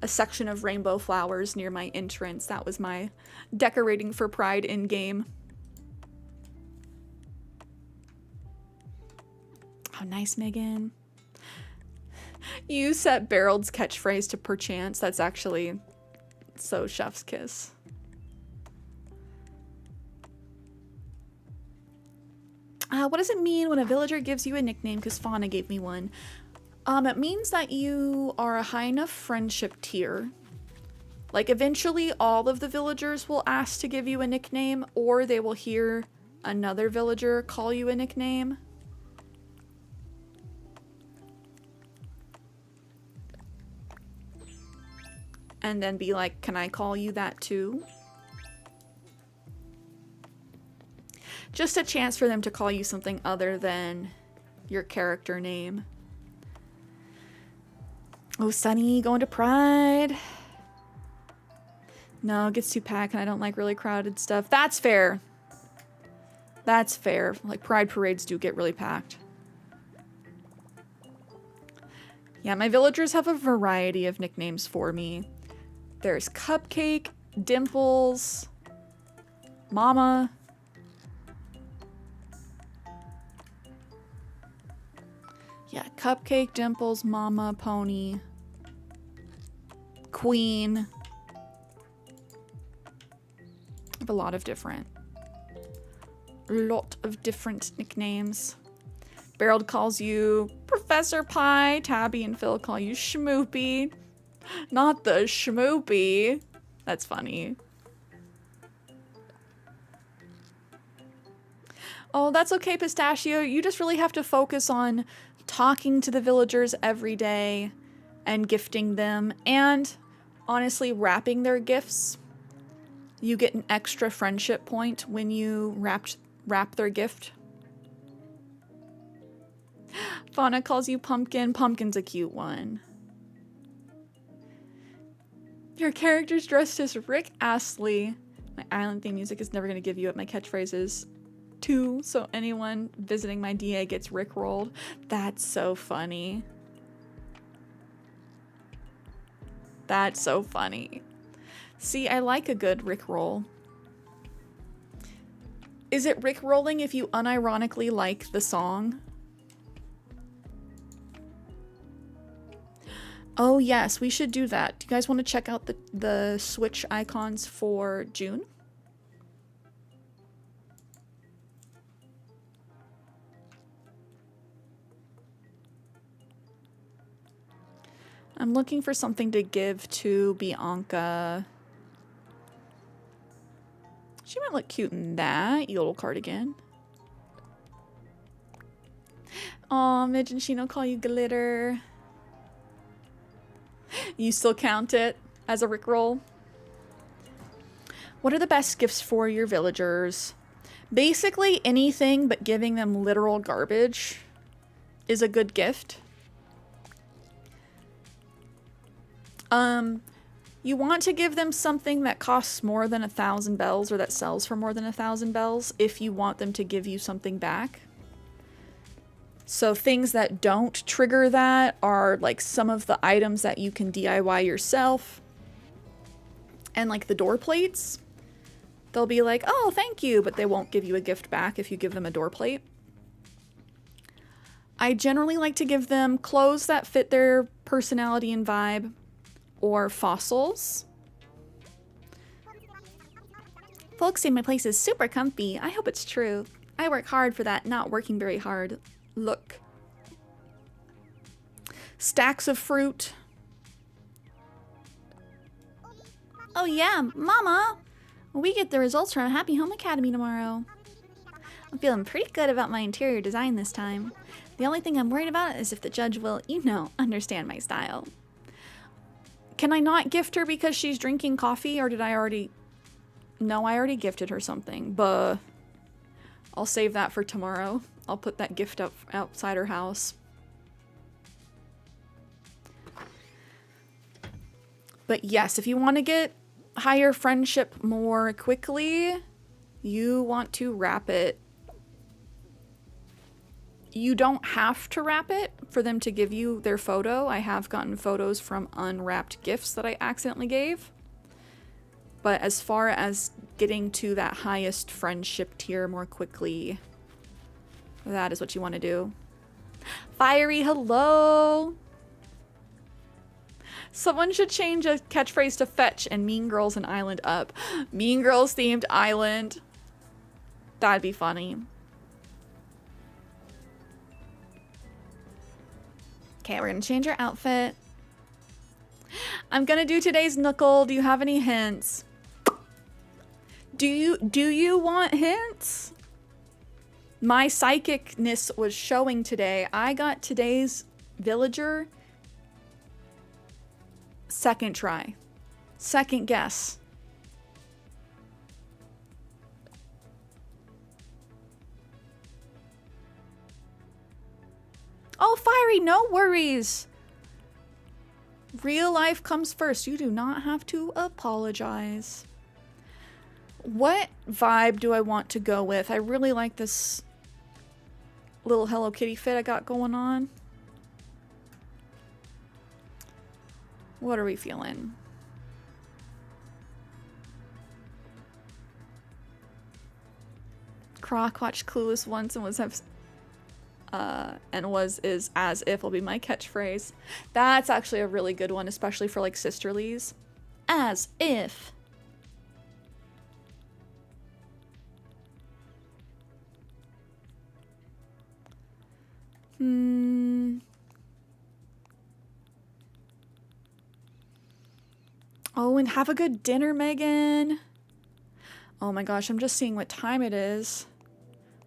a section of rainbow flowers near my entrance. That was my decorating for Pride in-game. Oh, nice, Megan. You set Barreled's catchphrase to perchance. That's actually so chef's kiss. What does it mean when a villager gives you a nickname? Because Fauna gave me one. It means that you are a high enough friendship tier. Like, eventually all of the villagers will ask to give you a nickname, or they will hear another villager call you a nickname. and then be like, can I call you that too? Just a chance for them to call you something other than your character name. Oh, Sunny, going to Pride. No, it gets too packed and I don't like really crowded stuff. That's fair. That's fair. Like, Pride parades do get really packed. Yeah, my villagers have a variety of nicknames for me. There's Cupcake, Dimples, Mama. Yeah, Cupcake, Dimples, Mama, Pony, Queen. I have a lot of different nicknames. Beryl calls you Professor Pie. Tabby and Phil call you Schmoopy. Not the Schmoopy. That's funny. Oh, that's okay, Pistachio. You just really have to focus on talking to the villagers every day and gifting them, and honestly wrapping their gifts. You get an extra friendship point when you wrap their gift. Fauna calls you Pumpkin. Pumpkin's a cute one. Your character's dressed as Rick Astley. My island theme music is never going to give you up my catchphrases too, so anyone visiting my DA gets Rickrolled. That's so funny. That's so funny. See, I like a good Rickroll. Is it Rickrolling if you unironically like the song? Oh yes, we should do that. Do you guys want to check out the Switch icons for June? I'm looking for something to give to Bianca. She might look cute in that yodel cardigan. Aw, Midge and Shino call you Glitter. You still count it as a Rickroll? What are the best gifts for your villagers? Basically anything but giving them literal garbage is a good gift. You want to give them something that costs more than 1,000 bells, or that sells for more than 1,000 bells, if you want them to give you something back. So things that don't trigger that are like some of the items that you can DIY yourself. And like the door plates. They'll be like, oh, thank you, but they won't give you a gift back if you give them a door plate. I generally like to give them clothes that fit their personality and vibe, or fossils. Folks say my place is super comfy. I hope it's true. I work hard for that not working very hard look. Stacks of fruit. Oh yeah, Mama! We get the results from Happy Home Academy tomorrow. I'm feeling pretty good about my interior design this time. The only thing I'm worried about is if the judge will, you know, understand my style. Can I not gift her because she's drinking coffee, or did I already... No, I already gifted her something, but I'll save that for tomorrow. I'll put that gift up outside her house. But yes, if you want to get higher friendship more quickly, you want to wrap it. You don't have to wrap it for them to give you their photo. I have gotten photos from unwrapped gifts that I accidentally gave. But as far as getting to that highest friendship tier more quickly, that is what you want to do. Fiery hello! Someone should change a catchphrase to fetch and Mean Girls and Island up. Mean Girls themed island. That'd be funny. Okay, we're gonna change your outfit. I'm gonna do today's Knuckle. Do you have any hints? Do you want hints? My psychicness was showing today. I got today's villager second try. Second guess. Oh, Fiery, no worries. Real life comes first. You do not have to apologize. What vibe do I want to go with? I really like this little Hello Kitty fit I got going on. What are we feeling? Croc watched Clueless once and was is as if will be my catchphrase. That's actually a really good one, especially for like sisterlies. As if. Oh, and have a good dinner, Megan. Oh my gosh, I'm just seeing what time it is.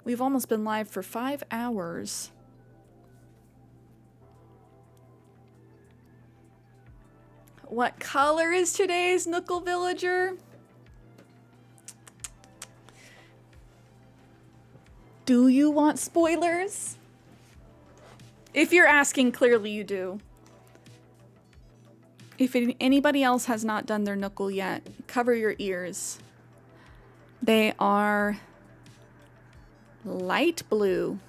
We've almost been live for 5 hours. What color is today's Nookle Villager? Do you want spoilers? If you're asking, clearly you do. If anybody else has not done their Nookle yet, cover your ears. They are light blue.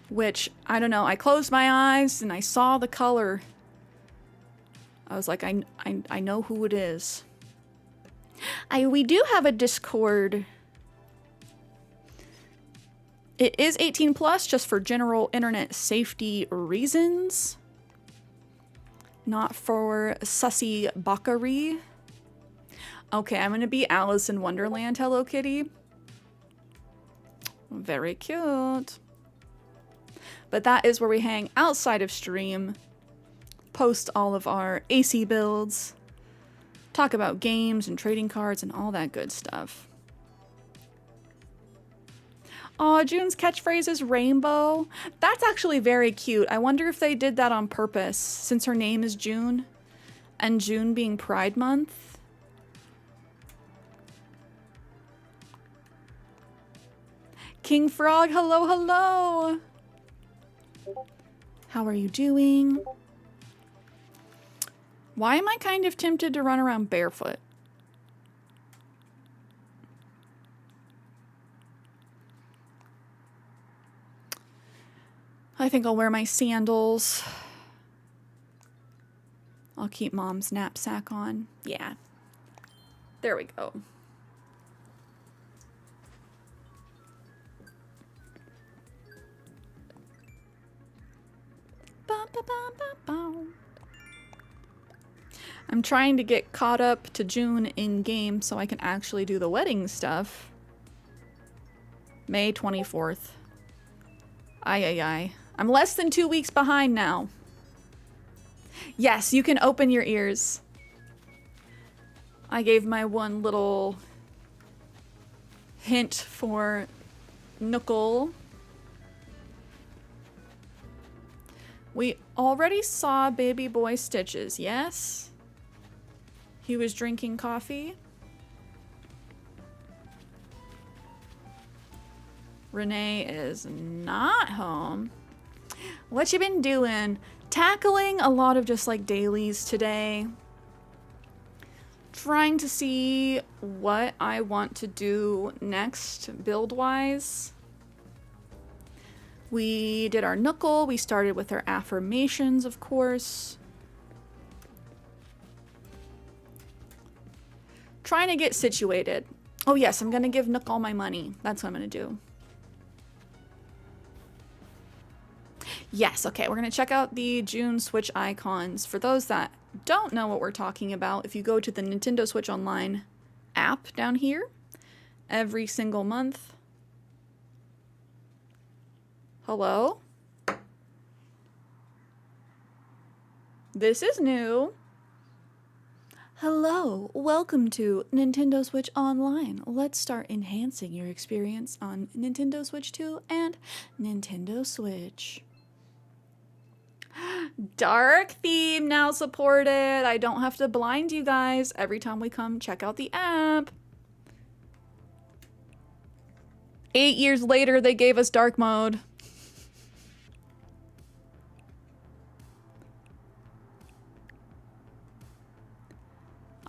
Which, I don't know, I closed my eyes and I saw the color. I was like, I know who it is. We do have a Discord. It is 18 plus, just for general internet safety reasons. Not for sussy bockery. Okay, I'm gonna be Alice in Wonderland, Hello Kitty. Very cute. But that is where we hang outside of stream. Post all of our AC builds. Talk about games and trading cards and all that good stuff. Aw, June's catchphrase is rainbow. That's actually very cute. I wonder if they did that on purpose, since her name is June, and June being Pride Month. King Frog, hello, hello. How are you doing? Why am I kind of tempted to run around barefoot? I think I'll wear my sandals. I'll keep Mom's knapsack on. Yeah. There we go. I'm trying to get caught up to June in game so I can actually do the wedding stuff. May 24th. Ay. I'm less than 2 weeks behind now. Yes, you can open your ears. I gave my one little hint for Nookle. We already saw baby boy Stitches, yes? He was drinking coffee. Renee is not home. What you been doing? Tackling a lot of just like dailies today. Trying to see what I want to do next build-wise. We did our Nookle. We started with our affirmations, of course. Trying to get situated. Oh yes, I'm gonna give Nook all my money. That's what I'm gonna do. Yes, okay, we're gonna check out the June Switch icons. For those that don't know what we're talking about, if you go to the Nintendo Switch Online app down here, every single month. Hello? This is new. Hello, welcome to Nintendo Switch Online. Let's start enhancing your experience on Nintendo Switch 2 and Nintendo Switch. Dark theme now supported. I don't have to blind you guys every time we come check out the app. 8 years later, they gave us dark mode.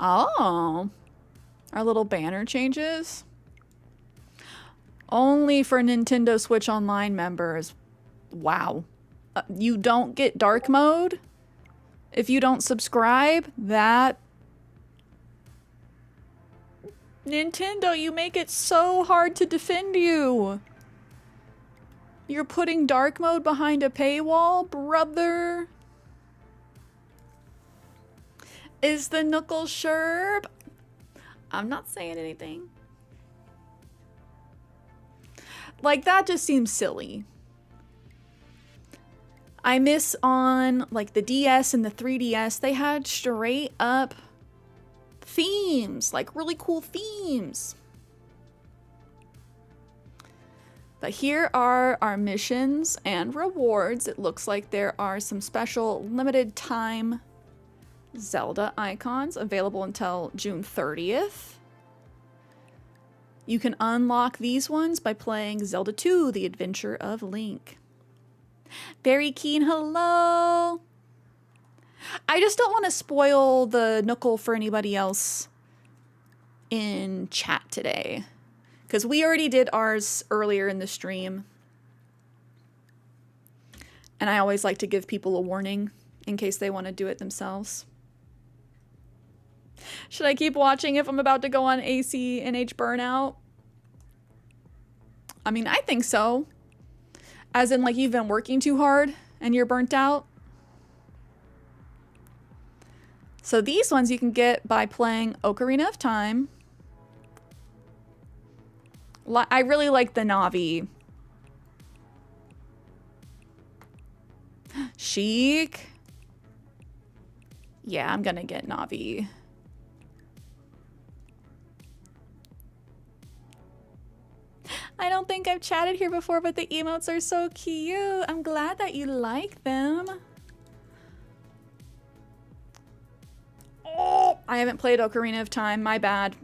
Oh, our little banner changes. Only for Nintendo Switch Online members. Wow. You don't get dark mode if you don't subscribe? That... Nintendo, you make it so hard to defend you. You're putting dark mode behind a paywall, brother. Is the knuckle sherb? I'm not saying anything. Like, that just seems silly. I miss on, like, the DS and the 3DS, they had straight up themes, like really cool themes. But here are our missions and rewards. It looks like there are some special limited time Zelda icons available until June 30th. You can unlock these ones by playing Zelda 2, The Adventure of Link. Very keen, hello! I just don't want to spoil the knuckle for anybody else in chat today. Because we already did ours earlier in the stream. And I always like to give people a warning in case they want to do it themselves. Should I keep watching if I'm about to go on ACNH burnout? I mean, I think so. As in, like, you've been working too hard and you're burnt out. So these ones you can get by playing Ocarina of Time. I really like the Navi. Chic. Yeah, I'm gonna get Navi. I don't think I've chatted here before, but the emotes are so cute. I'm glad that you like them. Oh, I haven't played Ocarina of Time, my bad.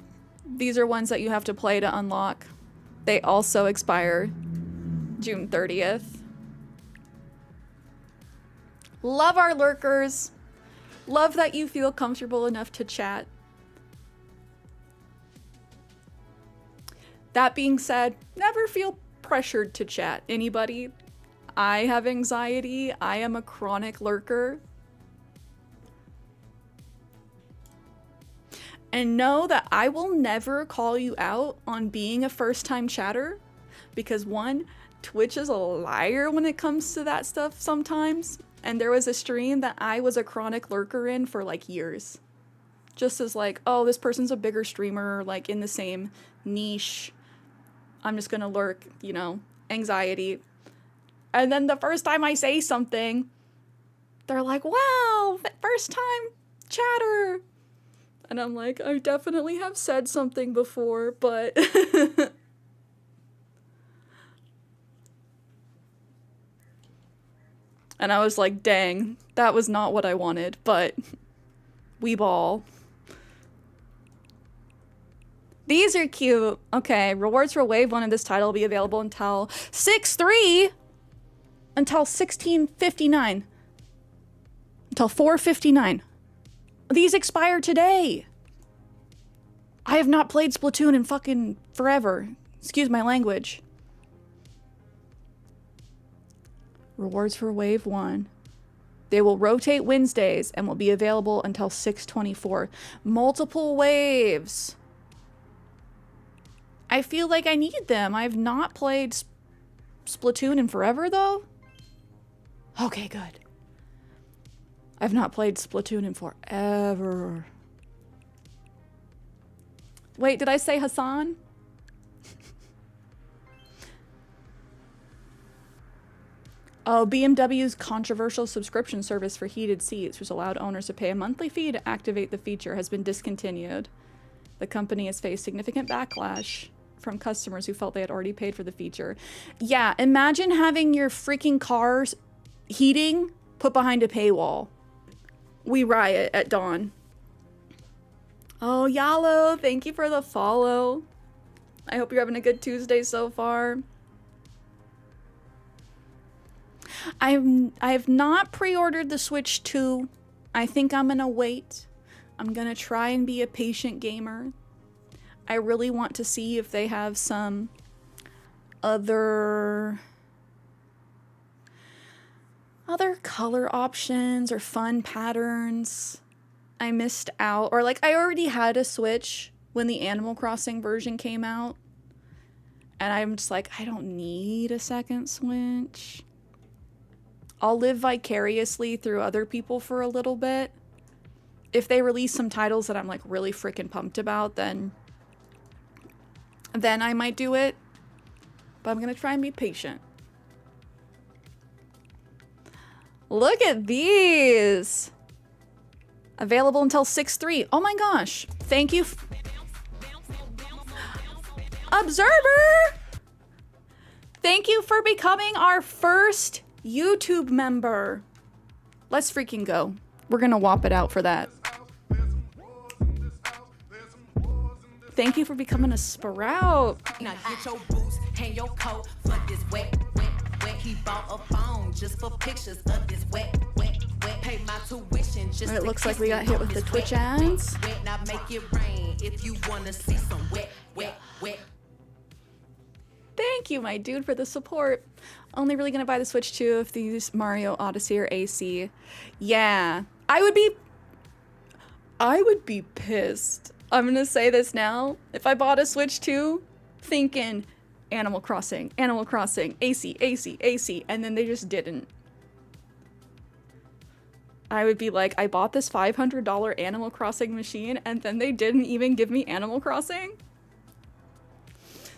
These are ones that you have to play to unlock. They also expire June 30th. Love our lurkers. Love that you feel comfortable enough to chat. That being said, never feel pressured to chat. Anybody? I have anxiety. I am a chronic lurker. And know that I will never call you out on being a first-time chatter. Because one, Twitch is a liar when it comes to that stuff sometimes. And there was a stream that I was a chronic lurker in for like years. Just as like, oh, this person's a bigger streamer, like in the same niche. I'm just gonna lurk, you know, anxiety. And then the first time I say something, they're like, wow, first time chatter. And I'm like, I definitely have said something before, but... And I was like, dang, that was not what I wanted, but we ball. These are cute. Okay, rewards for wave 1 of this title will be available until 6/3, until 16:59, until 4:59. These expire today. I have not played Splatoon in fucking forever. Excuse my language. Rewards for wave 1. They will rotate Wednesdays and will be available until 6/24. Multiple waves. I feel like I need them. I've not played Splatoon in forever, though. Okay, good. I've not played Splatoon in forever. Wait, did I say Hassan? Oh, BMW's controversial subscription service for heated seats, which allowed owners to pay a monthly fee to activate the feature, has been discontinued. The company has faced significant backlash from customers who felt they had already paid for the feature. Yeah, imagine having your freaking car's heating put behind a paywall. We riot at dawn. Oh, Yalo, thank you for the follow. I hope you're having a good Tuesday so far. I have not pre-ordered the Switch 2. I think I'm gonna wait. I'm gonna try and be a patient gamer. I really want to see if they have some other color options or fun patterns. I missed out, or like I already had a Switch when the Animal Crossing version came out, and I'm just like, I don't need a second Switch. I'll live vicariously through other people for a little bit. If they release some titles that I'm like really freaking pumped about, then I might do it. But I'm gonna try and be patient. Look at these! Available until 6/3. Oh my gosh. Thank you. Observer! Thank you for becoming our first YouTube member. Let's freaking go. We're gonna whop it out for that. Thank you for becoming a sprout. Now get your boots, hang your coat for this wet. He bought a phone just for pictures of this wet. Pay my tuition just it looks like we got hit with the Twitch ads. Now make it rain if you wanna see some wet. Thank you, my dude, for the support. Only really gonna buy the Switch 2 if they use Mario Odyssey or AC. Yeah, I would be pissed. I'm gonna say this now. If I bought a Switch 2 thinking Animal Crossing, AC, and then they just didn't. I would be like, I bought this $500 Animal Crossing machine and then they didn't even give me Animal Crossing?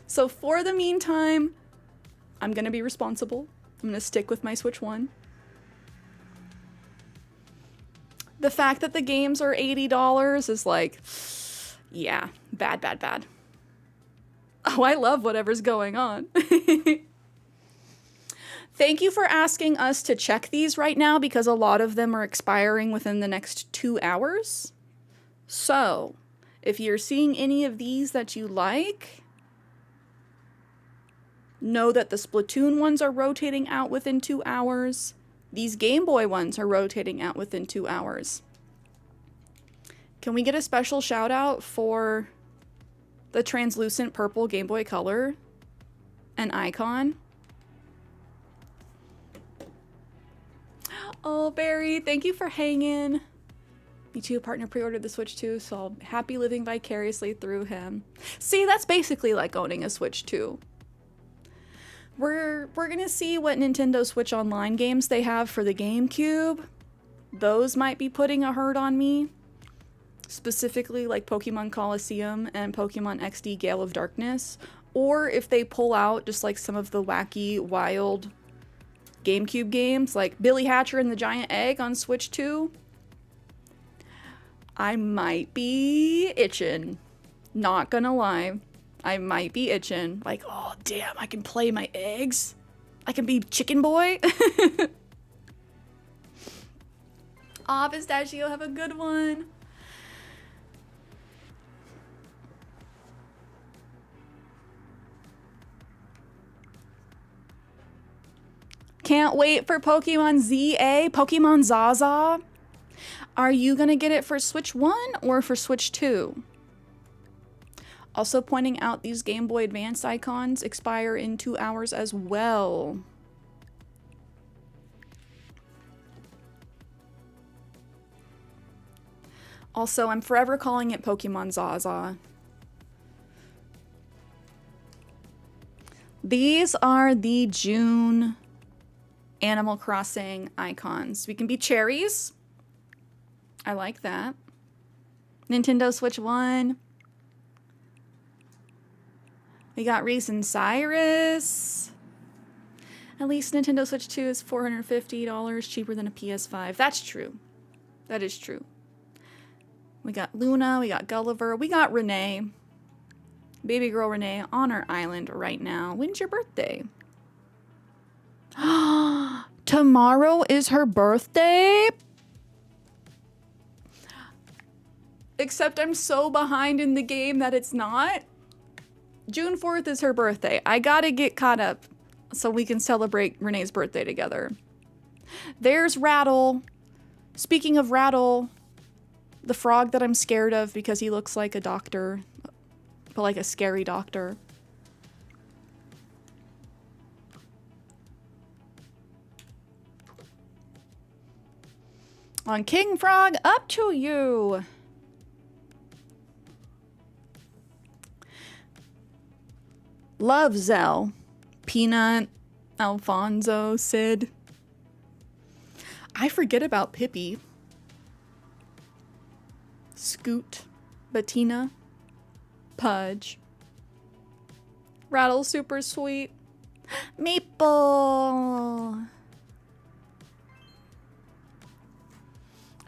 So for the meantime, I'm gonna be responsible. I'm gonna stick with my Switch 1. The fact that the games are $80 is like, yeah, bad. Oh, I love whatever's going on. Thank you for asking us to check these right now because a lot of them are expiring within the next 2 hours. So, if you're seeing any of these that you like, know that the Splatoon ones are rotating out within 2 hours. These Game Boy ones are rotating out within 2 hours. Can we get a special shout out for the translucent purple Game Boy Color and icon? Oh, Barry, thank you for hanging. Me too, partner pre-ordered the Switch 2, so I'll be happy living vicariously through him. See, that's basically like owning a Switch 2. We're gonna see what Nintendo Switch Online games they have for the GameCube. Those might be putting a hurt on me. Specifically like Pokemon Colosseum and Pokemon XD Gale of Darkness. Or if they pull out just like some of the wacky, wild GameCube games, like Billy Hatcher and the Giant Egg on Switch 2. I might be itching. Not gonna lie. I might be itching. Like, oh damn, I can play my eggs. I can be Chicken Boy. Aw, Pistachio, have a good one. Can't wait for Pokemon ZA, Pokemon Zaza. Are you gonna get it for Switch 1 or for Switch 2? Also pointing out these Game Boy Advance icons expire in 2 hours as well. Also, I'm forever calling it Pokemon Zaza. These are the June Animal Crossing icons. We can be cherries. I like that. Nintendo Switch 1. We got Reese and Cyrus. At least Nintendo Switch 2 is $450 cheaper than a PS5. That's true. That is true. We got Luna, we got Gulliver, we got Renee. Baby girl Renee on our island right now. When's your birthday? Tomorrow is her birthday? Except I'm so behind in the game that it's not. June 4th is her birthday. I gotta get caught up so we can celebrate Renee's birthday together. There's Rattle. Speaking of Rattle, the frog that I'm scared of because he looks like a doctor, but like a scary doctor. On King Frog, up to you. Love Zell. Peanut. Alfonso. Sid. I forget about Pippi. Scoot. Bettina. Pudge. Rattle super sweet. Maple.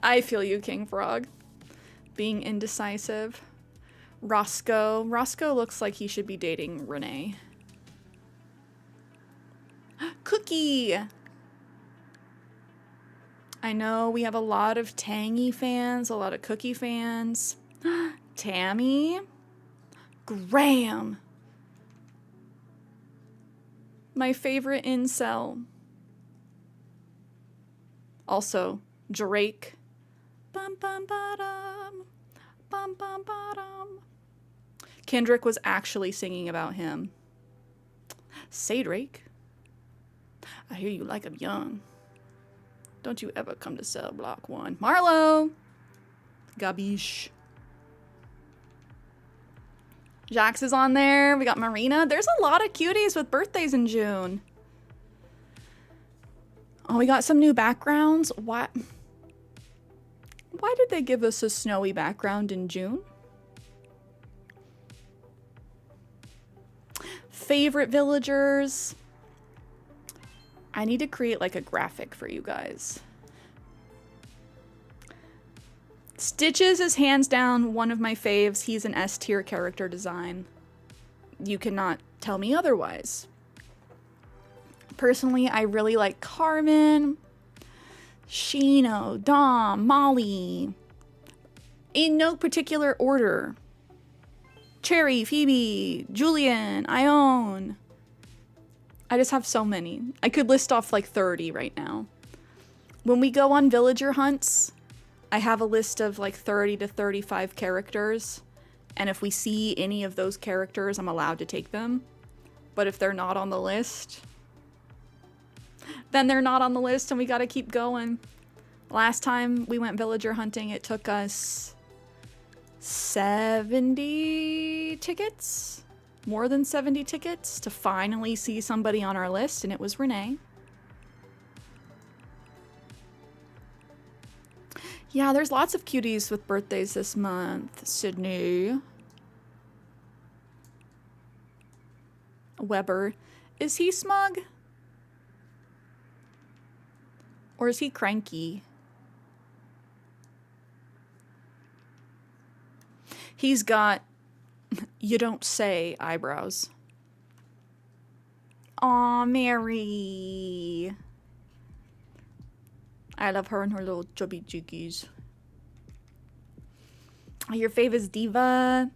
I feel you, King Frog. Being indecisive. Roscoe. Roscoe looks like he should be dating Renee. Cookie. I know we have a lot of Tangy fans, a lot of Cookie fans. Tammy. Graham. My favorite incel. Also, Drake. Bum bum bottom. Bum bum bottom. Kendrick was actually singing about him. Say, Drake. I hear you like I'm young. Don't you ever come to cell block 1. Marlo. Gabish. Jax is on there. We got Marina. There's a lot of cuties with birthdays in June. Oh, we got some new backgrounds. Why did they give us a snowy background in June? Favorite villagers. I need to create like a graphic for you guys. Stitches is hands down one of my faves. He's an S tier character design. You cannot tell me otherwise. Personally, I really like Carmen, Shino, Dom, Molly. In no particular order. Cherry, Phoebe, Julian, Ione. I just have so many. I could list off like 30 right now. When we go on villager hunts, I have a list of like 30 to 35 characters. And if we see any of those characters, I'm allowed to take them. But if they're not on the list, then they're not on the list and we gotta keep going. Last time we went villager hunting, it took us 70 tickets, more than 70 tickets, to finally see somebody on our list, and it was Renee. Yeah, there's lots of cuties with birthdays this month. Sydney. Weber. Is he smug? Or is he cranky? He's got, you don't say, eyebrows. Aw, Mary. I love her and her little chubby cheekies. Your fave is Diva.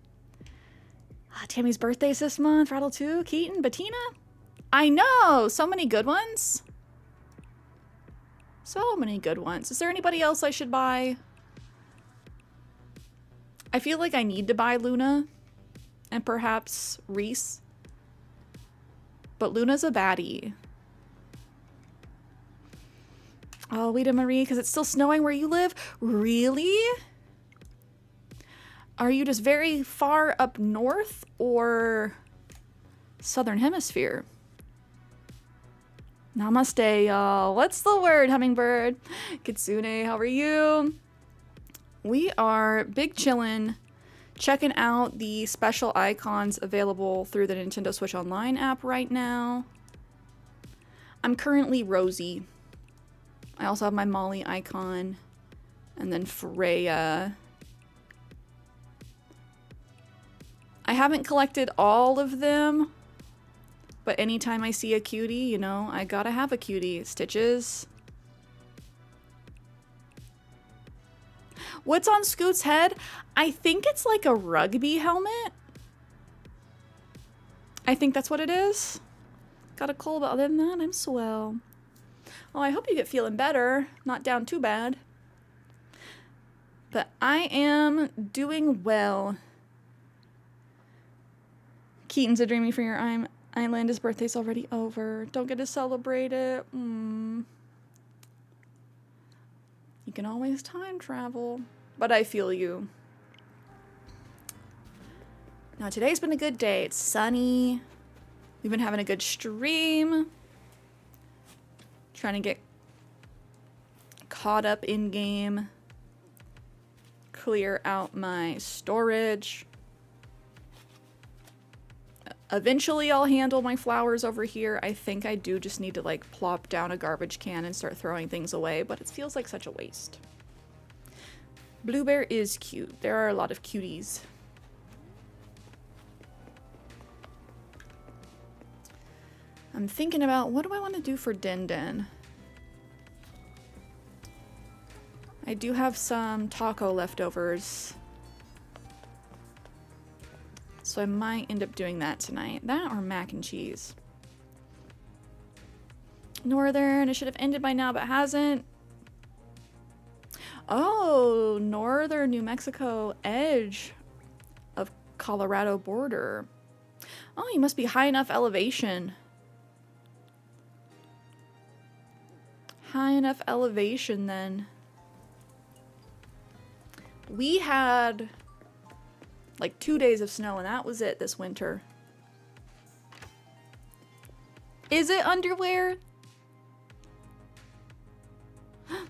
Tammy's birthday's this month. Rattle 2. Keaton. Bettina. I know! So many good ones. So many good ones. Is there anybody else I should buy? I feel like I need to buy Luna. And perhaps Reese. But Luna's a baddie. Oh, Wita Marie, because it's still snowing where you live? Really? Are you just very far up north or southern hemisphere? Namaste, y'all. What's the word, hummingbird? Kitsune, how are you? We are big chillin', checking out the special icons available through the Nintendo Switch Online app right now. I'm currently Rosie. I also have my Molly icon. And then Freya. I haven't collected all of them. But anytime I see a cutie, you know, I gotta have a cutie. Stitches. What's on Scoot's head? I think it's like a rugby helmet. I think that's what it is. Got a cold, but other than that, I'm swell. Oh, I hope you get feeling better. Not down too bad. But I am doing well. Keaton's a dreamy for your island. His birthday's already over. Don't get to celebrate it. You can always time travel. But I feel you. Now today's been a good day. It's sunny. We've been having a good stream. Trying to get caught up in game. Clear out my storage. Eventually I'll handle my flowers over here. I think I do just need to like plop down a garbage can and start throwing things away, but it feels like such a waste. Blue Bear is cute. There are a lot of cuties. I'm thinking about what do I want to do for Din Din? I do have some taco leftovers. So I might end up doing that tonight. That or mac and cheese. Northern, it should have ended by now, but hasn't. Oh, northern New Mexico edge of Colorado border. Oh, you must be high enough elevation. High enough elevation then. We had like 2 days of snow and that was it this winter. Is it underwear?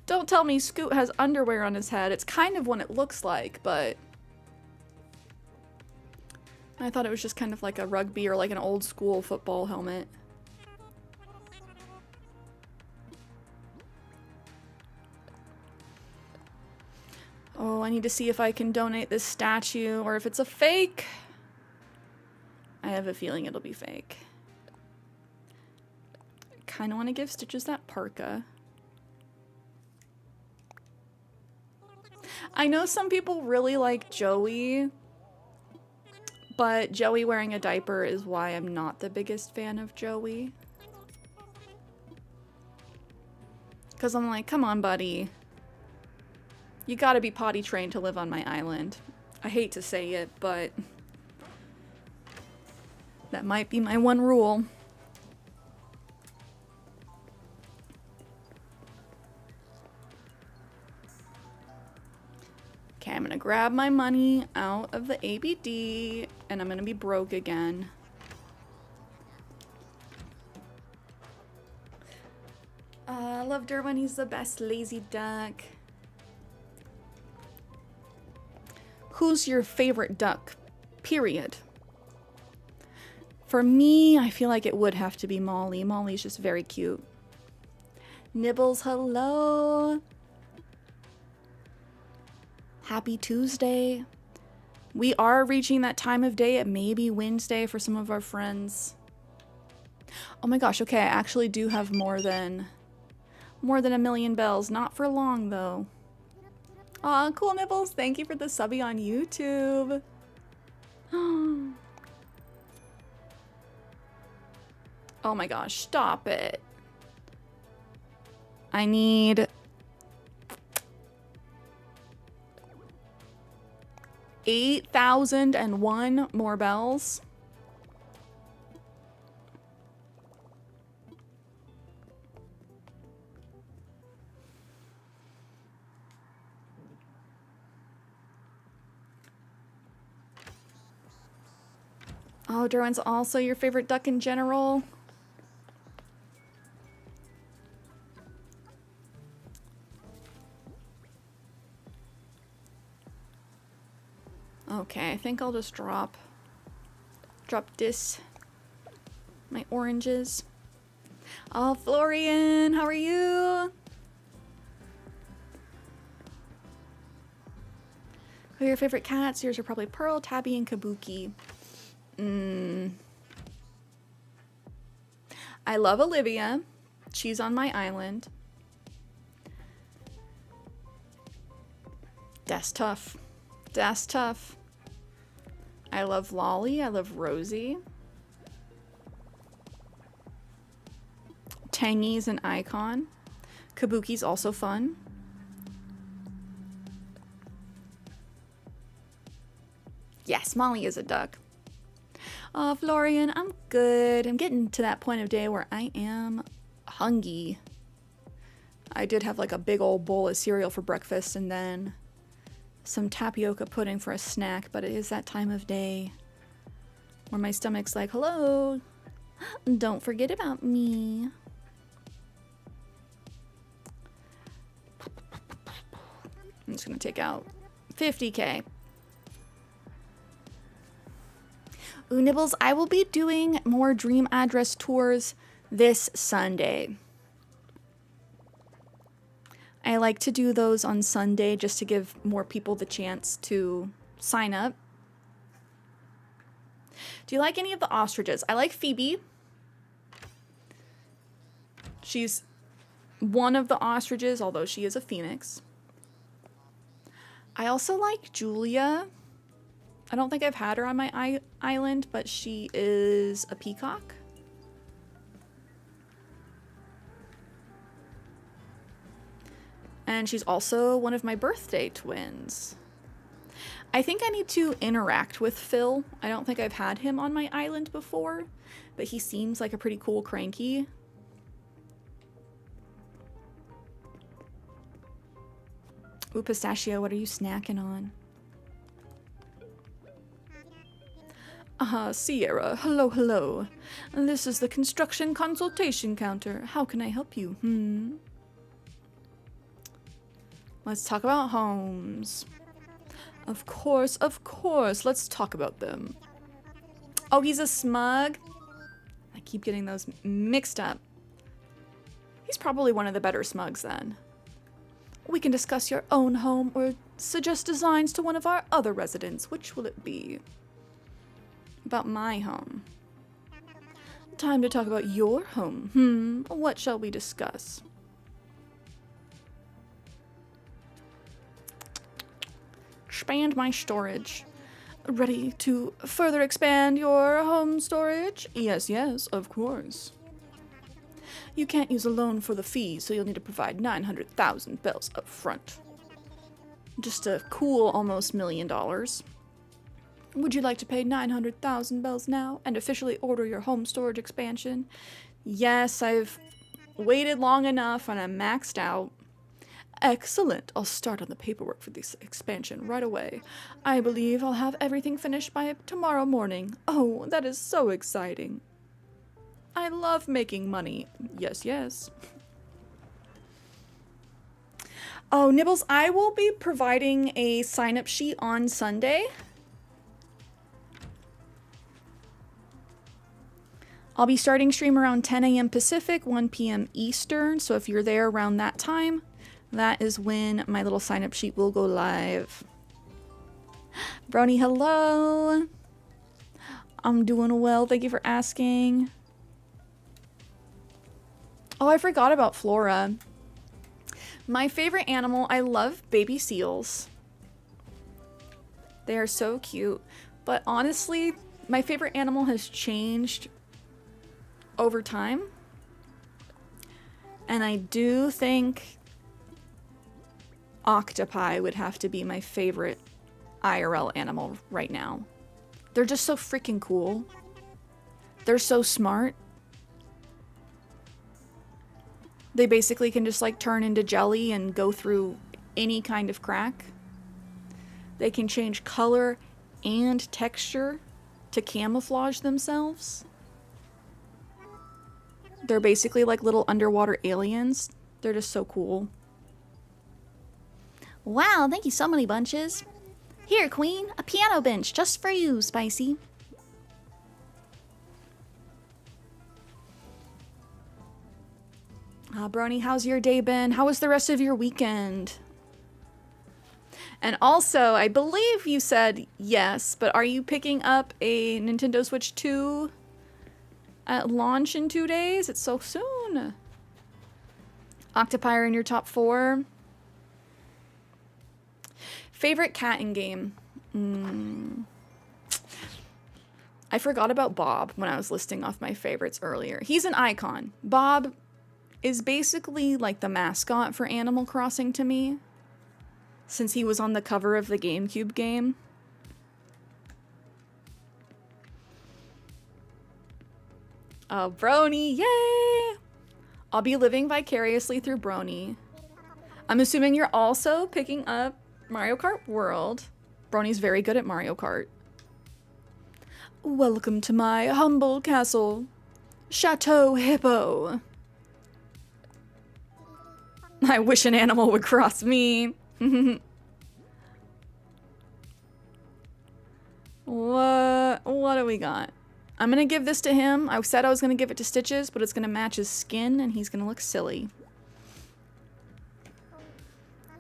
Don't tell me Scoot has underwear on his head. It's kind of what it looks like, but I thought it was just kind of like a rugby or like an old school football helmet. Oh, I need to see if I can donate this statue or if it's a fake. I have a feeling it'll be fake. I kind of want to give Stitches that parka. I know some people really like Joey, but Joey wearing a diaper is why I'm not the biggest fan of Joey. Because I'm like, come on, buddy. You gotta be potty trained to live on my island. I hate to say it, but that might be my one rule. Okay, I'm gonna grab my money out of the ABD and I'm gonna be broke again. I love Derwin, he's the best lazy duck. Who's your favorite duck? Period. For me, I feel like it would have to be Molly. Molly's just very cute. Nibbles, hello. Happy Tuesday. We are reaching that time of day. It may be Wednesday for some of our friends. Oh my gosh, okay, I actually do have more than a million bells. Not for long though. Aw, cool Nibbles. Thank you for the subby on YouTube. Oh my gosh, stop it. I need 8,001 more bells. Oh, Derwin's also your favorite duck in general. Okay, I think I'll just drop this. My oranges. Oh, Florian, how are you? Who are your favorite cats? Yours are probably Pearl, Tabby, and Kabuki. I love Olivia. She's on my island. That's tough. That's tough. I love Lolly. I love Rosie. Tangy's an icon. Kabuki's also fun. Yes, Molly is a duck. Oh, Florian, I'm good. I'm getting to that point of day where I am hungry. I did have like a big old bowl of cereal for breakfast and then some tapioca pudding for a snack, but it is that time of day where my stomach's like, hello, don't forget about me. I'm just gonna take out 50K. Ooh, Nibbles, I will be doing more dream address tours this Sunday. I like to do those on Sunday just to give more people the chance to sign up. Do you like any of the ostriches? I like Phoebe. She's one of the ostriches, although she is a phoenix. I also like Julia. I don't think I've had her on my island, but she is a peacock. And she's also one of my birthday twins. I think I need to interact with Phil. I don't think I've had him on my island before, but he seems like a pretty cool cranky. Ooh, Pistachio, what are you snacking on? Cierra, hello, hello. This is the construction consultation counter. How can I help you? Let's talk about homes. Of course, let's talk about them. Oh, he's a smug? I keep getting those mixed up. He's probably one of the better smugs then. We can discuss your own home or suggest designs to one of our other residents. Which will it be? About my home. Time to talk about your home. What shall we discuss? Expand my storage. Ready to further expand your home storage? Yes, of course. You can't use a loan for the fee, so you'll need to provide 900,000 bells up front. Just a cool almost $1 million. Would you like to pay 900,000 bells now and officially order your home storage expansion? Yes, I've waited long enough and I'm maxed out. Excellent. I'll start on the paperwork for this expansion right away. I believe I'll have everything finished by tomorrow morning. Oh, that is so exciting. I love making money. Yes. Oh, Nibbles, I will be providing a sign-up sheet on Sunday. I'll be starting stream around 10 a.m. Pacific, 1 p.m. Eastern, so if you're there around that time, that is when my little sign-up sheet will go live. Brony, hello! I'm doing well, thank you for asking. Oh, I forgot about Flora. My favorite animal, I love baby seals. They are so cute. But honestly, my favorite animal has changed over time. And I do think octopi would have to be my favorite IRL animal right now. They're just so freaking cool. They're so smart. They basically can just like turn into jelly and go through any kind of crack. They can change color and texture to camouflage themselves. They're basically like little underwater aliens. They're just so cool. Wow, thank you so many bunches. Here, Queen, a piano bench just for you, Spicy. Brony, how's your day been? How was the rest of your weekend? And also, I believe you said yes, but are you picking up a Nintendo Switch 2 at launch in 2 days? It's so soon. Octopi in your top 4. Favorite cat in game? I forgot about Bob when I was listing off my favorites earlier. He's an icon. Bob is basically like the mascot for Animal Crossing to me, since he was on the cover of the GameCube game. Oh, Brony, yay! I'll be living vicariously through Brony. I'm assuming you're also picking up Mario Kart World. Brony's very good at Mario Kart. Welcome to my humble castle, Chateau Hippo. I wish an animal would cross me. What do we got? I'm gonna give this to him. I said I was gonna give it to Stitches, but it's gonna match his skin and he's gonna look silly.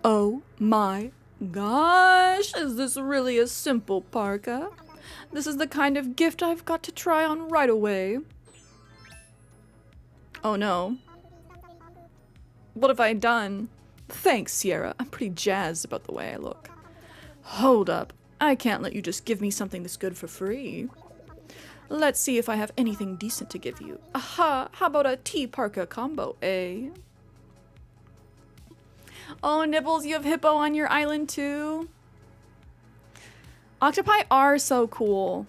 Oh my gosh, is this really a simple parka? This is the kind of gift I've got to try on right away. Oh no. What have I done? Thanks, Cierra. I'm pretty jazzed about the way I look. Hold up. I can't let you just give me something this good for free. Let's see if I have anything decent to give you. Aha! How about a tea parka combo, eh? Oh, Nibbles, you have Hippo on your island too? Octopi are so cool.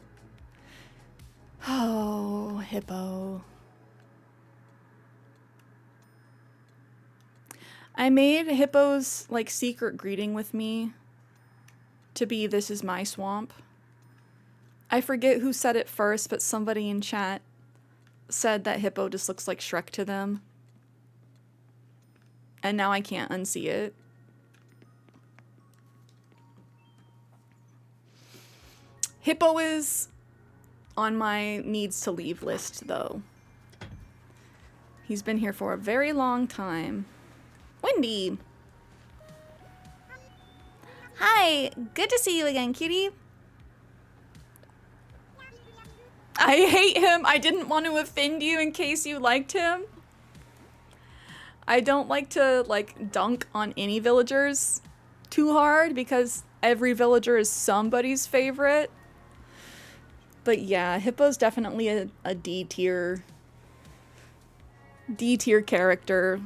Oh, Hippo. I made Hippo's like secret greeting with me to be "This is my swamp." I forget who said it first, but somebody in chat said that Hippo just looks like Shrek to them. And now I can't unsee it. Hippo is on my needs to leave list though. He's been here for a very long time. Wendy! Hi, good to see you again, cutie. I hate him. I didn't want to offend you in case you liked him. I don't like to like dunk on any villagers too hard because every villager is somebody's favorite. But yeah, Hippo's definitely a D tier character.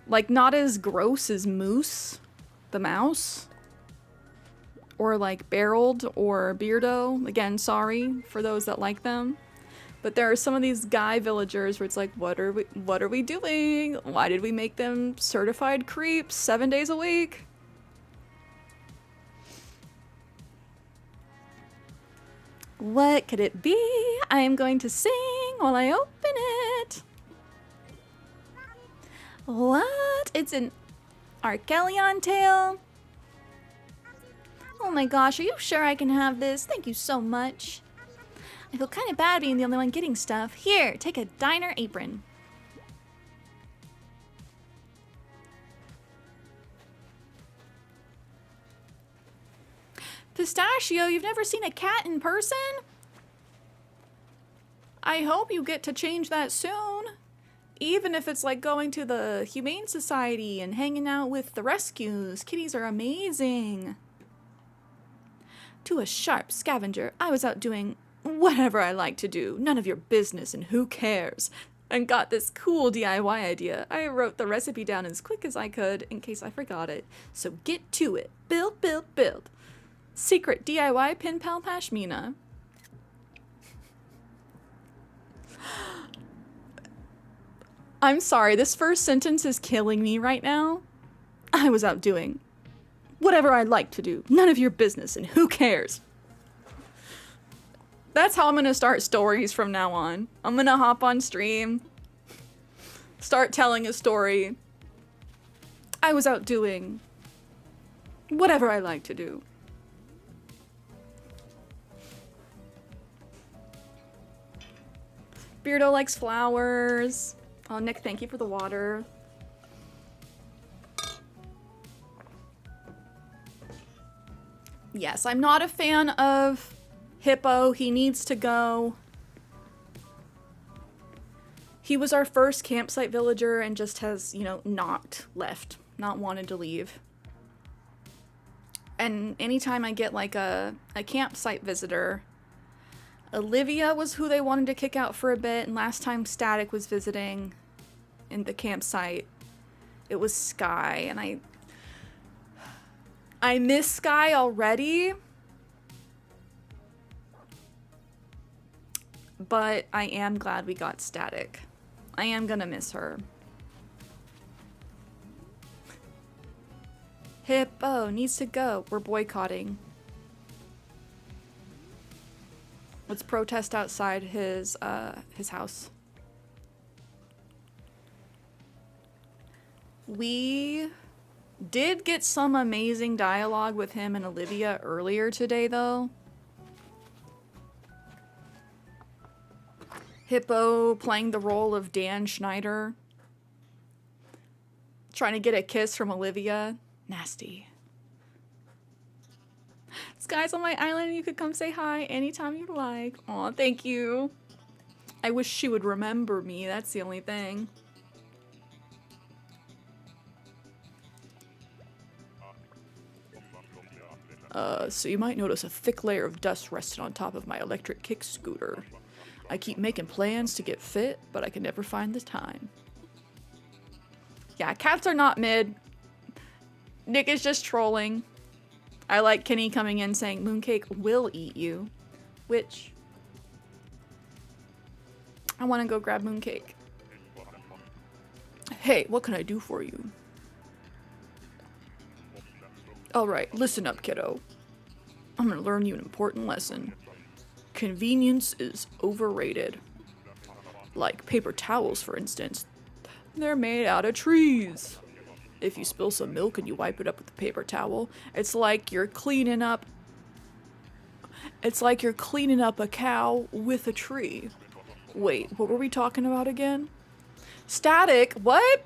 Like, not as gross as Moose, the mouse. Or like Barreled or Beardo. Again, sorry for those that like them. But there are some of these guy villagers where it's like, what are we doing? Why did we make them certified creeps 7 days a week? What could it be? I am going to sing while I open it. What? It's an Archelion tail? Oh my gosh, are you sure I can have this? Thank you so much. I feel kind of bad being the only one getting stuff. Here, take a diner apron. Pistachio, you've never seen a cat in person? I hope you get to change that soon. Even if it's like going to the Humane Society and hanging out with the rescues. Kitties are amazing. To a sharp scavenger, I was out doing whatever I like to do. None of your business and who cares. And got this cool DIY idea. I wrote the recipe down as quick as I could in case I forgot it. So get to it. Build, build, build. Secret DIY Pen Pal Pashmina. I'm sorry, this first sentence is killing me right now. I was out doing whatever I like to do. None of your business and who cares. That's how I'm gonna start stories from now on. I'm gonna hop on stream, start telling a story. I was out doing whatever I like to do. Beardo likes flowers. Oh, Nick, thank you for the water. Yes, I'm not a fan of Hippo. He needs to go. He was our first campsite villager and just has, you know, not left, not wanted to leave. And anytime I get like a campsite visitor, Olivia was who they wanted to kick out for a bit, and last time Static was visiting in the campsite, it was Sky, and I miss Sky already, but I am glad we got Static. I am gonna miss her. Hippo needs to go. We're boycotting. Let's protest outside his house. We did get some amazing dialogue with him and Olivia earlier today, though. Hippo playing the role of Dan Schneider. Trying to get a kiss from Olivia. Nasty. Sky's on my island, you could come say hi anytime you'd like. Aw, thank you. I wish she would remember me, that's the only thing. So you might notice a thick layer of dust rested on top of my electric kick scooter. I keep making plans to get fit, but I can never find the time. Yeah, cats are not mid. Nick is just trolling. I like Kenny coming in saying Mooncake will eat you, which I want to go grab Mooncake. Hey, what can I do for you? Alright, listen up, kiddo. I'm gonna learn you an important lesson. Convenience is overrated. Like paper towels, for instance. They're made out of trees. If you spill some milk and you wipe it up with a paper towel, it's like you're cleaning up a cow with a tree. Wait, what were we talking about again? Static, what?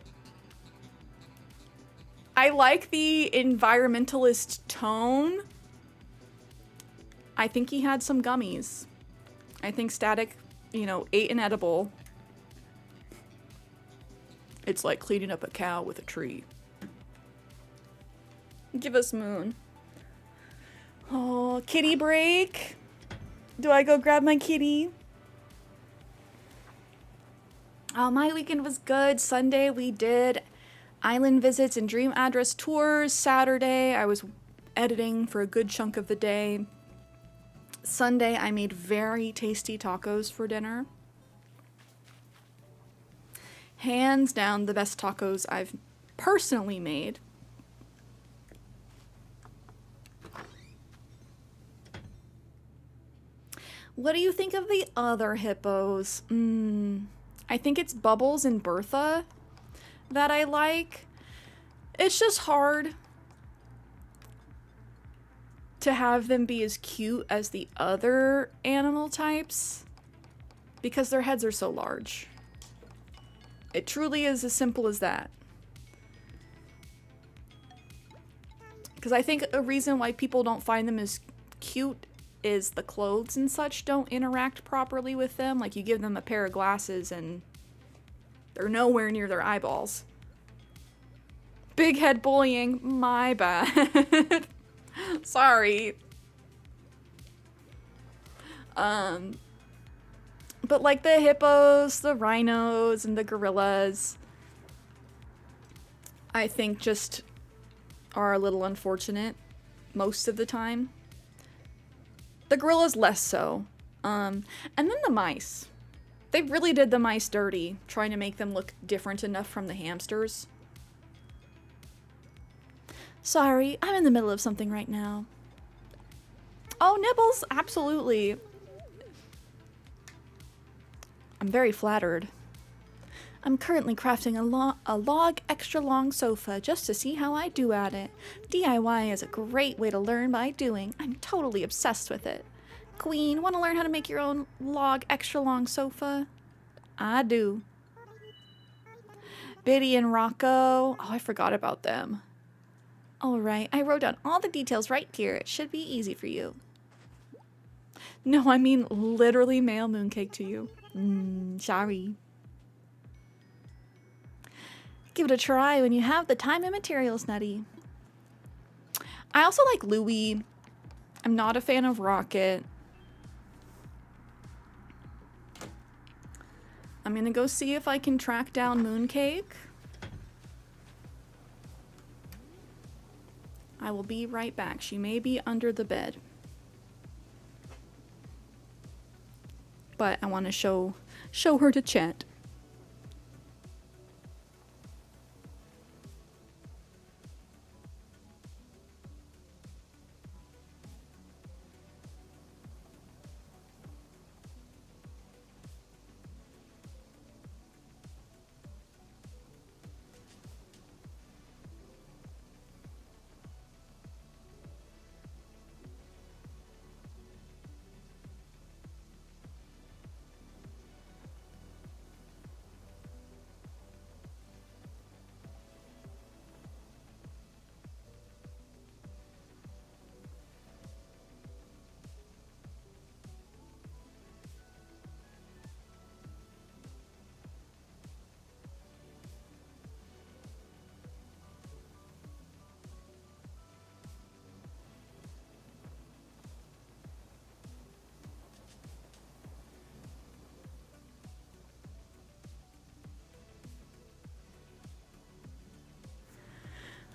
I like the environmentalist tone. I think he had some gummies. I think Static, you know, ate an edible. It's like cleaning up a cow with a tree. Give us Moon. Oh, kitty break. Do I go grab my kitty? Oh, my weekend was good. Sunday we did island visits and dream address tours. Saturday I was editing for a good chunk of the day. Sunday I made very tasty tacos for dinner. Hands down the best tacos I've personally made. What do you think of the other hippos? I think it's Bubbles and Bertha that I like. It's just hard to have them be as cute as the other animal types because their heads are so large. It truly is as simple as that. Because I think a reason why people don't find them as cute is the clothes and such don't interact properly with them. Like you give them a pair of glasses and they're nowhere near their eyeballs. Big head bullying, my bad. Sorry. But like the hippos, the rhinos, and the gorillas, I think just are a little unfortunate most of the time. The gorillas less so. And then the mice. They really did the mice dirty, trying to make them look different enough from the hamsters. Sorry, I'm in the middle of something right now. Oh, Nibbles, absolutely. I'm very flattered. I'm currently crafting a log extra long sofa just to see how I do at it. DIY is a great way to learn by doing. I'm totally obsessed with it. Queen, want to learn how to make your own log extra long sofa? I do. Biddy and Rocco. Oh, I forgot about them. All right, I wrote down all the details right here. It should be easy for you. No, I mean literally mail mooncake to you. Sorry. Give it a try when you have the time and materials, Nutty. I also like Louie. I'm not a fan of Rocket. I'm gonna go see if I can track down Mooncake. I will be right back. She may be under the bed. But I want to show her to chat.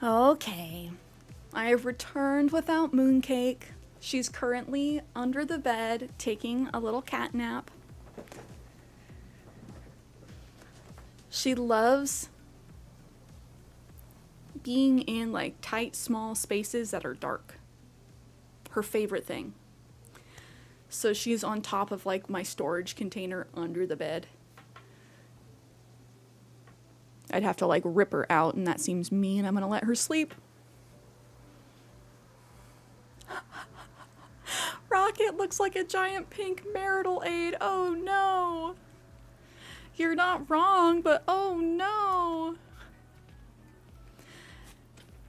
Okay, I have returned without Mooncake. She's currently under the bed taking a little cat nap. She loves being in like tight, small spaces that are dark. Her favorite thing. So she's on top of like my storage container under the bed. I'd have to like rip her out, and that seems mean. I'm gonna let her sleep. Rocket looks like a giant pink marital aid. Oh no. You're not wrong, but oh no.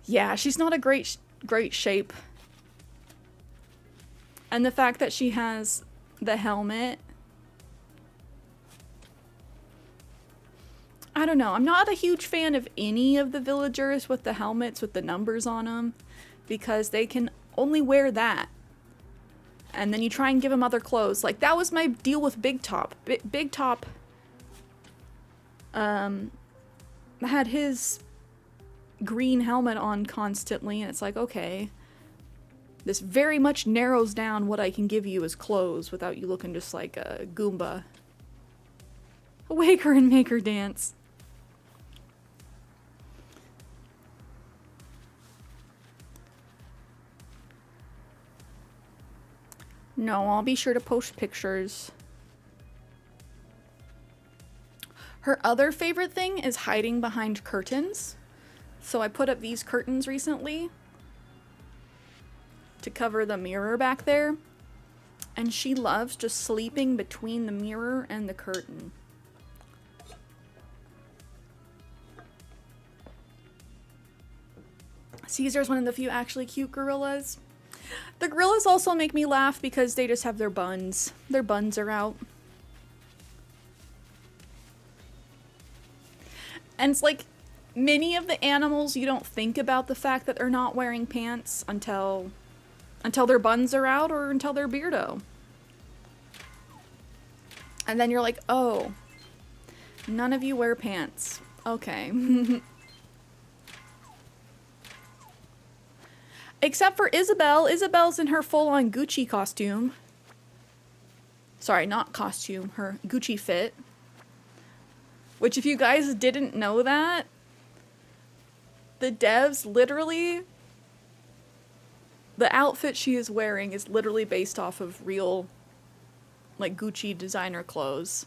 Yeah, she's not a great shape. And the fact that she has the helmet, I don't know. I'm not a huge fan of any of the villagers with the helmets with the numbers on them, because they can only wear that. And then you try and give them other clothes. Like, that was my deal with Big Top. Big Top had his green helmet on constantly, and it's like, okay, this very much narrows down what I can give you as clothes without you looking just like a Goomba. Wake her and make her dance. No, I'll be sure to post pictures. Her other favorite thing is hiding behind curtains. So I put up these curtains recently to cover the mirror back there. And she loves just sleeping between the mirror and the curtain. Caesar's one of the few actually cute gorillas. The gorillas also make me laugh because they just have their buns. Their buns are out. And it's like, many of the animals, you don't think about the fact that they're not wearing pants until their buns are out or until they're beardo. And then you're like, oh, none of you wear pants. Okay. Except for Isabel. Isabel's in her full-on Gucci costume. Sorry, not costume. Her Gucci fit. Which, if you guys didn't know that, the devs literally... The outfit she is wearing is literally based off of real, like, Gucci designer clothes.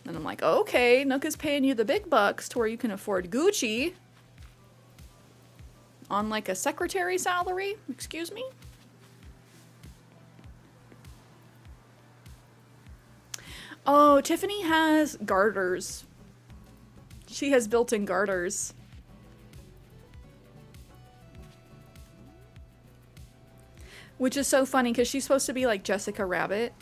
And I'm like, okay, Nook is paying you the big bucks to where you can afford Gucci. On like a secretary salary? Excuse me? Oh, Tiffany has garters. She has built-in garters. Which is so funny because she's supposed to be like Jessica Rabbit.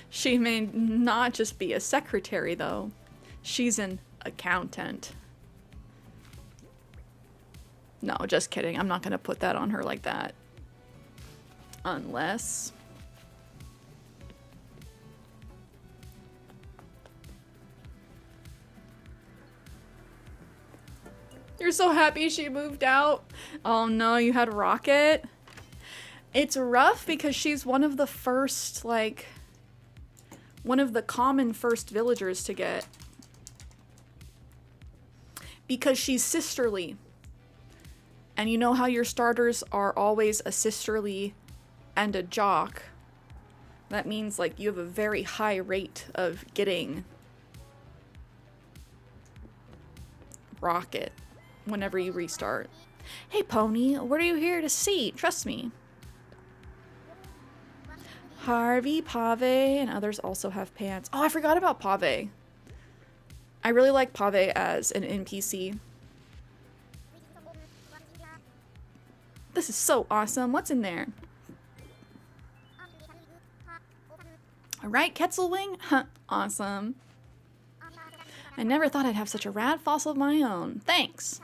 She may not just be a secretary though. She's an accountant. No, just kidding. I'm not going to put that on her like that. Unless... You're so happy she moved out. Oh no, you had Rocket. It's rough because she's one of the first, like, one of the common first villagers to get. Because she's sisterly. And you know how your starters are always a sisterly and a jock. That means, like, you have a very high rate of getting Rocket whenever you restart. Hey Pony, what are you here to see? Trust me. Harvey, Pave, and others also have pants. Oh, I forgot about Pave. I really like Pave as an NPC. This is so awesome. What's in there? Alright, Quetzalwing? Huh, awesome. I never thought I'd have such a rad fossil of my own. Thanks.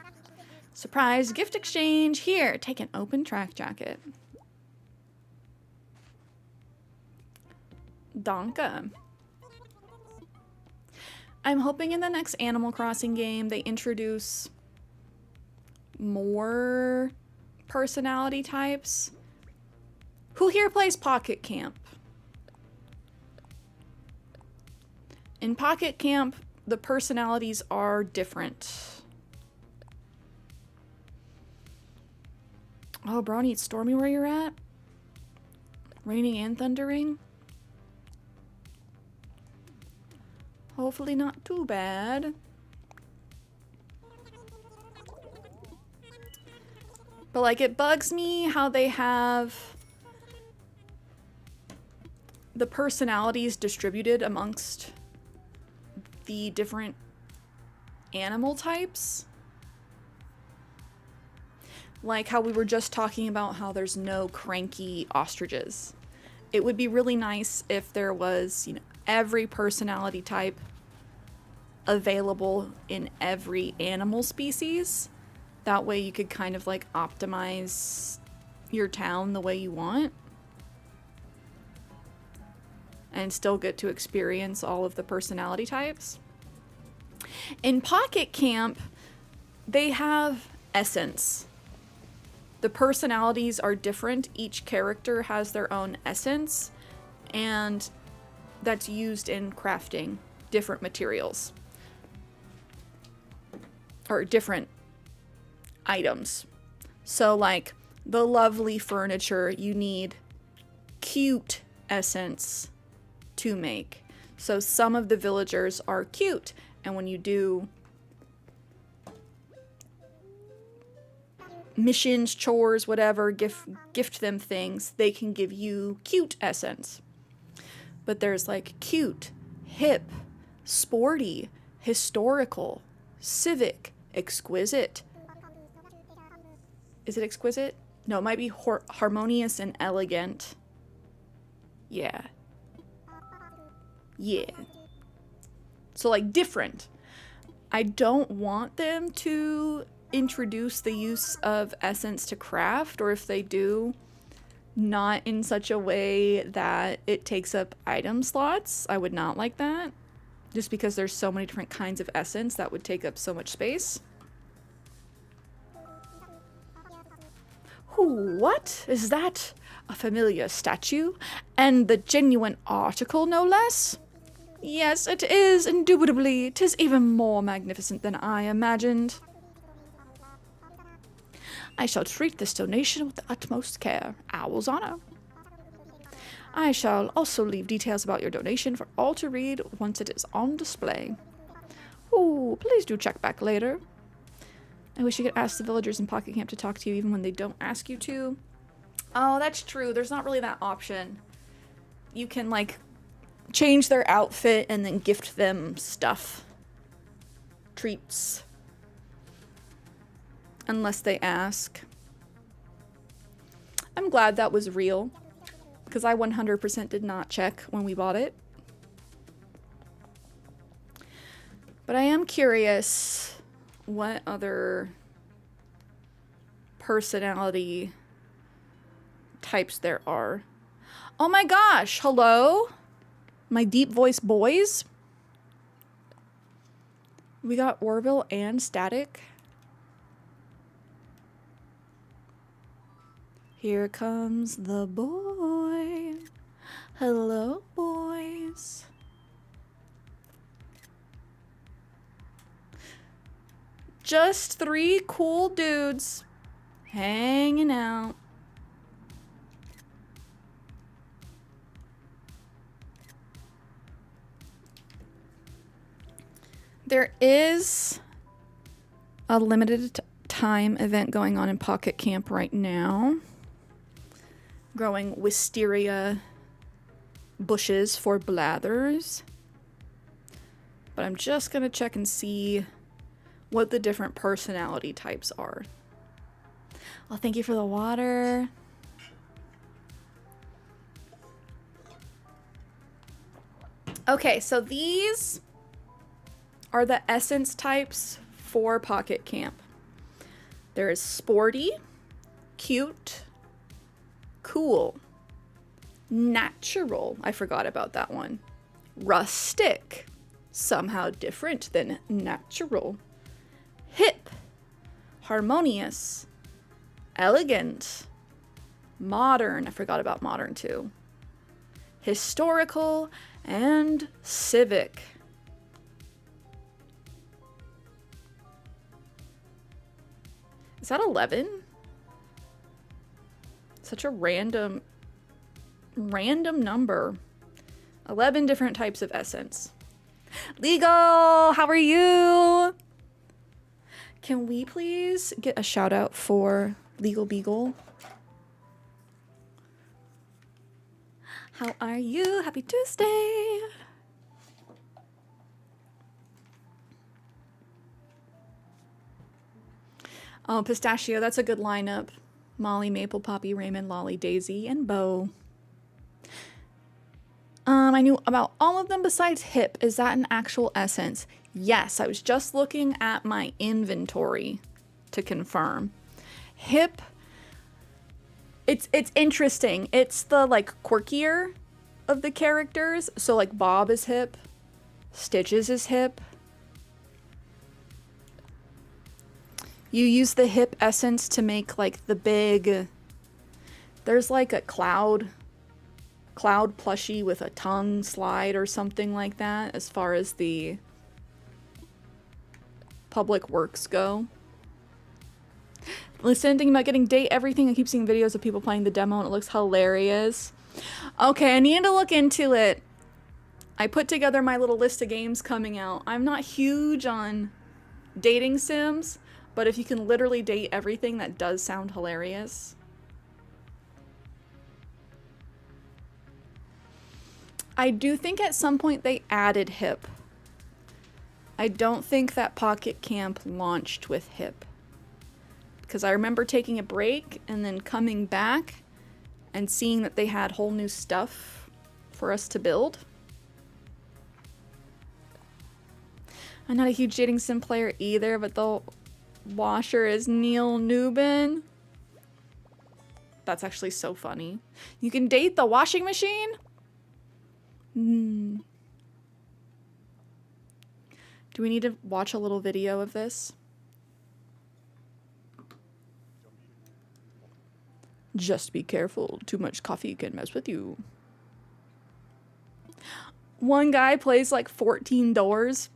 Surprise gift exchange. Here, take an open track jacket. Donka. I'm hoping in the next Animal Crossing game they introduce more personality types. Who here plays Pocket Camp? In Pocket Camp, the personalities are different. Oh, Bronny, it's stormy where you're at? Raining and thundering? Hopefully not too bad. But, like, it bugs me how they have the personalities distributed amongst the different animal types. Like how we were just talking about how there's no cranky ostriches. It would be really nice if there was, you know, every personality type available in every animal species. That way you could kind of like optimize your town the way you want. And still get to experience all of the personality types. In Pocket Camp, they have essence. The personalities are different. Each character has their own essence, and that's used in crafting different materials. Or different items. So like the lovely furniture, you need cute essence to make. So some of the villagers are cute, and when you do missions, chores, whatever, gift them things, they can give you cute essence. But there's like cute, hip, sporty, historical, civic, exquisite. Is it exquisite? No, it might be harmonious and elegant. Yeah. Yeah. So like different. I don't want them to introduce the use of essence to craft, or if they do, not in such a way that it takes up item slots. I would not like that. Just because there's so many different kinds of essence that would take up so much space. What? Is that a familiar statue? And the genuine article, no less? Yes, it is, indubitably. 'Tis even more magnificent than I imagined. I shall treat this donation with the utmost care. Owl's honor. I shall also leave details about your donation for all to read once it is on display. Ooh, please do check back later. I wish you could ask the villagers in Pocket Camp to talk to you even when they don't ask you to. Oh, that's true. There's not really that option. You can, like, change their outfit and then gift them stuff. Treats. Unless they ask. I'm glad that was real, because I 100% did not check when we bought it. But I am curious what other personality types there are. Oh my gosh, hello? My deep voice boys? We got Orville and Static. Here comes the boy. Hello, boys. Just 3 cool dudes hanging out. There is a limited time event going on in Pocket Camp right now. Growing wisteria bushes for blathers. But I'm just gonna check and see what the different personality types are. Well, thank you for the water. Okay, so these are the essence types for Pocket Camp. There is sporty, cute, cool, natural, I forgot about that one, rustic, somehow different than natural, hip, harmonious, elegant, modern, I forgot about modern too, historical, and civic. Is that 11? Such a random number. 11 different types of essence. Legal, how are you? Can we please get a shout out for Legal Beagle? How are you? Happy Tuesday. Oh, Pistachio, that's a good lineup. Molly, Maple, Poppy, Raymond, Lolly, Daisy, and Bo. I knew about all of them besides Hip. Is that an actual essence? Yes, I was just looking at my inventory to confirm. Hip, it's interesting. It's the like quirkier of the characters. So like Bob is Hip, Stitches is Hip. You use the Hip essence to make like the big, there's like a cloud plushie with a tongue slide or something like that as far as the public works go. Listen, thinking about getting Date Everything. I keep seeing videos of people playing the demo and it looks hilarious. Okay, I need to look into it. I put together my little list of games coming out. I'm not huge on dating sims, but if you can literally date everything, that does sound hilarious. I do think at some point they added Hip. I don't think that Pocket Camp launched with Hip. Because I remember taking a break and then coming back and seeing that they had whole new stuff for us to build. I'm not a huge dating sim player either, but the washer is Neil Newbin. That's actually so funny. You can date the washing machine? Do we need to watch a little video of this? Just be careful. Too much coffee can mess with you. One guy plays like 14 doors.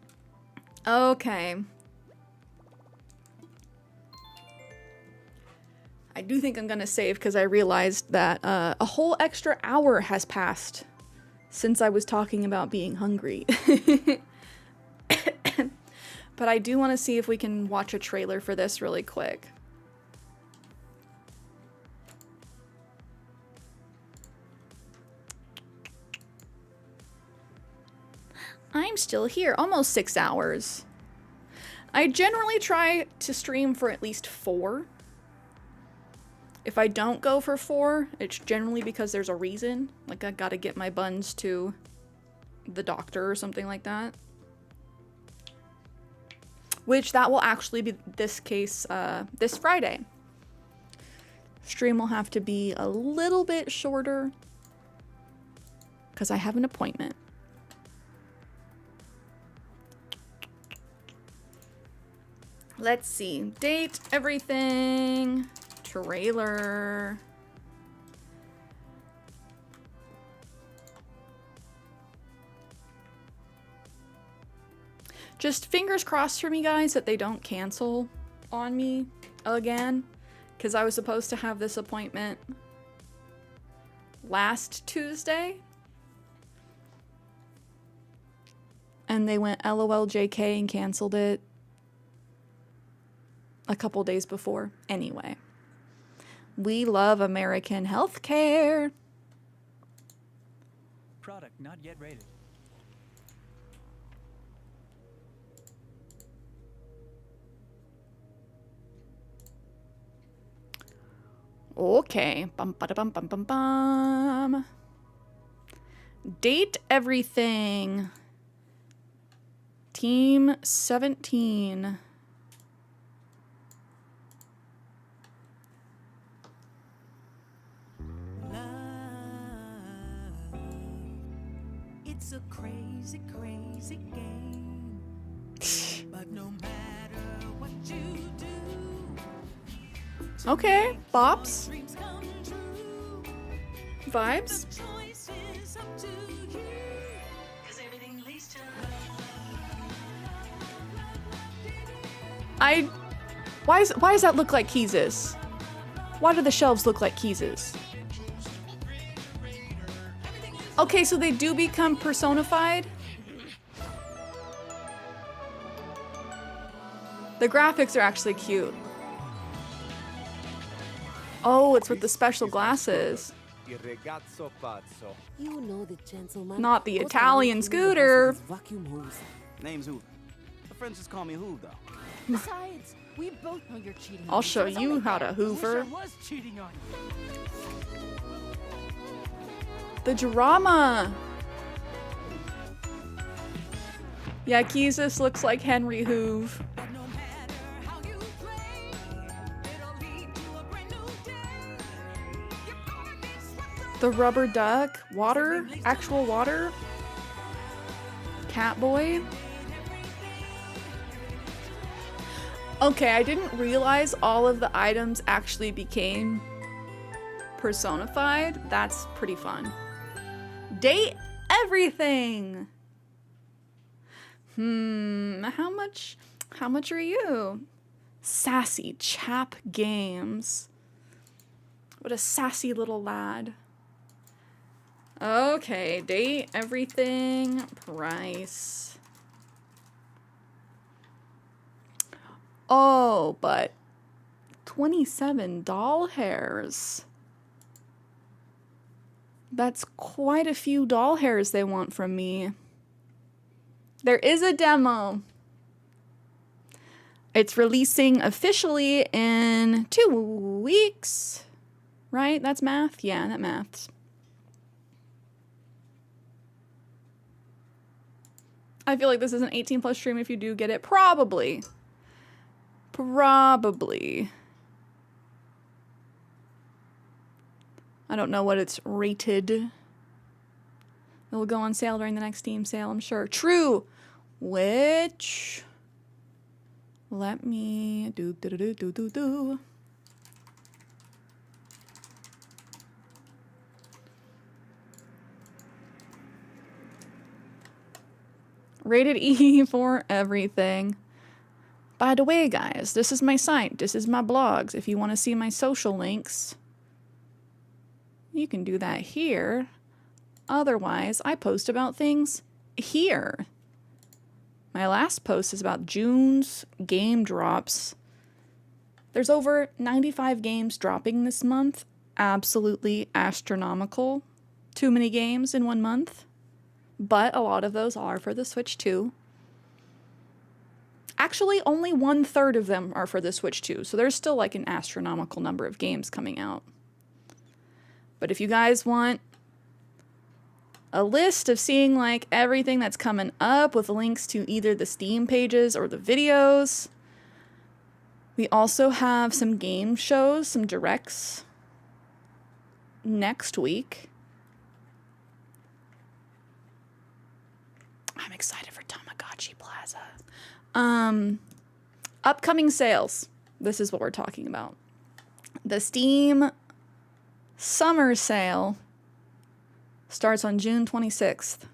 Okay. I do think I'm gonna save because I realized that a whole extra hour has passed since I was talking about being hungry. But I do want to see if we can watch a trailer for this really quick. I'm still here, almost 6 hours. I generally try to stream for at least 4. If I don't go for 4, it's generally because there's a reason. Like I gotta get my buns to the doctor or something like that. Which that will actually be this case this Friday. Stream will have to be a little bit shorter because I have an appointment. Let's see. Date, everything. Trailer. Just fingers crossed for me, guys, that they don't cancel on me again. Because I was supposed to have this appointment last Tuesday. And they went LOL JK and canceled it a couple days before. Anyway. We love American healthcare. Product not yet rated. Okay. Bum, bada, bum, bum, bum, bum. Date everything. Team 17. It's a crazy, crazy game. But no matter what you do, Okay. Bops. dreams come true. Vibes. The choice is up to you. 'Cause everything leads to Why does that look like Keys's? Why do the shelves look like Keys's? Okay, so they do become personified. The graphics are actually cute. Oh, it's with the special glasses. Il ragazzo pazzo. You know the gentleman. Not the What Italian I like doing scooter. with his vacuum hose. Name's Hoover. The friends just call me Hoover. Besides, we both know you're cheating. I'll on me, show so it's you only how fair. to hoover. I was cheating on you. The drama. Yeah, Keezus looks like Henry Hoove. But no matter how you play, it'll lead to a brand new day. You're gonna be swept up. The rubber duck. Water. Actual water. Catboy. Okay, I didn't realize all of the items actually became personified. That's pretty fun. Date everything. How much are you? Sassy Chap Games. What a sassy little lad. Okay, date everything, price. Oh, but 27 doll hairs. That's quite a few doll hairs they want from me. There is a demo. It's releasing officially in 2 weeks. Right? That's math? Yeah, that maths. I feel like this is an 18 plus stream if you do get it. Probably. Probably. I don't know what it's rated. It will go on sale during the next Steam sale, I'm sure. True. Which... Let me... do. Rated E for everything. By the way, guys, this is my site. This is my blogs. If you want to see my social links, you can do that here. Otherwise, I post about things here. My last post is about June's game drops. There's over 95 games dropping this month. Absolutely astronomical. Too many games in 1 month. but a lot of those are for the Switch 2. Actually, only 1/3 of them are for the Switch 2, so there's still like an astronomical number of games coming out. But if you guys want a list of seeing like everything that's coming up with links to either the Steam pages or the videos, we also have some game shows, some directs next week. I'm excited for Tamagotchi Plaza. Upcoming sales. This is what we're talking about. The Steam summer sale starts on June 26th.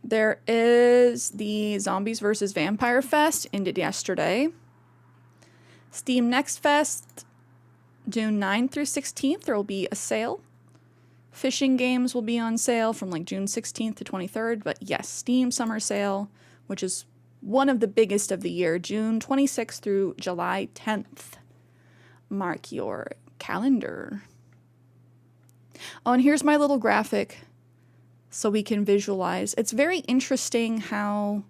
There is the Zombies vs. Vampire Fest, ended yesterday. Steam Next Fest, June 9th through 16th, there will be a sale. Fishing games will be on sale from like June 16th to 23rd, but yes, Steam Summer Sale, which is one of the biggest of the year, June 26th through July 10th. Mark your calendar. Oh, and here's my little graphic so we can visualize. It's very interesting how,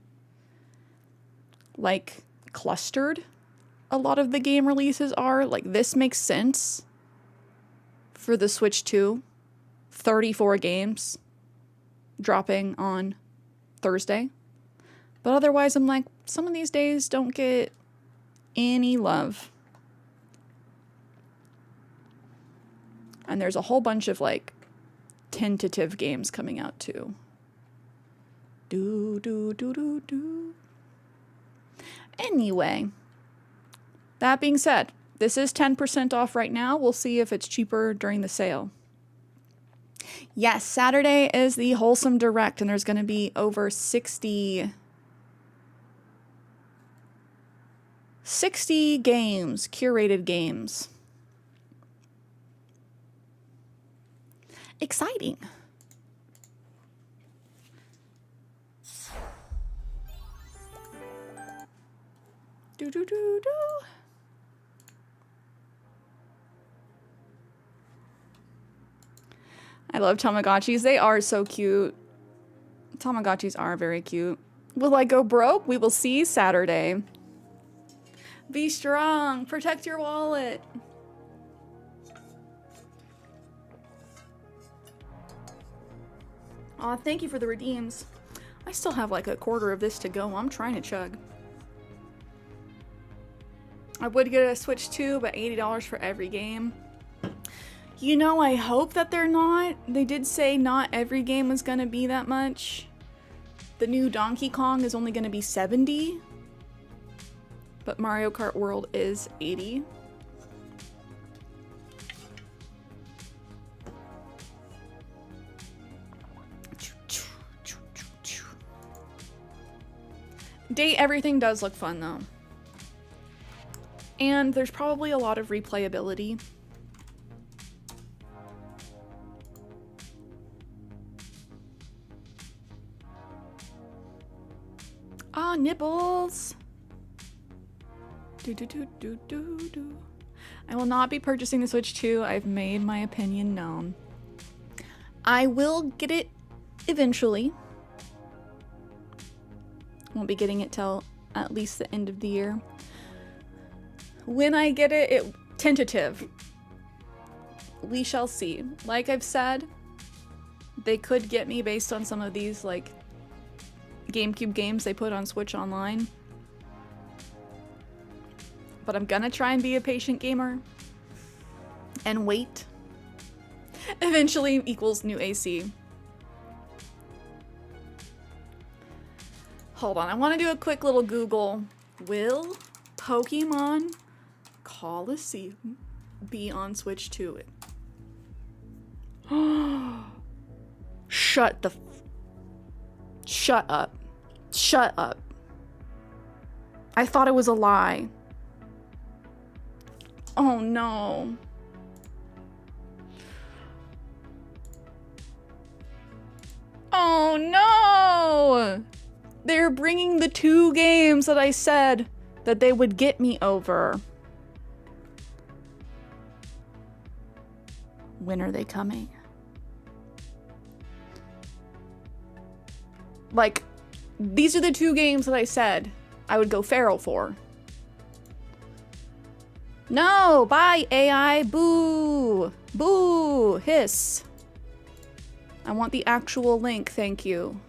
like, clustered a lot of the game releases are. Like, this makes sense for the Switch 2. 34 games dropping on Thursday. But otherwise, I'm like, some of these days don't get any love. And there's a whole bunch of, like, tentative games coming out, too. Anyway, that being said, this is 10% off right now. We'll see if it's cheaper during the sale. Yes, Saturday is the Wholesome Direct, and there's going to be over 60 games, curated games. Exciting. Do do do do. I love Tamagotchis. They are so cute. Tamagotchis are very cute. Will I go broke? We will see Saturday. Be strong. Protect your wallet. Aw, thank you for the redeems. I still have like a quarter of this to go. I'm trying to chug. I would get a Switch 2, but $80 for every game. You know, I hope that they're not. They did say not every game was gonna be that much. The new Donkey Kong is only gonna be $70. But Mario Kart World is $80. Date everything does look fun though. And there's probably a lot of replayability. Ah, nipples. Do. I will not be purchasing the Switch 2. I've made my opinion known. I will get it eventually. Won't be getting it till at least the end of the year. When I get it, tentative. We shall see. Like I've said, they could get me based on some of these like GameCube games they put on Switch Online. But I'm gonna try and be a patient gamer and wait. Eventually equals new AC. Hold on, I want to do a quick little Google. Will Pokemon Coliseum be on Switch 2? Shut up. Shut up. I thought it was a lie. Oh no. Oh no! They're bringing the 2 games that I said that they would get me over. When are they coming? Like, these are the two games that I said I would go feral for. No, bye AI, boo, boo, hiss. I want the actual link, thank you.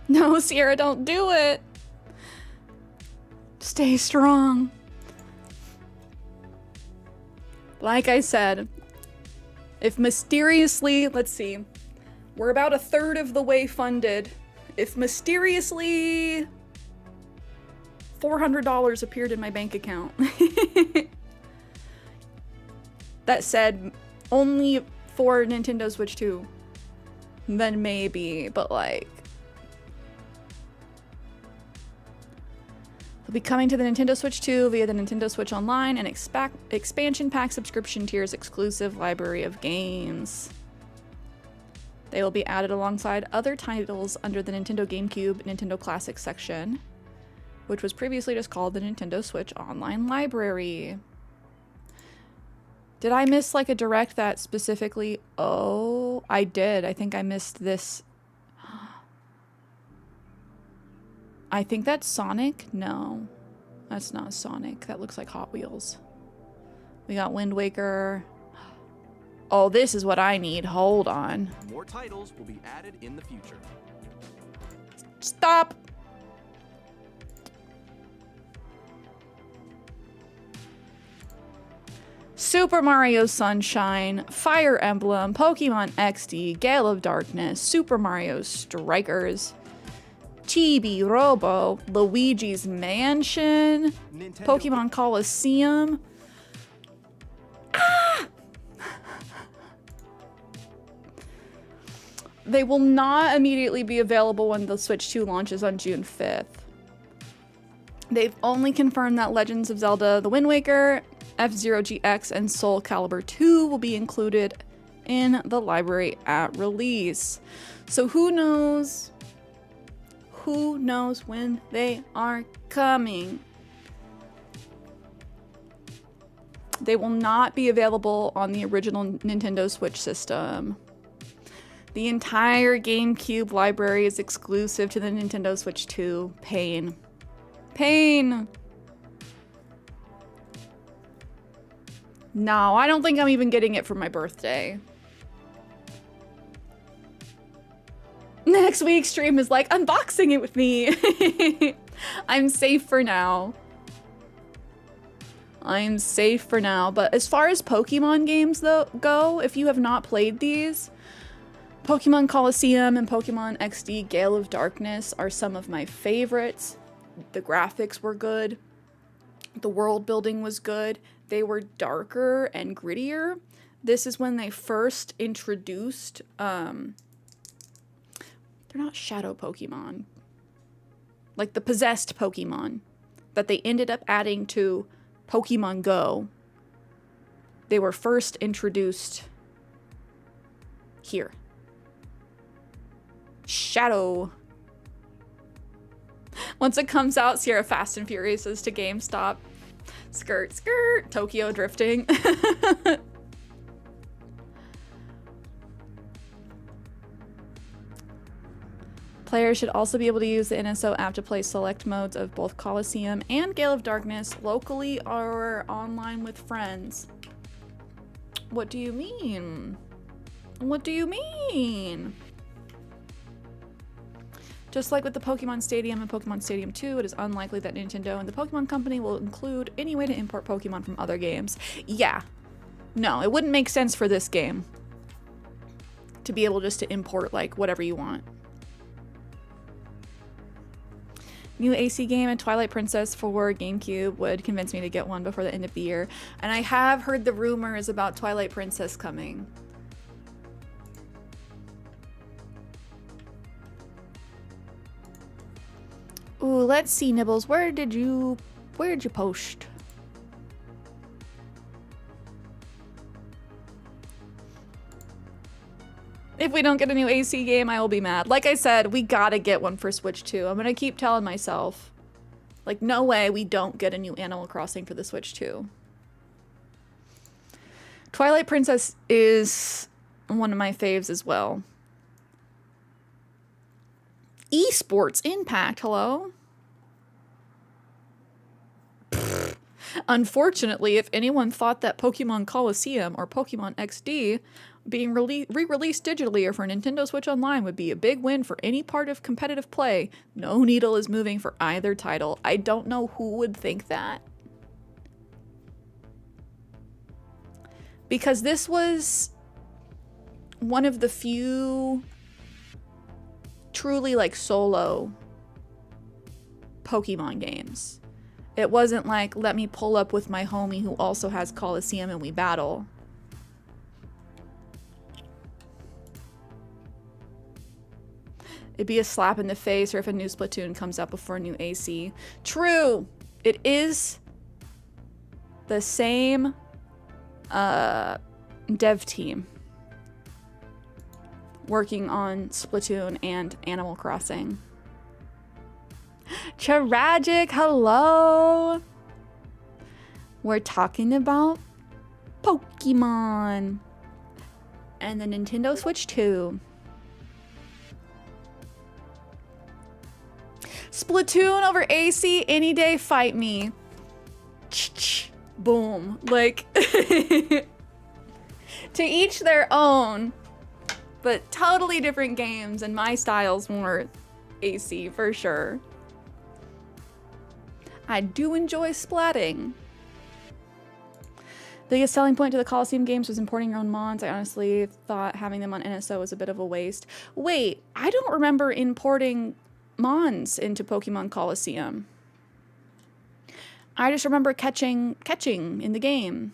No, Cierra, don't do it. Stay strong. Like I said, if mysteriously, let's see, we're about a third of the way funded. If mysteriously $400 appeared in my bank account. That said, only for Nintendo Switch 2. Then maybe, but like... It'll be coming to the Nintendo Switch 2 via the Nintendo Switch Online and expansion pack subscription tiers exclusive library of games. They will be added alongside other titles under the Nintendo GameCube Nintendo Classics section, which was previously just called the Nintendo Switch Online Library. Did I miss like a direct that specifically? Oh, I did. I think I missed this. I think that's Sonic. No, that's not Sonic. That looks like Hot Wheels. We got Wind Waker. Oh, this is what I need. Hold on. More titles will be added in the future. Stop. Super Mario Sunshine, Fire Emblem, Pokemon XD, Gale of Darkness, Super Mario Strikers, Chibi Robo, Luigi's Mansion, Nintendo. Pokemon Coliseum. Ah! They will not immediately be available when the Switch 2 launches on June 5th. They've only confirmed that Legends of Zelda The Wind Waker, F-Zero GX, and Soul Calibur 2 will be included in the library at release. So who knows when they are coming. They will not be available on the original Nintendo Switch system. The entire GameCube library is exclusive to the Nintendo Switch 2. Pain. Pain! No, I don't think I'm even getting it for my birthday. Next week's stream is like, unboxing it with me. I'm safe for now. I'm safe for now. But as far as Pokemon games though go, if you have not played these, Pokemon Coliseum and Pokemon XD Gale of Darkness are some of my favorites. The graphics were good. The world building was good. They were darker and grittier. This is when they first introduced, they're not shadow Pokemon. Like the possessed Pokemon that they ended up adding to Pokemon Go. They were first introduced here. Shadow. Once it comes out, Cierra Fast and Furious is to GameStop. Skirt, skirt. Tokyo drifting. Players should also be able to use the NSO app to play select modes of both Coliseum and Gale of Darkness locally or online with friends. What do you mean? What do you mean? Just like with the Pokemon Stadium and Pokemon Stadium 2, it is unlikely that Nintendo and the Pokemon Company will include any way to import Pokemon from other games. Yeah. No, it wouldn't make sense for this game to be able just to import, like, whatever you want. New AC game and Twilight Princess for GameCube would convince me to get one before the end of the year. And I have heard the rumors about Twilight Princess coming. Ooh, let's see, Nibbles. Where did you post? If we don't get a new AC game, I will be mad. Like I said, we gotta get one for Switch 2. I'm gonna keep telling myself, like, no way we don't get a new Animal Crossing for the Switch 2. Twilight Princess is one of my faves as well. Esports Impact, hello? Unfortunately, if anyone thought that Pokemon Coliseum or Pokemon XD being re-released digitally or for Nintendo Switch Online would be a big win for any part of competitive play, no needle is moving for either title. I don't know who would think that. Because this was one of the few truly like solo Pokemon games. It wasn't like, let me pull up with my homie who also has Coliseum and we battle. It'd be a slap in the face or if a new Splatoon comes up before a new AC. True! It is the same dev team working on Splatoon and Animal Crossing. Tragic, hello! We're talking about Pokemon and the Nintendo Switch 2. Splatoon over AC any day, fight me. Boom. Like, to each their own, but totally different games, and my style's more AC for sure. I do enjoy splatting. The biggest selling point to the Coliseum games was importing your own mons. I honestly thought having them on NSO was a bit of a waste. Wait, I don't remember importing mons into Pokemon Coliseum. I just remember catching in the game.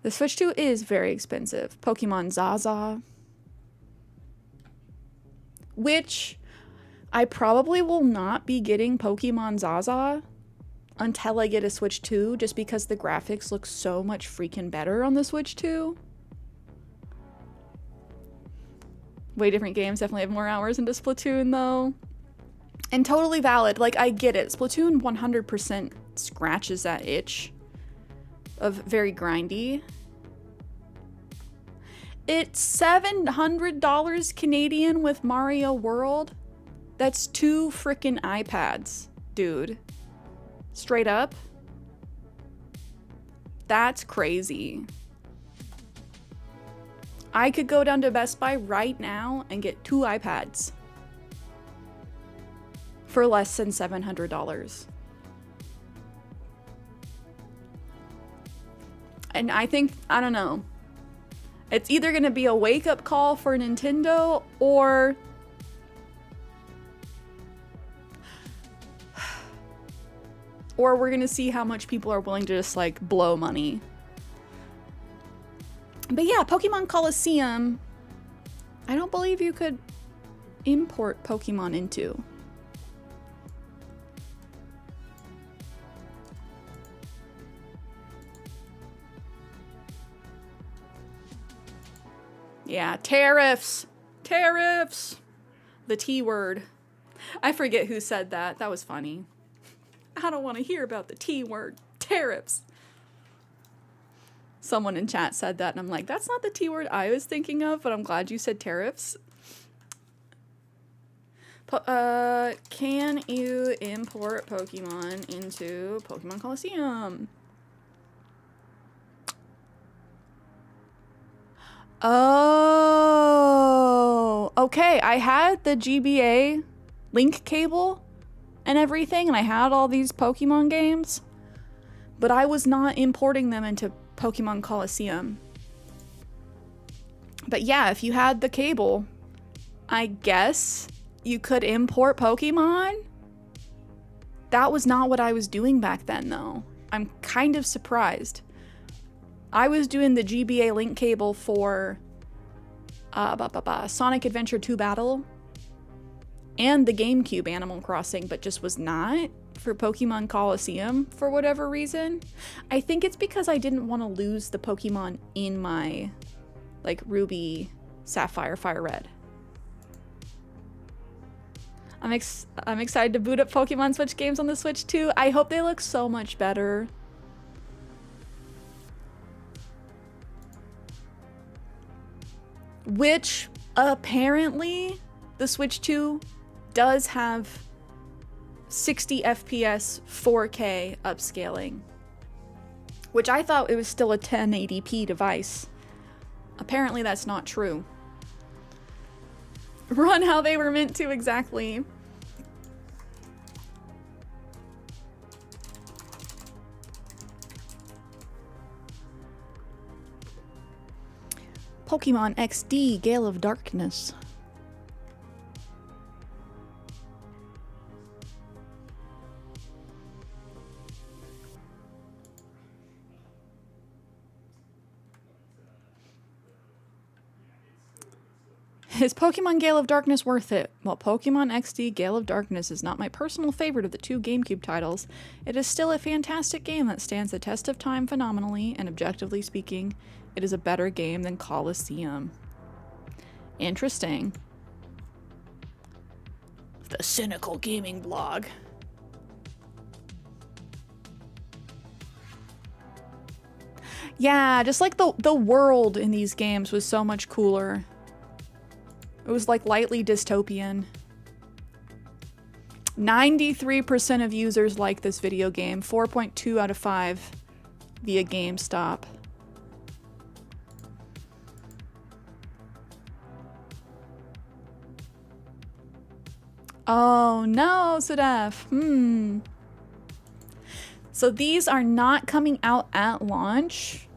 The Switch 2 is very expensive. Pokemon Zaza, which I probably will not be getting Pokemon Zaza until I get a Switch 2, just because the graphics look so much freaking better on the Switch 2. Way different games, definitely have more hours into Splatoon though. And totally valid, like I get it. Splatoon 100% scratches that itch of very grindy. It's $700 Canadian with Mario World. That's 2 frickin' iPads, dude. Straight up. That's crazy. I could go down to Best Buy right now and get 2 iPads for less than $700. And I think, I don't know, it's either going to be a wake-up call for Nintendo or we're going to see how much people are willing to just like blow money. But yeah, Pokemon Coliseum, I don't believe you could import Pokemon into. Yeah, tariffs. Tariffs. The T word. I forget who said that. That was funny. I don't want to hear about the T word. Tariffs. Someone in chat said that, and I'm like, that's not the T word I was thinking of, but I'm glad you said tariffs. Can you import Pokemon into Pokemon Coliseum? Oh, okay. I had the GBA link cable and everything, and I had all these Pokemon games, but I was not importing them into Pokemon Coliseum. But yeah, if you had the cable, I guess you could import Pokemon. That was not what I was doing back then, though. I'm kind of surprised. I was doing the GBA link cable for Sonic Adventure 2 Battle and the GameCube Animal Crossing, but just was not for Pokemon Coliseum for whatever reason. I think it's because I didn't want to lose the Pokemon in my like Ruby, Sapphire, Fire Red. I'm excited to boot up Pokemon Switch games on the Switch too. I hope they look so much better. Which apparently the Switch 2 does have 60 FPS 4K upscaling, which I thought it was still a 1080p device. Apparently that's not true. Run how they were meant to exactly. Pokemon XD Gale of Darkness. Is Pokemon Gale of Darkness worth it? While Pokemon XD Gale of Darkness is not my personal favorite of the two GameCube titles, it is still a fantastic game that stands the test of time phenomenally, and objectively speaking, it is a better game than Colosseum. Interesting. The Cynical Gaming Blog. Yeah, just like the world in these games was so much cooler. It was like lightly dystopian. 93% of users like this video game. 4.2 out of 5 via GameStop. Oh no, Sudef. So these are not coming out at launch,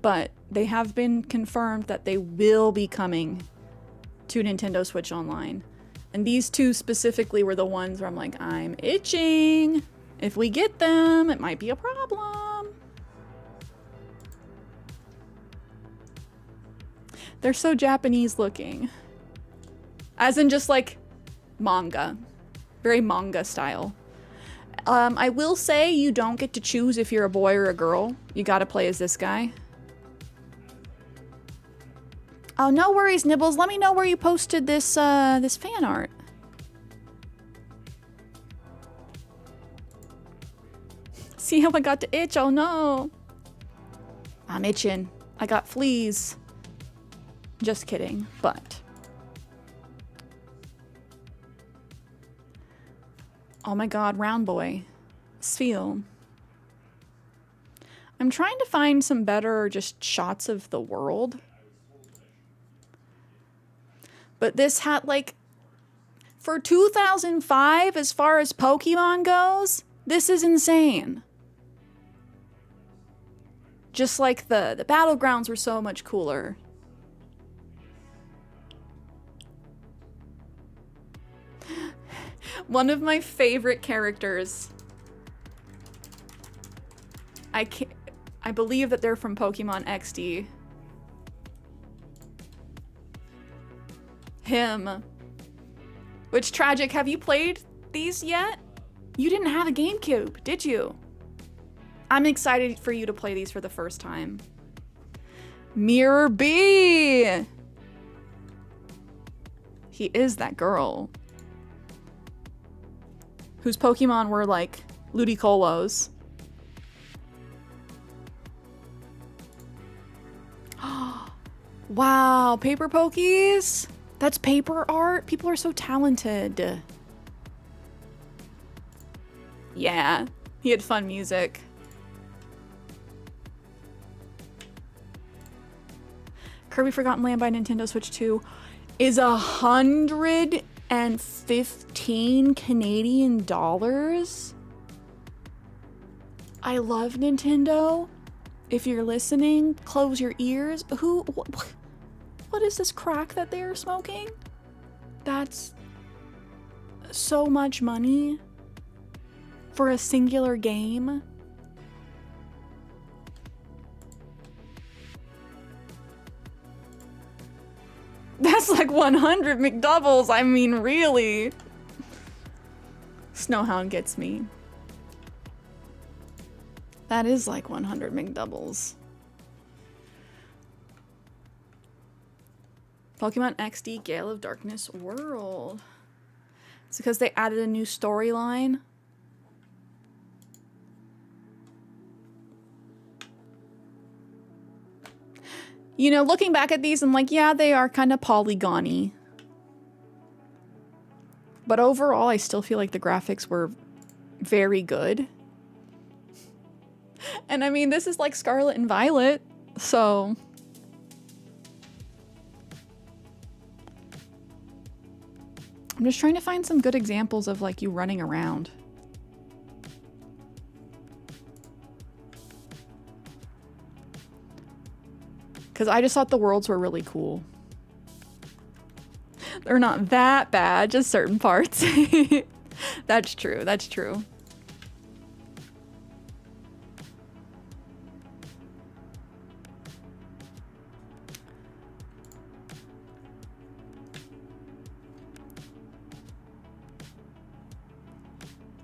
but they have been confirmed that they will be coming to Nintendo Switch Online. And these two specifically were the ones where I'm like, I'm itching. If we get them, it might be a problem. They're so Japanese looking. As in just like manga. Very manga style. I will say you don't get to choose if you're a boy or a girl. You gotta play as this guy. Oh, no worries, Nibbles. Let me know where you posted this this fan art. See how I got to itch? Oh no. I'm itching. I got fleas. Just kidding, but. Oh my god, Round Boy. Sfeel. I'm trying to find some better just shots of the world. But this had like, for 2005, as far as Pokemon goes, this is insane. Just like the battlegrounds were so much cooler. One of my favorite characters. I believe that they're from Pokemon XD. Him. Which, Tragic, have you played these yet? You didn't have a GameCube, did you? I'm excited for you to play these for the first time. Mirror B! He is that girl. Whose Pokemon were like Ludicolo's. Wow, paper Pokies? That's paper art? People are so talented. Yeah, he had fun music. Kirby Forgotten Land by Nintendo Switch 2 is 115 Canadian dollars. I love Nintendo. If you're listening, close your ears. What is this crack that they are smoking? That's so much money for a singular game. That's like 100 McDoubles. I mean, really. Snowhound gets me. That is like 100 McDoubles. Pokemon XD Gale of Darkness World. It's because they added a new storyline. You know, looking back at these, I'm like, yeah, they are kind of polygon-y. But overall, I still feel like the graphics were very good. And I mean, this is like Scarlet and Violet, so... I'm just trying to find some good examples of like you running around. Because I just thought the worlds were really cool. They're not that bad, just certain parts. That's true, that's true.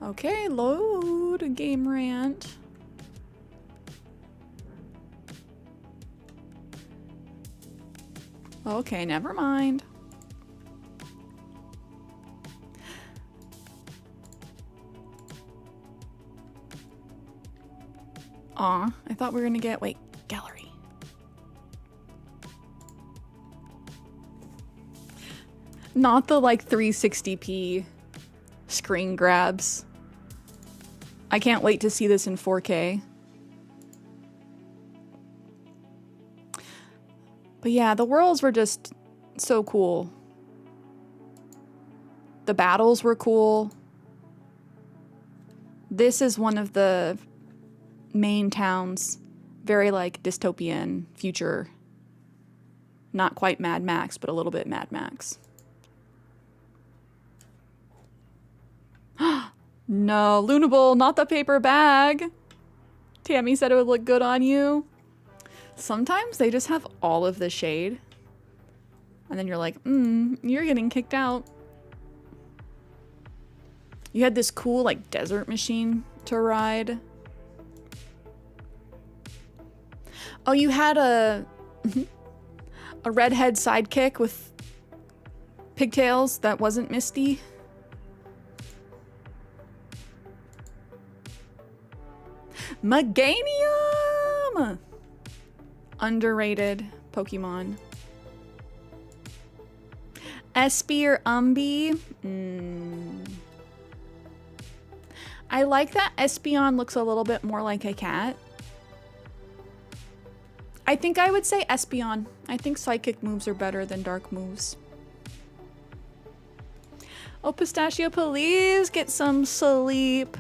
Okay, load a game rant. Okay, never mind. Aw, I thought we were gonna get, wait, gallery. Not the like 360p screen grabs. I can't wait to see this in 4K. But yeah, the worlds were just so cool. The battles were cool. This is one of the main towns. Very like dystopian future. Not quite Mad Max, but a little bit Mad Max. No, Lunable, not the paper bag. Tammy said it would look good on you. Sometimes they just have all of the shade. And then you're like, you're getting kicked out. You had this cool like desert machine to ride. Oh, you had a redhead sidekick with pigtails that wasn't Misty. Meganium! Underrated Pokemon. Espy or Umby? I like that Espeon looks a little bit more like a cat. I think I would say Espeon. I think psychic moves are better than dark moves. Oh, Pistachio, please get some sleep.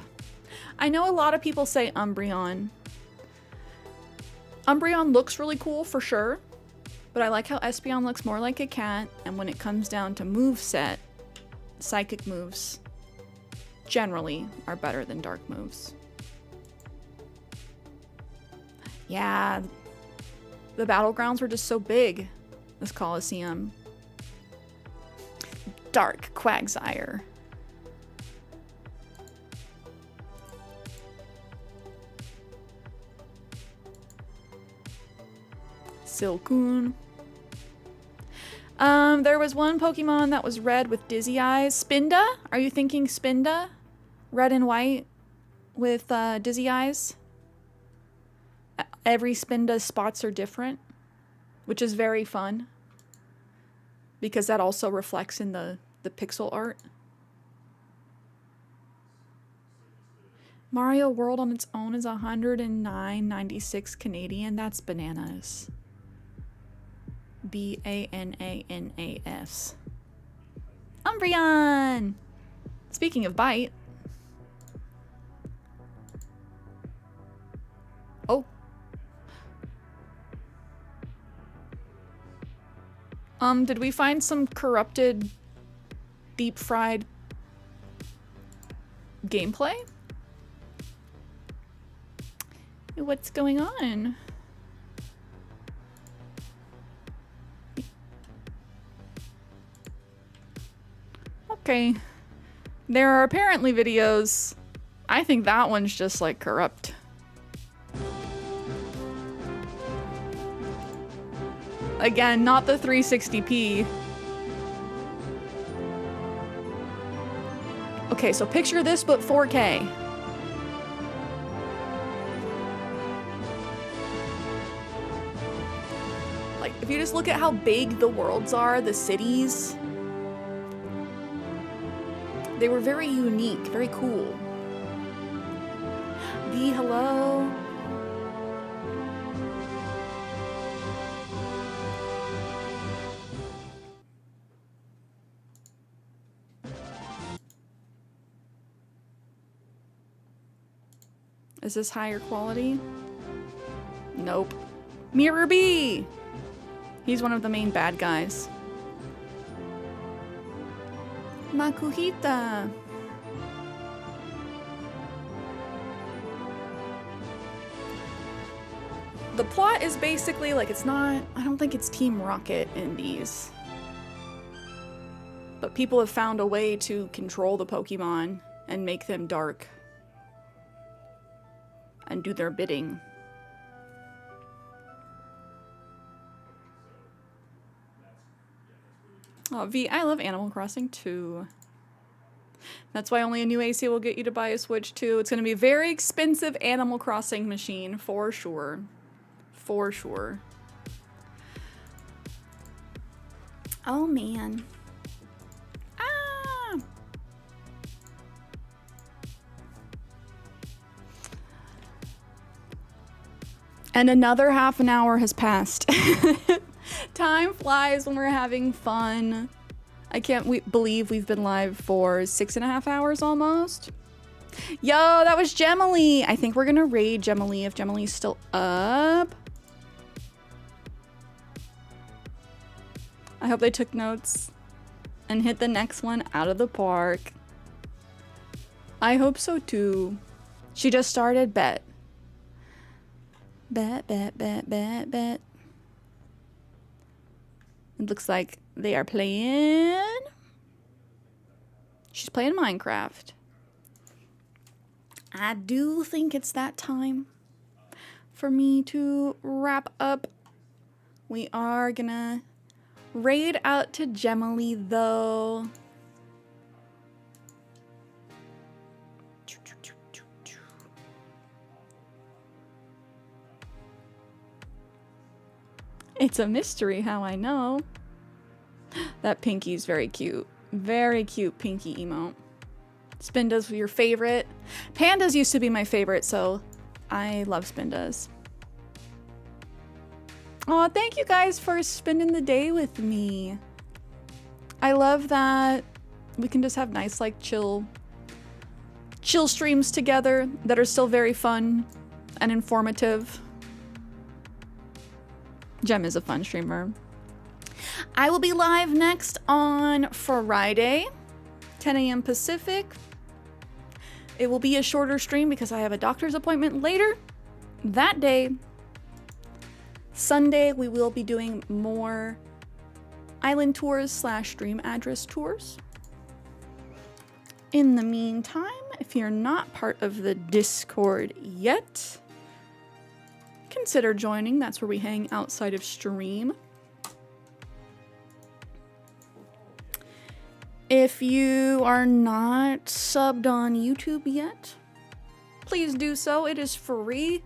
I know a lot of people say Umbreon. Umbreon looks really cool for sure, but I like how Espeon looks more like a cat, and when it comes down to moveset, psychic moves generally are better than dark moves. Yeah, the battlegrounds were just so big, this Coliseum. Dark Quagsire. Silcoon. There was one Pokemon that was red with dizzy eyes. Spinda? Are you thinking Spinda? Red and white with dizzy eyes? Every Spinda's spots are different, which is very fun because that also reflects in the pixel art. Mario World on its own is $109.96 Canadian. That's bananas. B-A-N-A-N-A-S. Umbreon! Speaking of bite. Oh. Did we find some corrupted, deep-fried gameplay? What's going on? Okay. There are apparently videos. I think that one's just like corrupt. Again, not the 360p. Okay, so picture this, but 4K. Like, if you just look at how big the worlds are, the cities, they were very unique, very cool. V, hello. Is this higher quality? Nope. Mirror B! He's one of the main bad guys. Makuhita! The plot is basically like, it's not, I don't think it's Team Rocket in these. But people have found a way to control the Pokemon and make them dark. And do their bidding. Oh, V, I love Animal Crossing too. That's why only a new AC will get you to buy a Switch too. It's going to be a very expensive Animal Crossing machine, for sure. For sure. Oh, man. Ah! And another half an hour has passed. Time flies when we're having fun. I can't believe we've been live for 6.5 hours almost. Yo, that was Gemily. I think we're gonna raid Gemily if Gemily's still up. I hope they took notes and hit the next one out of the park. I hope so too. She just started, bet. Bet. It looks like they are playing. She's playing Minecraft. I do think it's that time for me to wrap up. We are gonna raid out to Gemily though. It's a mystery how I know. That Pinky's very cute. Very cute Pinky emote. Spinda's your favorite. Pandas used to be my favorite, so I love Spindas. Aw, thank you guys for spending the day with me. I love that we can just have nice, like, chill streams together that are still very fun and informative. Gem is a fun streamer. I will be live next on Friday, 10 a.m. Pacific. It will be a shorter stream because I have a doctor's appointment later that day. Sunday, we will be doing more island tours / stream address tours. In the meantime, if you're not part of the Discord yet, consider joining. That's where we hang outside of stream. If you are not subbed on YouTube yet, please do so. It is free.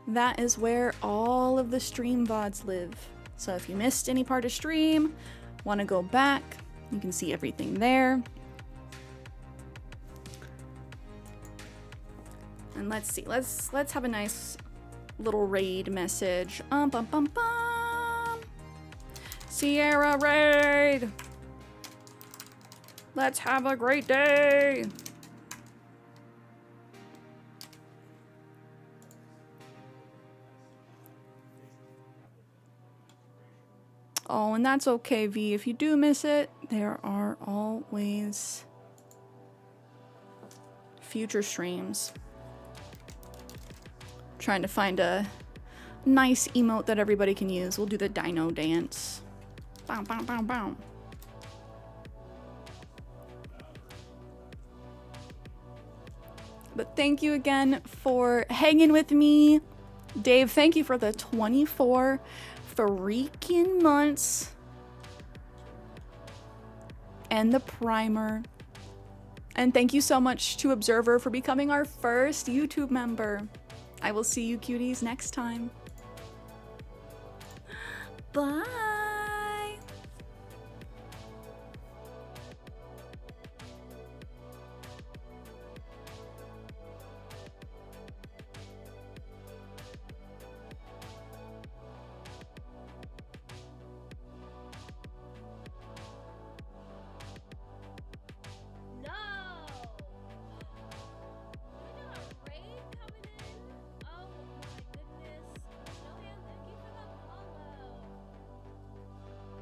That is where all of the stream VODs live. So if you missed any part of stream, want to go back, you can see everything there. And let's see. Let's have a nice little raid message. Cierra raid. Let's have a great day. Oh, and that's okay, V. If you do miss it, there are always future streams. Trying to find a nice emote that everybody can use. We'll do the dino dance. Bow, bow, bow, bow. But thank you again for hanging with me. Dave, thank you for the 24 freaking months. And the primer. And thank you so much to Observer for becoming our first YouTube member. I will see you cuties next time. Bye.